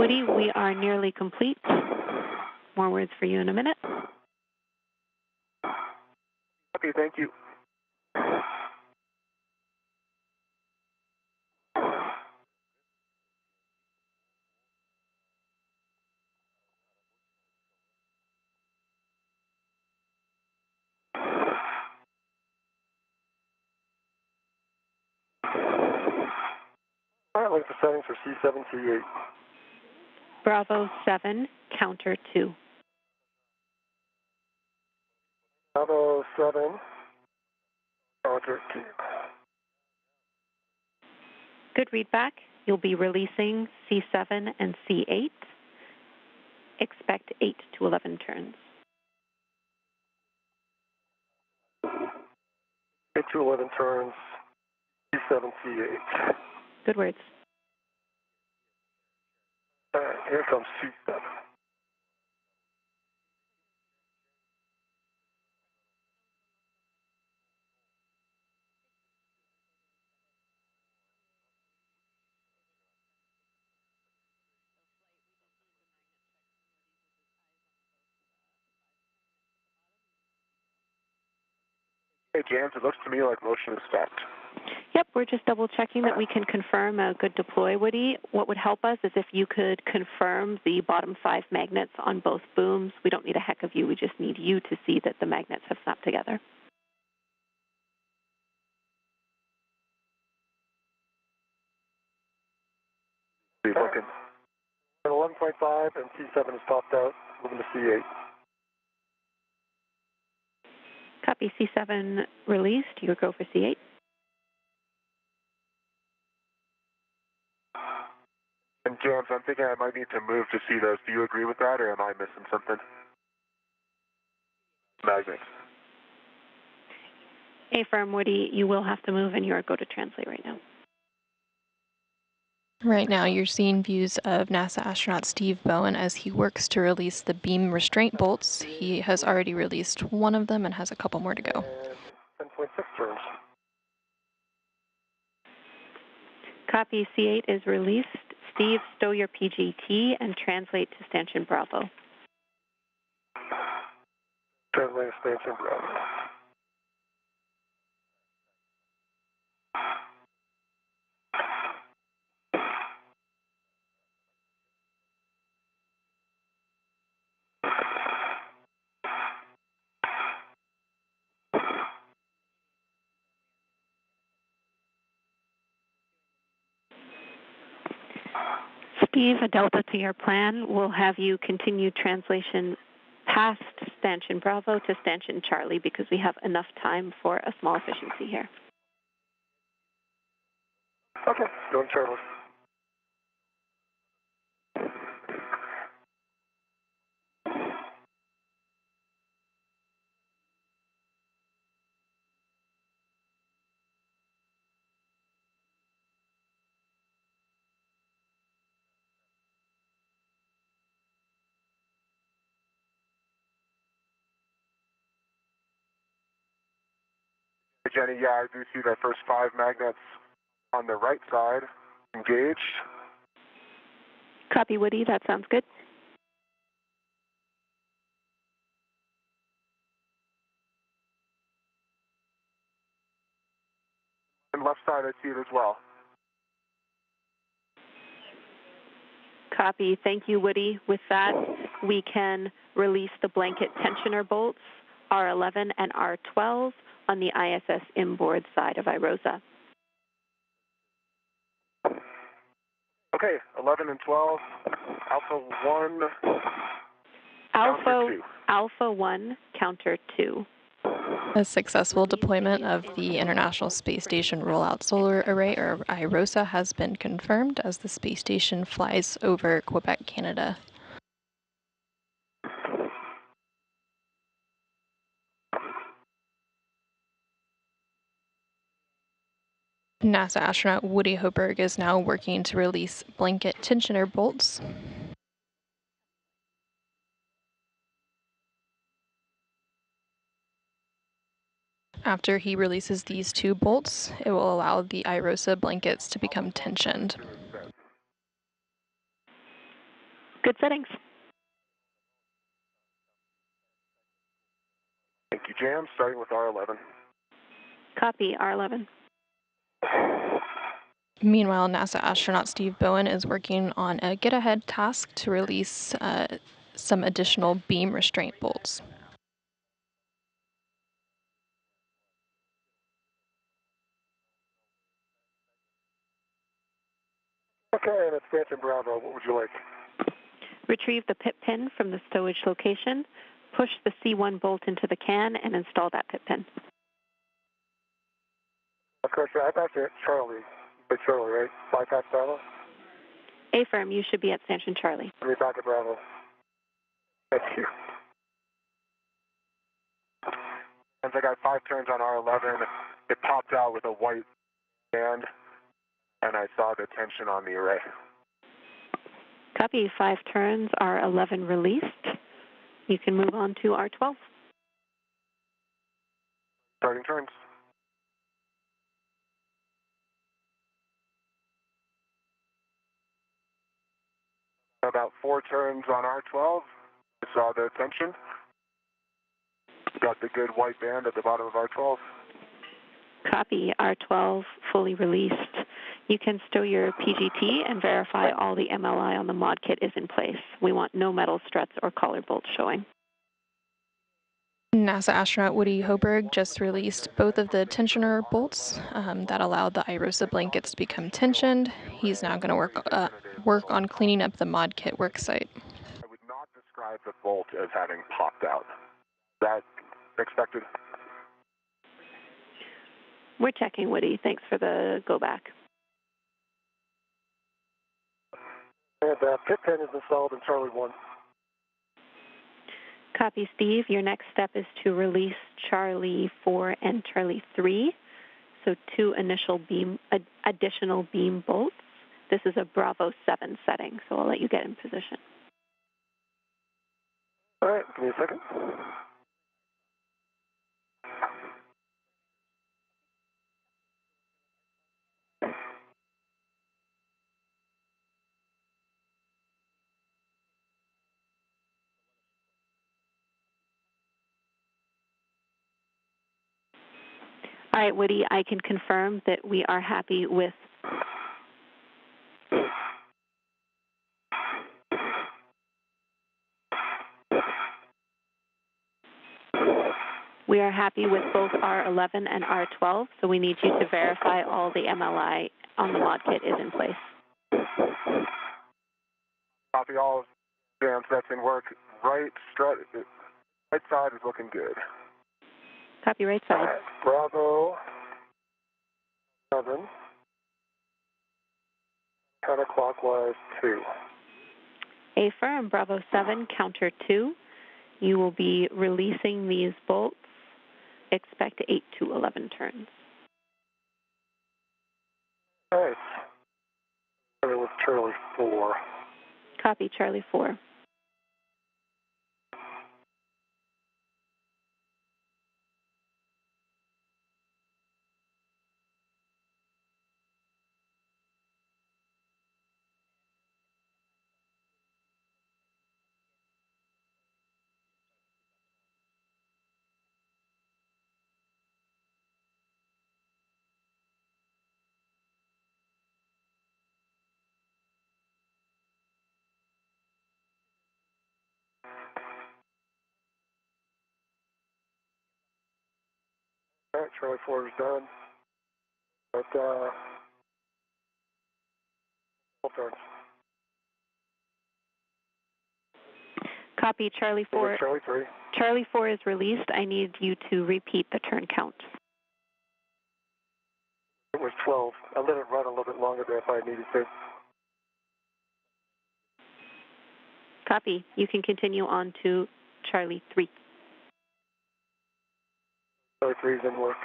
Woody, we are nearly complete. More words for you in a minute. Okay, thank you. All right, like the settings for C7, C8. Bravo 7, counter 2. Bravo 7, counter 2. Good readback. You'll be releasing C7 and C8. Expect 8 to 11 turns. 8 to 11 turns, C7, C8. Good words. All right, here comes C7. Hey, James, it looks to me like motion is stopped. Yep, we're just double checking that we can confirm a good deploy, Woody. What would help us is if you could confirm the bottom 5 magnets on both booms. We don't need a heck of you, we just need you to see that the magnets have snapped together. Be looking. At 11.5 and C7 is popped out, moving to C8. Copy C7 released. You go for C8. And James, I'm thinking I might need to move to see those. Do you agree with that, or am I missing something? Magnets. Affirm, Woody, you will have to move and you are go to translate right now. Right now, you're seeing views of NASA astronaut Steve Bowen as he works to release the beam restraint bolts. He has already released one of them and has a couple more to go. And 10.6 turns. Copy C8 is released. Steve, stow your PGT and translate to stanchion Bravo. Translate expansion, Bravo. Steve, a delta to your plan. We'll have you continue translation past stanchion Bravo to stanchion Charlie because we have enough time for a small efficiency here. Okay, going Charlie. Hey, Jenny, yeah, I do see the first 5 magnets on the right side engaged. Copy, Woody. That sounds good. And left side, I see it as well. Copy. Thank you, Woody. With that, we can release the blanket tensioner bolts, R11 and R12, on the ISS inboard side of iROSA. Okay, 11 and 12, Alpha 1, counter 2. Alpha 1, counter 2. A successful deployment of the International Space Station Roll-Out Solar Array, or iROSA, has been confirmed as the space station flies over Quebec, Canada. NASA astronaut Woody Hoberg is now working to release blanket tensioner bolts. After he releases these 2 bolts, it will allow the iROSA blankets to become tensioned. Good settings. Thank you, Jam. Starting with R11. Copy, R11. Meanwhile, NASA astronaut Steve Bowen is working on a Get Ahead task to release some additional beam restraint bolts. Okay, and expansion Bravo, what would you like? Retrieve the pit pin from the stowage location, push the C1 bolt into the can, and install that pit pin. Of course, I'm actually at Charlie. By Charlie, right? Bypass Bravo? Affirm, you should be at Stanchion Charlie. Let me back at Bravo. Thank you. Since I got 5 turns on R11, it popped out with a white band, and I saw the tension on the array. Copy, 5 turns, R11 released. You can move on to R12. Starting turns. About 4 turns on R12, I saw the tension. Got the good white band at the bottom of R12. Copy, R12 fully released. You can stow your PGT and verify all the MLI on the mod kit is in place. We want no metal struts or collar bolts showing. NASA astronaut Woody Hoberg just released both of the tensioner bolts that allowed the iROSA blankets to become tensioned. He's now going to work on cleaning up the mod kit worksite. I would not describe the bolt as having popped out. That expected? We're checking, Woody. Thanks for the go back. And pit pin is installed in Charlie 1. Copy, Steve. Your next step is to release Charlie 4 and Charlie 3. So 2 additional beam bolts. This is a Bravo 7 setting, so I'll let you get in position. All right, give me a second. All right, Woody, I can confirm that we are happy with both R11 and R12, so we need you to verify all the MLI on the mod kit is in place. Copy all jam sets in work. Right side is looking good. Copy, right side. Bravo 7, counterclockwise 2. Affirm, Bravo 7, counter 2. You will be releasing these bolts. Expect 8 to 11 turns. All right. Starting with Charlie 4. Copy, Charlie 4. All right, Charlie 4 is done. But, 12 turns. Copy, Charlie 4. Charlie 3. Charlie 4 is released. I need you to repeat the turn count. It was 12. I let it run a little bit longer there if I needed to. Copy. You can continue on to Charlie 3. Charlie 3 is in work.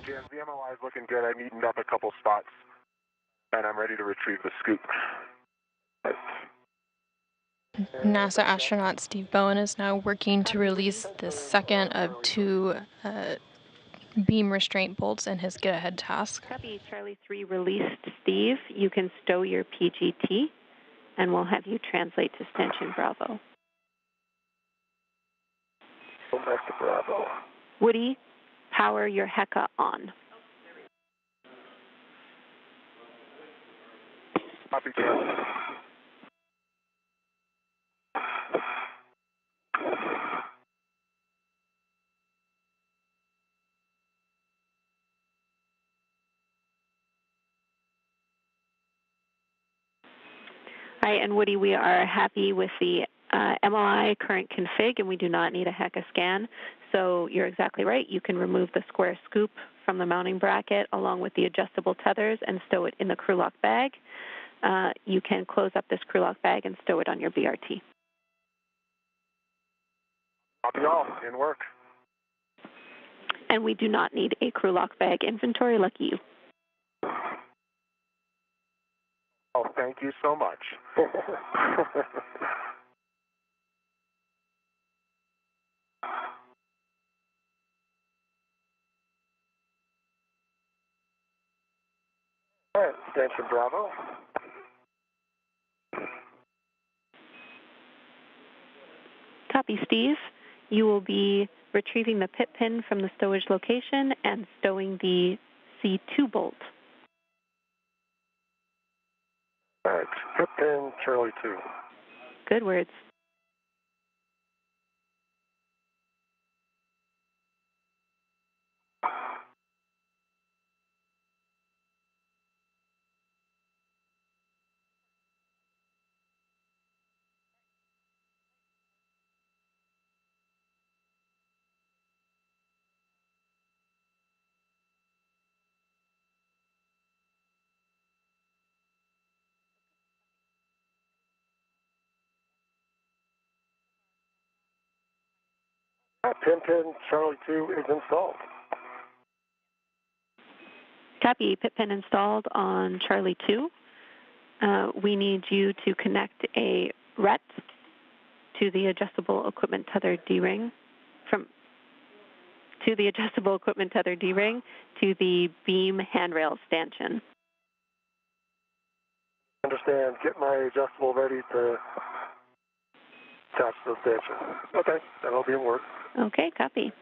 Jam, the MLI is looking good. I neatened up a couple spots, and I'm ready to retrieve the scoop. NASA astronaut Steve Bowen is now working to release the second of 2 beam restraint bolts in his Get Ahead task. Copy, Charlie 3 released. Steve, you can stow your PGT, and we'll have you translate to stanchion Bravo. Go back to Bravo. Woody, power your HECA on. Copy, Captain. All right, and Woody, we are happy with the MOI current config, and we do not need a HECA scan. So you're exactly right. You can remove the square scoop from the mounting bracket along with the adjustable tethers and stow it in the crew lock bag. You can close up this crew lock bag and stow it on your BRT. Copy all. In work. And we do not need a crew lock bag inventory. Lucky you. Oh, thank you so much. All right, stanchion Bravo. Copy, Steve. You will be retrieving the pit pin from the stowage location and stowing the C2 bolt. All right, pit pin Charlie 2. Good words. Pin Charlie 2 is installed. Copy, pit pin installed on Charlie 2. We need you to connect a RET to the adjustable equipment tether D-ring to the adjustable equipment tether D-ring to the beam handrail stanchion. Understand, get my adjustable ready to attach to the stanchion. Okay, that'll be in work. Okay, copy.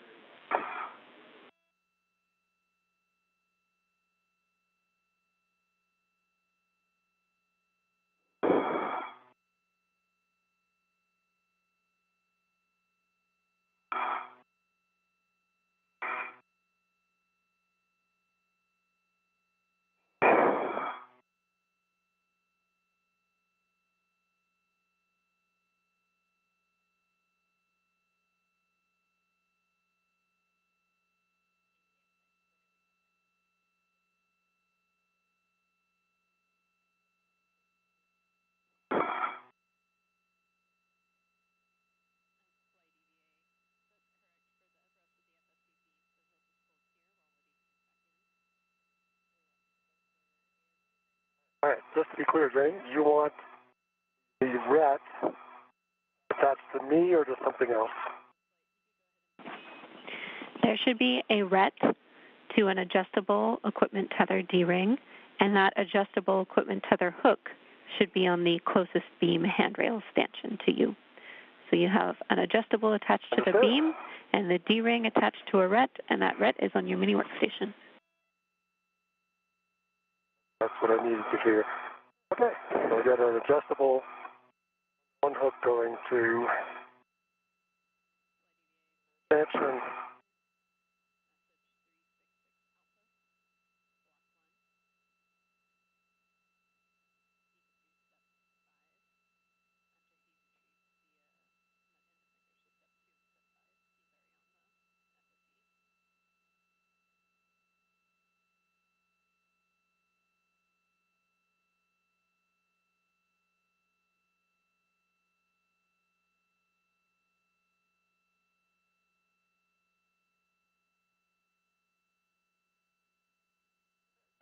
All right, just to be clear, Jane, you want the RET attached to me or to something else? There should be a RET to an adjustable equipment tether D-ring, and that adjustable equipment tether hook should be on the closest beam handrail stanchion to you. So you have an adjustable attached to the beam and the D-ring attached to a RET, and that RET is on your mini workstation. That's what I needed to hear. Okay, so we got an adjustable one hook going to stanchion.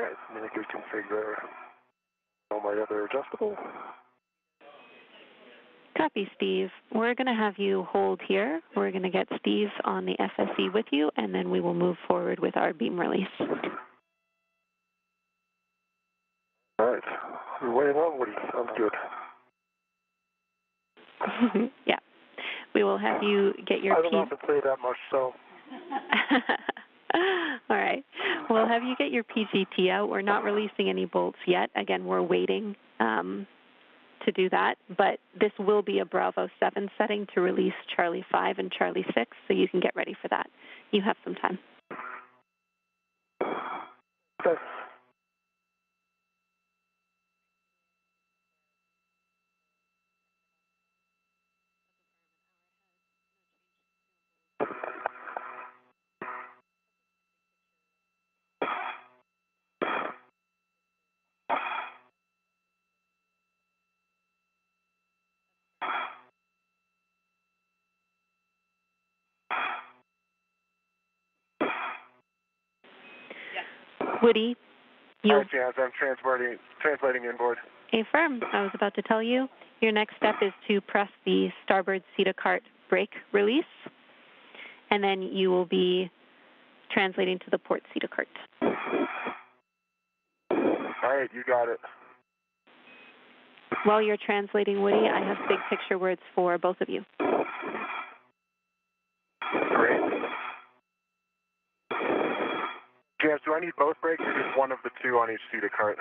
All right, mini reconfigure all my other adjustable. Copy, Steve. We're going to have you hold here. We're going to get Steve on the FSE with you, and then we will move forward with our beam release. We're waiting on Woody. Sounds good. Yeah. We will have you get your I don't often say that much, so. All right. We'll have you get your PGT out. We're not releasing any bolts yet. Again, we're waiting to do that, but this will be a Bravo 7 setting to release Charlie 5 and Charlie 6, so you can get ready for that. You have some time. Okay. Woody, you. Hi, Jazz. I'm translating inboard. Affirm. I was about to tell you. Your next step is to press the starboard CETA cart brake release, and then you will be translating to the port CETA cart. All right, you got it. While you're translating, Woody, I have big picture words for both of you. Great. Jazz, do I need both brakes or just one of the two on each CETA cart?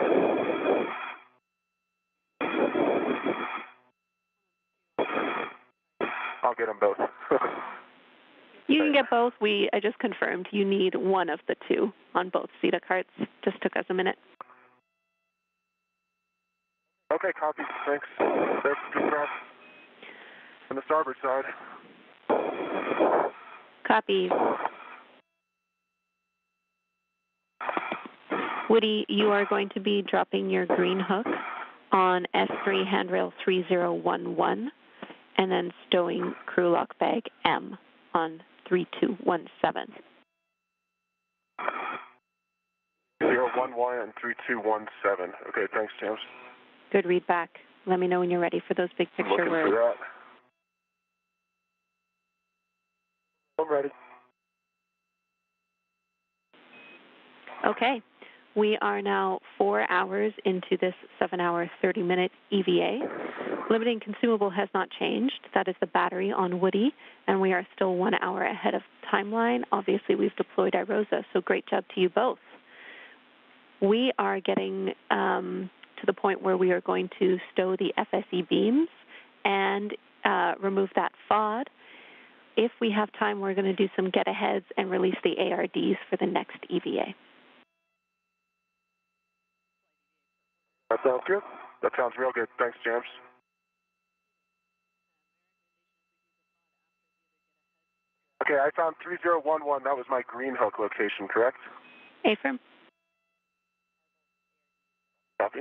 I'll get them both. You can get both. I just confirmed you need one of the two on both CETA carts. Just took us a minute. Okay, copy. Thanks. There's good press on the starboard side. Copy. Woody, you are going to be dropping your green hook on S3 handrail 3011 and then stowing crew lock bag M on 3217. 011 and 3217. Okay, thanks, James. Good read back. Let me know when you're ready for those big picture Looking words. for that. I'm ready. Okay. We are now 4 hours into this 7-hour, 30-minute EVA. Limiting consumable has not changed. That is the battery on Woody, and we are still 1 hour ahead of timeline. Obviously, we've deployed iROSA, so great job to you both. We are getting to the point where we are going to stow the FSE beams and remove that FOD. If we have time, we're going to do some get-aheads and release the ARDs for the next EVA. That sounds good. That sounds real good. Thanks, James. Okay, I found 3011. That was my green hook location, correct? Affirm. Copy.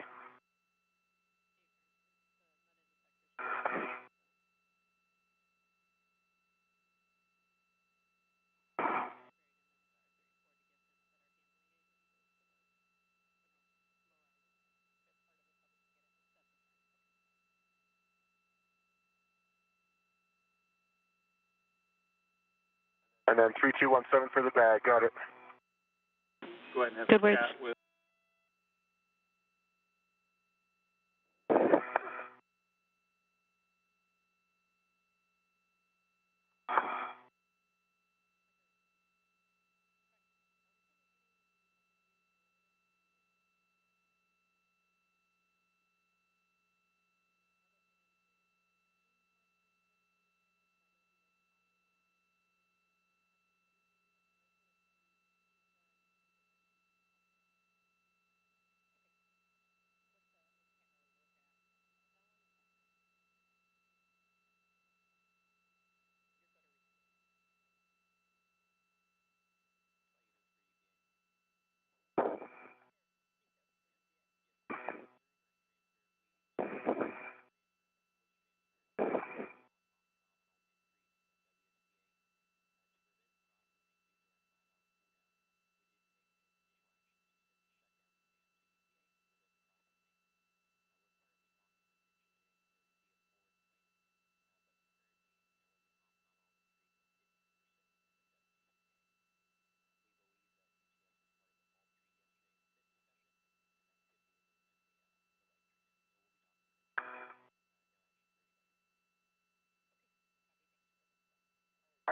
And then 3217 for the bag. Got it. Go ahead and have Good a words. chat with.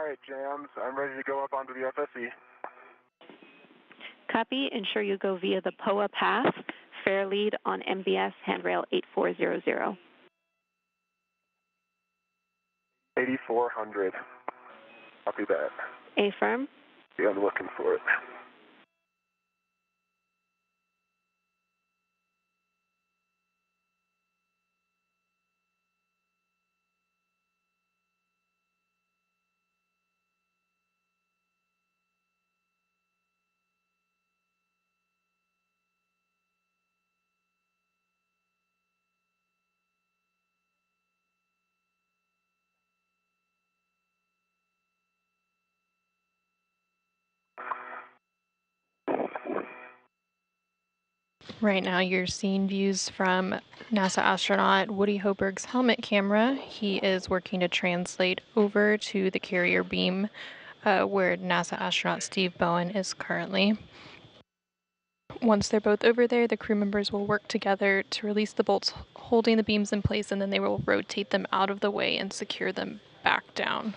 right, Jams, I'm ready to go up onto the FSE. Copy. Ensure you go via the POA path, fair lead on MBS handrail 8400. 8400. Copy that. Affirm. Yeah, I'm looking for it. Right now you're seeing views from NASA astronaut Woody Hoburg's helmet camera. He is working to translate over to the carrier beam where NASA astronaut Steve Bowen is currently. Once they're both over there, the crew members will work together to release the bolts holding the beams in place, and then they will rotate them out of the way and secure them back down.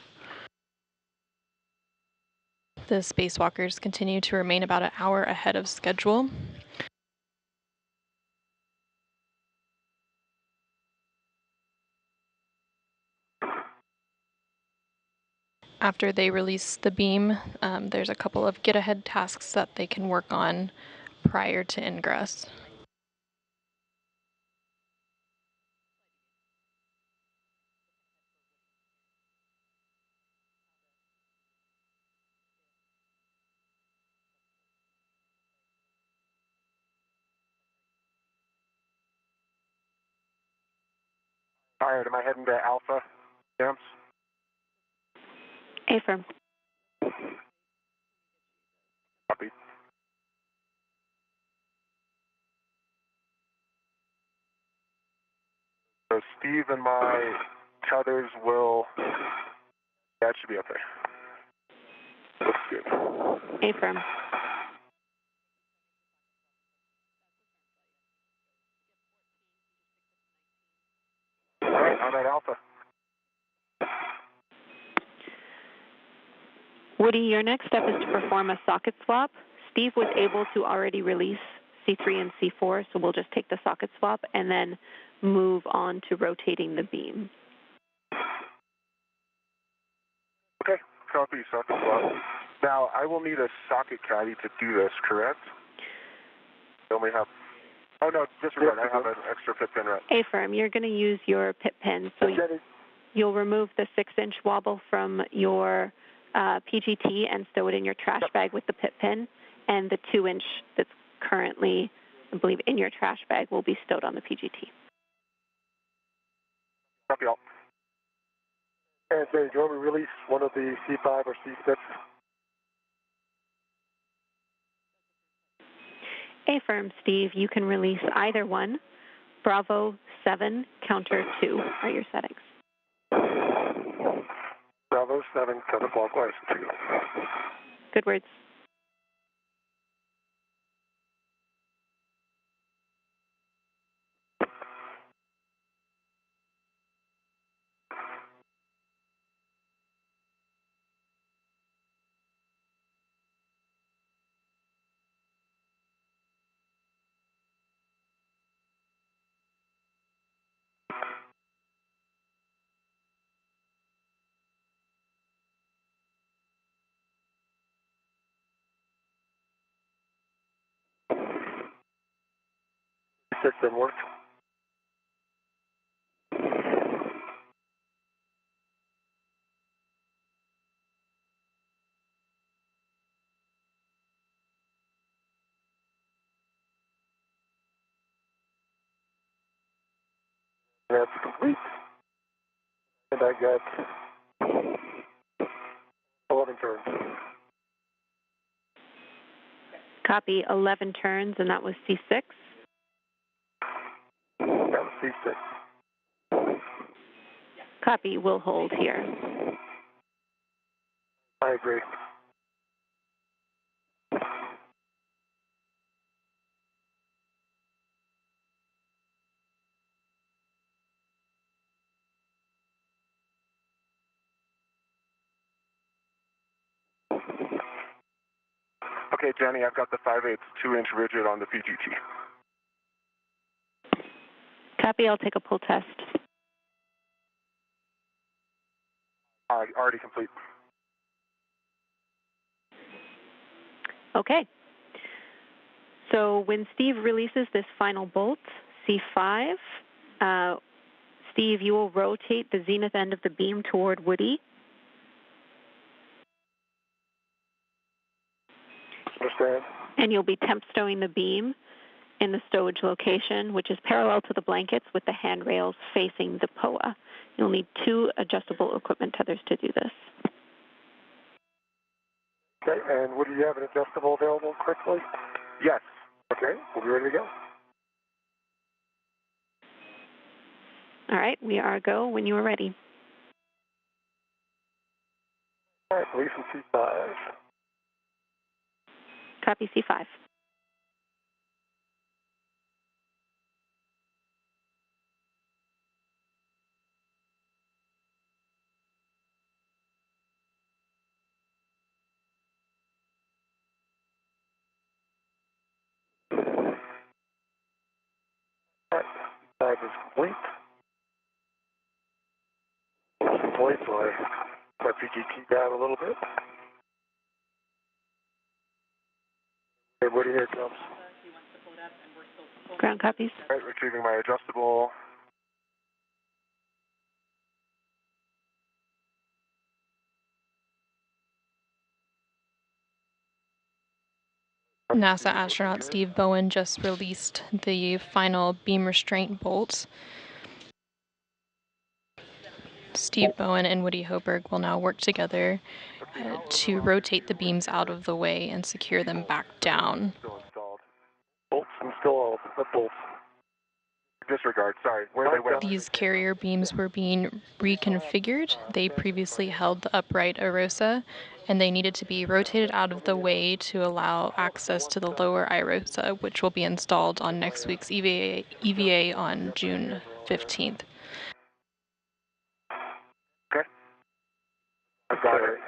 The spacewalkers continue to remain about an hour ahead of schedule. After they release the beam, there's a couple of get-ahead tasks that they can work on prior to ingress. All right, am I heading to Alpha, Jams? Affirm. Copy. So Steve and my tethers will, that should be okay. Looks good. Affirm. All right, I'm at Alpha. Woody, your next step is to perform a socket swap. Steve was able to already release C3 and C4, so we'll just take the socket swap and then move on to rotating the beam. Okay, copy, socket swap. Now, I will need a socket caddy to do this, correct? I only have, oh no, disregard, I have an extra pit pin right. Affirm, you're going to use your pit pin, so you'll remove the 6-inch wobble from your PGT and stow it in your trash bag with the pit pin, and the 2-inch that's currently, I believe, in your trash bag will be stowed on the PGT. Copy all. And say, do you want me to release one of the C5 or C6? Affirm, Steve, you can release either one. Bravo 7, counter 2 are your settings. Bravo 7, counterclockwise 2. Good words. C6 didn't work. That's complete. And I got 11 turns. Copy 11 turns, and that was C6. That was C6. Copy, we'll hold here. I agree. Okay, Jenny, I've got the 5/8 2-inch rigid on the PGT. Copy, I'll take a pull test. Already complete. Okay. So when Steve releases this final bolt, C5, Steve, you will rotate the zenith end of the beam toward Woody. Understand. And you'll be temp stowing the beam in the stowage location, which is parallel to the blankets with the handrails facing the POA. You'll need 2 adjustable equipment tethers to do this. Okay, and would you have an adjustable available quickly? Yes. Okay, we'll be ready to go. All right, we are go when you are ready. All right, release from C5. Copy C5. All right, C5 is complete. It's complete, so I put PGT down a little bit. Okay, Woody, here it comes. Ground copies. All right, retrieving my adjustable. NASA astronaut Steve Bowen just released the final beam restraint bolts. Steve Bowen and Woody Hoberg will now work together to rotate the beams out of the way and secure them back down. Still installed. Bolts installed. The bolts. Disregard, sorry. Where they went. These carrier beams were being reconfigured. They previously held the upright iROSA, and they needed to be rotated out of the way to allow access to the lower iROSA, which will be installed on next week's EVA on June 15th. Okay. I've got it.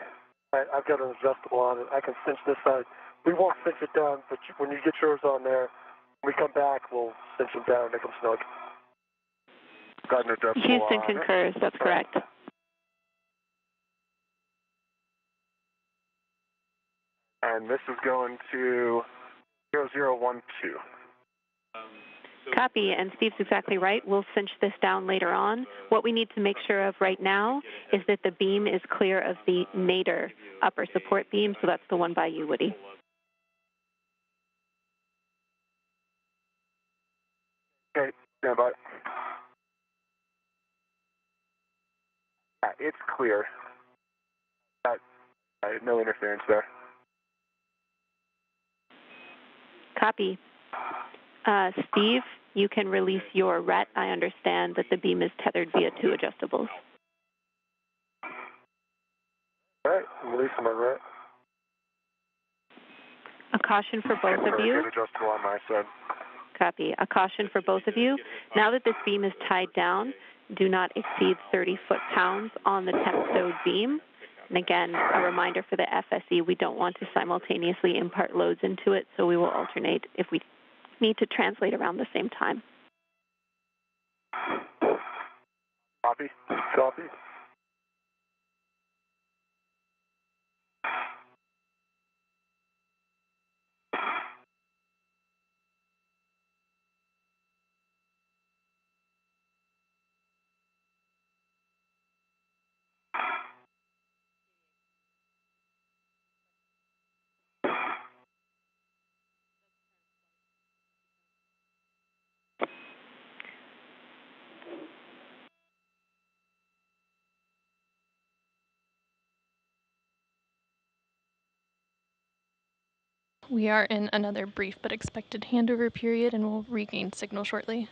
I've got an adjustable on it. I can cinch this side. We won't cinch it down, but when you get yours on there, when we come back, we'll cinch them down and make them snug. Got an adjustable Houston on concurs, that's correct. And this is going to 0012. Copy, and Steve's exactly right. We'll cinch this down later on. What we need to make sure of right now is that the beam is clear of the nadir upper support beam, so that's the one by you, Woody. Okay, stand by. It's clear. No interference there. Copy. Steve, you can release your RET. I understand that the beam is tethered via 2 adjustables. All right, I'm releasing my RET. A caution for both of you. Adjustable on my side. Copy. A caution for both of you. Now that this beam is tied down, do not exceed 30 foot-pounds on the temp stowed beam. And again, a reminder for the FSE, we don't want to simultaneously impart loads into it, so we will alternate if we need to translate around the same time. Copy. Copy. We are in another brief but expected handover period and will regain signal shortly.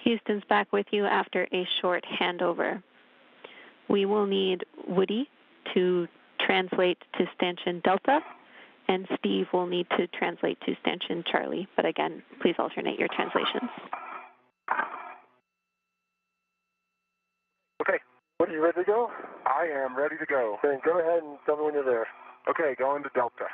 Houston's back with you after a short handover. We will need Woody to translate to stanchion Delta and Steve will need to translate to Stanchion Charlie, but again, please alternate your translations. Okay. What, are you ready to go? I am ready to go. Then go ahead and tell me when you're there. Okay, going to Delta.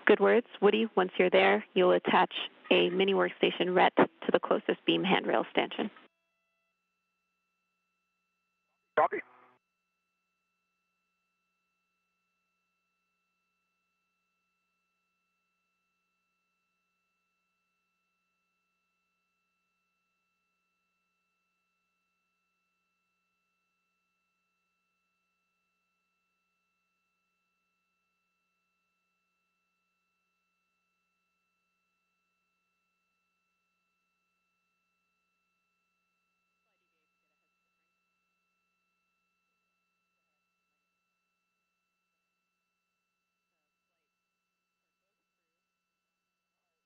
Good words. Woody, once you're there, you'll attach a mini workstation RET to the closest beam handrail stanchion. Copy.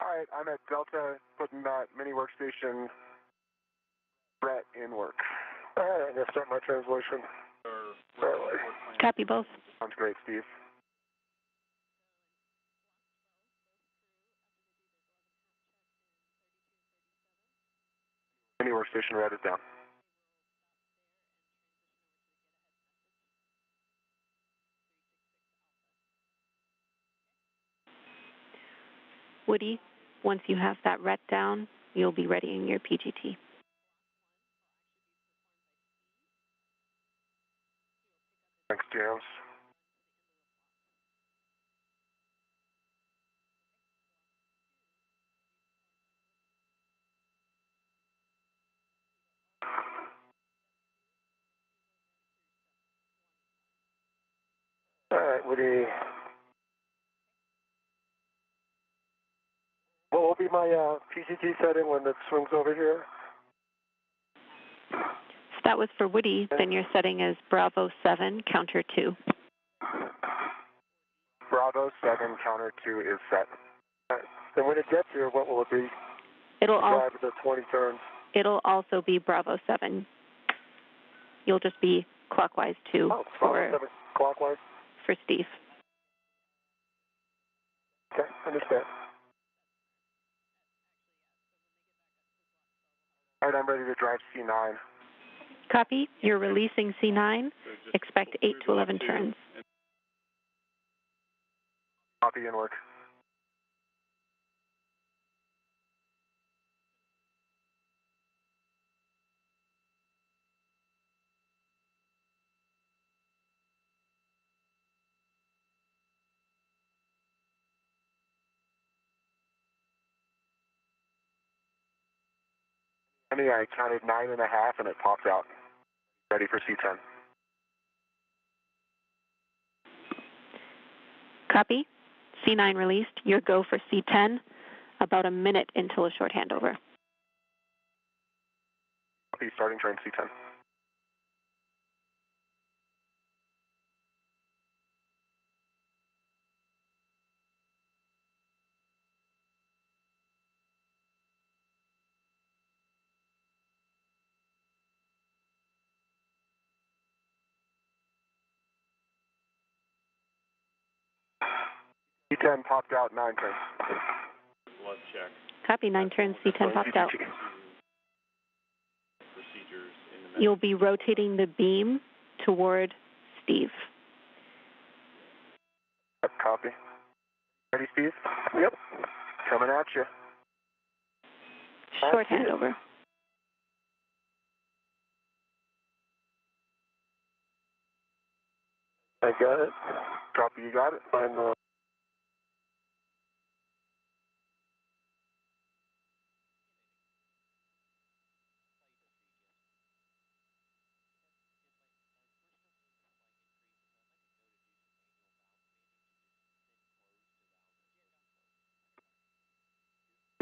All right, I'm at Delta, putting that mini workstation RET in work. All right, I'm going to start my translation. Copy both. Sounds great, Steve. Mini workstation RET is down. Woody, once you have that RET down, you'll be readying your PGT. Thanks, James. All right, Woody. What will be my PGT setting when it swings over here? So that was for Woody, then your setting is Bravo 7, counter 2. Bravo 7, counter 2 is set. All right. Then when it gets here, what will it be? It'll Drive the 20 turns. It'll also be Bravo 7. You'll just be clockwise 2 Bravo 7 clockwise. for Steve. Okay, understand. All right, I'm ready to drive C9. Copy. You're releasing C9. Expect 8 to 11 turns. Copy in work. I counted 9.5 and it popped out. Ready for C10. Copy. C9 released. Your go for C10. About a minute until a short handover. Copy, starting turn C10. C10 popped out 9 turns. Blood check. Copy. 9 turns. C10 popped out. Procedures in the You'll be rotating the beam toward Steve. Copy. Ready, Steve? Yep. Coming at you. Short handover. I got it. Copy, you got it. I'm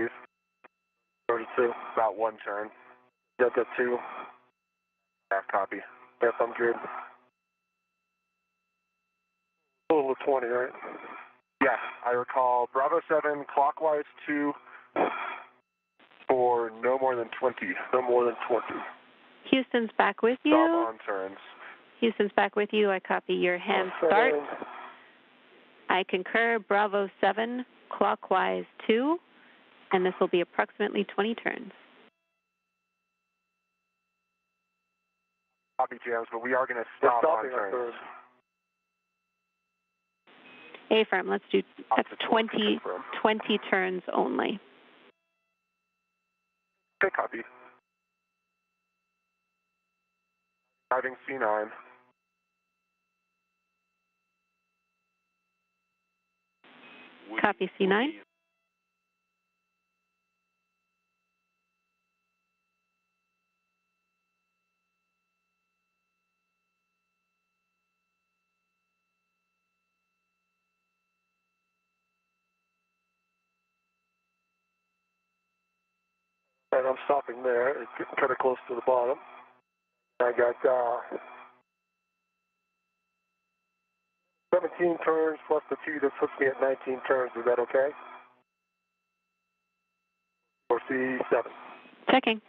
Steve, 32. about 1 turn. Delta 2. Half copy. Yep, I'm good. Total of 20, right? Yeah, I recall Bravo 7 clockwise 2 for no more than 20. No more than 20. Houston's back with Stop you. on turns. Houston's back with you. I copy your hand start. I concur, Bravo 7, clockwise 2, and this will be approximately 20 turns. Copy, James, but we are going to stop on turns. A-firm, let's do that's 20 turns only. Okay, copy. Driving C9. Copy C9. And I'm stopping there. It's getting kind of close to the bottom. I got 17 turns plus the 2 that puts me at 19 turns. Is that okay? Or C7? Checking.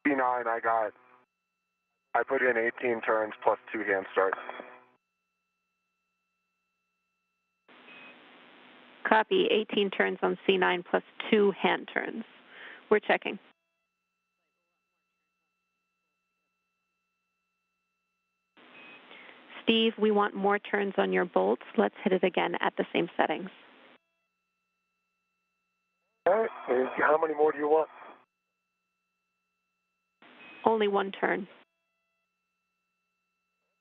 C9, I put in 18 turns plus 2 hand starts. Copy, 18 turns on C9 plus 2 hand turns. We're checking. Steve, we want more turns on your bolts. Let's hit it again at the same settings. All right. And how many more do you want? Only 1 turn.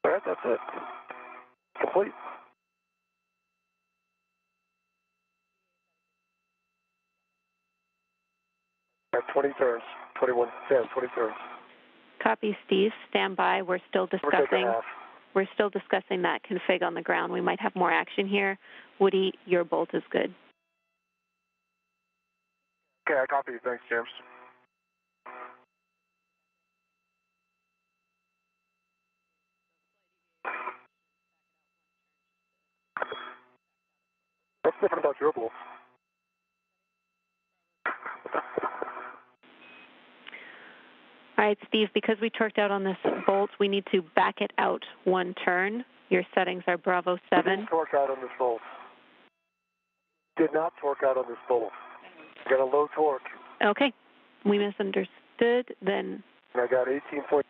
All right, that's it. Complete. At 20 turns, 21, 10, 20 turns. Copy, Steve. Stand by. We're still discussing that config on the ground. We might have more action here. Woody, your bolt is good. Okay, I copy. Thanks, James. What's different about your bolt? All right, Steve, because we torqued out on this bolt, we need to back it out 1 turn. Your settings are Bravo 7. Didn't torque out on this bolt. Did not torque out on this bolt. I got a low torque. Okay, we misunderstood then. And I got 18.5.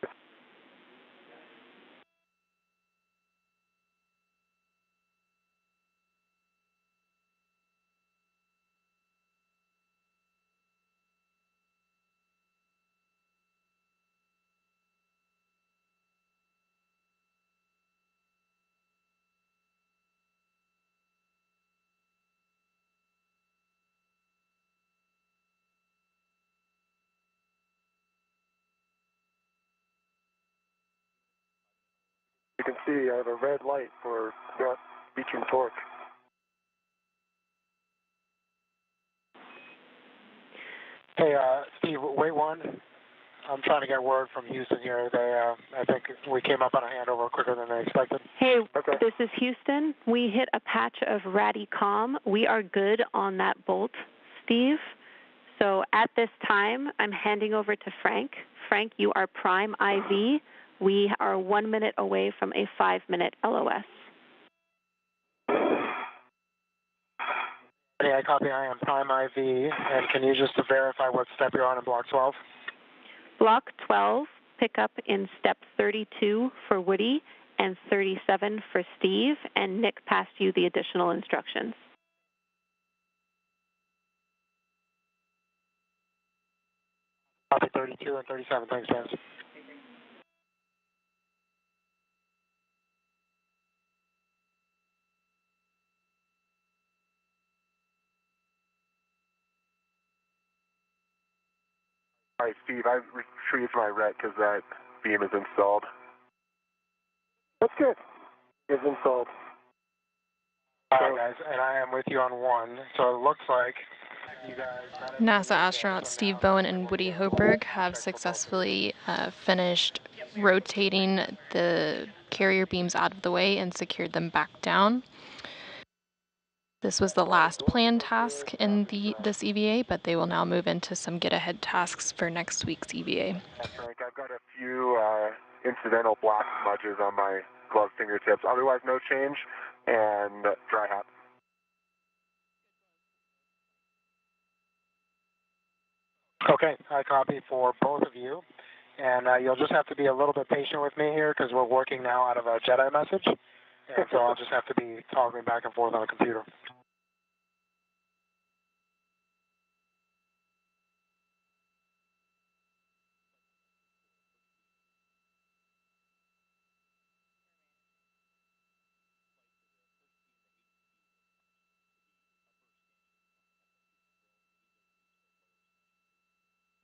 You can see I have a red light for not reaching torque. Hey, Steve, wait one. I'm trying to get word from Houston here. I think we came up on a handover quicker than they expected. Hey, Okay. This is Houston. We hit a patch of Radicom. We are good on that bolt, Steve. So at this time, I'm handing over to Frank. Frank, you are prime IV. We are 1 minute away from a 5-minute LOS. Hey, I copy. I am prime IV. And can you just verify what step you're on in block 12? Block 12, pick up in step 32 for Woody and 37 for Steve, and Nick passed you the additional instructions. Copy 32 and 37. Thanks, James. All right, Steve, I've retrieved my ret because that beam is installed. That's good. It's installed. All right, guys, and I am with you on 1. So it looks like you guys... NASA astronauts Steve Bowen and Woody Hoberg have successfully finished rotating the carrier beams out of the way and secured them back down. This was the last planned task in this EVA, but they will now move into some get-ahead tasks for next week's EVA. That's right. I've got a few incidental black smudges on my glove fingertips. Otherwise, no change, and dry hat. Okay, I copy for both of you. And you'll just have to be a little bit patient with me here because we're working now out of a Jedi message. And so I'll just have to be toggling back and forth on the computer.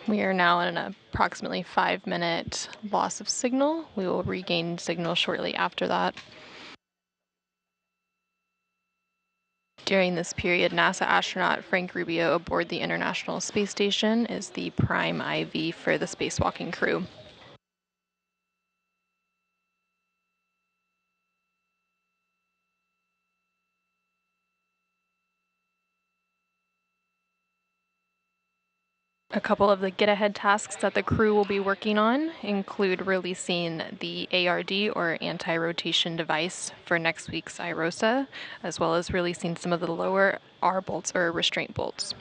We are now in an approximately 5-minute loss of signal. We will regain signal shortly after that. During this period, NASA astronaut Frank Rubio aboard the International Space Station is the prime IV for the spacewalking crew. A couple of the get-ahead tasks that the crew will be working on include releasing the ARD, or anti-rotation device, for next week's iROSA, as well as releasing some of the lower R bolts, or restraint bolts.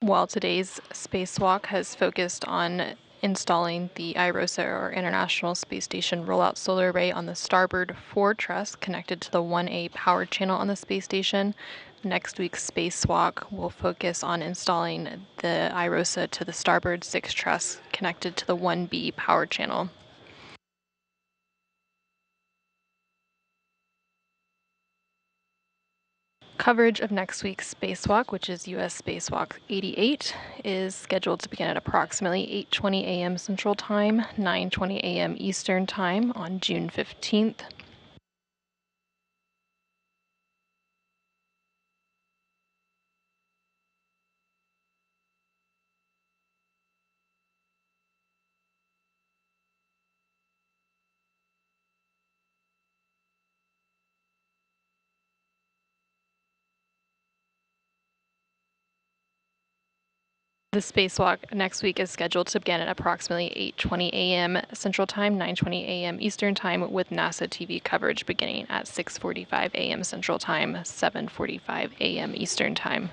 While today's spacewalk has focused on installing the iROSA, or International Space Station Roll-Out Solar Array, on the starboard 4 truss connected to the 1A power channel on the space station, next week's spacewalk will focus on installing the iROSA to the starboard 6 truss connected to the 1B power channel. Coverage of next week's spacewalk, which is US Spacewalk 88, is scheduled to begin at approximately 8:20 a.m. Central Time, 9:20 a.m. Eastern Time on June 15th. The spacewalk next week is scheduled to begin at approximately 8:20 a.m. Central Time, 9:20 a.m. Eastern Time, with NASA TV coverage beginning at 6:45 a.m. Central Time, 7:45 a.m. Eastern Time.